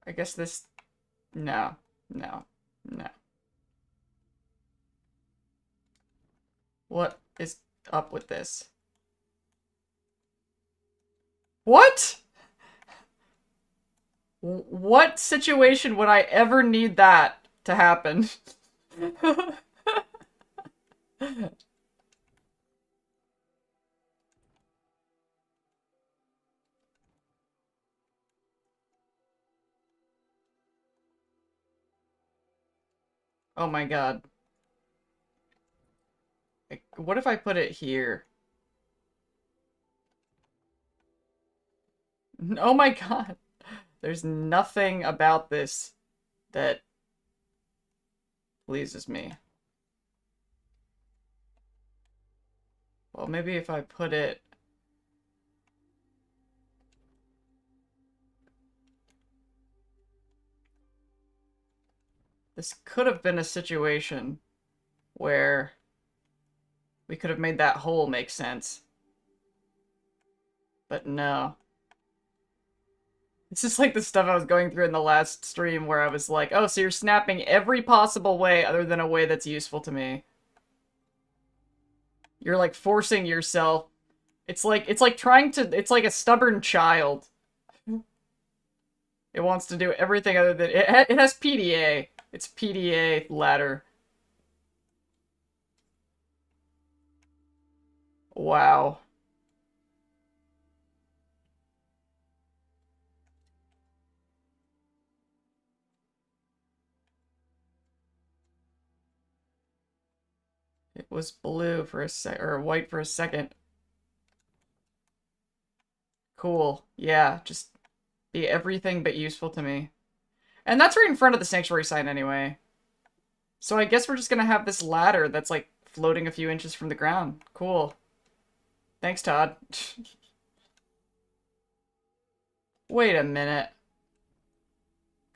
I guess this... No. No. No. What is up with this? What? What situation would I ever need that to happen? Oh my god. What if I put it here? Oh my god. There's nothing about this that pleases me. Well, maybe if I put it... This could have been a situation where we could have made that hole make sense. But no. It's just like the stuff I was going through in the last stream where I was like, oh, so you're snapping every possible way other than a way that's useful to me. You're like forcing yourself. It's like trying to, it's like a stubborn child. It wants to do everything other than, it has PDA. It's PDA ladder. Wow. It was blue for a sec, or white for a second. Cool. Yeah, just be everything but useful to me. And that's right in front of the sanctuary sign anyway. So I guess we're just gonna have this ladder that's like floating a few inches from the ground. Cool. Thanks, Todd. Wait a minute.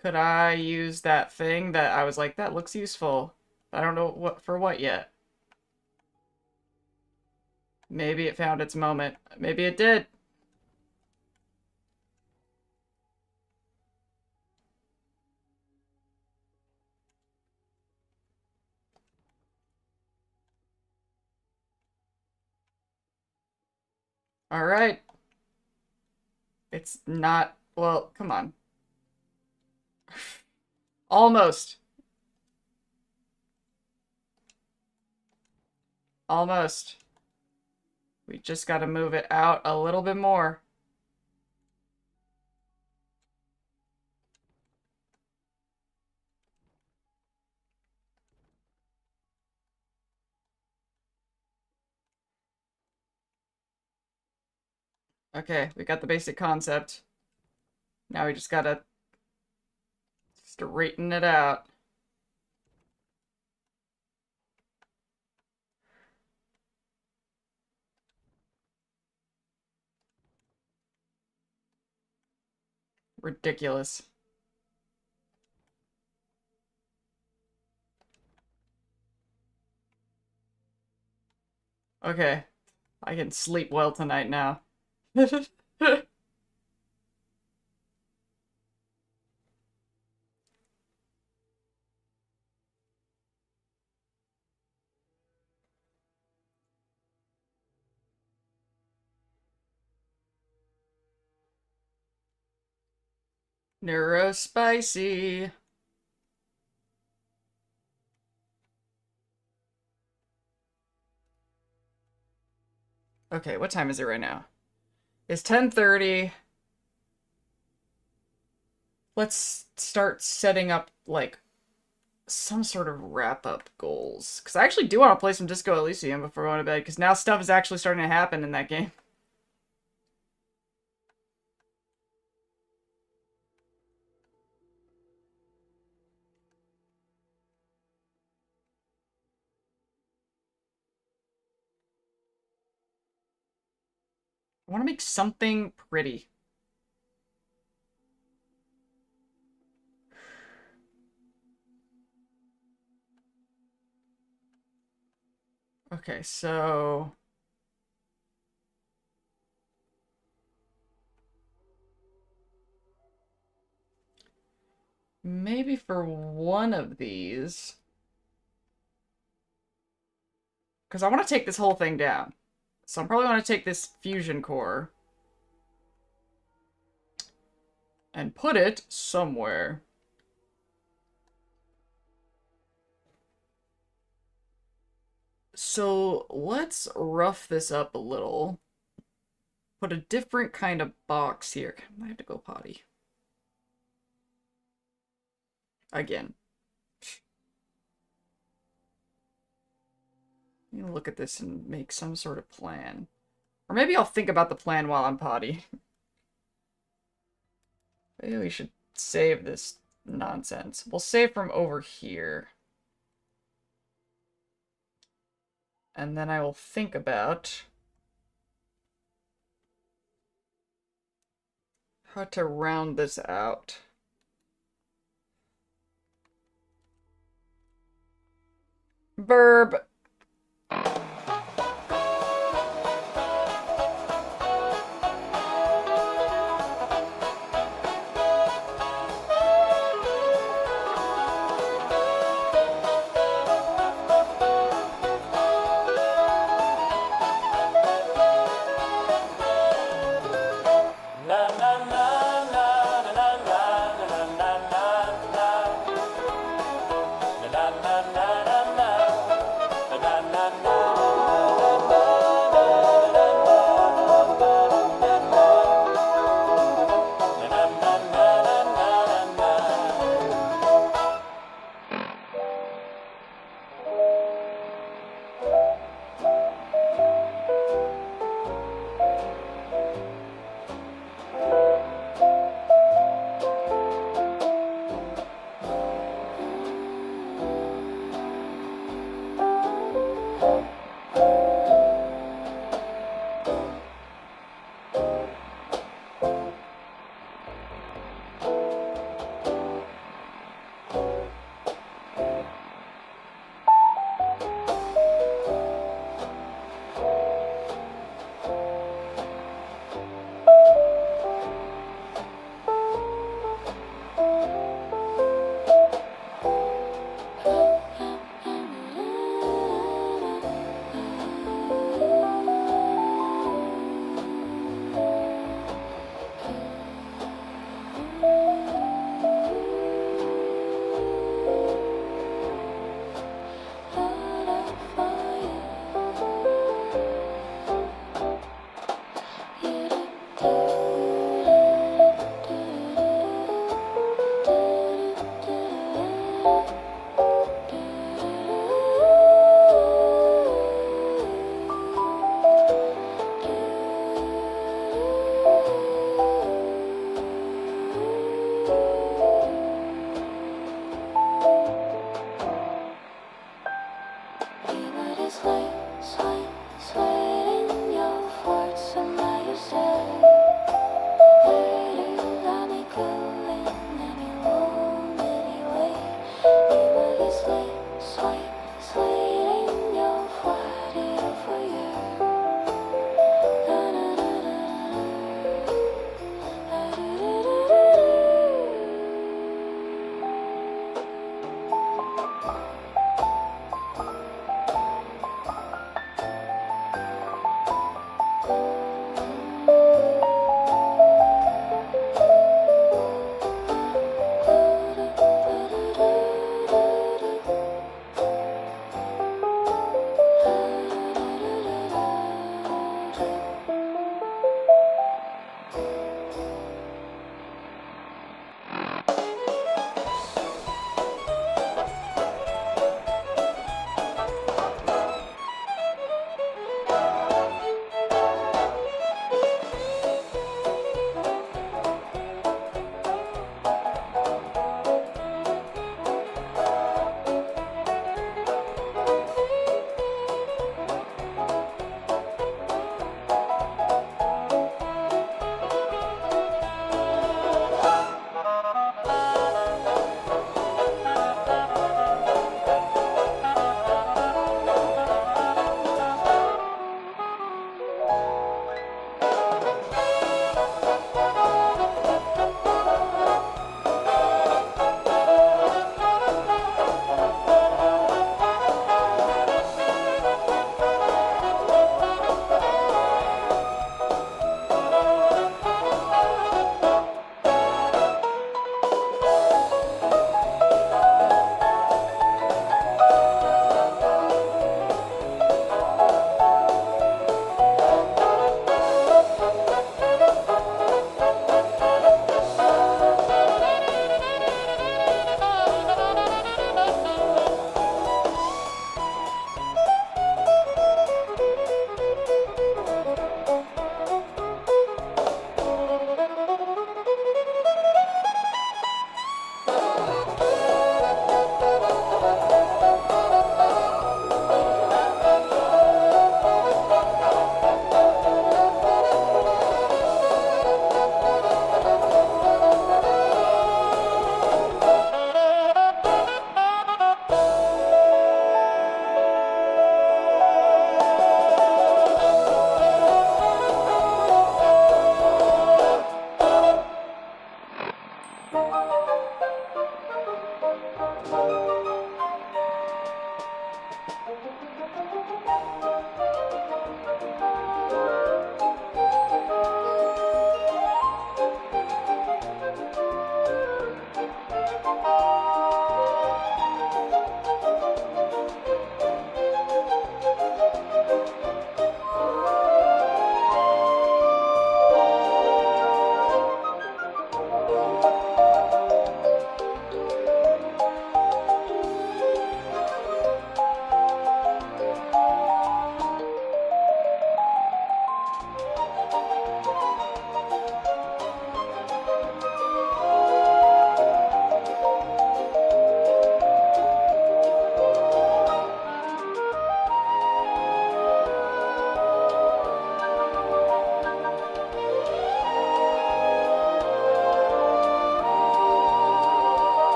Could I use that thing that I was like, that looks useful. I don't know what for what yet. Maybe it found its moment. Maybe it did. All right. It's not... Well, come on. Almost. Almost. We just gotta move it out a little bit more. Okay, we got the basic concept. Now we just gotta straighten it out. Ridiculous. Okay, I can sleep well tonight now. Neurospicy. Okay, what time is it right now? It's 10:30. Let's start setting up, like, some sort of wrap-up goals. Because I actually do want to play some Disco Elysium before going to bed, because now stuff is actually starting to happen in that game. I want to make something pretty. Okay, so... maybe for one of these... because I want to take this whole thing down. So I'm probably going to take this fusion core and put it somewhere. So let's rough this up a little. Put a different kind of box here. I have to go potty. Again. I'm gonna look at this and make some sort of plan. Or maybe I'll think about the plan while I'm potty. Maybe we should save this nonsense. We'll save from over here. And then I will think about how to round this out. Verb.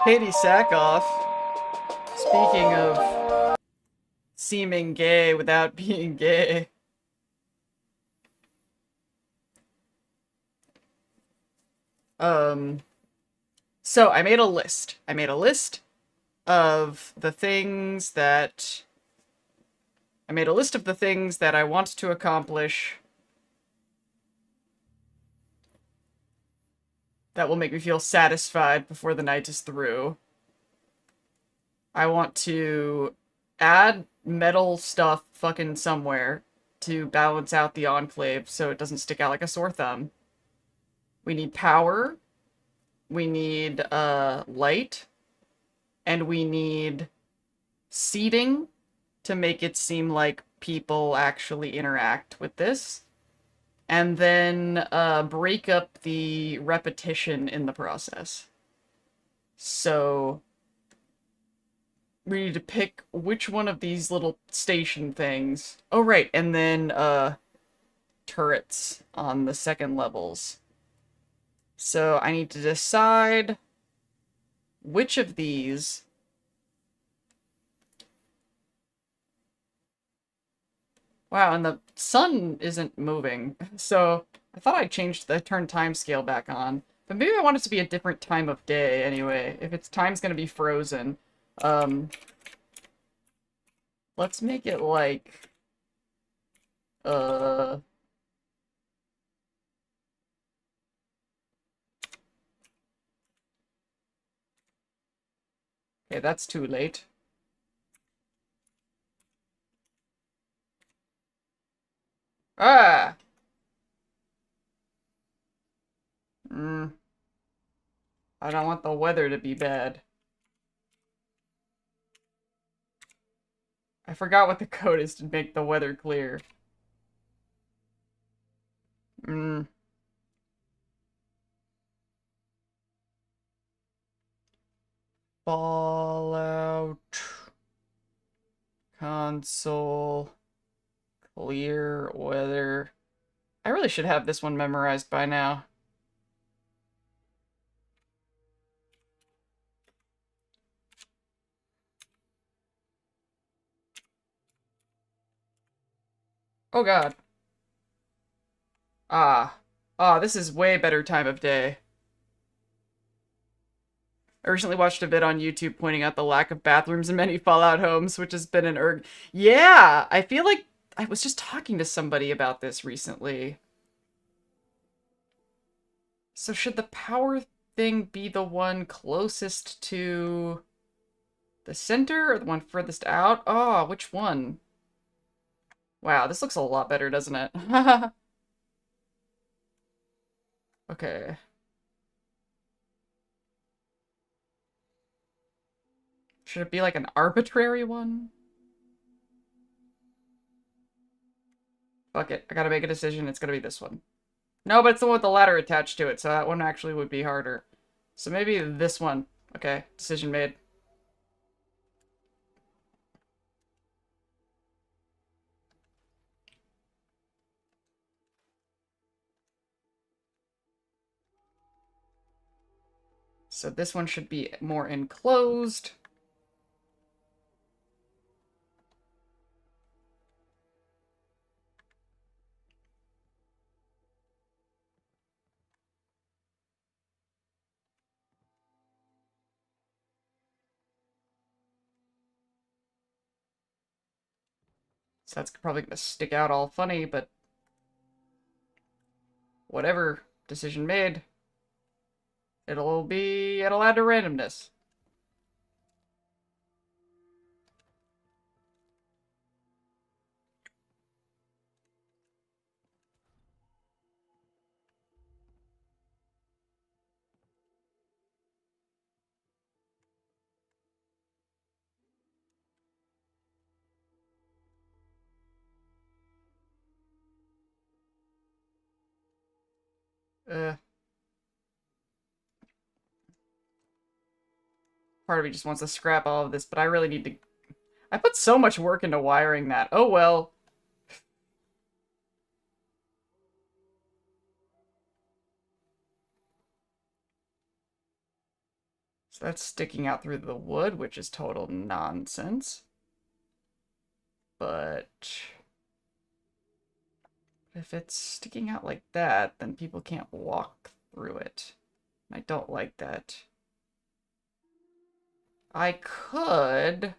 Katie Sackhoff, speaking of seeming gay without being gay. So I made a list. I made a list of the things that... I made a list of the things that I want to accomplish that will make me feel satisfied before the night is through. I want to add metal stuff fucking somewhere to balance out the Enclave so it doesn't stick out like a sore thumb. We need power. We need light. And we need seating to make it seem like people actually interact with this. And then break up the repetition in the process. So we need to pick which one of these little station things. Oh, right, and then turrets on the second levels. So I need to decide which of these... Wow, and the sun isn't moving. So I thought I changed the turn time scale back on. But maybe I want it to be a different time of day anyway, if its time's gonna be frozen. Let's make it like... Okay, that's too late. Ah! I don't want the weather to be bad. I forgot what the code is to make the weather clear. Fallout. Console. Clear weather. I really should have this one memorized by now. Oh god. This is way better time of day. I recently watched a vid on YouTube pointing out the lack of bathrooms in many Fallout homes, which has been an urg. Yeah, I feel like I was just talking to somebody about this recently. So should the power thing be the one closest to the center or the one furthest out? Oh, which one? Wow, this looks a lot better, doesn't it? Okay. Should it be like an arbitrary one? Fuck it. I gotta make a decision. It's gonna be this one. No, but it's the one with the ladder attached to it, so that one actually would be harder. So maybe this one. Okay, decision made. So this one should be more enclosed. So that's probably gonna stick out all funny, but whatever. Decision made. It'll add to randomness. Part of me just wants to scrap all of this, but I really need to... I put so much work into wiring that. Oh well. So that's sticking out through the wood, which is total nonsense. But if it's sticking out like that, then people can't walk through it. I don't like that. I could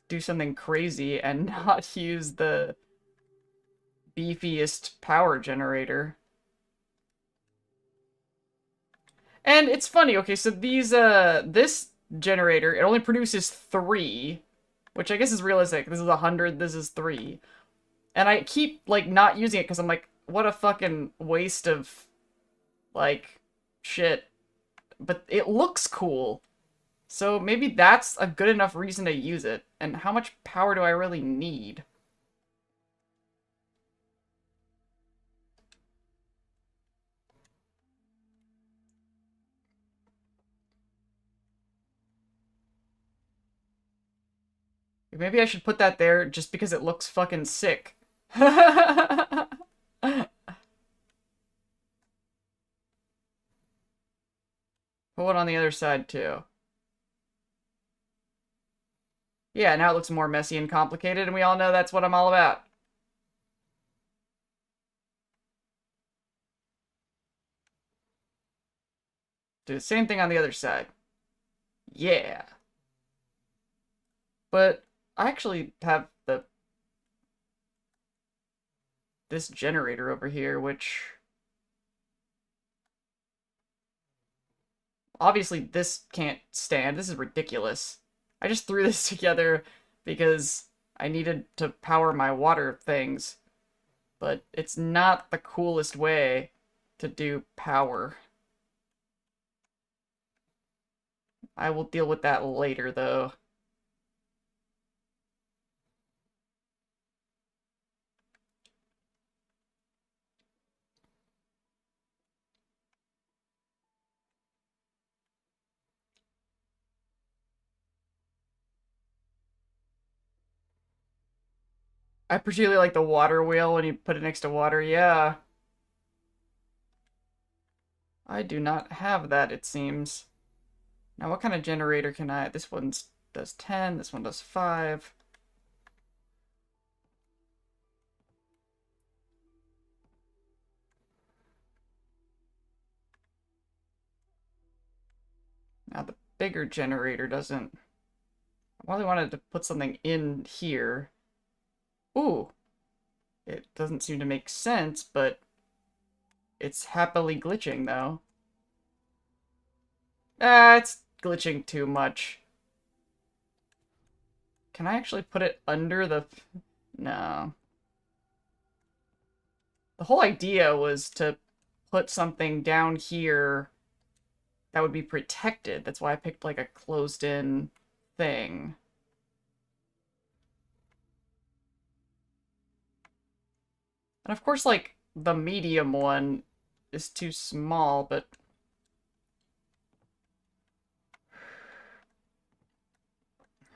do something crazy and not use the beefiest power generator. And it's funny, okay, so these, this generator, it only produces 3, which I guess is realistic. This is 100, this is 3. And I keep, like, not using it because I'm like, what a fucking waste of, like, shit. But it looks cool. So maybe that's a good enough reason to use it. And how much power do I really need? Maybe I should put that there just because it looks fucking sick. Put one on the other side too. Yeah, now it looks more messy and complicated, and we all know that's what I'm all about. Do the same thing on the other side. Yeah. But I actually have this generator over here, which obviously this can't stand. This is ridiculous. I just threw this together because I needed to power my water things. But it's not the coolest way to do power. I will deal with that later, though. I particularly like the water wheel when you put it next to water, yeah. I do not have that, it seems. Now, what kind of generator can I... This one does 10, this one does 5. Now, the bigger generator doesn't... I really wanted to put something in here. Ooh. It doesn't seem to make sense, but it's happily glitching, though. Ah, it's glitching too much. Can I actually put it under the... No. The whole idea was to put something down here that would be protected. That's why I picked, like, a closed-in thing. And of course, like, the medium one is too small, but...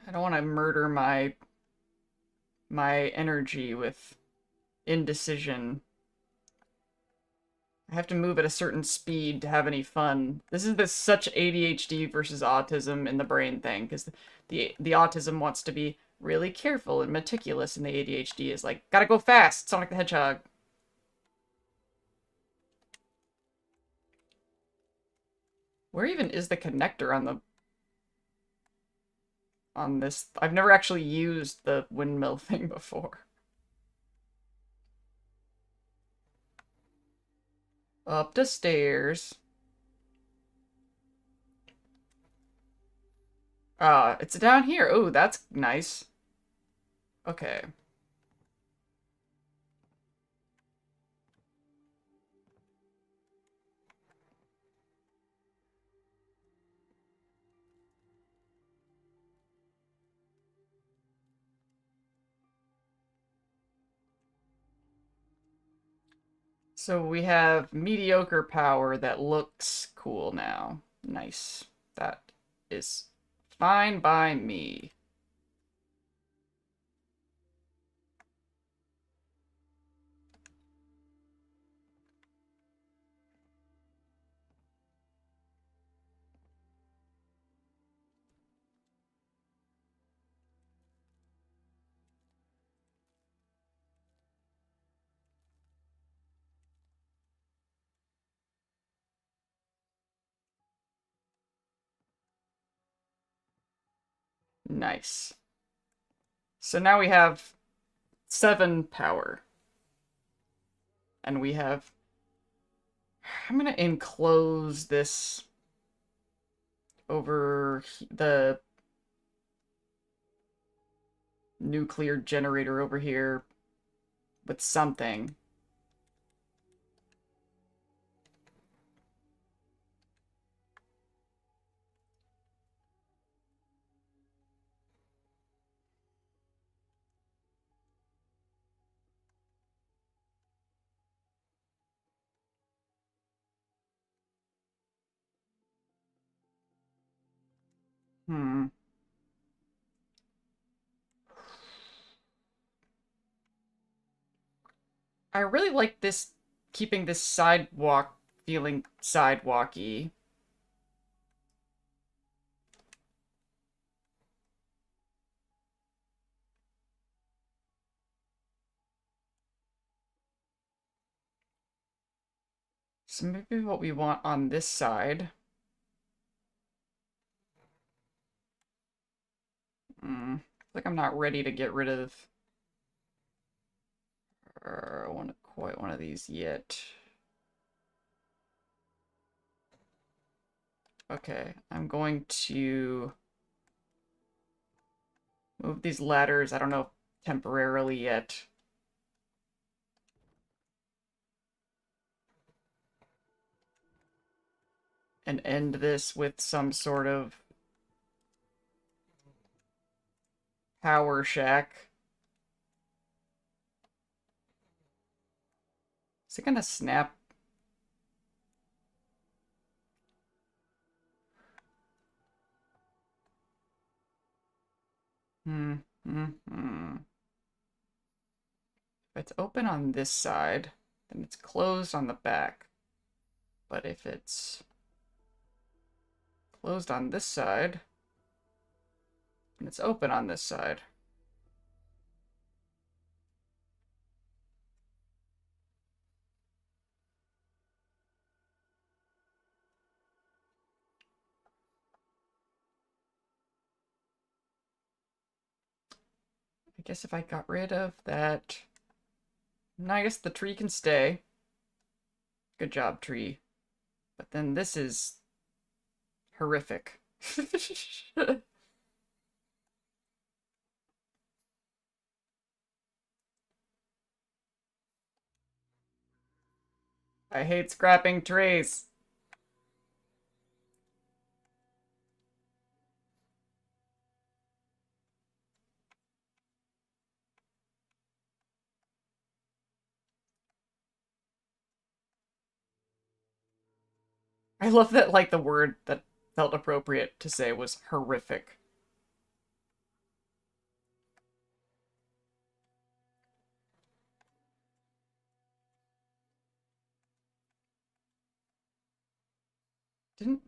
I don't want to murder my energy with indecision. I have to move at a certain speed to have any fun. This is such ADHD versus autism in the brain thing, because the autism wants to be really careful and meticulous, and the ADHD is like, gotta go fast, Sonic the Hedgehog. Where even is the connector on this? I've never actually used the windmill thing before. Up the stairs. It's down here. Oh, that's nice. Okay. So we have mediocre power that looks cool now. Nice. That is fine by me. Nice. So now we have 7 power. And we have... I'm gonna enclose this over the nuclear generator over here with something. I really like this, keeping this sidewalk feeling sidewalky. So maybe what we want on this side. Like I'm not ready to get rid of quite one of these yet. Okay, I'm going to move these ladders, I don't know, temporarily yet. And end this with some sort of power shack. Is it gonna snap? If it's open on this side, then it's closed on the back. But if it's closed on this side, then it's open on this side. I guess if I got rid of that... No, I guess the tree can stay. Good job, tree. But then this is... horrific. I hate scrapping trees. I love that, like, the word that felt appropriate to say was horrific.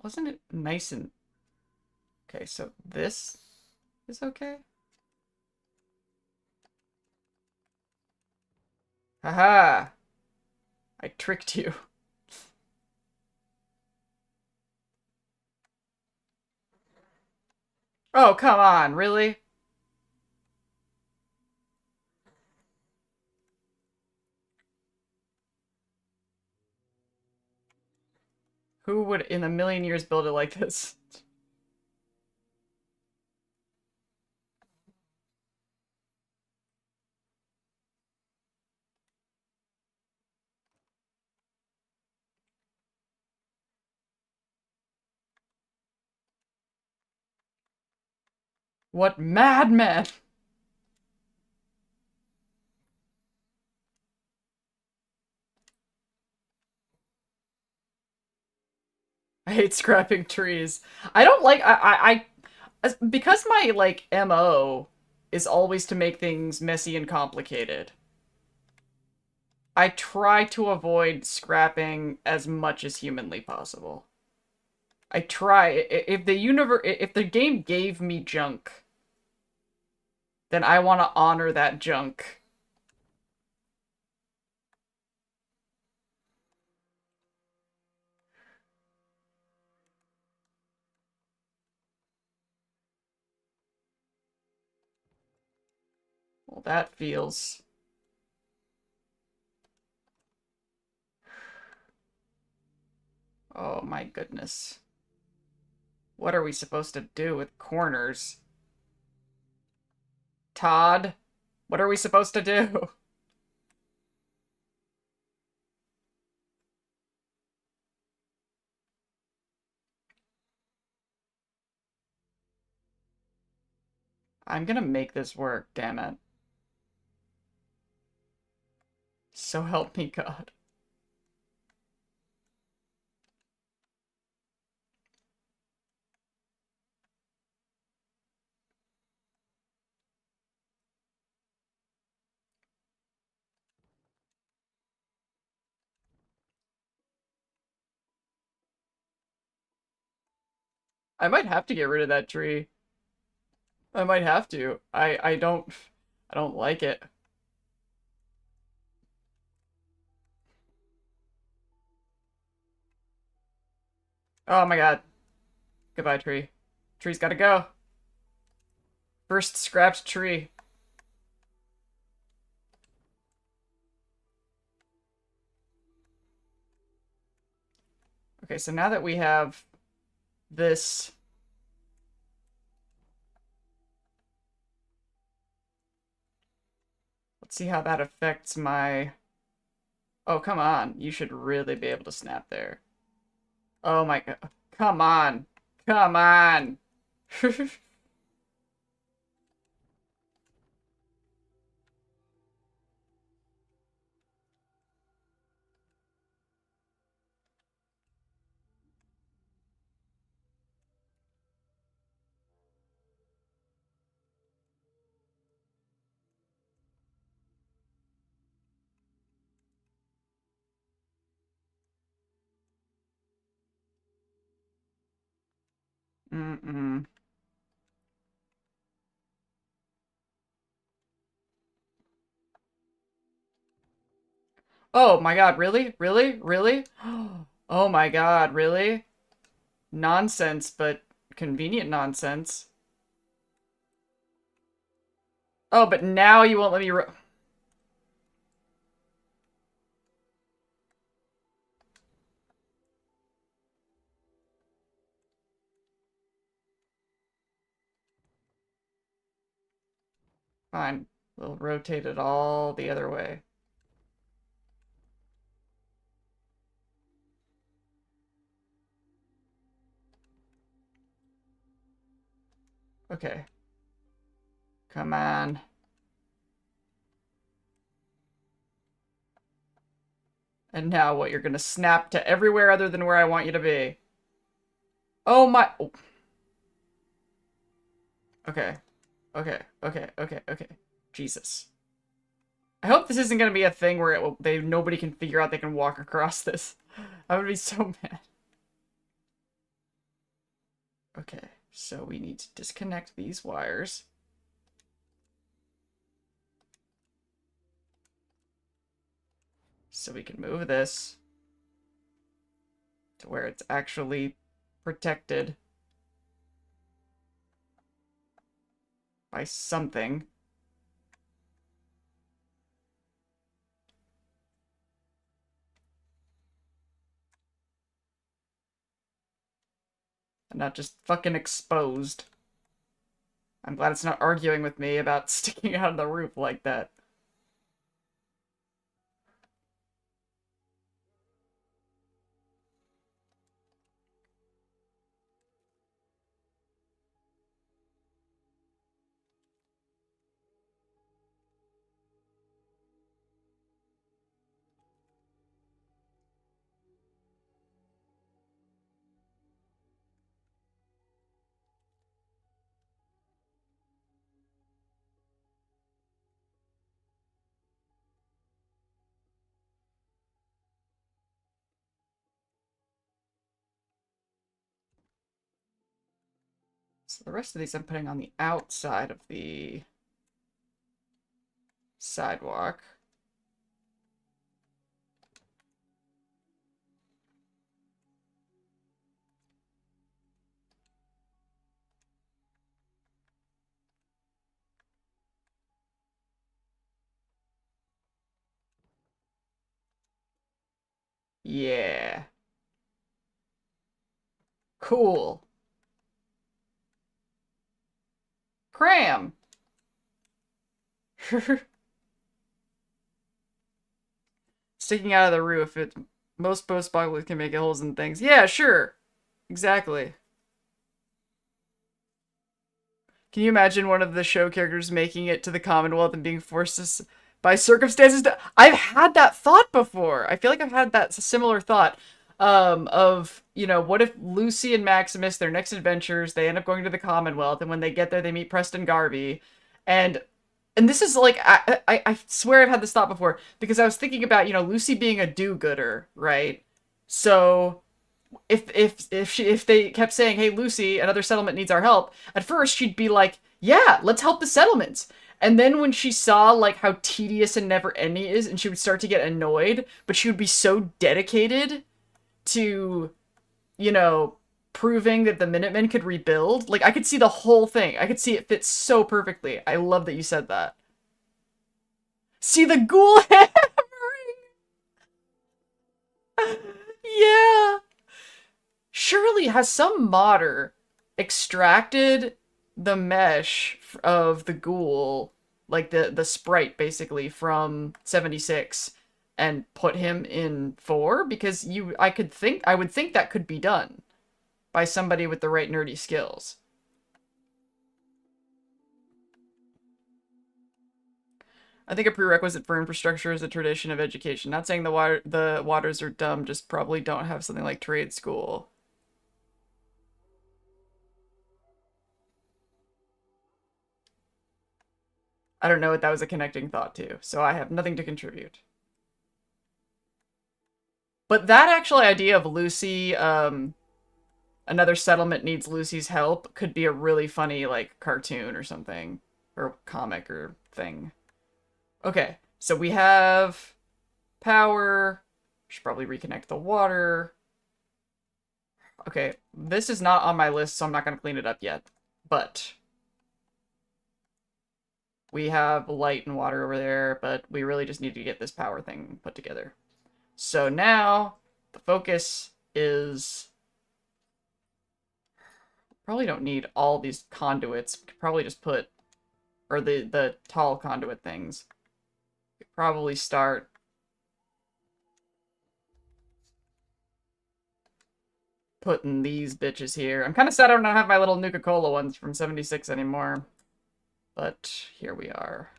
Wasn't it nice and... Okay, so this is okay? Haha! I tricked you. Oh, come on, really? Who would in a million years build it like this? What madman! I hate scrapping trees. I don't like... because my, like, MO is always to make things messy and complicated, I try to avoid scrapping as much as humanly possible. I try. If the game gave me junk, then I want to honor that junk. Well, that feels... Oh my goodness. What are we supposed to do with corners? Todd, what are we supposed to do? I'm gonna make this work, damn it. So help me God. I might have to get rid of that tree. I might have to. I don't like it. Oh my god. Goodbye, tree. Tree's gotta go. First scrapped tree. Okay, so now that we have this... Let's see how that affects my... Oh, come on. You should really be able to snap there. Oh my god. Come on. Come on. Mm-mm. Oh my god, really? Really? Really? Oh my god, really? Nonsense, but convenient nonsense. Oh, but now you won't let me Fine. We'll rotate it all the other way. Okay. Come on. And now what? You're gonna snap to everywhere other than where I want you to be. Oh my... Oh. Okay. Okay. Okay. Okay. Okay. Jesus. I hope this isn't gonna be a thing where nobody can figure out they can walk across this. I would be so mad. Okay. So we need to disconnect these wires. So we can move this to where it's actually protected by something. And not just fucking exposed. I'm glad it's not arguing with me about sticking out of the roof like that. So the rest of these I'm putting on the outside of the sidewalk. Yeah. Cool. Cram. Sticking out of the roof. Most boat smugglers can make holes in things. Yeah, sure. Exactly. Can you imagine one of the show characters making it to the Commonwealth and being forced to, by circumstances to... I've had that thought before. I feel like I've had that similar thought of, you know, what if Lucy and Maximus, their next adventures, they end up going to the Commonwealth, and when they get there, they meet Preston Garvey, and this is like, I swear I've had this thought before, because I was thinking about, you know, Lucy being a do-gooder, right? So if they kept saying, hey, Lucy, another settlement needs our help, at first she'd be like, yeah, let's help the settlements. And then when she saw, like, how tedious and never-ending it is, and she would start to get annoyed, but she would be so dedicated to, you know, proving that the Minutemen could rebuild. Like, I could see the whole thing. I could see it fit so perfectly. I love that you said that. See the ghoul hammering! Yeah! Surely has some modder extracted the mesh of the ghoul, like the sprite, basically, from 76, and put him in 4? Because I would think that could be done by somebody with the right nerdy skills. I think a prerequisite for infrastructure is a tradition of education. Not saying the waters are dumb, just probably don't have something like trade school. I don't know what that was a connecting thought to, so I have nothing to contribute. But that actual idea of Lucy, another settlement needs Lucy's help, could be a really funny, like, cartoon or something. Or comic or thing. Okay, so we have power. Should probably reconnect the water. Okay, this is not on my list, so I'm not going to clean it up yet. But we have light and water over there, but we really just need to get this power thing put together. So now, the focus is... Probably don't need all these conduits. We could probably just put... Or the tall conduit things. We could probably start... putting these bitches here. I'm kind of sad I don't have my little Nuka-Cola ones from 76 anymore. But here we are.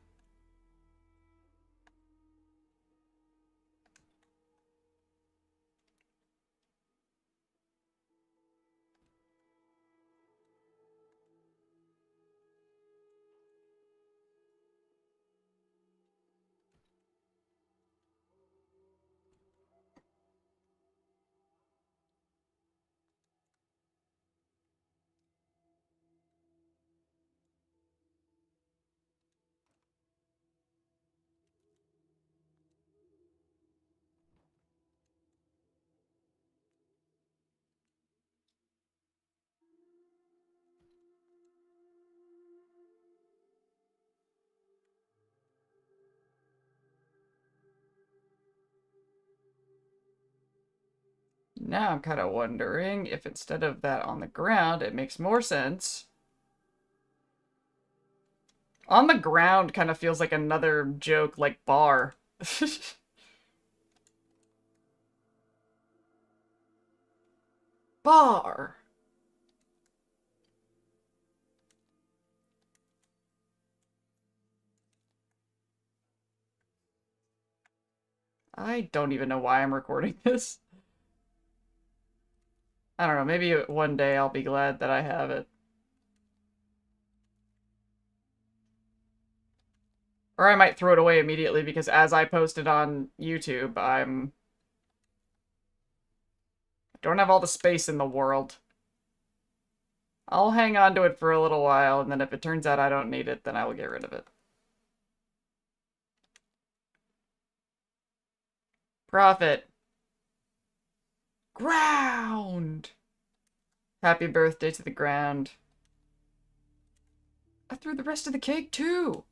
Now I'm kind of wondering if instead of that on the ground, it makes more sense. On the ground kind of feels like another joke, like bar. Bar. I don't even know why I'm recording this. I don't know, maybe one day I'll be glad that I have it. Or I might throw it away immediately because as I post it on YouTube, I don't have all the space in the world. I'll hang on to it for a little while, and then if it turns out I don't need it, then I will get rid of it. Profit. Ground! Happy birthday to the ground. I threw the rest of the cake, too!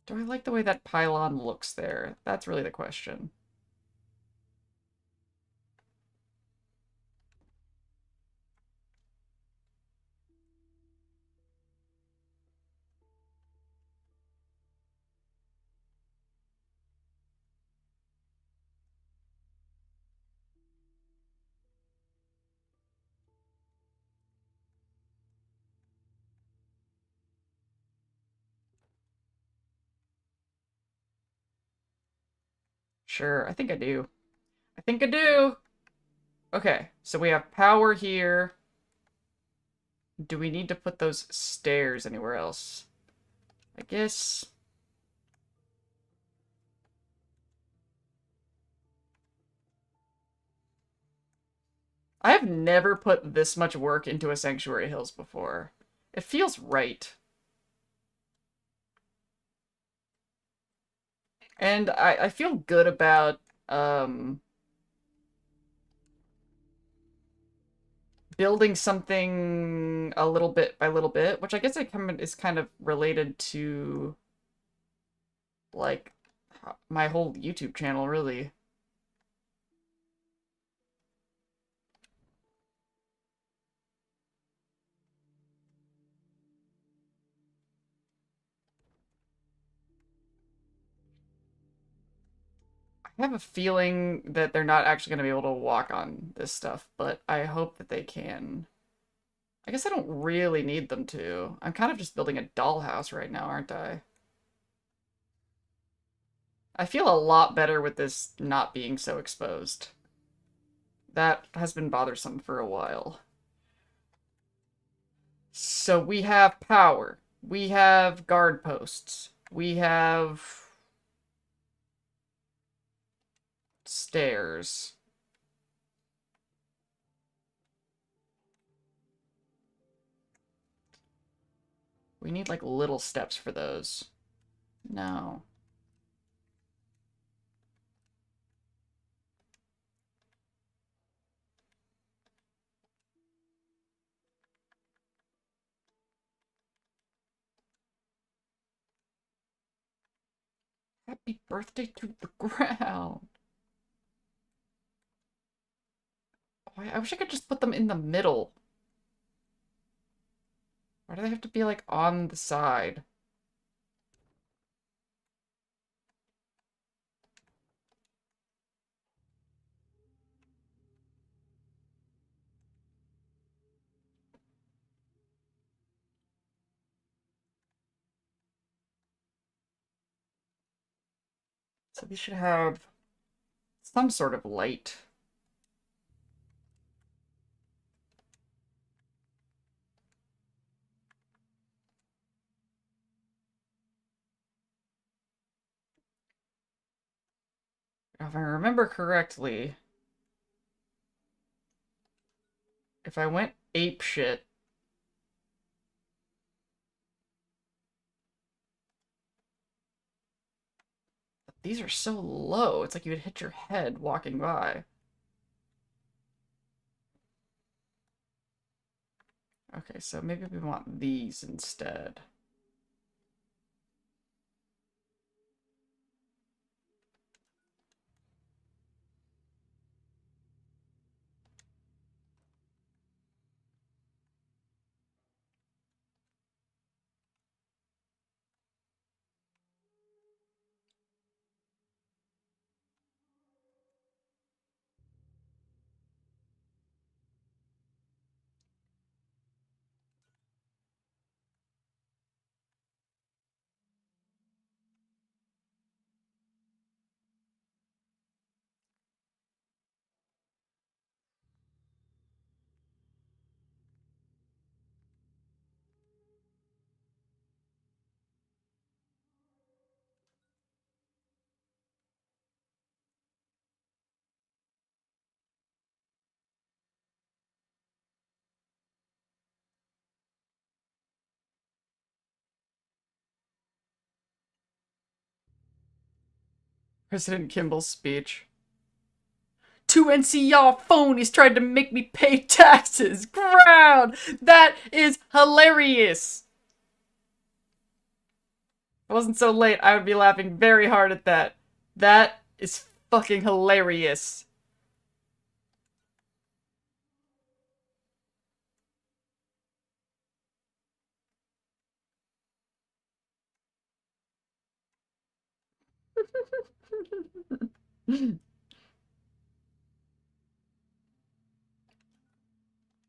Do I like the way that pylon looks there? That's really the question. Sure, I think I do. I think I do! Okay, so we have power here. Do we need to put those stairs anywhere else? I guess... I have never put this much work into a Sanctuary Hills before. It feels right. And I feel good about, building something a little bit by little bit, which I guess is kind of related to, like, my whole YouTube channel, really. I have a feeling that they're not actually going to be able to walk on this stuff, but I hope that they can. I guess I don't really need them to. I'm kind of just building a dollhouse right now, aren't I? I feel a lot better with this not being so exposed. That has been bothersome for a while. So we have power. We have guard posts. We have stairs. We need, like, little steps for those. No. Happy birthday to the ground. I wish I could just put them in the middle. Why do they have to be, like, on the side? So these should have some sort of light. If I remember correctly, if I went apeshit, these are so low, it's like you would hit your head walking by. Okay, so maybe we want these instead. President Kimball's speech. Two NCR phonies tried to make me pay taxes. Ground! That is hilarious! it wasn't so late, I would be laughing very hard at that. That is fucking hilarious.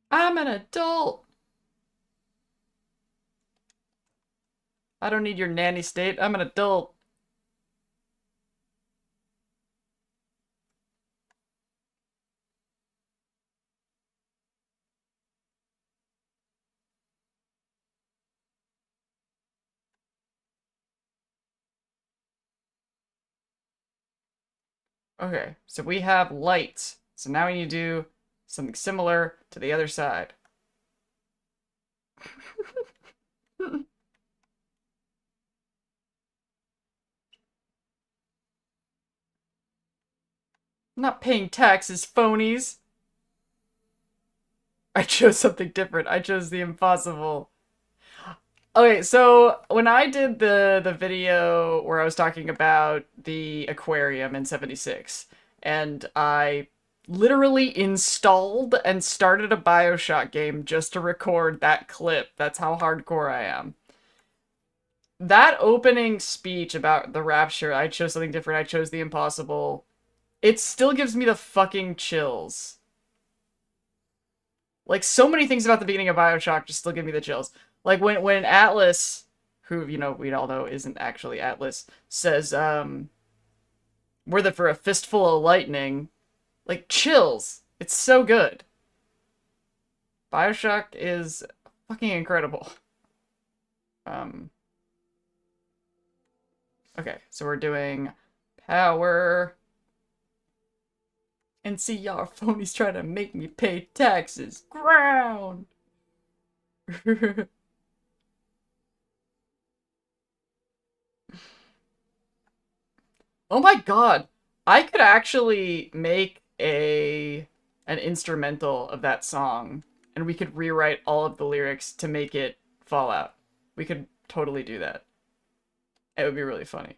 I'm an adult. I don't need your nanny state. I'm an adult. Okay, so we have lights. So now we need to do something similar to the other side. I'm not paying taxes, phonies. I chose something different. I chose the impossible. Okay, so when I did the video where I was talking about the aquarium in 76, and I literally installed and started a BioShock game just to record that clip. That's how hardcore I am. That opening speech about the rapture, I chose something different. I chose the impossible. It still gives me the fucking chills. Like, so many things about the beginning of BioShock just still give me the chills. Like, when Atlas, who, you know, we all know isn't actually Atlas, says, we're there for a fistful of lightning. Like, chills. It's so good. BioShock is fucking incredible. Okay, so we're doing power. And see y'all phonies trying to make me pay taxes. Ground! Oh my god! I could actually make an instrumental of that song, and we could rewrite all of the lyrics to make it Fallout. We could totally do that. It would be really funny.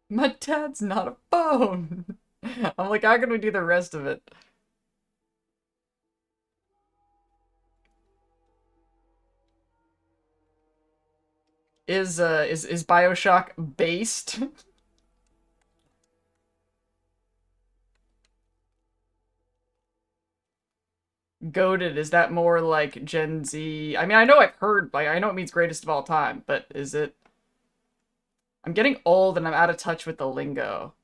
My dad's not a phone. I'm like, how can we do the rest of it? Is BioShock based? Goated, is that more like Gen Z? I mean, I know I've heard, like, I know it means greatest of all time, but is it? I'm getting old and I'm out of touch with the lingo.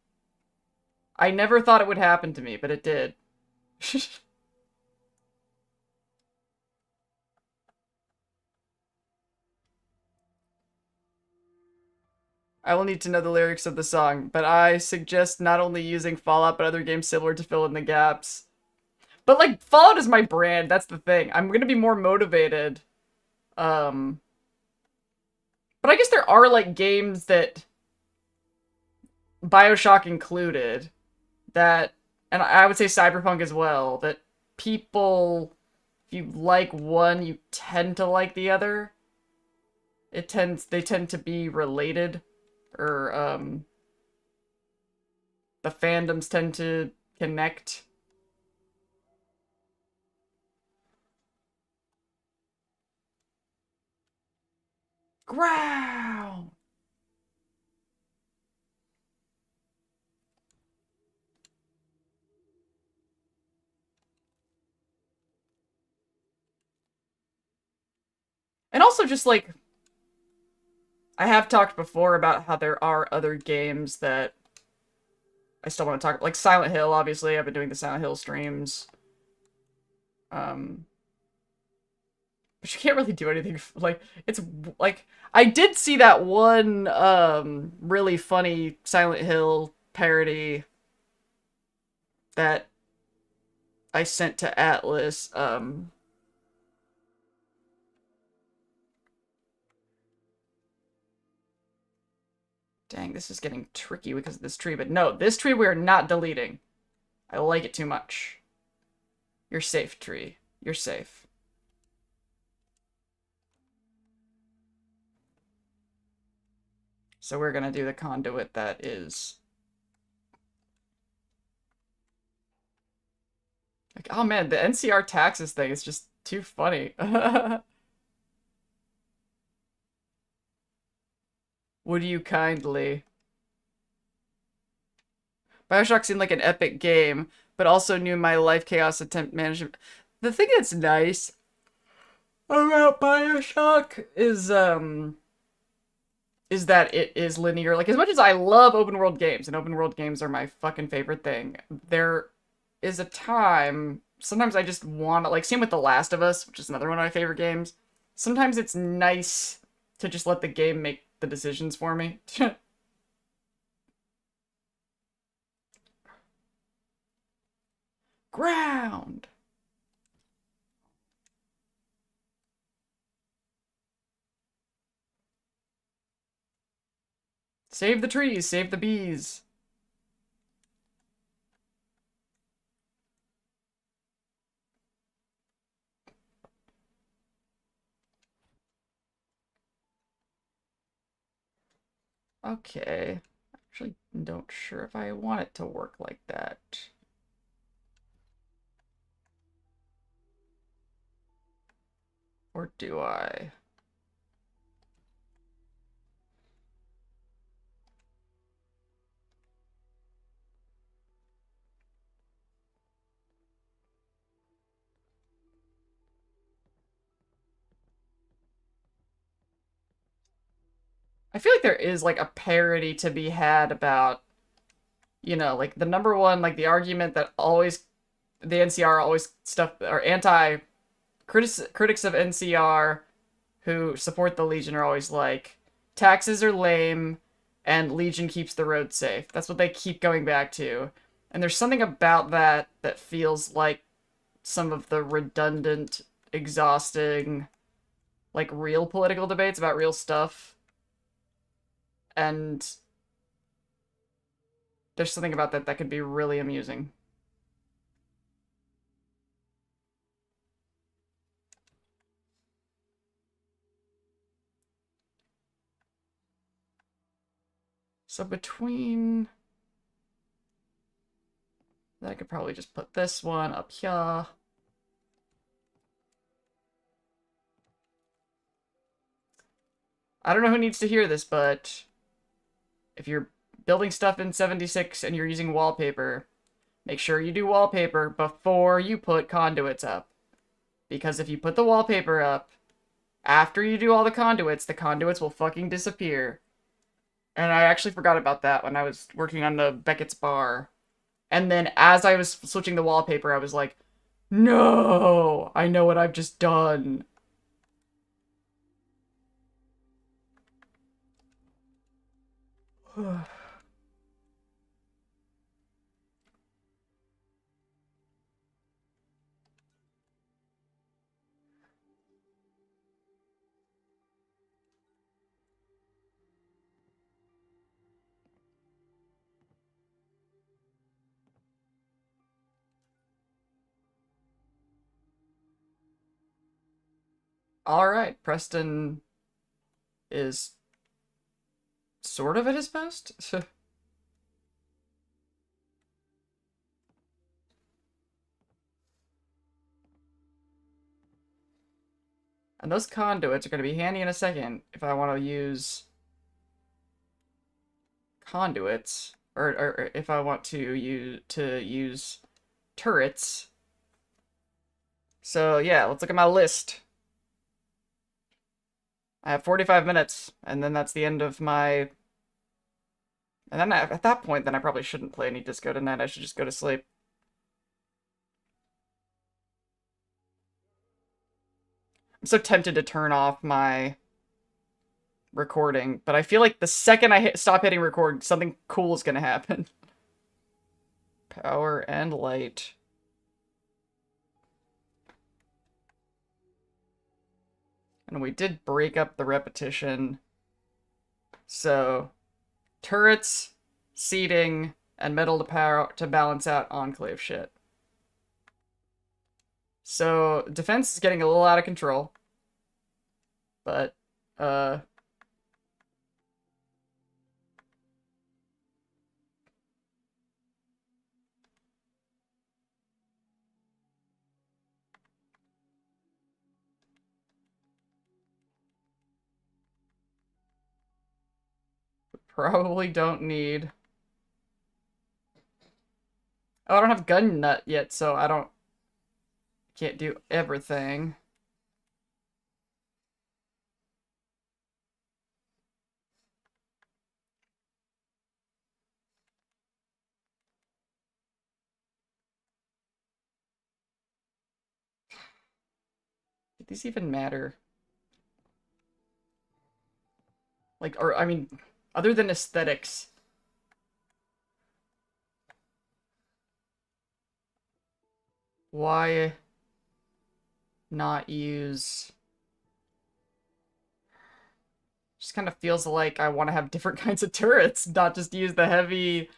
I never thought it would happen to me, but it did. I will need to know the lyrics of the song, but I suggest not only using Fallout, but other games similar to fill in the gaps. But, like, Fallout is my brand, that's the thing. I'm gonna be more motivated. But I guess there are, like, games that, BioShock included, that, and I would say Cyberpunk as well, that people, if you like one, you tend to like the other. They tend to be related, or, the fandoms tend to connect. Ground! And also just, like, I have talked before about how there are other games that I still want to talk about. Like Silent Hill, obviously. I've been doing the Silent Hill streams. But you can't really do anything, like, it's, like, I did see that one, really funny Silent Hill parody that I sent to Atlas, dang, this is getting tricky because of this tree, but no, this tree we're not deleting. I like it too much. You're safe, tree. You're safe. So we're gonna do the conduit that is... Like, oh man, the NCR taxes thing is just too funny. Would you kindly? Bioshock seemed like an epic game, but also knew my life chaos attempt management. The thing that's nice about Bioshock is that it is linear. Like, as much as I love open world games, and open world games are my fucking favorite thing, there is a time, sometimes I just want to, like, same with The Last of Us, which is another one of my favorite games. Sometimes it's nice to just let the game make the decisions for me. Ground! Save the trees, save the bees. Okay. Actually, don't sure if I want it to work like that. Or do I? I feel like there is, like, a parody to be had about, you know, like, the number one, like, the argument that always, the NCR always stuff, or critics of NCR who support the Legion are always like, taxes are lame, and Legion keeps the road safe. That's what they keep going back to. And there's something about that that feels like some of the redundant, exhausting, like, real political debates about real stuff. And there's something about that that could be really amusing. So between... I could probably just put this one up here. I don't know who needs to hear this, but if you're building stuff in 76 and you're using wallpaper, make sure you do wallpaper before you put conduits up. Because if you put the wallpaper up, after you do all the conduits will fucking disappear. And I actually forgot about that when I was working on the Beckett's bar. And then as I was switching the wallpaper, I was like, no, I know what I've just done. Alright, Preston is sort of at his post? And those conduits are going to be handy in a second if I want to use conduits, or if I want to use turrets. So yeah, let's look at my list. I have 45 minutes, and then that's the end of my... And then at that point, then I probably shouldn't play any Disco tonight. I should just go to sleep. I'm so tempted to turn off my recording, but I feel like the second I stop hitting record, something cool is gonna happen. Power and light. And we did break up the repetition. So, turrets, seating, and metal to power to balance out Enclave shit. So, defense is getting a little out of control. But, probably don't need... Oh, I don't have gun nut yet, so I don't... Can't do everything. Did these even matter? Like, or, I mean, other than aesthetics. Why not use... Just kind of feels like I want to have different kinds of turrets, not just use the heavy...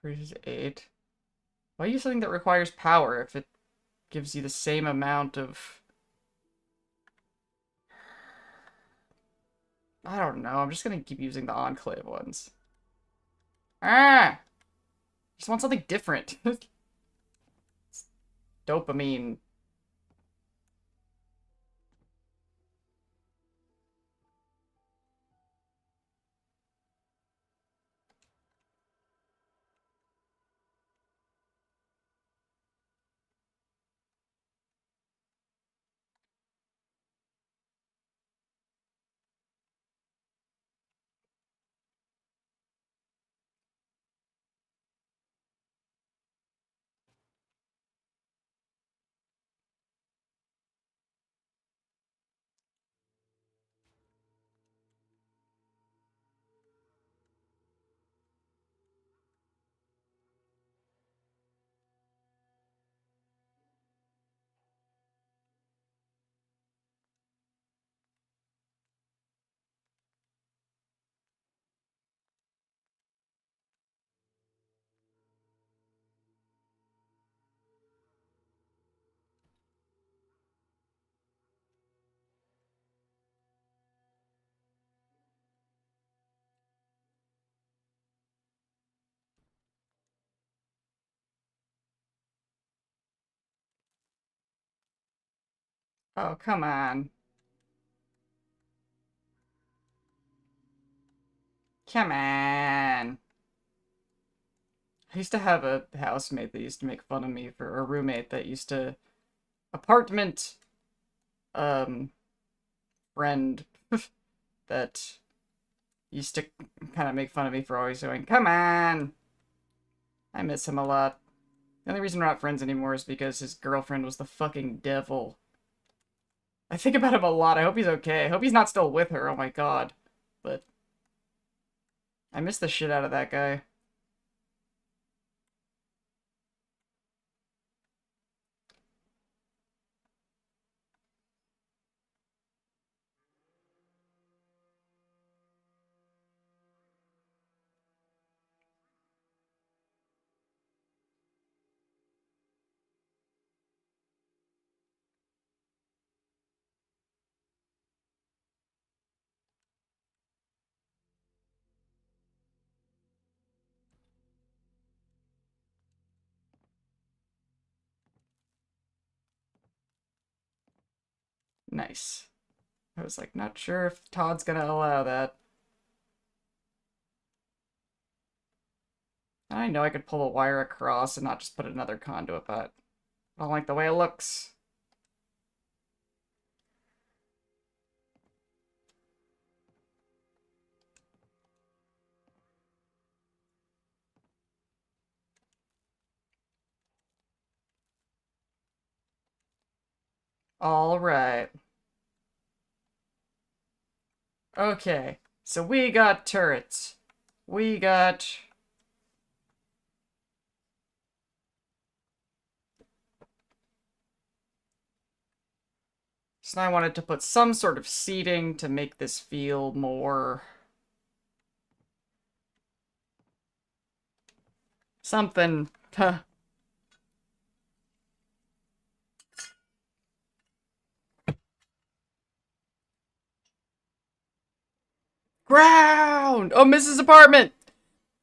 Versus 8. Why use something that requires power if it gives you the same amount of... I don't know, I'm just gonna keep using the Enclave ones. Ah! Just want something different. Dopamine. Oh, come on. Come on. I used to have a housemate that used to make fun of me for a roommate that used to... Apartment... friend that used to kind of make fun of me for always going, come on! I miss him a lot. The only reason we're not friends anymore is because his girlfriend was the fucking devil. I think about him a lot. I hope he's okay. I hope he's not still with her. Oh my god. But I miss the shit out of that guy. Nice. I was like, not sure if Todd's gonna allow that. I know I could pull a wire across and not just put another conduit, but I don't like the way it looks. Alright. Okay, so we got turrets. We got... So now I wanted to put some sort of seating to make this feel more... something. Huh. Ground! Oh, Mrs. Apartment!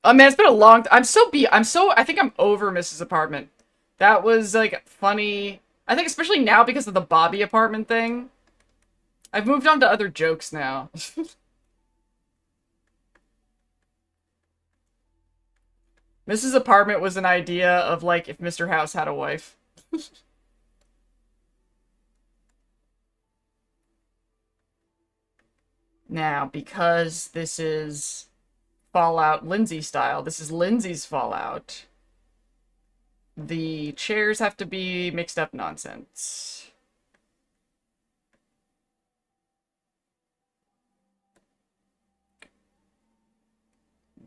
Oh man, it's been a long I'm so I think I'm over Mrs. Apartment. That was like funny. I think especially now because of the Bobby apartment thing. I've moved on to other jokes now. Mrs. Apartment was an idea of like if Mr. House had a wife. Now, because this is Fallout Lindsay style, this is Lindsay's Fallout. The chairs have to be mixed up nonsense.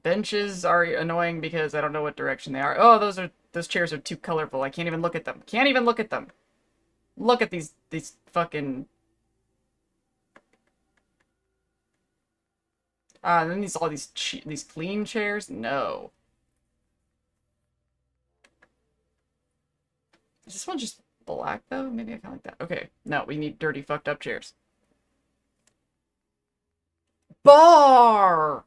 Benches are annoying because I don't know what direction they are. Oh, those chairs are too colorful. I can't even look at them. Can't even look at them. Look at these fucking... and then all these clean chairs? No. Is this one just black, though? Maybe I kind of like that. Okay. No, we need dirty, fucked up chairs. Bar!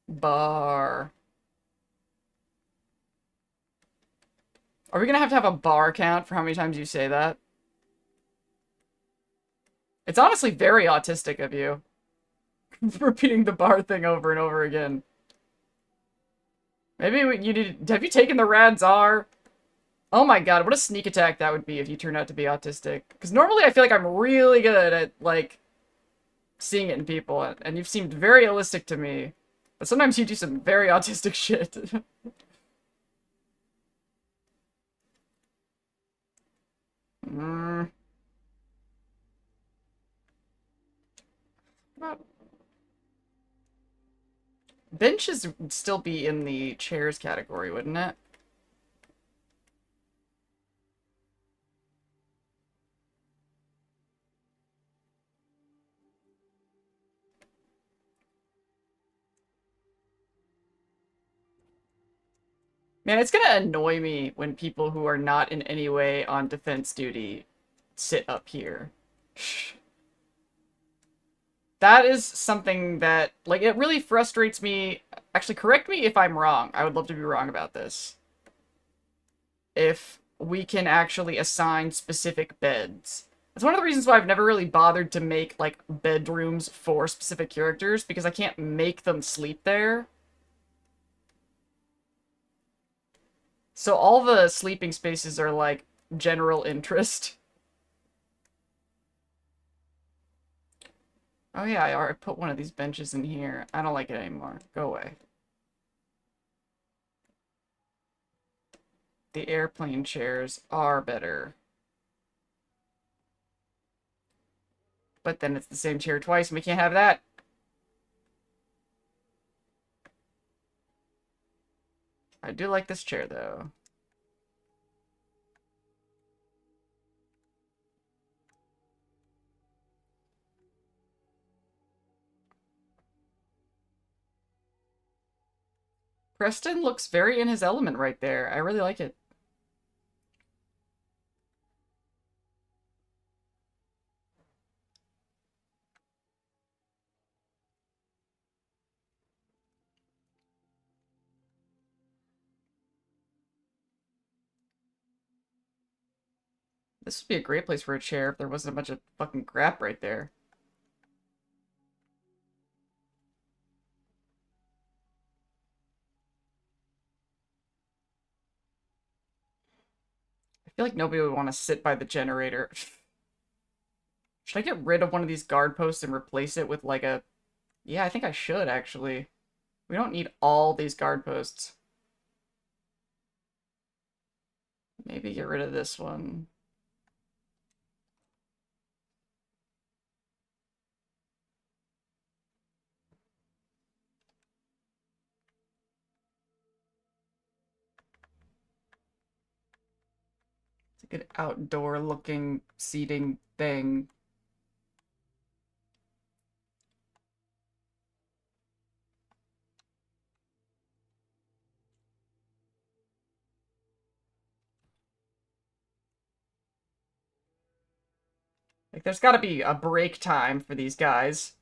Bar. Are we gonna have to have a bar count for how many times you say that? It's honestly very autistic of you. Repeating the bar thing over and over again. Maybe you need... Have you taken the Rad's R? Oh my god, what a sneak attack that would be if you turned out to be autistic. Because normally I feel like I'm really good at, like, seeing it in people. And you've seemed very realistic to me. But sometimes you do some very autistic shit. Benches would still be in the chairs category, wouldn't it? Man, it's gonna annoy me when people who are not in any way on defense duty sit up here. That is something that, like, it really frustrates me. Actually, correct me if I'm wrong. I would love to be wrong about this. If we can actually assign specific beds. That's one of the reasons why I've never really bothered to make, like, bedrooms for specific characters, because I can't make them sleep there. So all the sleeping spaces are, like, general interest. Oh yeah, I already put one of these benches in here. I don't like it anymore. Go away. The airplane chairs are better. But then it's the same chair twice, and we can't have that. I do like this chair, though. Preston looks very in his element right there. I really like it. This would be a great place for a chair if there wasn't a bunch of fucking crap right there. I feel like nobody would want to sit by the generator. Should I get rid of one of these guard posts and replace it with like a... Yeah, I think I should, actually. We don't need all these guard posts. Maybe get rid of this one. Like an outdoor looking seating thing. Like, there's gotta be a break time for these guys.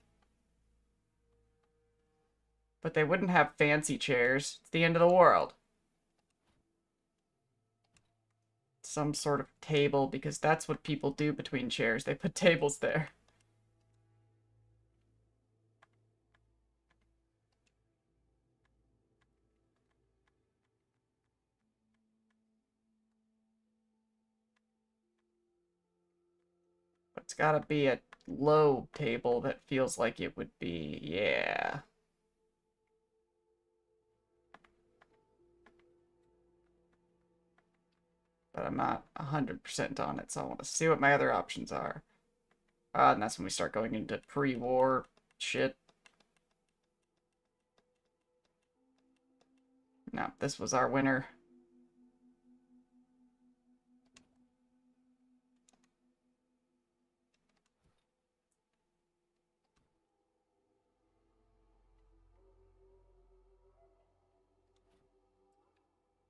But they wouldn't have fancy chairs. It's the end of the world. Some sort of table, because that's what people do between chairs. They put tables there. But it's gotta be a low table that feels like it would be, yeah. But I'm not 100% on it, so I want to see what my other options are. And that's when we start going into pre-war shit. No, this was our winner.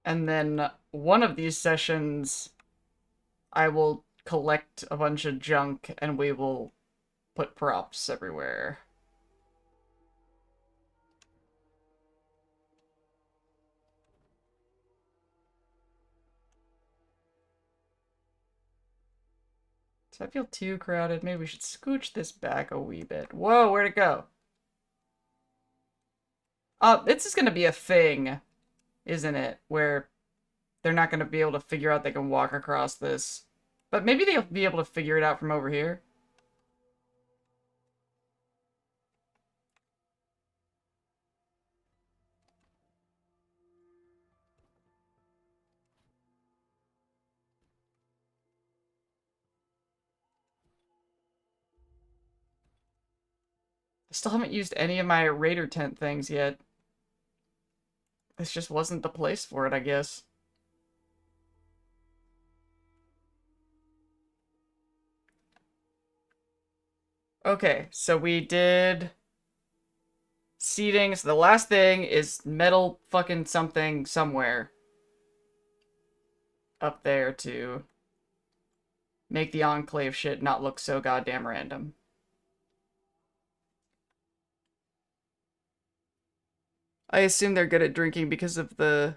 And then one of these sessions, I will collect a bunch of junk and we will put props everywhere. Does that feel too crowded? Maybe we should scooch this back a wee bit. Whoa, where'd it go? This is gonna be a thing, isn't it? Where they're not gonna be able to figure out they can walk across this. But maybe they'll be able to figure it out from over here. I still haven't used any of my Raider tent things yet. This just wasn't the place for it, I guess. Okay, so we did seating. So the last thing is metal fucking something somewhere up there to make the Enclave shit not look so goddamn random. I assume they're good at drinking because of the...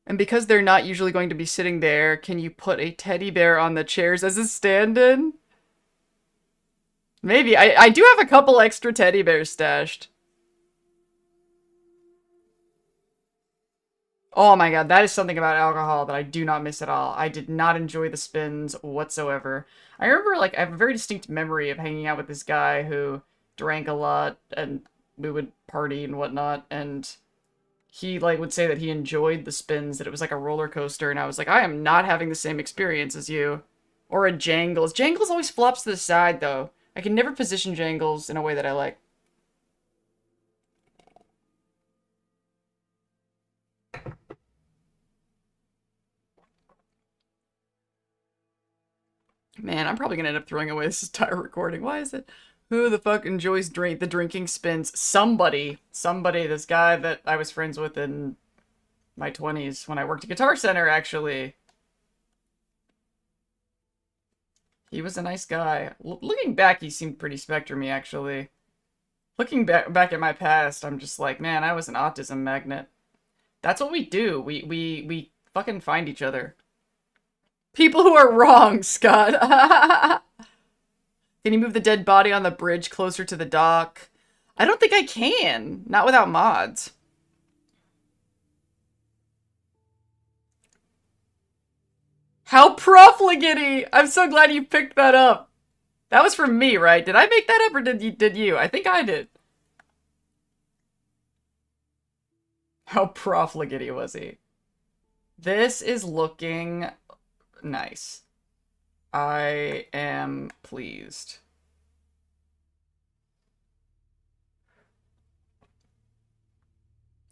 And because they're not usually going to be sitting there, can you put a teddy bear on the chairs as a stand-in? Maybe. I do have a couple extra teddy bears stashed. Oh my god, that is something about alcohol that I do not miss at all. I did not enjoy the spins whatsoever. I remember, like, I have a very distinct memory of hanging out with this guy who drank a lot, and we would party and whatnot, and he, like, would say that he enjoyed the spins, that it was like a roller coaster, and I was like, I am not having the same experience as you. Or a Jangles. Jangles always flops to the side, though. I can never position Jangles in a way that I like. Man, I'm probably gonna end up throwing away this entire recording. Why is it? Who the fuck enjoys the drinking spins? Somebody. Somebody. This guy that I was friends with in my 20s when I worked at Guitar Center, actually. He was a nice guy. Looking back, he seemed pretty Spectrum-y, actually. Looking back at my past, I'm just like, man, I was an autism magnet. That's what we do. We fucking find each other. People who are wrong, Scott. Can you move the dead body on the bridge closer to the dock? I don't think I can. Not without mods. How profligate-y! I'm so glad you picked that up. That was from me, right? Did I make that up or did you? I think I did. How profligate was he? This is looking nice. I am pleased.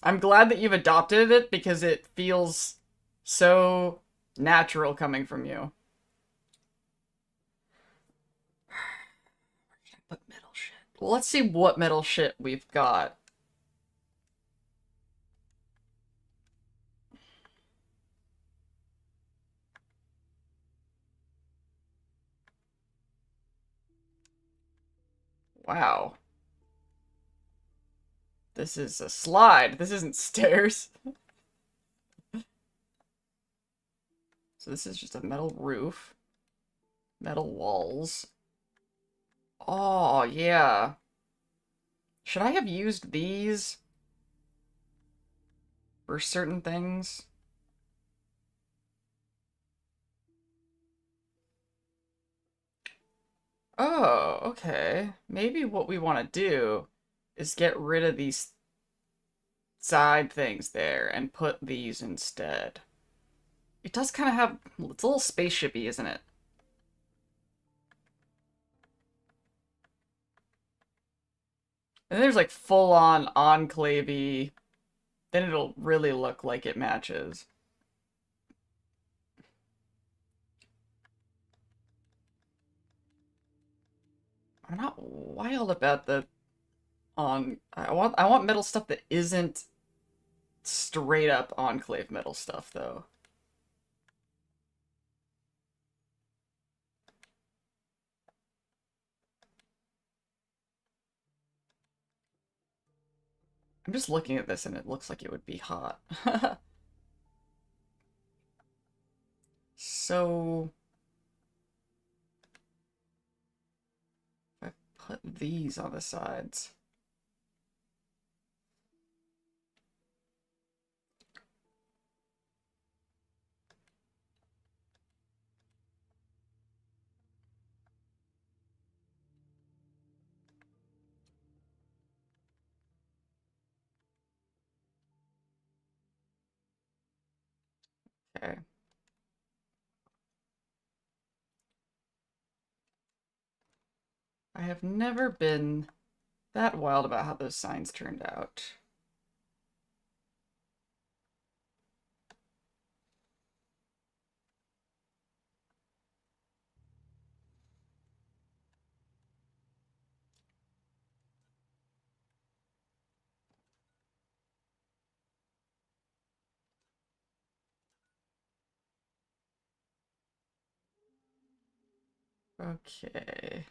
I'm glad that you've adopted it because it feels So natural coming from you. But metal shit. Well, let's see what metal shit we've got. Wow. This is a slide. This isn't stairs. So this is just a metal roof. Metal walls. Oh, yeah. Should I have used these for certain things? Oh, okay. Maybe what we want to do is get rid of these side things there and put these instead. It does kind of have... It's a little spaceshipy, isn't it? And there's like full-on enclave-y. Then it'll really look like it matches. I'm not wild about the I want metal stuff that isn't straight up enclave metal stuff though. I'm just looking at this and it looks like it would be hot. So if I put these on the sides. Okay. I have never been that wild about how those signs turned out. Okay.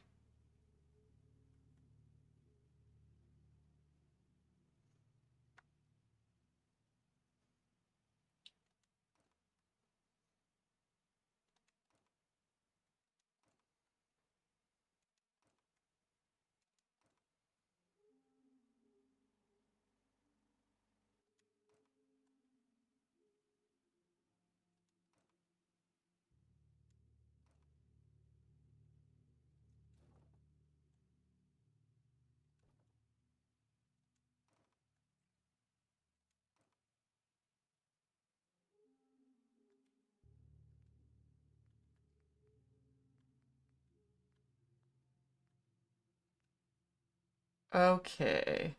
Okay.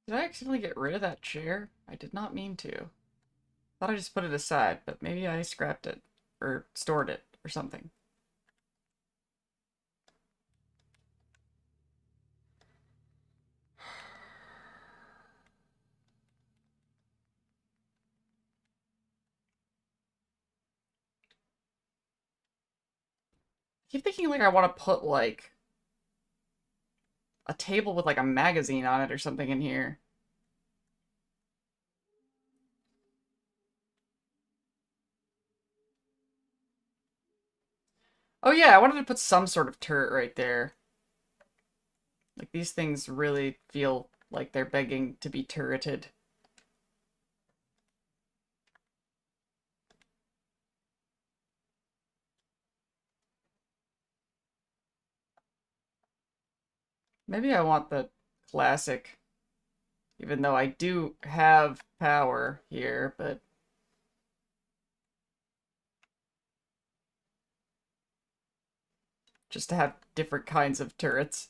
Did I accidentally get rid of that chair? I did not mean to. Thought I just put it aside, but maybe I scrapped it or stored it or something. keep thinking like I want to put like a table with like a magazine on it or something in here. Oh yeah, I wanted to put some sort of turret right there. Like these things really feel like they're begging to be turreted. Maybe I want the classic, even though I do have power here, but just to have different kinds of turrets.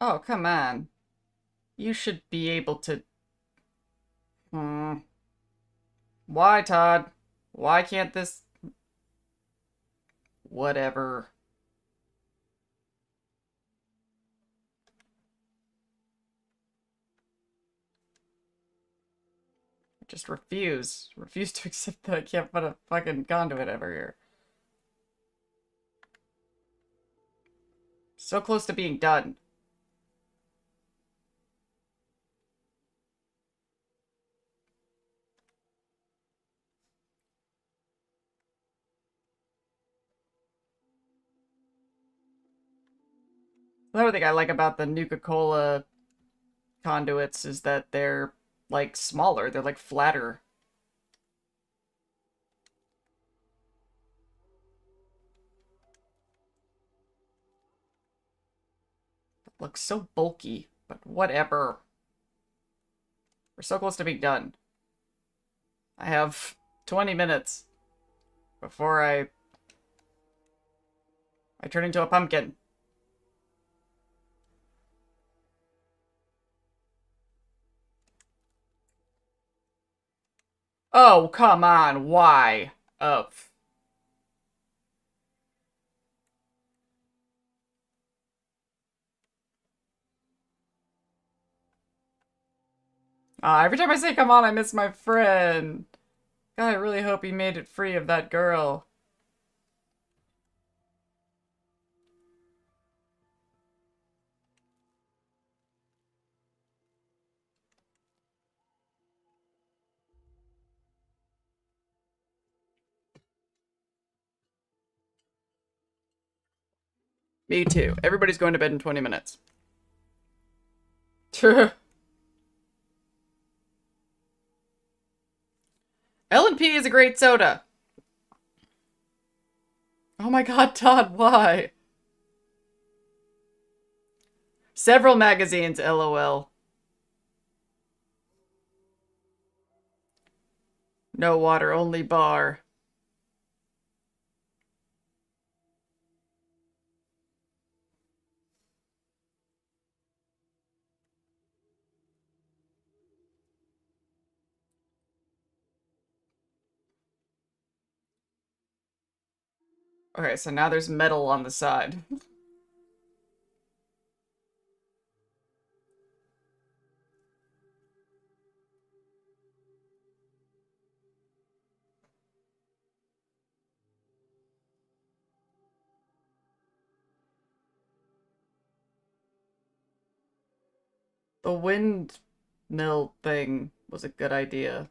Oh, come on. You should be able to... Hmm. Why, Todd? Why can't this... Whatever. Just refuse. Refuse to accept that I can't put a fucking conduit over here. So close to being done. Another thing I like about the Nuka-Cola conduits is that they're, like, smaller. They're, like, flatter. It looks so bulky, but whatever. We're so close to being done. I have 20 minutes before I turn into a pumpkin. Oh, come on, why? Oh. Every time I say come on, I miss my friend. God, I really hope he made it free of that girl. Me too. Everybody's going to bed in 20 minutes. L&P is a great soda. Oh my god, Todd, why? Several magazines, lol. No water, only bar. Okay, so now there's metal on the side. The windmill thing was a good idea.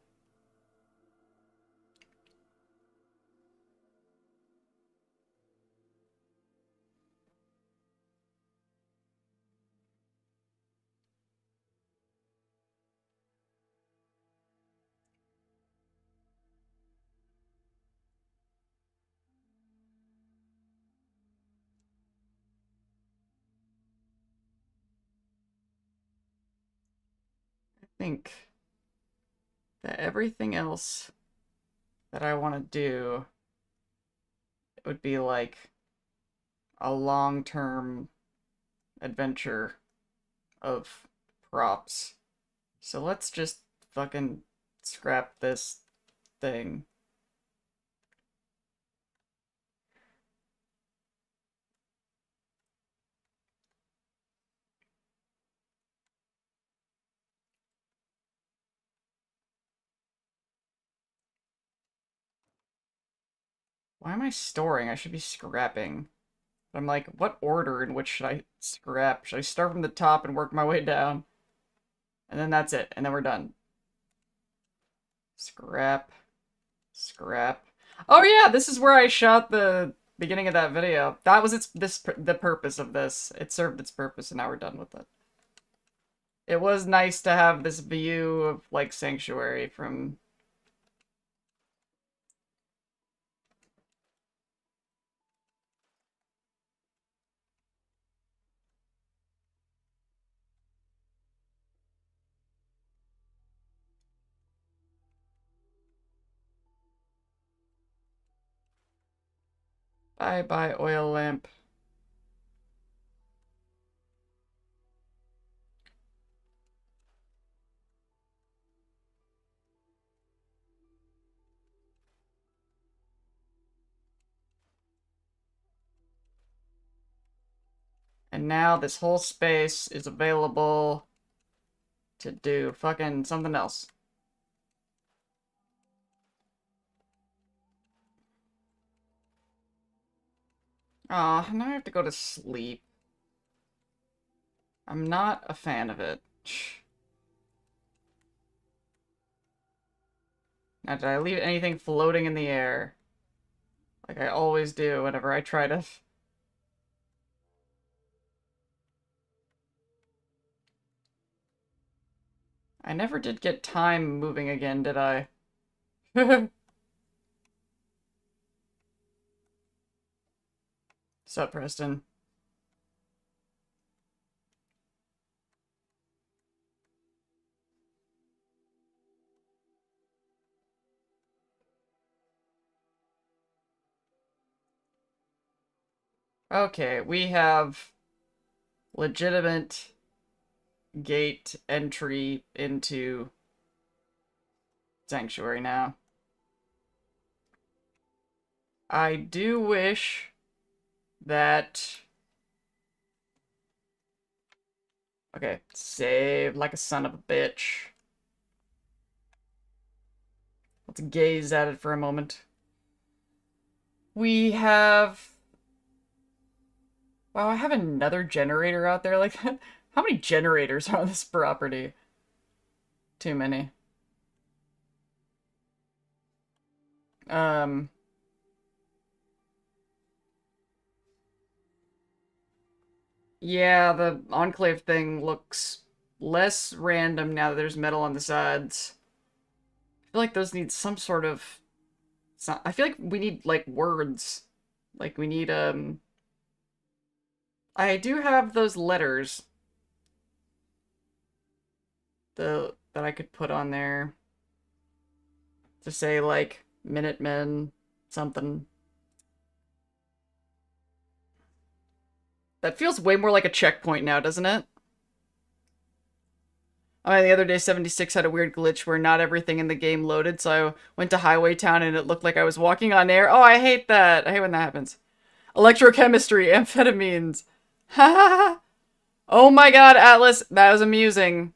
I think that everything else that I want to do, it would be like a long-term adventure of props. So let's just fucking scrap this thing. Why am I storing? I should be scrapping. I'm like, what order in which should I scrap? Should I start from the top and work my way down? And then that's it. And then we're done. Scrap. Scrap. Oh yeah, this is where I shot the beginning of that video. That was the purpose of this. It served its purpose and now we're done with it. It was nice to have this view of, like, Sanctuary from... Bye-bye, oil lamp. And now this whole space is available to do fucking something else. Aw, now I have to go to sleep. I'm not a fan of it. Now, did I leave anything floating in the air? Like I always do whenever I try to... I never did get time moving again, did I? Sup, Preston? Okay, we have legitimate gate entry into Sanctuary now. I do wish that... Okay, save like a son of a bitch. Let's gaze at it for a moment. We have... Wow, I have another generator out there like that. How many generators are on this property? Too many. Yeah, the Enclave thing looks less random now that there's metal on the sides. I feel like those need some sort of... I feel like we need, like, words. Like, we need, I do have those letters. That I could put on there. To say, like, Minutemen, something. That feels way more like a checkpoint now, doesn't it? I mean, the other day, 76 had a weird glitch where not everything in the game loaded, so I went to Highway Town and it looked like I was walking on air. Oh, I hate that. I hate when that happens. Electrochemistry, amphetamines. Ha ha ha. Oh my god, Atlas, that was amusing.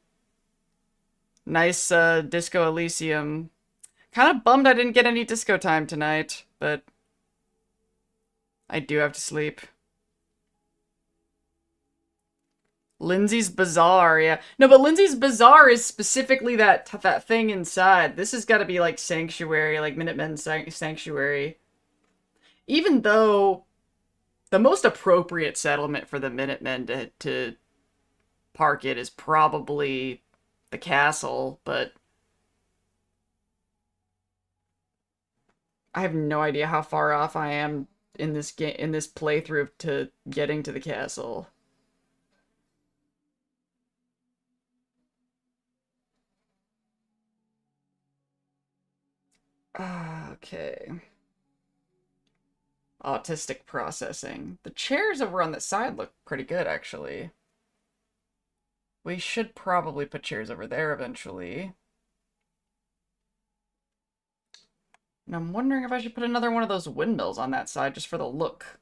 Nice, Disco Elysium. Kind of bummed I didn't get any disco time tonight, but I do have to sleep. Lindsay's Bazaar, yeah. No, but Lindsay's Bazaar is specifically that thing inside. This has got to be like Sanctuary, like Minutemen Sanctuary. Even though the most appropriate settlement for the Minutemen to park it is probably the castle, but I have no idea how far off I am in this playthrough to getting to the castle. Okay. Autistic processing. The chairs over on the side look pretty good, actually. We should probably put chairs over there eventually. And I'm wondering if I should put another one of those windmills on that side just for the look.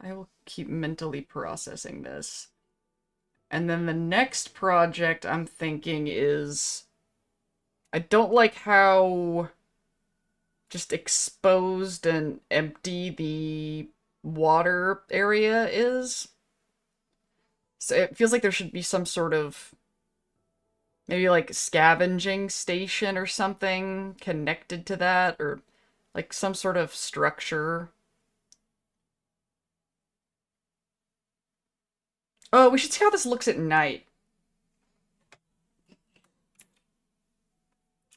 I will keep mentally processing this. And then the next project I'm thinking is... I don't like how just exposed and empty the water area is. So it feels like there should be some sort of... maybe like scavenging station or something connected to that, or like some sort of structure. Oh, we should see how this looks at night.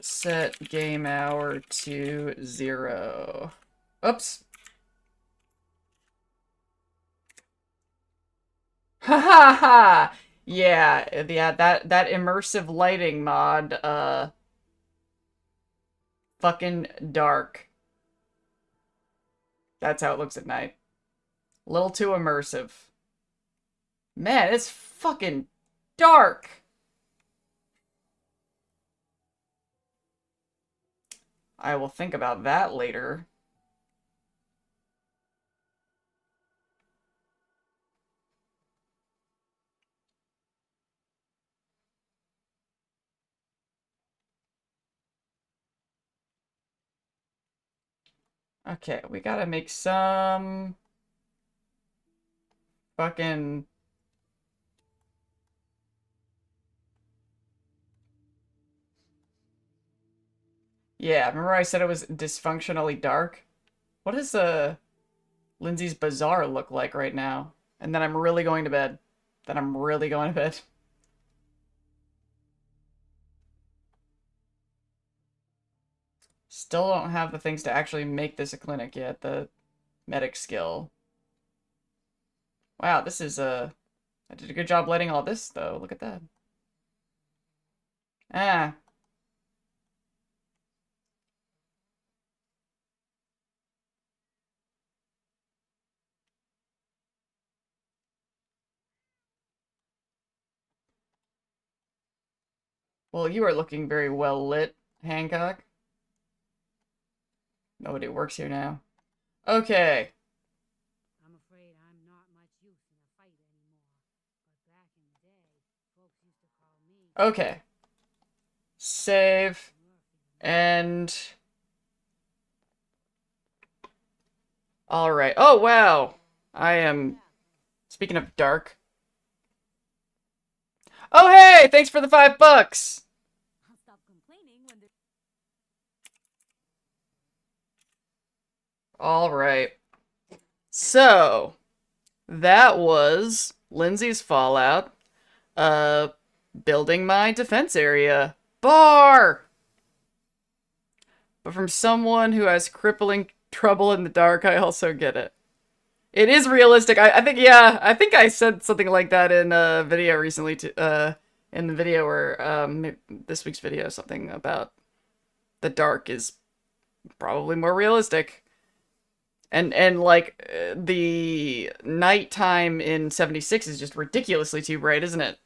Set game hour to 0. Oops. Ha ha ha! Yeah, that immersive lighting mod, fucking dark. That's how it looks at night. A little too immersive. Man, it's fucking dark! I will think about that later. Okay, we gotta make some... fucking... Yeah, remember I said it was dysfunctionally dark? What does Lindsay's bazaar look like right now? And then I'm really going to bed. Then I'm really going to bed. Still don't have the things to actually make this a clinic yet. The medic skill. Wow, this is I did a good job lighting all this, though. Look at that. Ah. Well, you are looking very well lit, Hancock. Nobody works here now. Okay. I'm afraid I'm not much use in a fight anymore. But back in the day, folks used to call me... Okay. Save. And... Alright. Oh, wow. I am... Speaking of dark. Oh, hey! Thanks for the $5! I'll stop complaining when there's... Alright. So, that was Lindsay's Fallout. Building my defense area. Bar! But from someone who has crippling trouble in the dark, I also get it. It is realistic. I think, yeah, I think I said something like that in a video recently, in the video where, this week's video, something about the dark is probably more realistic. And like, the nighttime in 76 is just ridiculously too bright, isn't it?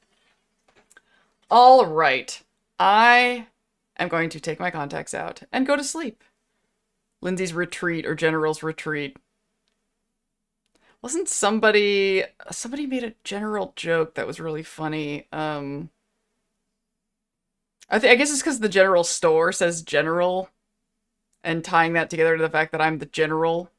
Alright. I am going to take my contacts out and go to sleep. Lindsay's retreat, or General's retreat. Wasn't somebody made a general joke that was really funny. I guess it's because the general store says general, and tying that together to the fact that I'm the general.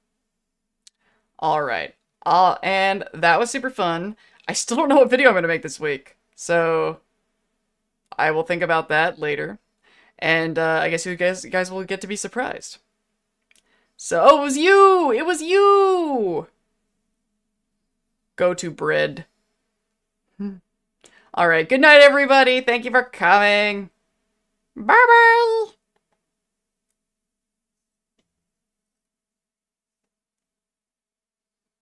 Alright. And that was super fun. I still don't know what video I'm going to make this week, so I will think about that later. And I guess you guys will get to be surprised. So, oh, it was you! It was you! Go to bread. Alright, good night, everybody. Thank you for coming. Bye-bye!